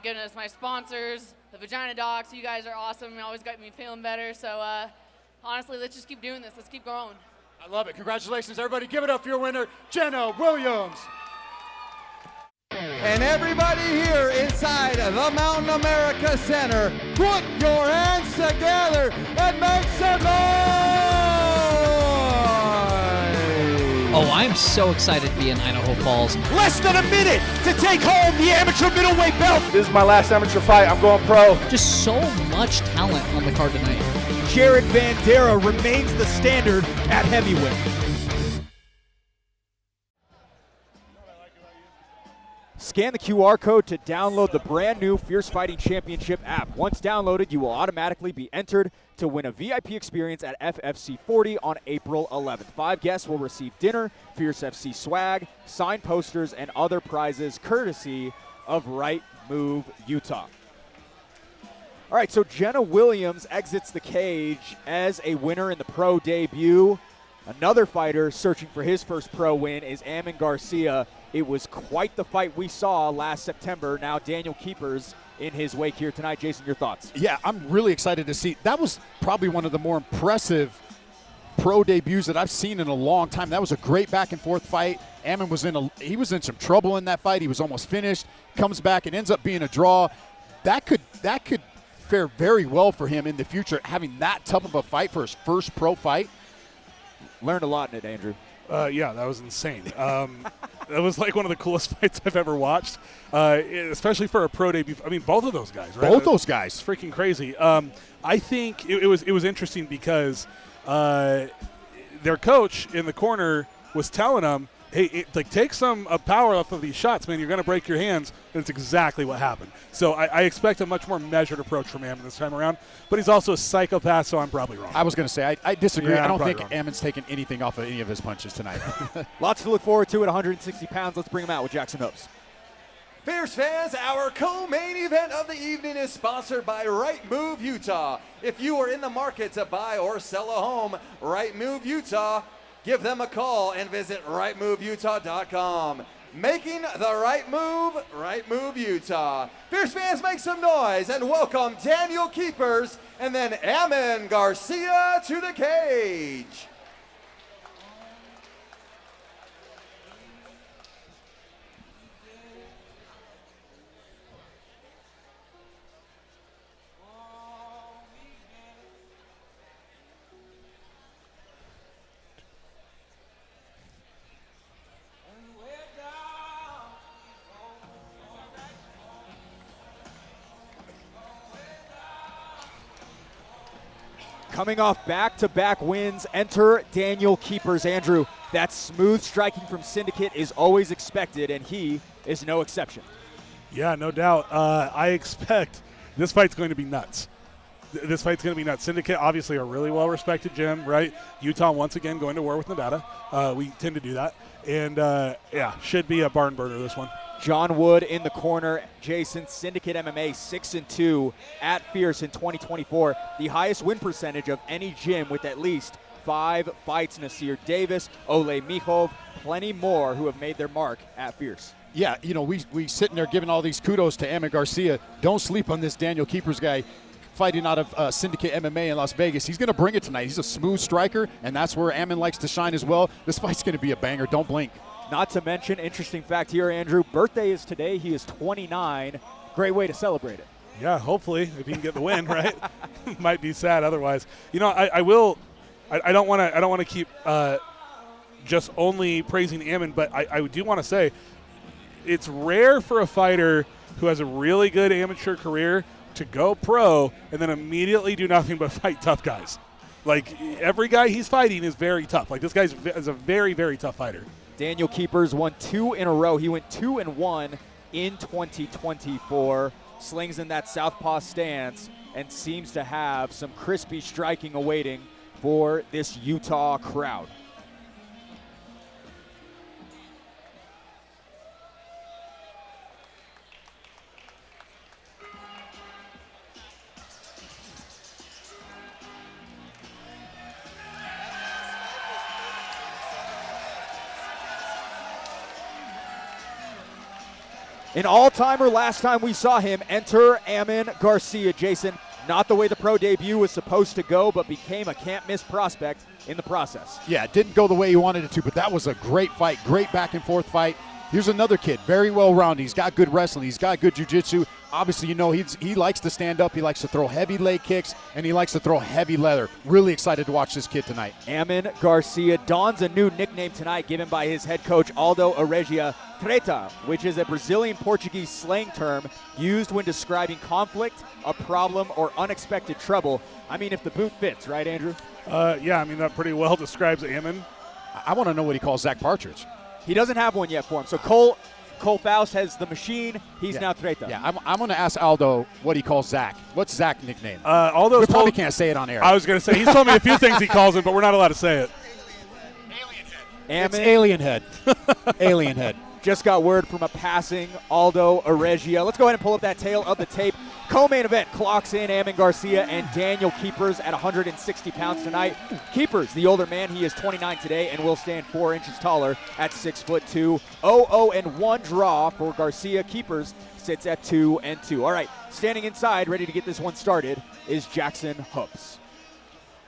[SPEAKER 5] giving us my sponsors, the Vagina Docs. You guys are awesome. You always got me feeling better. So honestly, let's just keep doing this. Let's keep going.
[SPEAKER 11] I love it. Congratulations, everybody. Give it up for your winner, Jenna Williams.
[SPEAKER 4] And everybody here inside the Mountain America Center, put your hands together and make some noise!
[SPEAKER 18] Oh, I'm so excited to be in Idaho Falls.
[SPEAKER 1] Less than a minute to take home the amateur middleweight belt.
[SPEAKER 19] This is my last amateur fight. I'm going pro.
[SPEAKER 18] Just so much talent on the card tonight.
[SPEAKER 1] Jared Vandera remains the standard at heavyweight. Scan the QR code to download the brand new Fierce Fighting Championship app. Once downloaded, you will automatically be entered to win a VIP experience at FFC 40 on April 11th. 5 guests will receive dinner, Fierce FC swag, signed posters, and other prizes courtesy of Right Move Utah. All right, so Jenna Williams exits the cage as a winner in the pro debut. Another fighter searching for his first pro win is Ammon Garcia. It was quite the fight we saw last September. Now Daniel Keepers in his wake here tonight. Jason, your thoughts?
[SPEAKER 2] Yeah, I'm really excited to see. That was probably one of the more impressive pro debuts that I've seen in a long time. That was a great back and forth fight. Ammon was in some trouble in that fight. He was almost finished. Comes back and ends up being a draw. That could fare very well for him in the future, having that tough of a fight for his first pro fight.
[SPEAKER 1] Learned a lot in it, Andrew.
[SPEAKER 3] Yeah, that was insane. That was like one of the coolest fights I've ever watched, especially for a pro debut. I mean, both of those guys, right?
[SPEAKER 2] Both those guys.
[SPEAKER 3] It's freaking crazy. I think it was interesting because their coach in the corner was telling them, hey, take some power off of these shots, man. You're going to break your hands. And it's exactly what happened. So I expect a much more measured approach from Ammon this time around. But he's also a psychopath, so I'm probably wrong.
[SPEAKER 2] I was going to say, I disagree.
[SPEAKER 3] Yeah,
[SPEAKER 2] I don't think
[SPEAKER 3] wrong.
[SPEAKER 2] Ammon's taken anything off of any of his punches tonight.
[SPEAKER 1] Lots to look forward to at 160 pounds. Let's bring him out with Jackson Hopes.
[SPEAKER 4] Fierce fans, our co-main event of the evening is sponsored by Right Move Utah. If you are in the market to buy or sell a home, Right Move Utah, give them a call and visit rightmoveutah.com. Making the right move Utah. Fierce fans, make some noise and welcome Daniel Keepers and then Ammon Garcia to the cage.
[SPEAKER 1] Coming off back-to-back wins, enter Daniel Keepers. Andrew, that smooth striking from Syndicate is always expected, and he is no exception.
[SPEAKER 3] Yeah, no doubt. I expect this fight's going to be nuts. This fight's going to be nuts. Syndicate, obviously, a really well-respected gym, right? Utah, once again, going to war with Nevada. We tend to do that. And, yeah, should be a barn burner, this one.
[SPEAKER 1] John Wood in the corner. Jason, Syndicate MMA 6-2 at Fierce in 2024. The highest win percentage of any gym with at least 5 fights. Nasir Davis, Ole Mikhov, plenty more who have made their mark at Fierce.
[SPEAKER 2] Yeah, you know, we sitting there giving all these kudos to Ammon Garcia. Don't sleep on this Daniel Keepers guy fighting out of Syndicate MMA in Las Vegas. He's going to bring it tonight. He's a smooth striker, and that's where Ammon likes to shine as well. This fight's going to be a banger. Don't blink.
[SPEAKER 1] Not to mention, interesting fact here, Andrew, birthday is today. He is 29. Great way to celebrate it.
[SPEAKER 3] Yeah, hopefully, if he can get the win, right? Might be sad otherwise. You know, I don't want to keep just only praising Ammon, but I do want to say it's rare for a fighter who has a really good amateur career to go pro and then immediately do nothing but fight tough guys. Like, every guy he's fighting is very tough. Like, this guy's is a very, very tough fighter.
[SPEAKER 1] Daniel Keepers won 2 in a row. He went 2-1 in 2024. Slings in that southpaw stance and seems to have some crispy striking awaiting for this Utah crowd. An all-timer last time we saw him, enter Ammon Garcia. Jason, not the way the pro debut was supposed to go, but became a can't-miss prospect in the process.
[SPEAKER 2] Yeah, it didn't go the way he wanted it to, but that was a great fight, great back-and-forth fight. Here's another kid, very well-rounded. He's got good wrestling. He's got good jiu-jitsu. Obviously, you know, he likes to stand up. He likes to throw heavy leg kicks, and he likes to throw heavy leather. Really excited to watch this kid tonight.
[SPEAKER 1] Ammon Garcia dons a new nickname tonight given by his head coach, Aldo Aregia, Treta, which is a Brazilian-Portuguese slang term used when describing conflict, a problem, or unexpected trouble. I mean, if the boot fits, right, Andrew?
[SPEAKER 3] Yeah, I mean, that pretty well describes Ammon.
[SPEAKER 2] I want to know what he calls Zach Partridge.
[SPEAKER 1] He doesn't have one yet for him. So Cole Faust has the machine. He's now Treta.
[SPEAKER 2] Yeah, I'm going to ask Aldo what he calls Zach. What's Zach's nickname?
[SPEAKER 3] Aldo's
[SPEAKER 2] we probably can't say it on air.
[SPEAKER 3] I was going to say, he's told me a few things he calls him, but we're not allowed to say it.
[SPEAKER 2] It's Alien Head. Alien Head.
[SPEAKER 1] Just got word from a passing Aldo Areggia. Let's go ahead and pull up that tail of the tape. Co-main event clocks in Ammon Garcia and Daniel Keepers at 160 pounds tonight. Keepers, the older man, he is 29 today and will stand 4 inches taller at 6'2". 0-0-1 draw for Garcia. Keepers sits at 2-2. All right, standing inside, ready to get this one started, is Jackson Hoops.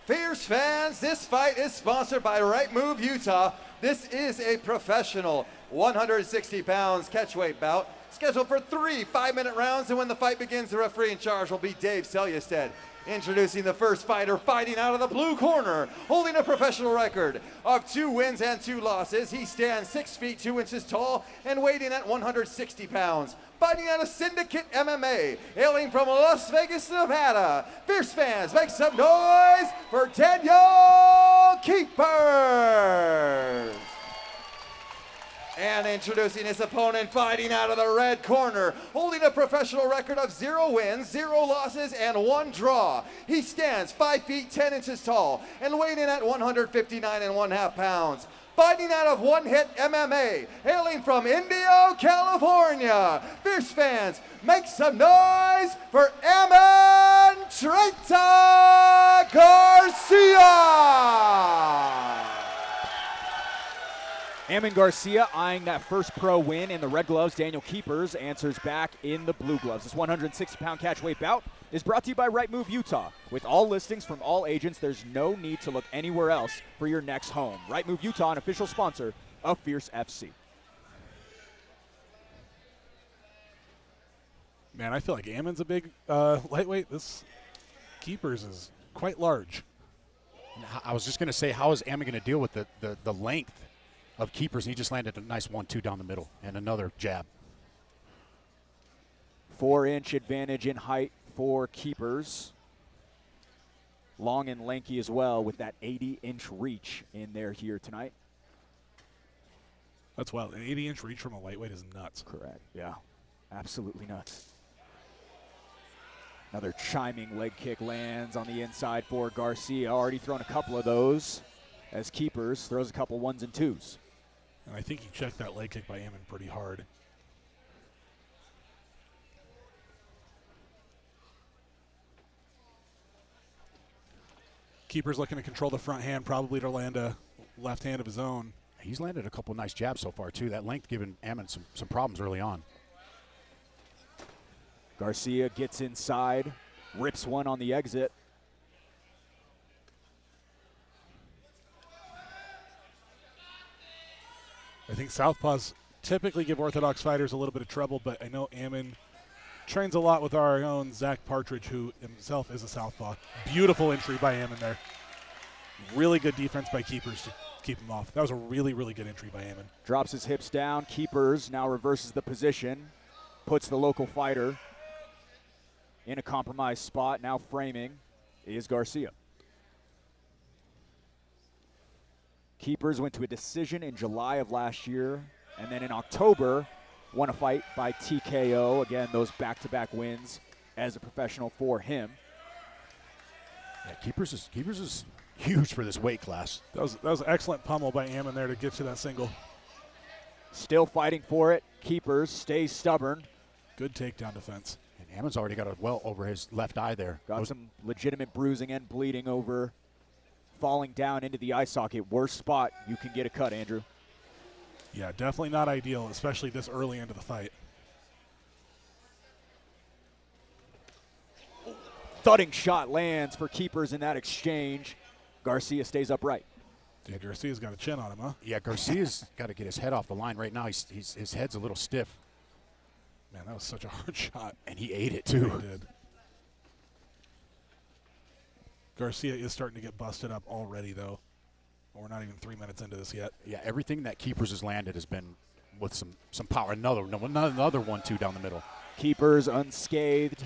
[SPEAKER 4] Fierce fans, this fight is sponsored by Right Move Utah. This is a professional 160 pounds catchweight bout scheduled for 3 5-minute rounds, and when the fight begins, the referee in charge will be Dave Selyestead. Introducing the first fighter, fighting out of the blue corner, holding a professional record of 2 wins and 2 losses. He stands 6 feet 2 inches tall and weighing at 160 pounds. Fighting out of Syndicate MMA, hailing from Las Vegas, Nevada. Fierce fans, make some noise for Daniel Keepers. And introducing his opponent, fighting out of the red corner, holding a professional record of 0 wins, 0 losses, and 1 draw. He stands 5 feet 10 inches tall and weighing in at 159 1/2 pounds. Fighting out of One Hit MMA, hailing from Indio, California. Fierce fans, make some noise for Ammon Treta Garcia.
[SPEAKER 1] Ammon Garcia eyeing that first pro win in the red gloves. Daniel Keepers answers back in the blue gloves. This 160-pound catchweight bout is brought to you by Right Move Utah. With all listings from all agents, there's no need to look anywhere else for your next home. Right Move Utah, an official sponsor of Fierce FC.
[SPEAKER 3] Man, I feel like Ammon's a big lightweight. This Keepers is quite large.
[SPEAKER 2] I was just going to say, how is Ammon going to deal with the length of Keepers? And he just landed a nice 1-2 down the middle and another jab.
[SPEAKER 1] 4-inch advantage in height for Keepers. Long and lanky as well with that 80-inch reach in there here tonight.
[SPEAKER 3] That's wild. An 80-inch reach from a lightweight is nuts.
[SPEAKER 1] Correct. Yeah, absolutely nuts. Another chiming leg kick lands on the inside for Garcia. Already thrown a couple of those as Keepers throws a couple 1s and 2s.
[SPEAKER 3] And I think he checked that leg kick by Ammon pretty hard. Keepers looking to control the front hand, probably to land a left hand of his own.
[SPEAKER 2] He's landed a couple nice jabs so far, too. That length giving Ammon some problems early on.
[SPEAKER 1] Garcia gets inside, rips one on the exit.
[SPEAKER 3] I think southpaws typically give orthodox fighters a little bit of trouble, but I know Ammon trains a lot with our own Zach Partridge, who himself is a southpaw. Beautiful entry by Ammon there. Really good defense by Keepers to keep him off. That was a really, really good entry by Ammon.
[SPEAKER 1] Drops his hips down. Keepers now reverses the position, puts the local fighter in a compromised spot. Now framing is Garcia. Keepers went to a decision in July of last year, and then in October won a fight by TKO. Again, those back-to-back wins as a professional for him.
[SPEAKER 2] Yeah, Keepers is huge for this weight class.
[SPEAKER 3] That was an excellent pummel by Ammon there to get to that single.
[SPEAKER 1] Still fighting for it. Keepers stays stubborn.
[SPEAKER 3] Good takedown defense.
[SPEAKER 2] And Ammon's already got a well over his left eye there.
[SPEAKER 1] Got some legitimate bruising and bleeding over falling down into the eye socket. Worst spot you can get a cut, Andrew.
[SPEAKER 3] Yeah, definitely not ideal, especially this early into the fight.
[SPEAKER 1] Thudding shot lands for Keepers in that exchange. Garcia stays upright.
[SPEAKER 3] Yeah, Garcia's got a chin on him, huh?
[SPEAKER 2] Yeah, Garcia's got to get his head off the line right now. His head's a little stiff.
[SPEAKER 3] Man, that was such a hard shot.
[SPEAKER 2] And he ate it, too.
[SPEAKER 3] He did. Garcia is starting to get busted up already, though. We're not even 3 minutes into this yet.
[SPEAKER 2] Yeah, everything that Keepers has landed has been with some power. Another 1-2 down the middle.
[SPEAKER 1] Keepers unscathed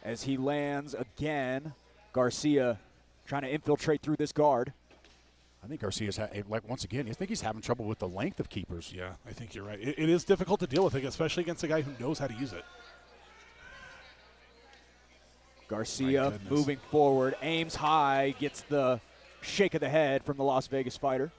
[SPEAKER 1] as he lands again. Garcia trying to infiltrate through this guard.
[SPEAKER 2] I think Garcia's, once again, I think he's having trouble with the length of Keepers.
[SPEAKER 3] Yeah, I think you're right. It is difficult to deal with, especially against a guy who knows how to use it.
[SPEAKER 1] Garcia moving forward, aims high, gets the shake of the head from the Las Vegas fighter.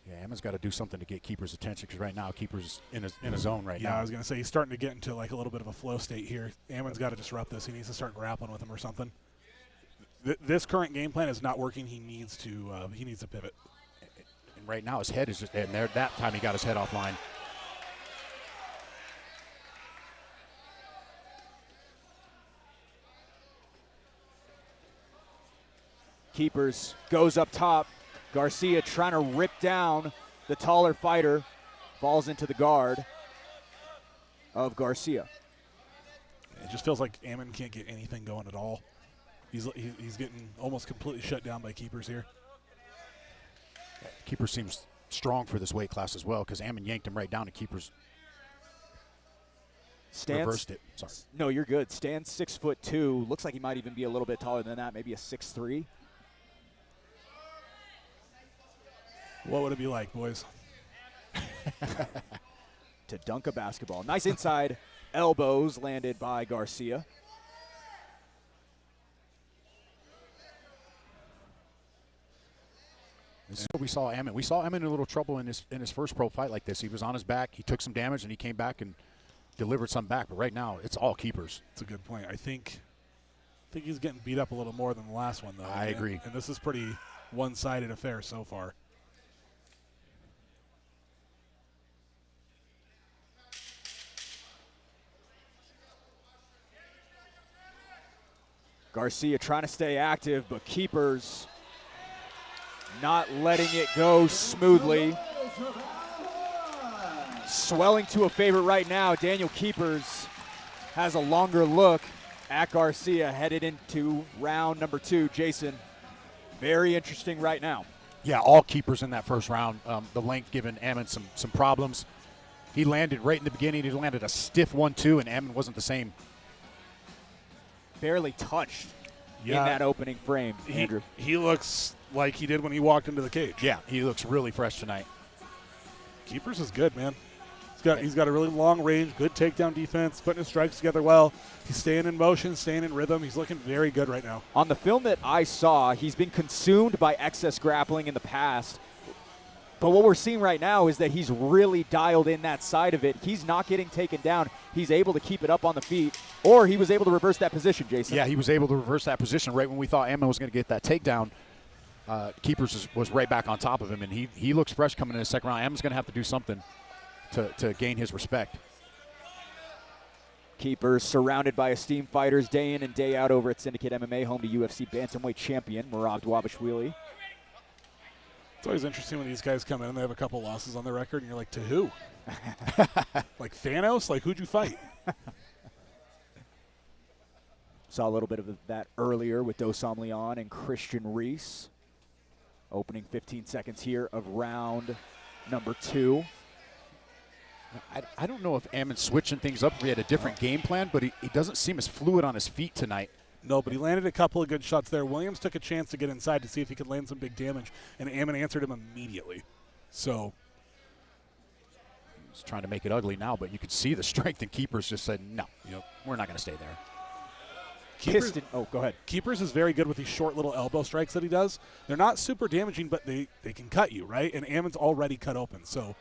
[SPEAKER 2] Yeah, Ammon's got to do something to get Keeper's attention because right now Keeper's in a zone right now.
[SPEAKER 3] Yeah, I was going to say he's starting to get into like a little bit of a flow state here. Ammon's got to disrupt this. He needs to start grappling with him or something. This current game plan is not working. He needs to pivot.
[SPEAKER 2] And right now his head is just, and there that time he got his head offline.
[SPEAKER 1] Keepers goes up top. Garcia trying to rip down the taller fighter. Falls into the guard of Garcia.
[SPEAKER 3] It just feels like Ammon can't get anything going at all. He's getting almost completely shut down by Keepers here.
[SPEAKER 2] Keeper seems strong for this weight class as well because Ammon yanked him right down to Keeper's. Reversed it. Sorry.
[SPEAKER 1] No, you're good. Stan's 6'2". Looks like he might even be a little bit taller than that, maybe a 6'3".
[SPEAKER 3] What would it be like, boys?
[SPEAKER 1] To dunk a basketball. Nice inside elbows landed by Garcia.
[SPEAKER 2] This is what we saw Ammon. We saw Ammon in a little trouble in his first pro fight like this. He was on his back. He took some damage, and he came back and delivered some back. But right now, it's all Keepers.
[SPEAKER 3] That's a good point. I think he's getting beat up a little more than the last one, though.
[SPEAKER 2] I agree.
[SPEAKER 3] And this is pretty one-sided affair so far.
[SPEAKER 1] Garcia trying to stay active, but Keepers not letting it go smoothly. Swelling to a favorite right now. Daniel Keepers has a longer look at Garcia headed into round number 2. Jason, very interesting right now.
[SPEAKER 2] Yeah, all Keepers in that first round. The length giving Ammon some problems. He landed right in the beginning. He landed a stiff 1-2, and Ammon wasn't the same.
[SPEAKER 1] Barely touched in that opening frame, Andrew.
[SPEAKER 3] He looks like he did when he walked into the cage.
[SPEAKER 2] Yeah, he looks really fresh tonight.
[SPEAKER 3] Keepers is good, man. He's got a really long range, good takedown defense, putting his strikes together well. He's staying in motion, staying in rhythm. He's looking very good right now.
[SPEAKER 1] On the film that I saw, he's been consumed by excess grappling in the past. But what we're seeing right now is that he's really dialed in that side of it. He's not getting taken down. He's able to keep it up on the feet, or he was able to reverse that position, Jason.
[SPEAKER 2] Yeah, he was able to reverse that position right when we thought Ammon was going to get that takedown. Keepers was right back on top of him, and he looks fresh coming in the second round. Ammon's going to have to do something to gain his respect.
[SPEAKER 1] Keepers surrounded by esteemed fighters day in and day out over at Syndicate MMA, home to UFC bantamweight champion Merab Dvalishvili.
[SPEAKER 3] It's always interesting when these guys come in and they have a couple losses on their record, and you're like, to who? Like Thanos? Like, who'd you fight?
[SPEAKER 1] Saw a little bit of that earlier with Dosam Leon and Christian Reese. Opening 15 seconds here of round number 2.
[SPEAKER 2] I don't know if Ammon's switching things up. We had a different game plan, but he doesn't seem as fluid on his feet tonight.
[SPEAKER 3] No, but he landed a couple of good shots there. Williams took a chance to get inside to see if he could land some big damage, and Ammon answered him immediately. So
[SPEAKER 2] he's trying to make it ugly now, but you could see the strength, and Keepers just said, no, we're not going to stay there.
[SPEAKER 1] Go ahead.
[SPEAKER 3] Keepers is very good with these short little elbow strikes that he does. They're not super damaging, but they can cut you, right? And Ammon's already cut open, so.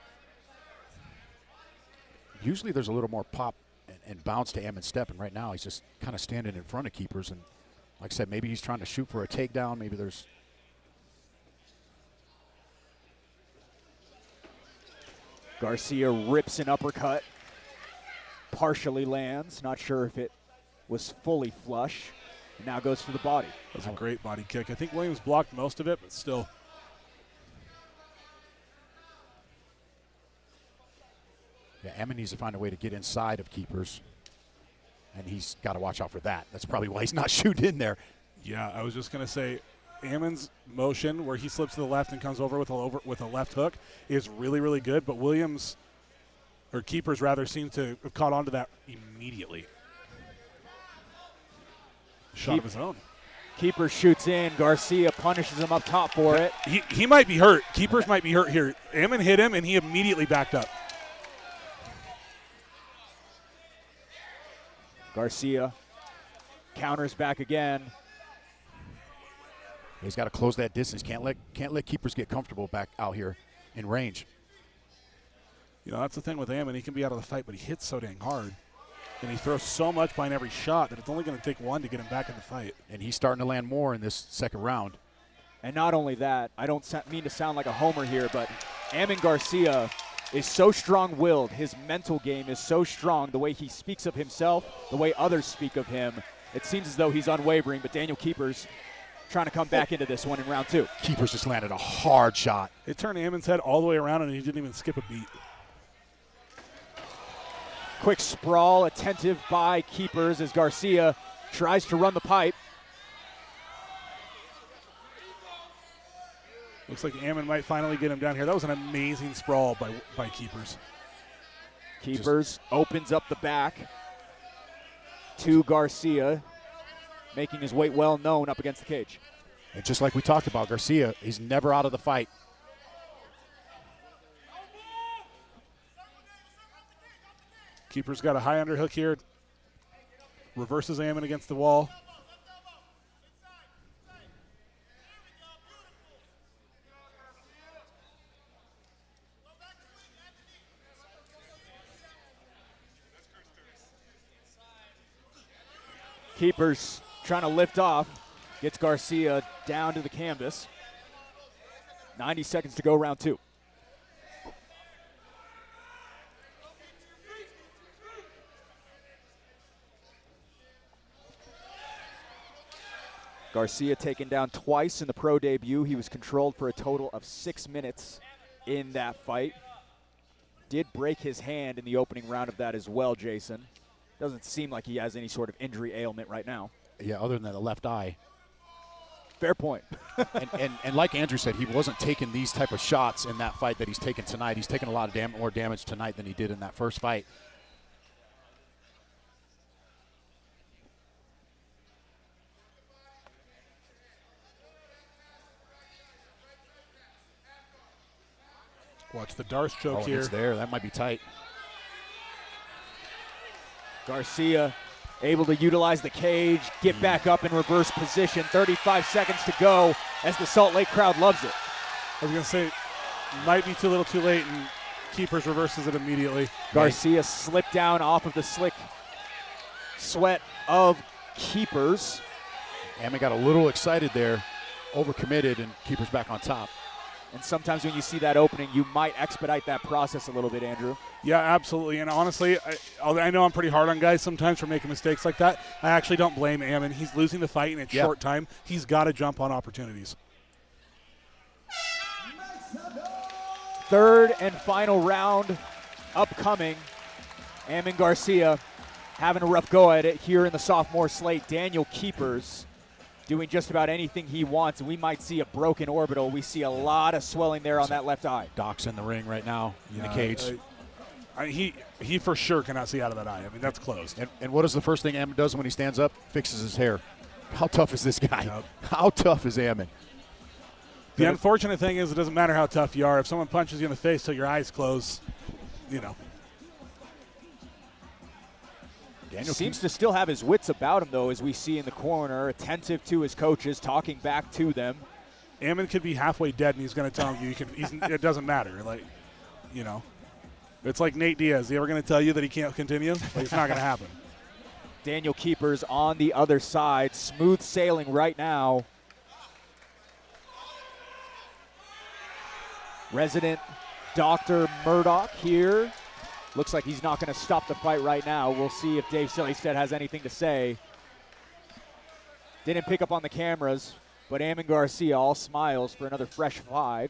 [SPEAKER 2] Usually there's a little more pop and bounce to Ammon's step, and right now he's just kind of standing in front of Keepers, and like I said, maybe he's trying to shoot for a takedown. Maybe there's.
[SPEAKER 1] Garcia rips an uppercut, partially lands. Not sure if it was fully flush. And now goes for the body.
[SPEAKER 3] That's a great body kick. I think Williams blocked most of it, but still.
[SPEAKER 2] Yeah, Ammon needs to find a way to get inside of Keepers, and he's got to watch out for that. That's probably why he's not shooting in there.
[SPEAKER 3] Yeah, I was just going to say, Ammon's motion where he slips to the left and comes over with a left hook is really, really good, but Williams, or Keepers rather, seems to have caught on to that immediately. Shot of his own.
[SPEAKER 1] Keeper shoots in. Garcia punishes him up top for it.
[SPEAKER 3] He might be hurt. Keepers might be hurt here. Ammon hit him, and he immediately backed up.
[SPEAKER 1] Garcia counters back again.
[SPEAKER 2] He's got to close that distance. Can't let Keepers get comfortable back out here. in range.
[SPEAKER 3] You know, that's the thing with Ammon. He can be out of the fight, but he hits so dang hard. And he throws so much behind every shot that it's only going to take one to get him back in the fight.
[SPEAKER 2] And he's starting to land more in this second round.
[SPEAKER 1] And not only that, I don't mean to sound like a homer here, but Ammon Garcia is so strong-willed. His mental game is so strong. The way he speaks of himself, the way others speak of him, it seems as though he's unwavering. But Daniel Keepers trying to come back into this one in round 2.
[SPEAKER 2] Keepers just landed a hard shot.
[SPEAKER 3] It turned Ammon's head all the way around, and he didn't even skip a beat.
[SPEAKER 1] Quick sprawl, attentive by Keepers as Garcia tries to run the pipe.
[SPEAKER 3] Looks like Ammon might finally get him down here. That was an amazing sprawl by Keepers.
[SPEAKER 1] Keepers opens up the back to Garcia, making his weight well known up against the cage.
[SPEAKER 2] And just like we talked about, Garcia, he's never out of the fight.
[SPEAKER 3] Keepers got a high underhook here. Reverses Ammon against the wall.
[SPEAKER 1] Keepers trying to lift off, gets Garcia down to the canvas. 90 seconds to go, round 2. Garcia taken down twice in the pro debut. He was controlled for a total of 6 minutes in that fight. Did break his hand in the opening round of that as well, Jason. Doesn't seem like he has any sort of injury ailment right now.
[SPEAKER 2] Yeah, other than the left eye.
[SPEAKER 1] Fair point.
[SPEAKER 2] and like Andrew said, he wasn't taking these type of shots in that fight that he's taken tonight. He's taken a lot of more damage tonight than he did in that first fight.
[SPEAKER 3] Watch the Darce choke here.
[SPEAKER 2] It's there. That might be tight.
[SPEAKER 1] Garcia able to utilize the cage, get back up in reverse position. 35 seconds to go as the Salt Lake crowd loves it.
[SPEAKER 3] I was going to say, might be too little too late, and Keepers reverses it immediately.
[SPEAKER 1] Garcia slipped down off of the slick sweat of Keepers.
[SPEAKER 2] Ammon got a little excited there, overcommitted, and Keepers back on top.
[SPEAKER 1] And sometimes when you see that opening, you might expedite that process a little bit, Andrew.
[SPEAKER 3] Yeah, absolutely. And honestly, I know I'm pretty hard on guys sometimes for making mistakes like that. I actually don't blame Ammon. He's losing the fight in a short time. He's got to jump on opportunities.
[SPEAKER 1] Third and final round upcoming. Ammon Garcia having a rough go at it here in the sophomore slate. Daniel Keepers doing just about anything he wants, and we might see a broken orbital. We see a lot of swelling there on that left eye.
[SPEAKER 2] Doc's in the ring right now in the cage.
[SPEAKER 3] He for sure cannot see out of that eye. I mean, that's closed.
[SPEAKER 2] And what is the first thing Ammon does when he stands up? Fixes his hair. How tough is this guy? Yep. How tough is Ammon?
[SPEAKER 3] The unfortunate thing is it doesn't matter how tough you are. If someone punches you in the face till your eyes close, you know.
[SPEAKER 1] Daniel seems to still have his wits about him, though, as we see in the corner, attentive to his coaches, talking back to them.
[SPEAKER 3] Ammon could be halfway dead, and he's going to tell you it doesn't matter. Like, you know, it's like Nate Diaz. Is he ever going to tell you that he can't continue? Like, it's not going to happen.
[SPEAKER 1] Daniel Keepers on the other side, smooth sailing right now. Resident Dr. Murdoch here. Looks like he's not going to stop the fight right now. We'll see if Dave Sillystead has anything to say. Didn't pick up on the cameras, but Ammon Garcia all smiles for another fresh 5.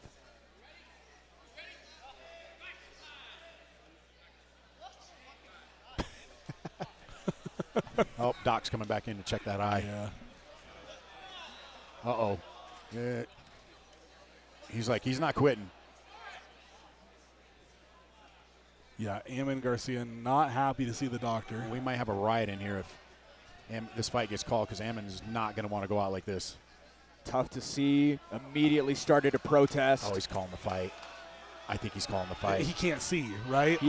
[SPEAKER 2] Oh, Doc's coming back in to check that eye.
[SPEAKER 3] Yeah.
[SPEAKER 2] Uh-oh. Yeah. He's like, he's not quitting.
[SPEAKER 3] Yeah, Ammon Garcia not happy to see the doctor.
[SPEAKER 2] We might have a riot in here if this fight gets called, because Ammon is not going to want to go out like this.
[SPEAKER 1] Tough to see. Immediately started to protest.
[SPEAKER 2] Oh, he's calling the fight. I think he's calling the fight.
[SPEAKER 3] He can't see, right?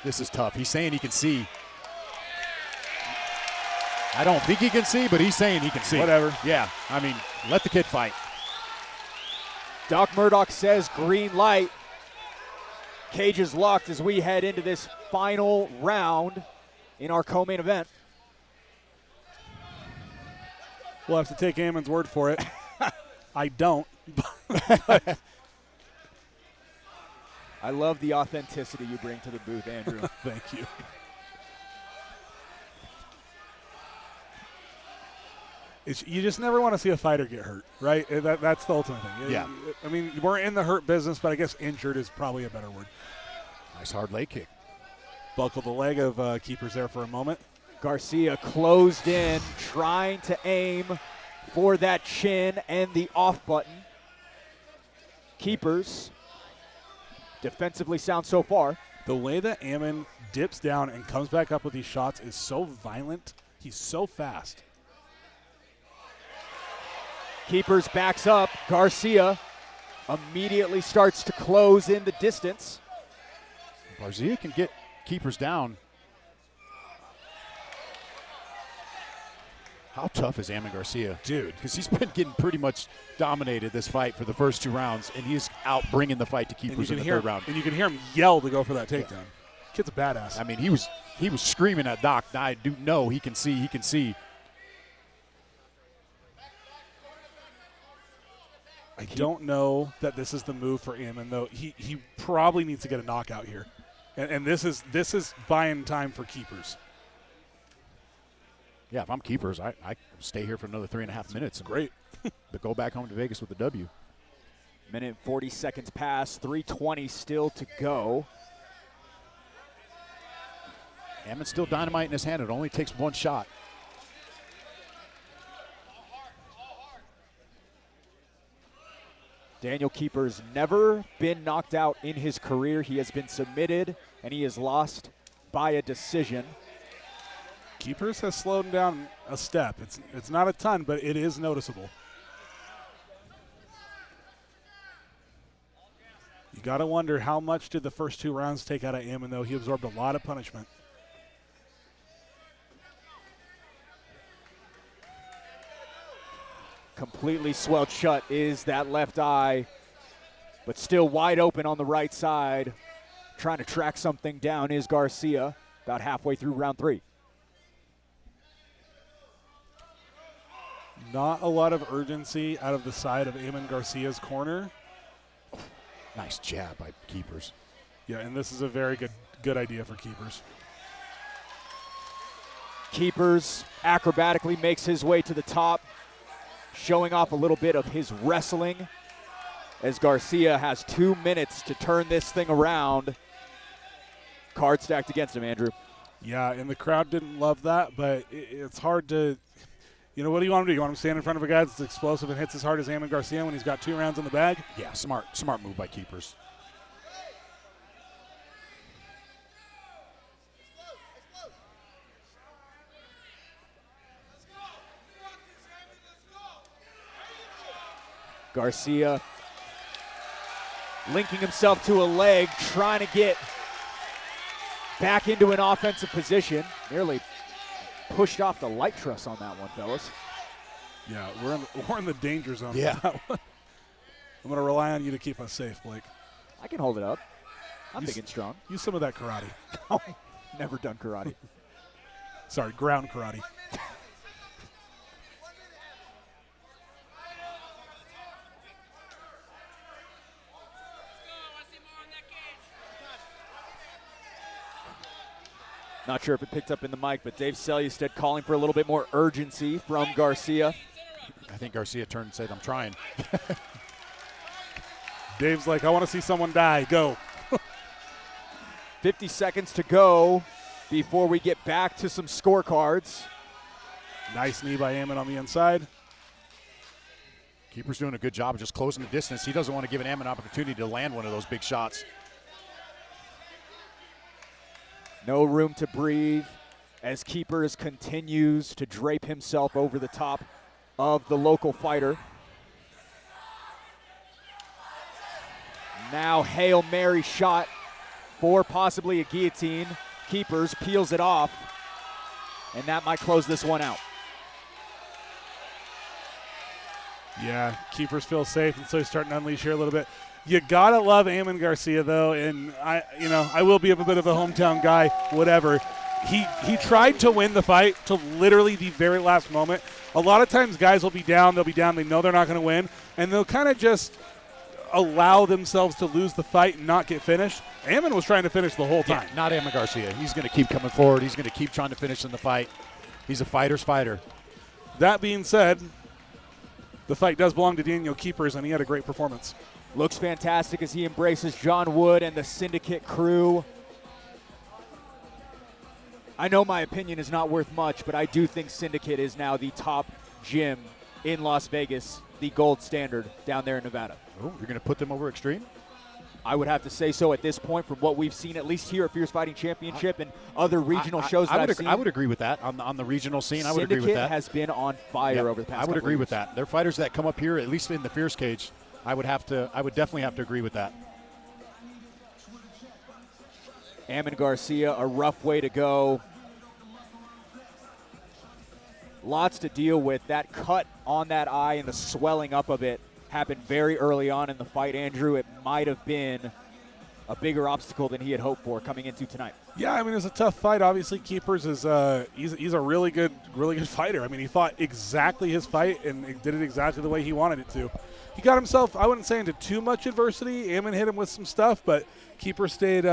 [SPEAKER 2] This is tough. He's saying he can see. I don't think he can see, but he's saying he can see.
[SPEAKER 3] Whatever.
[SPEAKER 2] Yeah, I mean, let the kid fight.
[SPEAKER 1] Doc Murdoch says green light. Cage is locked as we head into this final round in our co-main event.
[SPEAKER 3] We'll have to take Ammon's word for it. I don't.
[SPEAKER 1] I love the authenticity you bring to the booth, Andrew.
[SPEAKER 3] Thank you. You just never want to see a fighter get hurt, right? That's the ultimate thing.
[SPEAKER 2] Yeah.
[SPEAKER 3] I mean, we're in the hurt business, but I guess injured is probably a better word.
[SPEAKER 2] Nice hard leg kick.
[SPEAKER 3] Buckle the leg of Keepers there for a moment.
[SPEAKER 1] Garcia closed in, trying to aim for that chin and the off button. Keepers defensively sound so far.
[SPEAKER 3] The way that Ammon dips down and comes back up with these shots is so violent. He's so fast.
[SPEAKER 1] Keepers backs up. Garcia immediately starts to close in the distance.
[SPEAKER 2] Garcia can get Keepers down. How tough is Ammon Garcia?
[SPEAKER 3] Dude.
[SPEAKER 2] Because he's been getting pretty much dominated this fight for the first 2 rounds, and he's out bringing the fight to Keepers in the third round.
[SPEAKER 3] And you can hear him yell to go for that takedown. Kid's a badass.
[SPEAKER 2] I mean, he was screaming at Doc. I do know he can see. He can see.
[SPEAKER 3] I don't know that this is the move for Ammon, though. He probably needs to get a knockout here. And this is buying time for Keepers.
[SPEAKER 2] Yeah, if I'm Keepers, I stay here for another 3.5 minutes.
[SPEAKER 3] Great.
[SPEAKER 2] But go back home to Vegas with a W.
[SPEAKER 1] Minute 40 seconds pass, 3:20 still to go.
[SPEAKER 2] Ammon's still dynamite in his hand. It only takes 1 shot.
[SPEAKER 1] Daniel Keepers never been knocked out in his career. He has been submitted, and he has lost by a decision.
[SPEAKER 3] Keepers has slowed him down a step. It's not a ton, but it is noticeable. You got to wonder how much did the first 2 rounds take out of Ammon, though. He absorbed a lot of punishment.
[SPEAKER 1] Completely swelled shut is that left eye, but still wide open on the right side. Trying to track something down is Garcia, about halfway through round 3.
[SPEAKER 3] Not a lot of urgency out of the side of Ammon Garcia's corner.
[SPEAKER 2] Nice jab by Keepers.
[SPEAKER 3] Yeah, and this is a very good idea for Keepers.
[SPEAKER 1] Keepers acrobatically makes his way to the top, showing off a little bit of his wrestling as Garcia has 2 minutes to turn this thing around. Card stacked against him, Andrew.
[SPEAKER 3] Yeah, and the crowd didn't love that, but it's hard to, what do you want him to do? You want him to stand in front of a guy that's explosive and hits as hard as Ammon Garcia when he's got 2 rounds in the bag?
[SPEAKER 2] Yeah, smart move by Keepers.
[SPEAKER 1] Garcia linking himself to a leg, trying to get back into an offensive position. Nearly pushed off the light truss on that one, fellas.
[SPEAKER 3] Yeah, we're in the danger zone.
[SPEAKER 2] Yeah.
[SPEAKER 3] For that one. I'm going to rely on you to keep us safe, Blake.
[SPEAKER 1] I can hold it up. I'm big and strong.
[SPEAKER 3] Use some of that karate.
[SPEAKER 1] Oh, never done karate.
[SPEAKER 3] Sorry, ground karate.
[SPEAKER 1] Not sure if it picked up in the mic, but Dave Selyustad calling for a little bit more urgency from Garcia.
[SPEAKER 2] I think Garcia turned and said, I'm trying.
[SPEAKER 3] Dave's like, I want to see someone die. Go.
[SPEAKER 1] 50 seconds to go before we get back to some scorecards.
[SPEAKER 3] Nice knee by Ammon on the inside.
[SPEAKER 2] Keeper's doing a good job of just closing the distance. He doesn't want to give an Ammon an opportunity to land one of those big shots.
[SPEAKER 1] No room to breathe as Keepers continues to drape himself over the top of the local fighter. Now Hail Mary shot for possibly a guillotine. Keepers peels it off, and that might close this one out.
[SPEAKER 3] Yeah, keepers feel safe, and so he's starting to unleash here a little bit. You gotta love Ammon Garcia though, and I will be a bit of a hometown guy, whatever. He tried to win the fight to literally the very last moment. A lot of times guys will be down, they know they're not going to win, and they'll kind of just allow themselves to lose the fight and not get finished. Ammon was trying to finish the whole time.
[SPEAKER 2] Yeah, not Ammon Garcia. He's going to keep coming forward. He's going to keep trying to finish in the fight. He's a fighter's fighter.
[SPEAKER 3] That being said, the fight does belong to Daniel Keepers, and he had a great performance.
[SPEAKER 1] Looks fantastic as he embraces John Wood and the Syndicate crew. I know my opinion is not worth much, but I do think Syndicate is now the top gym in Las Vegas, the gold standard down there in Nevada.
[SPEAKER 2] Oh, you're going to put them over Extreme?
[SPEAKER 1] I would have to say so at this point from what we've seen, at least here at Fierce Fighting Championship and other regional shows that I've seen.
[SPEAKER 2] I would agree with that on the regional scene. I would agree with that.
[SPEAKER 1] Syndicate has been on fire over the past
[SPEAKER 2] I would agree
[SPEAKER 1] years.
[SPEAKER 2] with that. They're fighters that come up here, at least in the Fierce cage. I would definitely have to agree with that.
[SPEAKER 1] Ammon Garcia, a rough way to go. Lots to deal with. That cut on that eye and the swelling up of it happened very early on in the fight, Andrew. It might have been a bigger obstacle than he had hoped for coming into tonight.
[SPEAKER 3] Yeah, I mean, it's a tough fight. Obviously, Keepers is he's a really good fighter. I mean, he fought exactly his fight and did it exactly the way he wanted it to. He got himself, I wouldn't say into too much adversity. Ammon hit him with some stuff, but Keeper stayed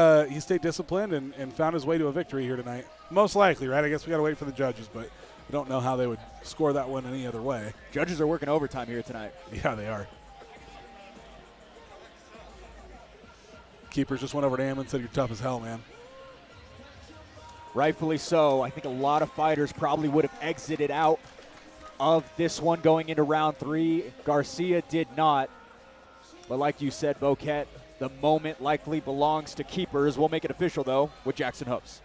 [SPEAKER 3] disciplined and found his way to a victory here tonight. Most likely, right? I guess we got to wait for the judges, but I don't know how they would score that one any other way.
[SPEAKER 1] Judges are working overtime here tonight.
[SPEAKER 3] Yeah, they are. Keepers just went over to Ammon and said, "You're tough as hell, man."
[SPEAKER 1] Rightfully so. I think a lot of fighters probably would have exited out of this one going into round 3. Garcia did not. But like you said, Boquete, the moment likely belongs to Keepers. We'll make it official, though, with Jackson Hoops.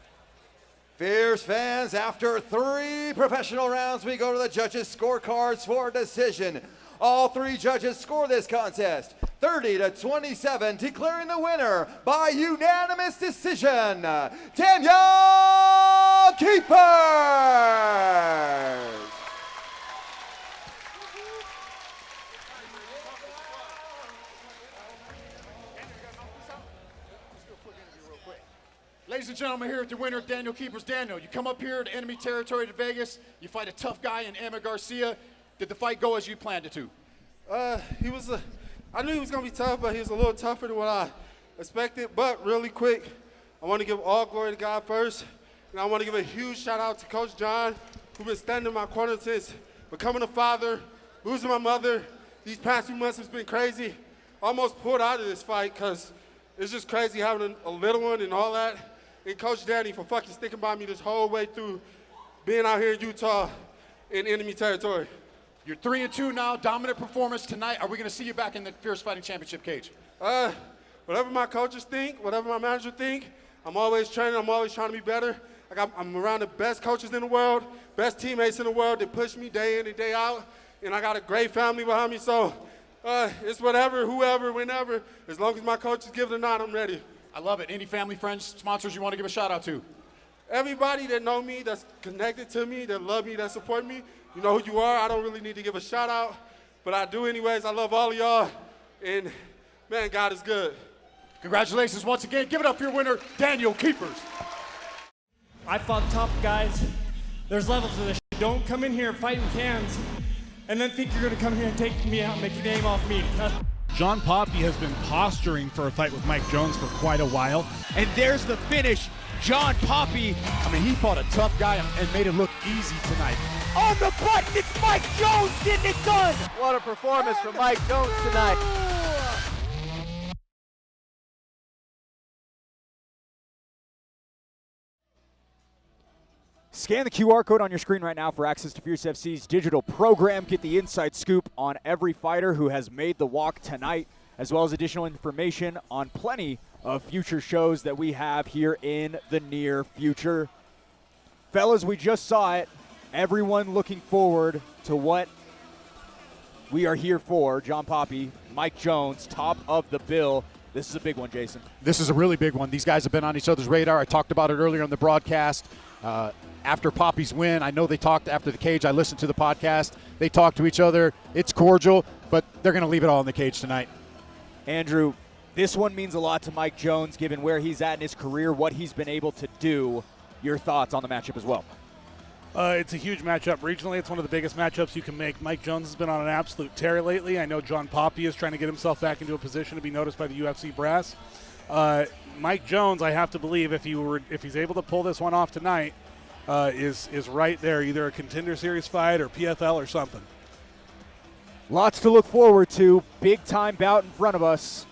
[SPEAKER 4] Fierce fans, after 3 professional rounds, we go to the judges' scorecards for decision. All 3 judges score this contest 30-27, declaring the winner by unanimous decision, Daniel Keepers.
[SPEAKER 11] Ladies and gentlemen, here with your winner, Daniel Keepers. Daniel, you come up here to enemy territory to Vegas. You fight a tough guy in Ammon Garcia. Did the fight go as you planned it to?
[SPEAKER 20] I knew he was going to be tough, but he was a little tougher than what I expected. But really quick, I want to give all glory to God first. And I want to give a huge shout out to Coach John, who's been standing in my corner since becoming a father, losing my mother. These past few months has been crazy. Almost pulled out of this fight because it's just crazy having a little one and all that. And Coach Danny for fucking sticking by me this whole way through being out here in Utah in enemy territory.
[SPEAKER 11] You're 3-2 now, dominant performance tonight. Are we going to see you back in the Fierce Fighting Championship cage?
[SPEAKER 20] Whatever my coaches think, whatever my manager think, I'm always training, I'm always trying to be better. I'm around the best coaches in the world, best teammates in the world that push me day in and day out, and I got a great family behind me, so it's whatever, whoever, whenever. As long as my coaches give it a nod, I'm ready.
[SPEAKER 11] I love it. Any family, friends, sponsors you want to give a shout out to?
[SPEAKER 20] Everybody that know me, that's connected to me, that love me, that support me, you know who you are. I don't really need to give a shout out, but I do anyways. I love all of y'all, and man, God is good.
[SPEAKER 11] Congratulations once again. Give it up for your winner, Daniel Keepers.
[SPEAKER 9] I fought top guys. There's levels to this shit. Don't come in here fighting cans and then think you're going to come here and take me out and make your name off me.
[SPEAKER 10] John Poppy has been posturing for a fight with Mike Jones for quite a while.
[SPEAKER 1] And there's the finish. John Poppy.
[SPEAKER 2] I mean, he fought a tough guy and made it look easy tonight.
[SPEAKER 1] On the button, it's Mike Jones getting it done.
[SPEAKER 15] What a performance from Mike Jones tonight.
[SPEAKER 1] Scan the QR code on your screen right now for access to Fierce FC's digital program. Get the inside scoop on every fighter who has made the walk tonight, as well as additional information on plenty of future shows that we have here in the near future. Fellas, we just saw it. Everyone looking forward to what we are here for. John Poppy, Mike Jones, top of the bill. This is a big one, Jason.
[SPEAKER 2] This is a really big one. These guys have been on each other's radar. I talked about it earlier on the broadcast. After Poppy's win, I know they talked after the cage. I listened to the podcast. They talked to each other. It's cordial, but they're going to leave it all in the cage tonight.
[SPEAKER 1] Andrew, this one means a lot to Mike Jones, given where he's at in his career, what he's been able to do. Your thoughts on the matchup as well?
[SPEAKER 3] It's a huge matchup. Regionally, it's one of the biggest matchups you can make. Mike Jones has been on an absolute tear lately. I know John Poppy is trying to get himself back into a position to be noticed by the UFC brass. Mike Jones, I have to believe, if he's able to pull this one off tonight, is right there, either a Contender Series fight or PFL or something.
[SPEAKER 1] Lots to look forward to. Big time bout in front of us.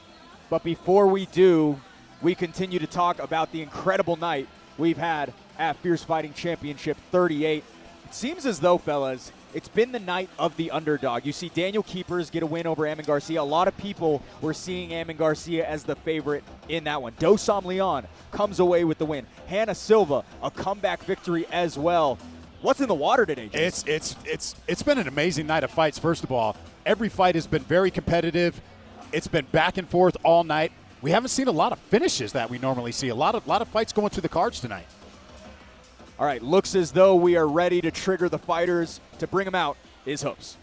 [SPEAKER 1] But before we do, we continue to talk about the incredible night we've had at Fierce Fighting Championship 38. It seems as though, fellas, it's been the night of the underdog. You see Daniel Keepers get a win over Amin Garcia. A lot of people were seeing Amin Garcia as the favorite in that one. Dosam Leon comes away with the win. Hannah Silva, a comeback victory as well. What's in the water today, Jason?
[SPEAKER 2] It's been an amazing night of fights, first of all. Every fight has been very competitive. It's been back and forth all night. We haven't seen a lot of finishes that we normally see. A lot of fights going through the cards tonight.
[SPEAKER 1] All right, looks as though we are ready to trigger the fighters. To bring them out is Hopes.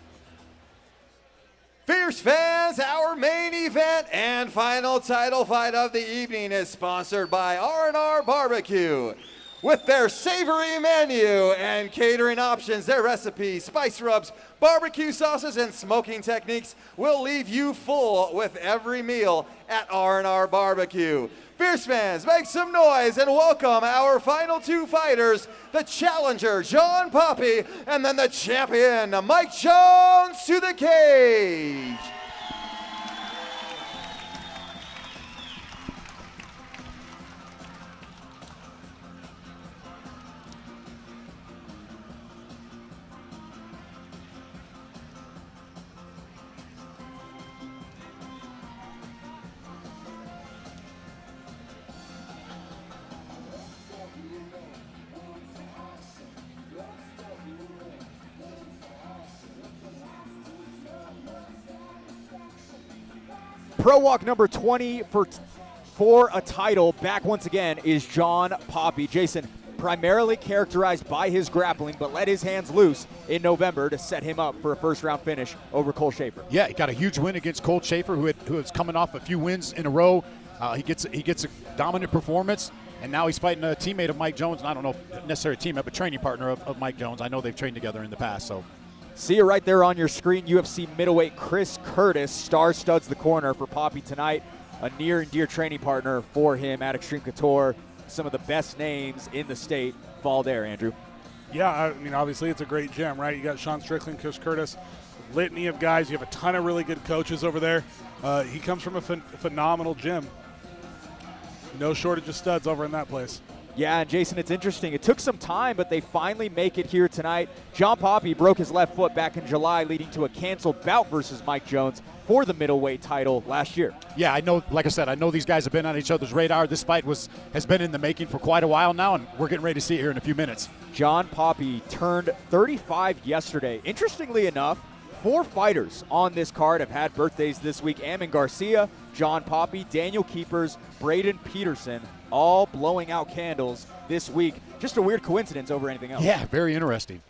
[SPEAKER 4] Fierce fans, our main event and final title fight of the evening is sponsored by R&R Barbecue. With their savory menu and catering options, their recipes, spice rubs, barbecue sauces, and smoking techniques will leave you full with every meal at R&R Barbecue. Fierce fans, make some noise and welcome our final two fighters, the challenger, John Poppy, and then the champion, Mike Jones, to the cage.
[SPEAKER 1] Pro Walk number 20 for a title, back once again, is John Poppy. Jason, primarily characterized by his grappling, but let his hands loose in November to set him up for a first-round finish over Cole Schaefer.
[SPEAKER 2] Yeah, he got a huge win against Cole Schaefer, who is coming off a few wins in a row. He gets a dominant performance, and now he's fighting a teammate of Mike Jones. And I don't know necessarily a teammate, but training partner of Mike Jones. I know they've trained together in the past, so.
[SPEAKER 1] See you right there on your screen. UFC middleweight Chris Curtis star studs the corner for Poppy tonight. A near and dear training partner for him at Extreme Couture. Some of the best names in the state fall there, Andrew.
[SPEAKER 3] Yeah, I mean, obviously it's a great gym, right? You got Sean Strickland, Chris Curtis, litany of guys. You have a ton of really good coaches over there. He comes from a phenomenal gym. No shortage of studs over in that place.
[SPEAKER 1] Yeah, and Jason, it's interesting. It took some time, but they finally make it here tonight. John Poppy broke his left foot back in July, leading to a canceled bout versus Mike Jones for the middleweight title last year.
[SPEAKER 2] Yeah, I know, like I said, I know these guys have been on each other's radar. This fight has been in the making for quite a while now, and we're getting ready to see it here in a few minutes.
[SPEAKER 1] John Poppy turned 35 yesterday. Interestingly enough, 4 fighters on this card have had birthdays this week. Amin Garcia, John Poppy, Daniel Keepers, Braden Peterson, all blowing out candles this week. Just a weird coincidence over anything else.
[SPEAKER 2] Yeah, very interesting.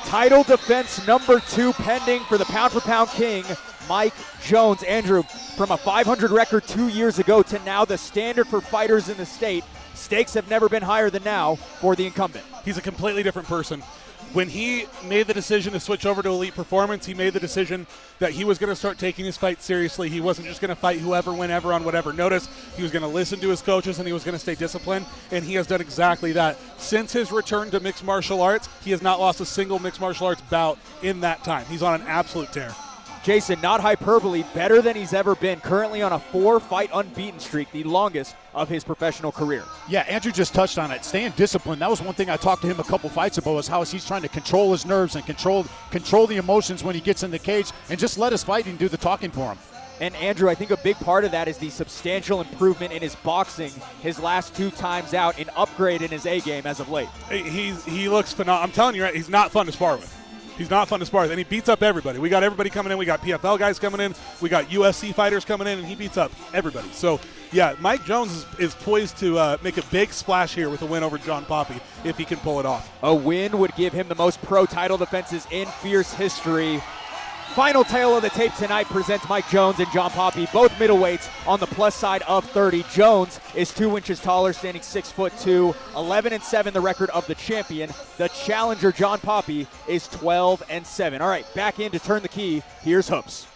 [SPEAKER 1] Title defense number 2 pending for the pound-for-pound king, Mike Jones. Andrew, from a 500 record 2 years ago to now the standard for fighters in the state, stakes have never been higher than now for the incumbent.
[SPEAKER 3] He's a completely different person. When he made the decision to switch over to Elite Performance, he made the decision that he was going to start taking his fight seriously. He wasn't just going to fight whoever, whenever, on whatever notice. He was going to listen to his coaches, and he was going to stay disciplined, and he has done exactly that. Since his return to mixed martial arts, he has not lost a single mixed martial arts bout in that time. He's on an absolute tear.
[SPEAKER 1] Jason, not hyperbole, better than he's ever been. Currently on a 4-fight unbeaten streak, the longest of his professional career.
[SPEAKER 2] Yeah, Andrew just touched on it. Staying disciplined. That was one thing I talked to him a couple fights ago, is how he's trying to control his nerves and control the emotions when he gets in the cage, and just let his fighting do the talking for him.
[SPEAKER 1] And Andrew, I think a big part of that is the substantial improvement in his boxing his last 2 times out, an upgrade in his A game as of late.
[SPEAKER 3] He looks phenomenal. I'm telling you, right, he's not fun to spar with. He's not fun to spar with, and he beats up everybody. We got everybody coming in. We got PFL guys coming in. We got UFC fighters coming in, and he beats up everybody. So, yeah, Mike Jones is poised to make a big splash here with a win over John Poppy if he can pull it off.
[SPEAKER 1] A win would give him the most pro title defenses in Fierce history. Final tale of the tape tonight presents Mike Jones and John Poppy, both middleweights on the plus side of 30. Jones is 2 inches taller, standing 6'2", 11-7 the record of the champion. The challenger, John Poppy, is 12-7. All right, back in to turn the key. Here's Hoops.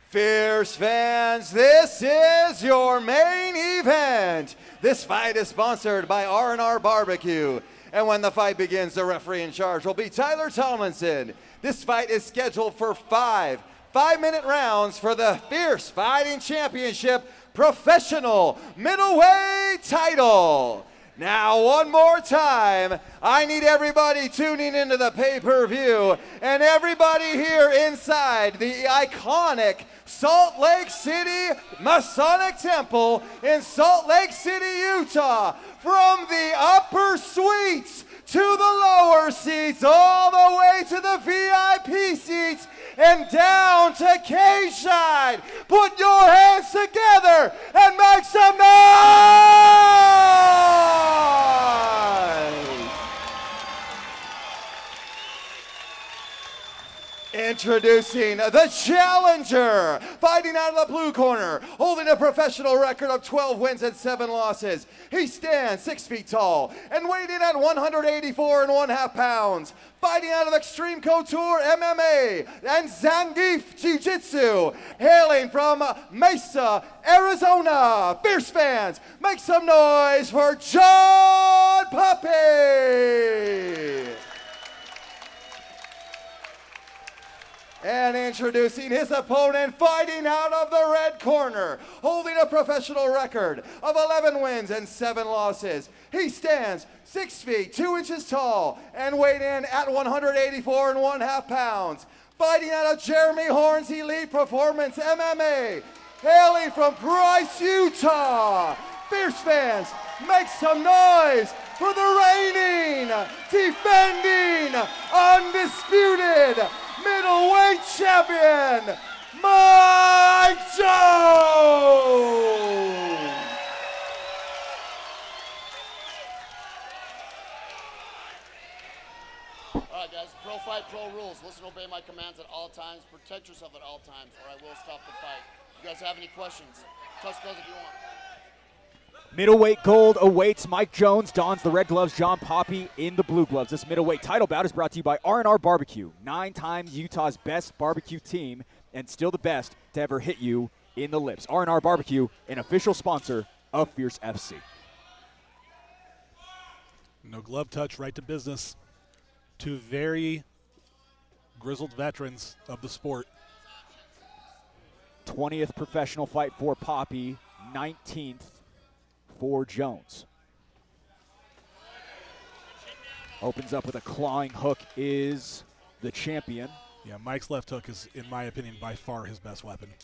[SPEAKER 4] Fierce fans, this is your main event. This fight is sponsored by R&R Barbecue. And when the fight begins, the referee in charge will be Tyler Tomlinson. This fight is scheduled for 5 5-minute rounds for the Fierce Fighting Championship Professional Middleweight title. Now, one more time, I need everybody tuning into the pay-per-view and everybody here inside the iconic Salt Lake City Masonic Temple in Salt Lake City, Utah, from the upper suites to the lower seats, all the way to the VIP seats, and down to cage side. Put your hands together and make some noise! Introducing the challenger, fighting out of the blue corner, holding a professional record of 12 wins and 7 losses. He stands 6 feet tall and weighed in at 184 1/2 pounds. Fighting out of Extreme Couture MMA and Zangief Jiu-Jitsu, hailing from Mesa, Arizona. Fierce fans, make some noise for John Poppy! And introducing his opponent, fighting out of the red corner, holding a professional record of 11 wins and 7 losses. He stands 6 feet 2 inches tall and weighed in at 184 1/2 pounds. Fighting out of Jeremy Horn's Elite Performance MMA, hailing from Bryce, Utah. Fierce fans, make some noise for the reigning, defending, undisputed middleweight champion, Mike Jones!
[SPEAKER 13] All right, guys, pro fight, pro rules. Listen, obey my commands at all times. Protect yourself at all times, or I will stop the fight. You guys have any questions? Touch gloves if you want.
[SPEAKER 1] Middleweight gold awaits. Mike Jones dons the red gloves, John Poppy in the blue gloves. This middleweight title bout is brought to you by R&R Barbecue, 9 times Utah's best barbecue team and still the best to ever hit you in the lips. R&R Barbecue, an official sponsor of Fierce FC.
[SPEAKER 3] No glove touch, right to business. 2 very grizzled veterans of the sport.
[SPEAKER 1] 20th professional fight for Poppy, 19th for Jones. Opens up with a clawing hook is the champion.
[SPEAKER 3] Yeah, Mike's left hook is, in my opinion, by far his best weapon.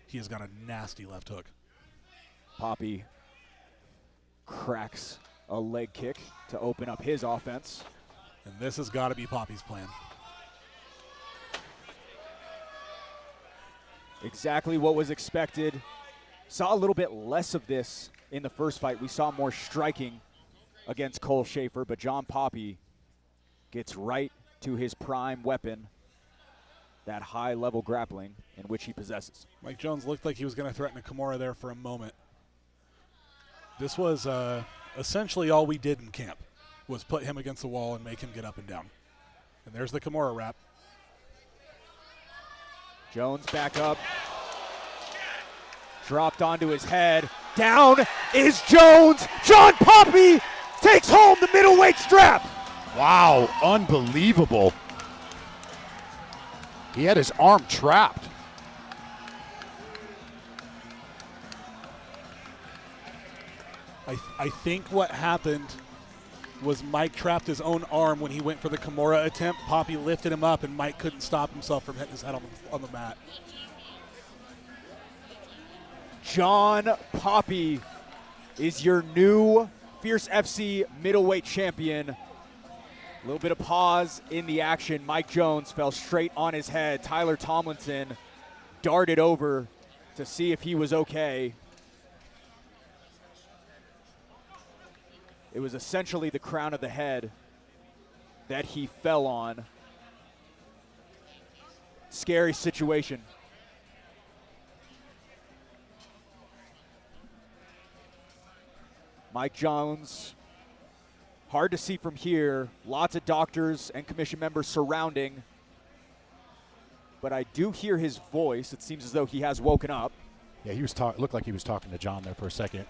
[SPEAKER 3] He has got a nasty left hook.
[SPEAKER 1] Poppy cracks a leg kick to open up his offense.
[SPEAKER 3] And this has got to be Poppy's plan.
[SPEAKER 1] Exactly what was expected. Saw a little bit less of this in the first fight. We saw more striking against Cole Schaefer, but John Poppy gets right to his prime weapon, that high-level grappling in which he possesses.
[SPEAKER 3] Mike Jones looked like he was going to threaten a Kimura there for a moment. This was essentially all we did in camp. was put him against the wall and make him get up and down. And there's the Kimura wrap.
[SPEAKER 1] Jones back up. Dropped onto his head. Down is Jones. John Poppy takes home the middleweight strap.
[SPEAKER 2] Wow, unbelievable. He had his arm trapped.
[SPEAKER 3] I think what happened was Mike trapped his own arm when he went for the Kimura attempt. Poppy lifted him up, and Mike couldn't stop himself from hitting his head on the mat.
[SPEAKER 1] John Poppy is your new Fierce FC middleweight champion. A little bit of pause in the action. Mike Jones fell straight on his head. Tyler Tomlinson darted over to see if he was okay. It was essentially the crown of the head that he fell on. Scary situation. Mike Jones, hard to see from here. Lots of doctors and commission members surrounding. But I do hear his voice. It seems as though he has woken up.
[SPEAKER 2] Yeah, he was looked like he was talking to John there for a second.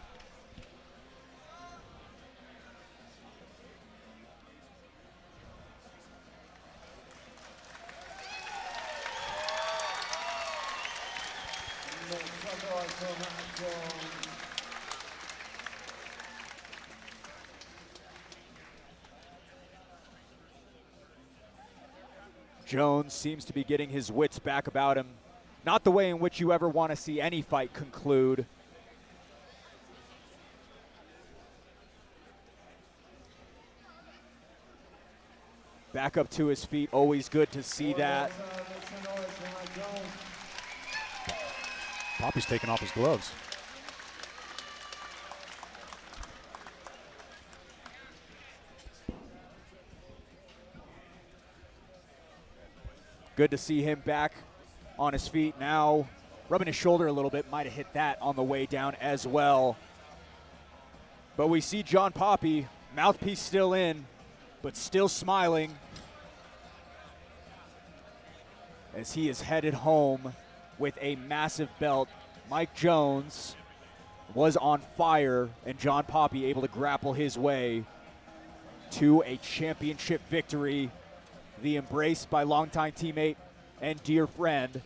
[SPEAKER 1] Jones seems to be getting his wits back about him. Not the way in which you ever want to see any fight conclude. Back up to his feet, always good to see that.
[SPEAKER 2] Poppy's taking off his gloves.
[SPEAKER 1] Good to see him back on his feet now. Rubbing his shoulder a little bit, might have hit that on the way down as well. But we see John Poppy, mouthpiece still in, but still smiling as he is headed home with a massive belt. Mike Jones was on fire, and John Poppy able to grapple his way to a championship victory. The embrace by longtime teammate and dear friend.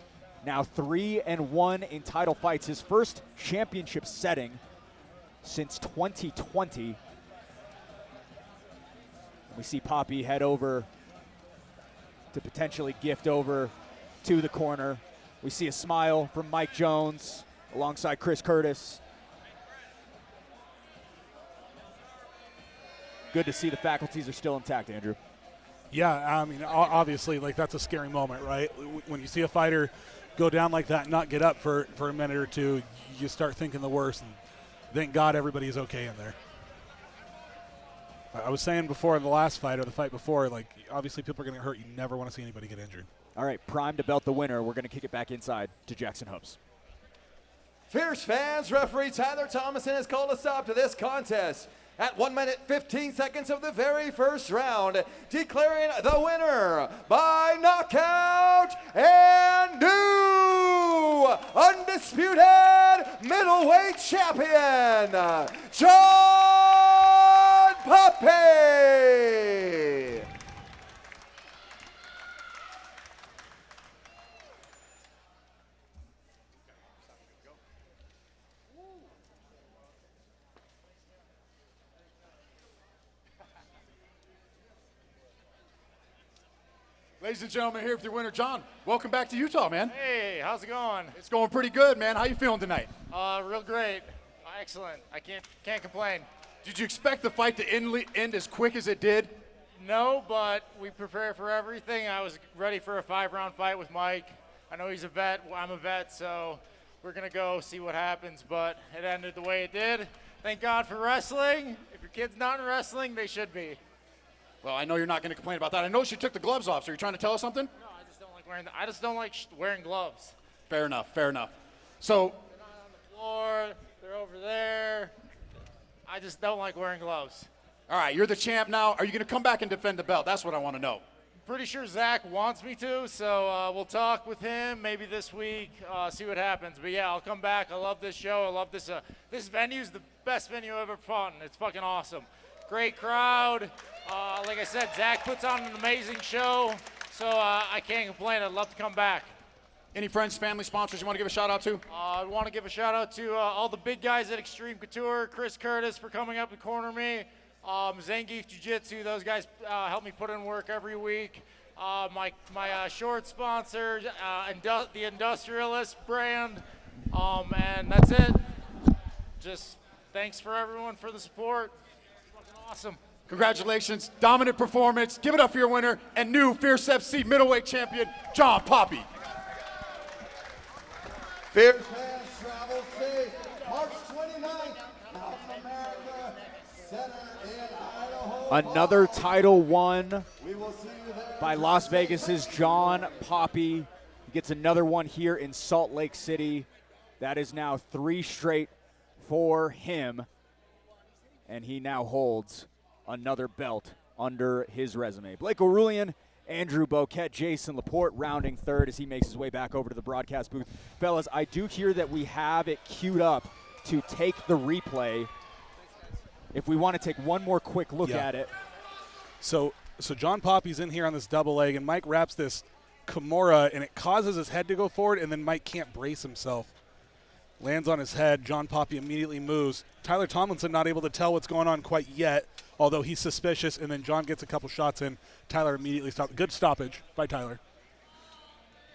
[SPEAKER 1] Now 3-1 in title fights. His first championship setting since 2020. We see Poppy head over to potentially gift over to the corner. We see a smile from Mike Jones alongside Chris Curtis. Good to see the faculties are still intact, Andrew.
[SPEAKER 3] Yeah, I mean, obviously, like, that's a scary moment, right? When you see a fighter go down like that and not get up for a minute or two, you start thinking the worst, and thank God everybody's okay in there. I was saying before in the last fight, or the fight before, like, obviously people are going to get hurt. You never want to see anybody get injured.
[SPEAKER 1] All right, prime to belt the winner. We're going to kick it back inside to Jackson Hubs.
[SPEAKER 4] Fierce fans, referee Tyler Thomason has called a stop to this contest at 1 minute 15 seconds of the very first round, declaring the winner by knockout and new undisputed middleweight champion, John Poppy.
[SPEAKER 11] Ladies and gentlemen, here with your winner, John. Welcome back to Utah, man.
[SPEAKER 21] Hey, how's it going?
[SPEAKER 11] It's going pretty good, man. How you feeling tonight?
[SPEAKER 21] Real great. Excellent. I can't complain.
[SPEAKER 11] Did you expect the fight to end as quick as it did?
[SPEAKER 21] No, but we prepared for everything. I was ready for a 5-round fight with Mike. I know he's a vet. I'm a vet, so we're going to go see what happens, but it ended the way it did. Thank God for wrestling. If your kid's not in wrestling, they should be.
[SPEAKER 11] Well, I know you're not going to complain about that. I know she took the gloves off, so you're trying to tell us something?
[SPEAKER 21] No, I just don't like wearing gloves.
[SPEAKER 11] Fair enough, fair enough. So,
[SPEAKER 21] they're not on the floor, they're over there. I just don't like wearing gloves.
[SPEAKER 11] All right, you're the champ now. Are you going to come back and defend the belt? That's what I want to know.
[SPEAKER 21] Pretty sure Zach wants me to, so we'll talk with him maybe this week, see what happens. But yeah, I'll come back. I love this show. I love this. This venue's the best venue I've ever fought in. It's fucking awesome. Great crowd. Like I said, Zach puts on an amazing show, so I can't complain. I'd love to come back.
[SPEAKER 11] Any friends, family, sponsors you want to give a shout out to?
[SPEAKER 21] I want to give a shout out to all the big guys at Extreme Couture, Chris Curtis for coming up to corner me, Zangief Jiu-Jitsu, those guys help me put in work every week. My short sponsor, the Industrialist brand, and that's it. Just thanks for everyone for the support. It's fucking awesome.
[SPEAKER 11] Congratulations, dominant performance. Give it up for your winner and new Fierce FC middleweight champion, John Poppy.
[SPEAKER 4] Fierce fans, travel safe. March 29th, Mountain America Center in Idaho.
[SPEAKER 1] Another title won by Las Vegas's John Poppy. He gets another one here in Salt Lake City. That is now 3 straight for him. And he now holds another belt under his resume. Blake O'Rulian, Andrew Boquette, Jason Laporte rounding third as he makes his way back over to the broadcast booth. Fellas, I do hear that we have it queued up to take the replay. If we want to take one more quick look at it.
[SPEAKER 3] So John Poppy's in here on this double leg, and Mike wraps this Kimura, and it causes his head to go forward, and then Mike can't brace himself. Lands on his head. John Poppy immediately moves. Tyler Tomlinson not able to tell what's going on quite yet, although he's suspicious, and then John gets a couple shots in. Tyler immediately stops. Good stoppage by Tyler.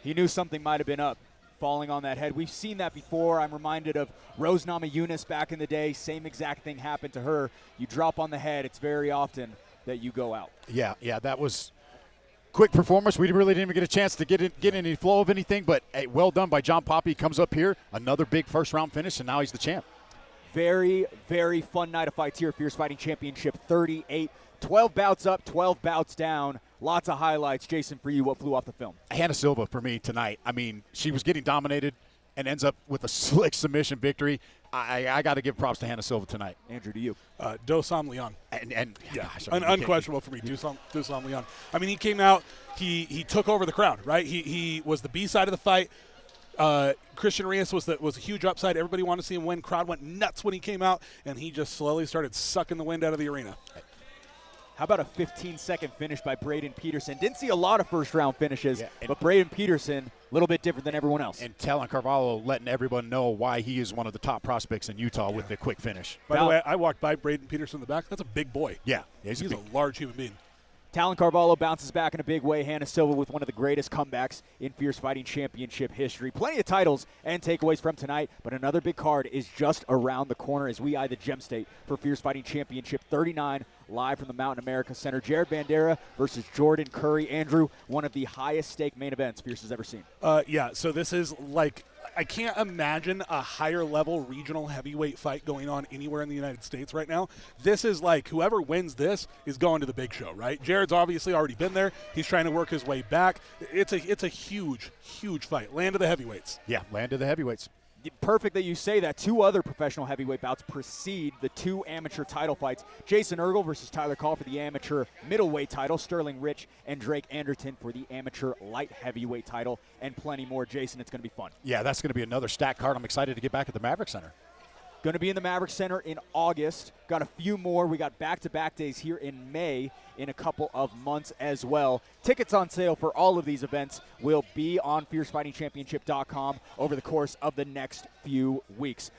[SPEAKER 1] He knew something might have been up, falling on that head. We've seen that before. I'm reminded of Rose Namajunas back in the day. Same exact thing happened to her. You drop on the head, it's very often that you go out.
[SPEAKER 2] Yeah, that was quick performance. We really didn't even get a chance to get any flow of anything, but hey, well done by John Poppy. Comes up here, another big first-round finish, and now he's the champ.
[SPEAKER 1] Very, very fun night of fights here at Fierce Fighting Championship 38. 12 bouts up, 12 bouts down. Lots of highlights. Jason, for you, what flew off the film?
[SPEAKER 2] Hannah Silva for me tonight. I mean, she was getting dominated and ends up with a slick submission victory. I got to give props to Hannah Silva tonight.
[SPEAKER 1] Andrew, to you.
[SPEAKER 3] Dosam Leon.
[SPEAKER 2] And yeah,
[SPEAKER 3] gosh, unquestionable for me, Dosam Leon. I mean, he came out, he took over the crowd, right? He was the B side of the fight. Christian Reyes was a huge upside. Everybody wanted to see him win. Crowd went nuts when he came out, and he just slowly started sucking the wind out of the arena.
[SPEAKER 1] How about a 15-second finish by Braden Peterson? Didn't see a lot of first-round finishes, but Braden Peterson, a little bit different than everyone else.
[SPEAKER 2] And Talon Carvalho letting everyone know why he is one of the top prospects in Utah with the quick finish.
[SPEAKER 3] By the way, I walked by Braden Peterson in the back. That's a big boy.
[SPEAKER 2] Yeah.
[SPEAKER 3] He's a large human being.
[SPEAKER 1] Talon Carvalho bounces back in a big way. Hannah Silva with one of the greatest comebacks in Fierce Fighting Championship history. Plenty of titles and takeaways from tonight, but another big card is just around the corner as we eye the Gem State for Fierce Fighting Championship 39, live from the Mountain America Center. Jared Bandera versus Jordan Curry. Andrew, one of the highest stake main events Fierce has ever seen.
[SPEAKER 3] Yeah, so this is like, I can't imagine a higher level regional heavyweight fight going on anywhere in the United States right now. This is like, whoever wins this is going to the big show, right? Jared's obviously already been there. He's trying to work his way back. It's a huge, huge fight. Land of the heavyweights.
[SPEAKER 2] Yeah, land of the heavyweights.
[SPEAKER 1] Perfect that you say that. 2 other professional heavyweight bouts precede the 2 amateur title fights. Jason Ergel versus Tyler Call for the amateur middleweight title. Sterling Rich and Drake Anderton for the amateur light heavyweight title. And plenty more. Jason, it's going to be fun.
[SPEAKER 2] Yeah, that's going to be another stacked card. I'm excited to get back at the Maverick Center.
[SPEAKER 1] Going to be in the Maverick Center in August. Got a few more. We got back-to-back days here in May in a couple of months as well. Tickets on sale for all of these events will be on FierceFightingChampionship.com over the course of the next few weeks.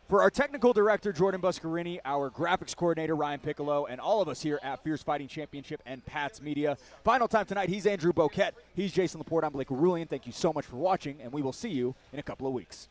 [SPEAKER 1] For our technical director, Jordan Buscarini, our graphics coordinator, Ryan Piccolo, and all of us here at Fierce Fighting Championship and Pats Media. Final time tonight, he's Andrew Boquette. He's Jason Laporte. I'm Blake O'Rulian. Thank you so much for watching, and we will see you in a couple of weeks.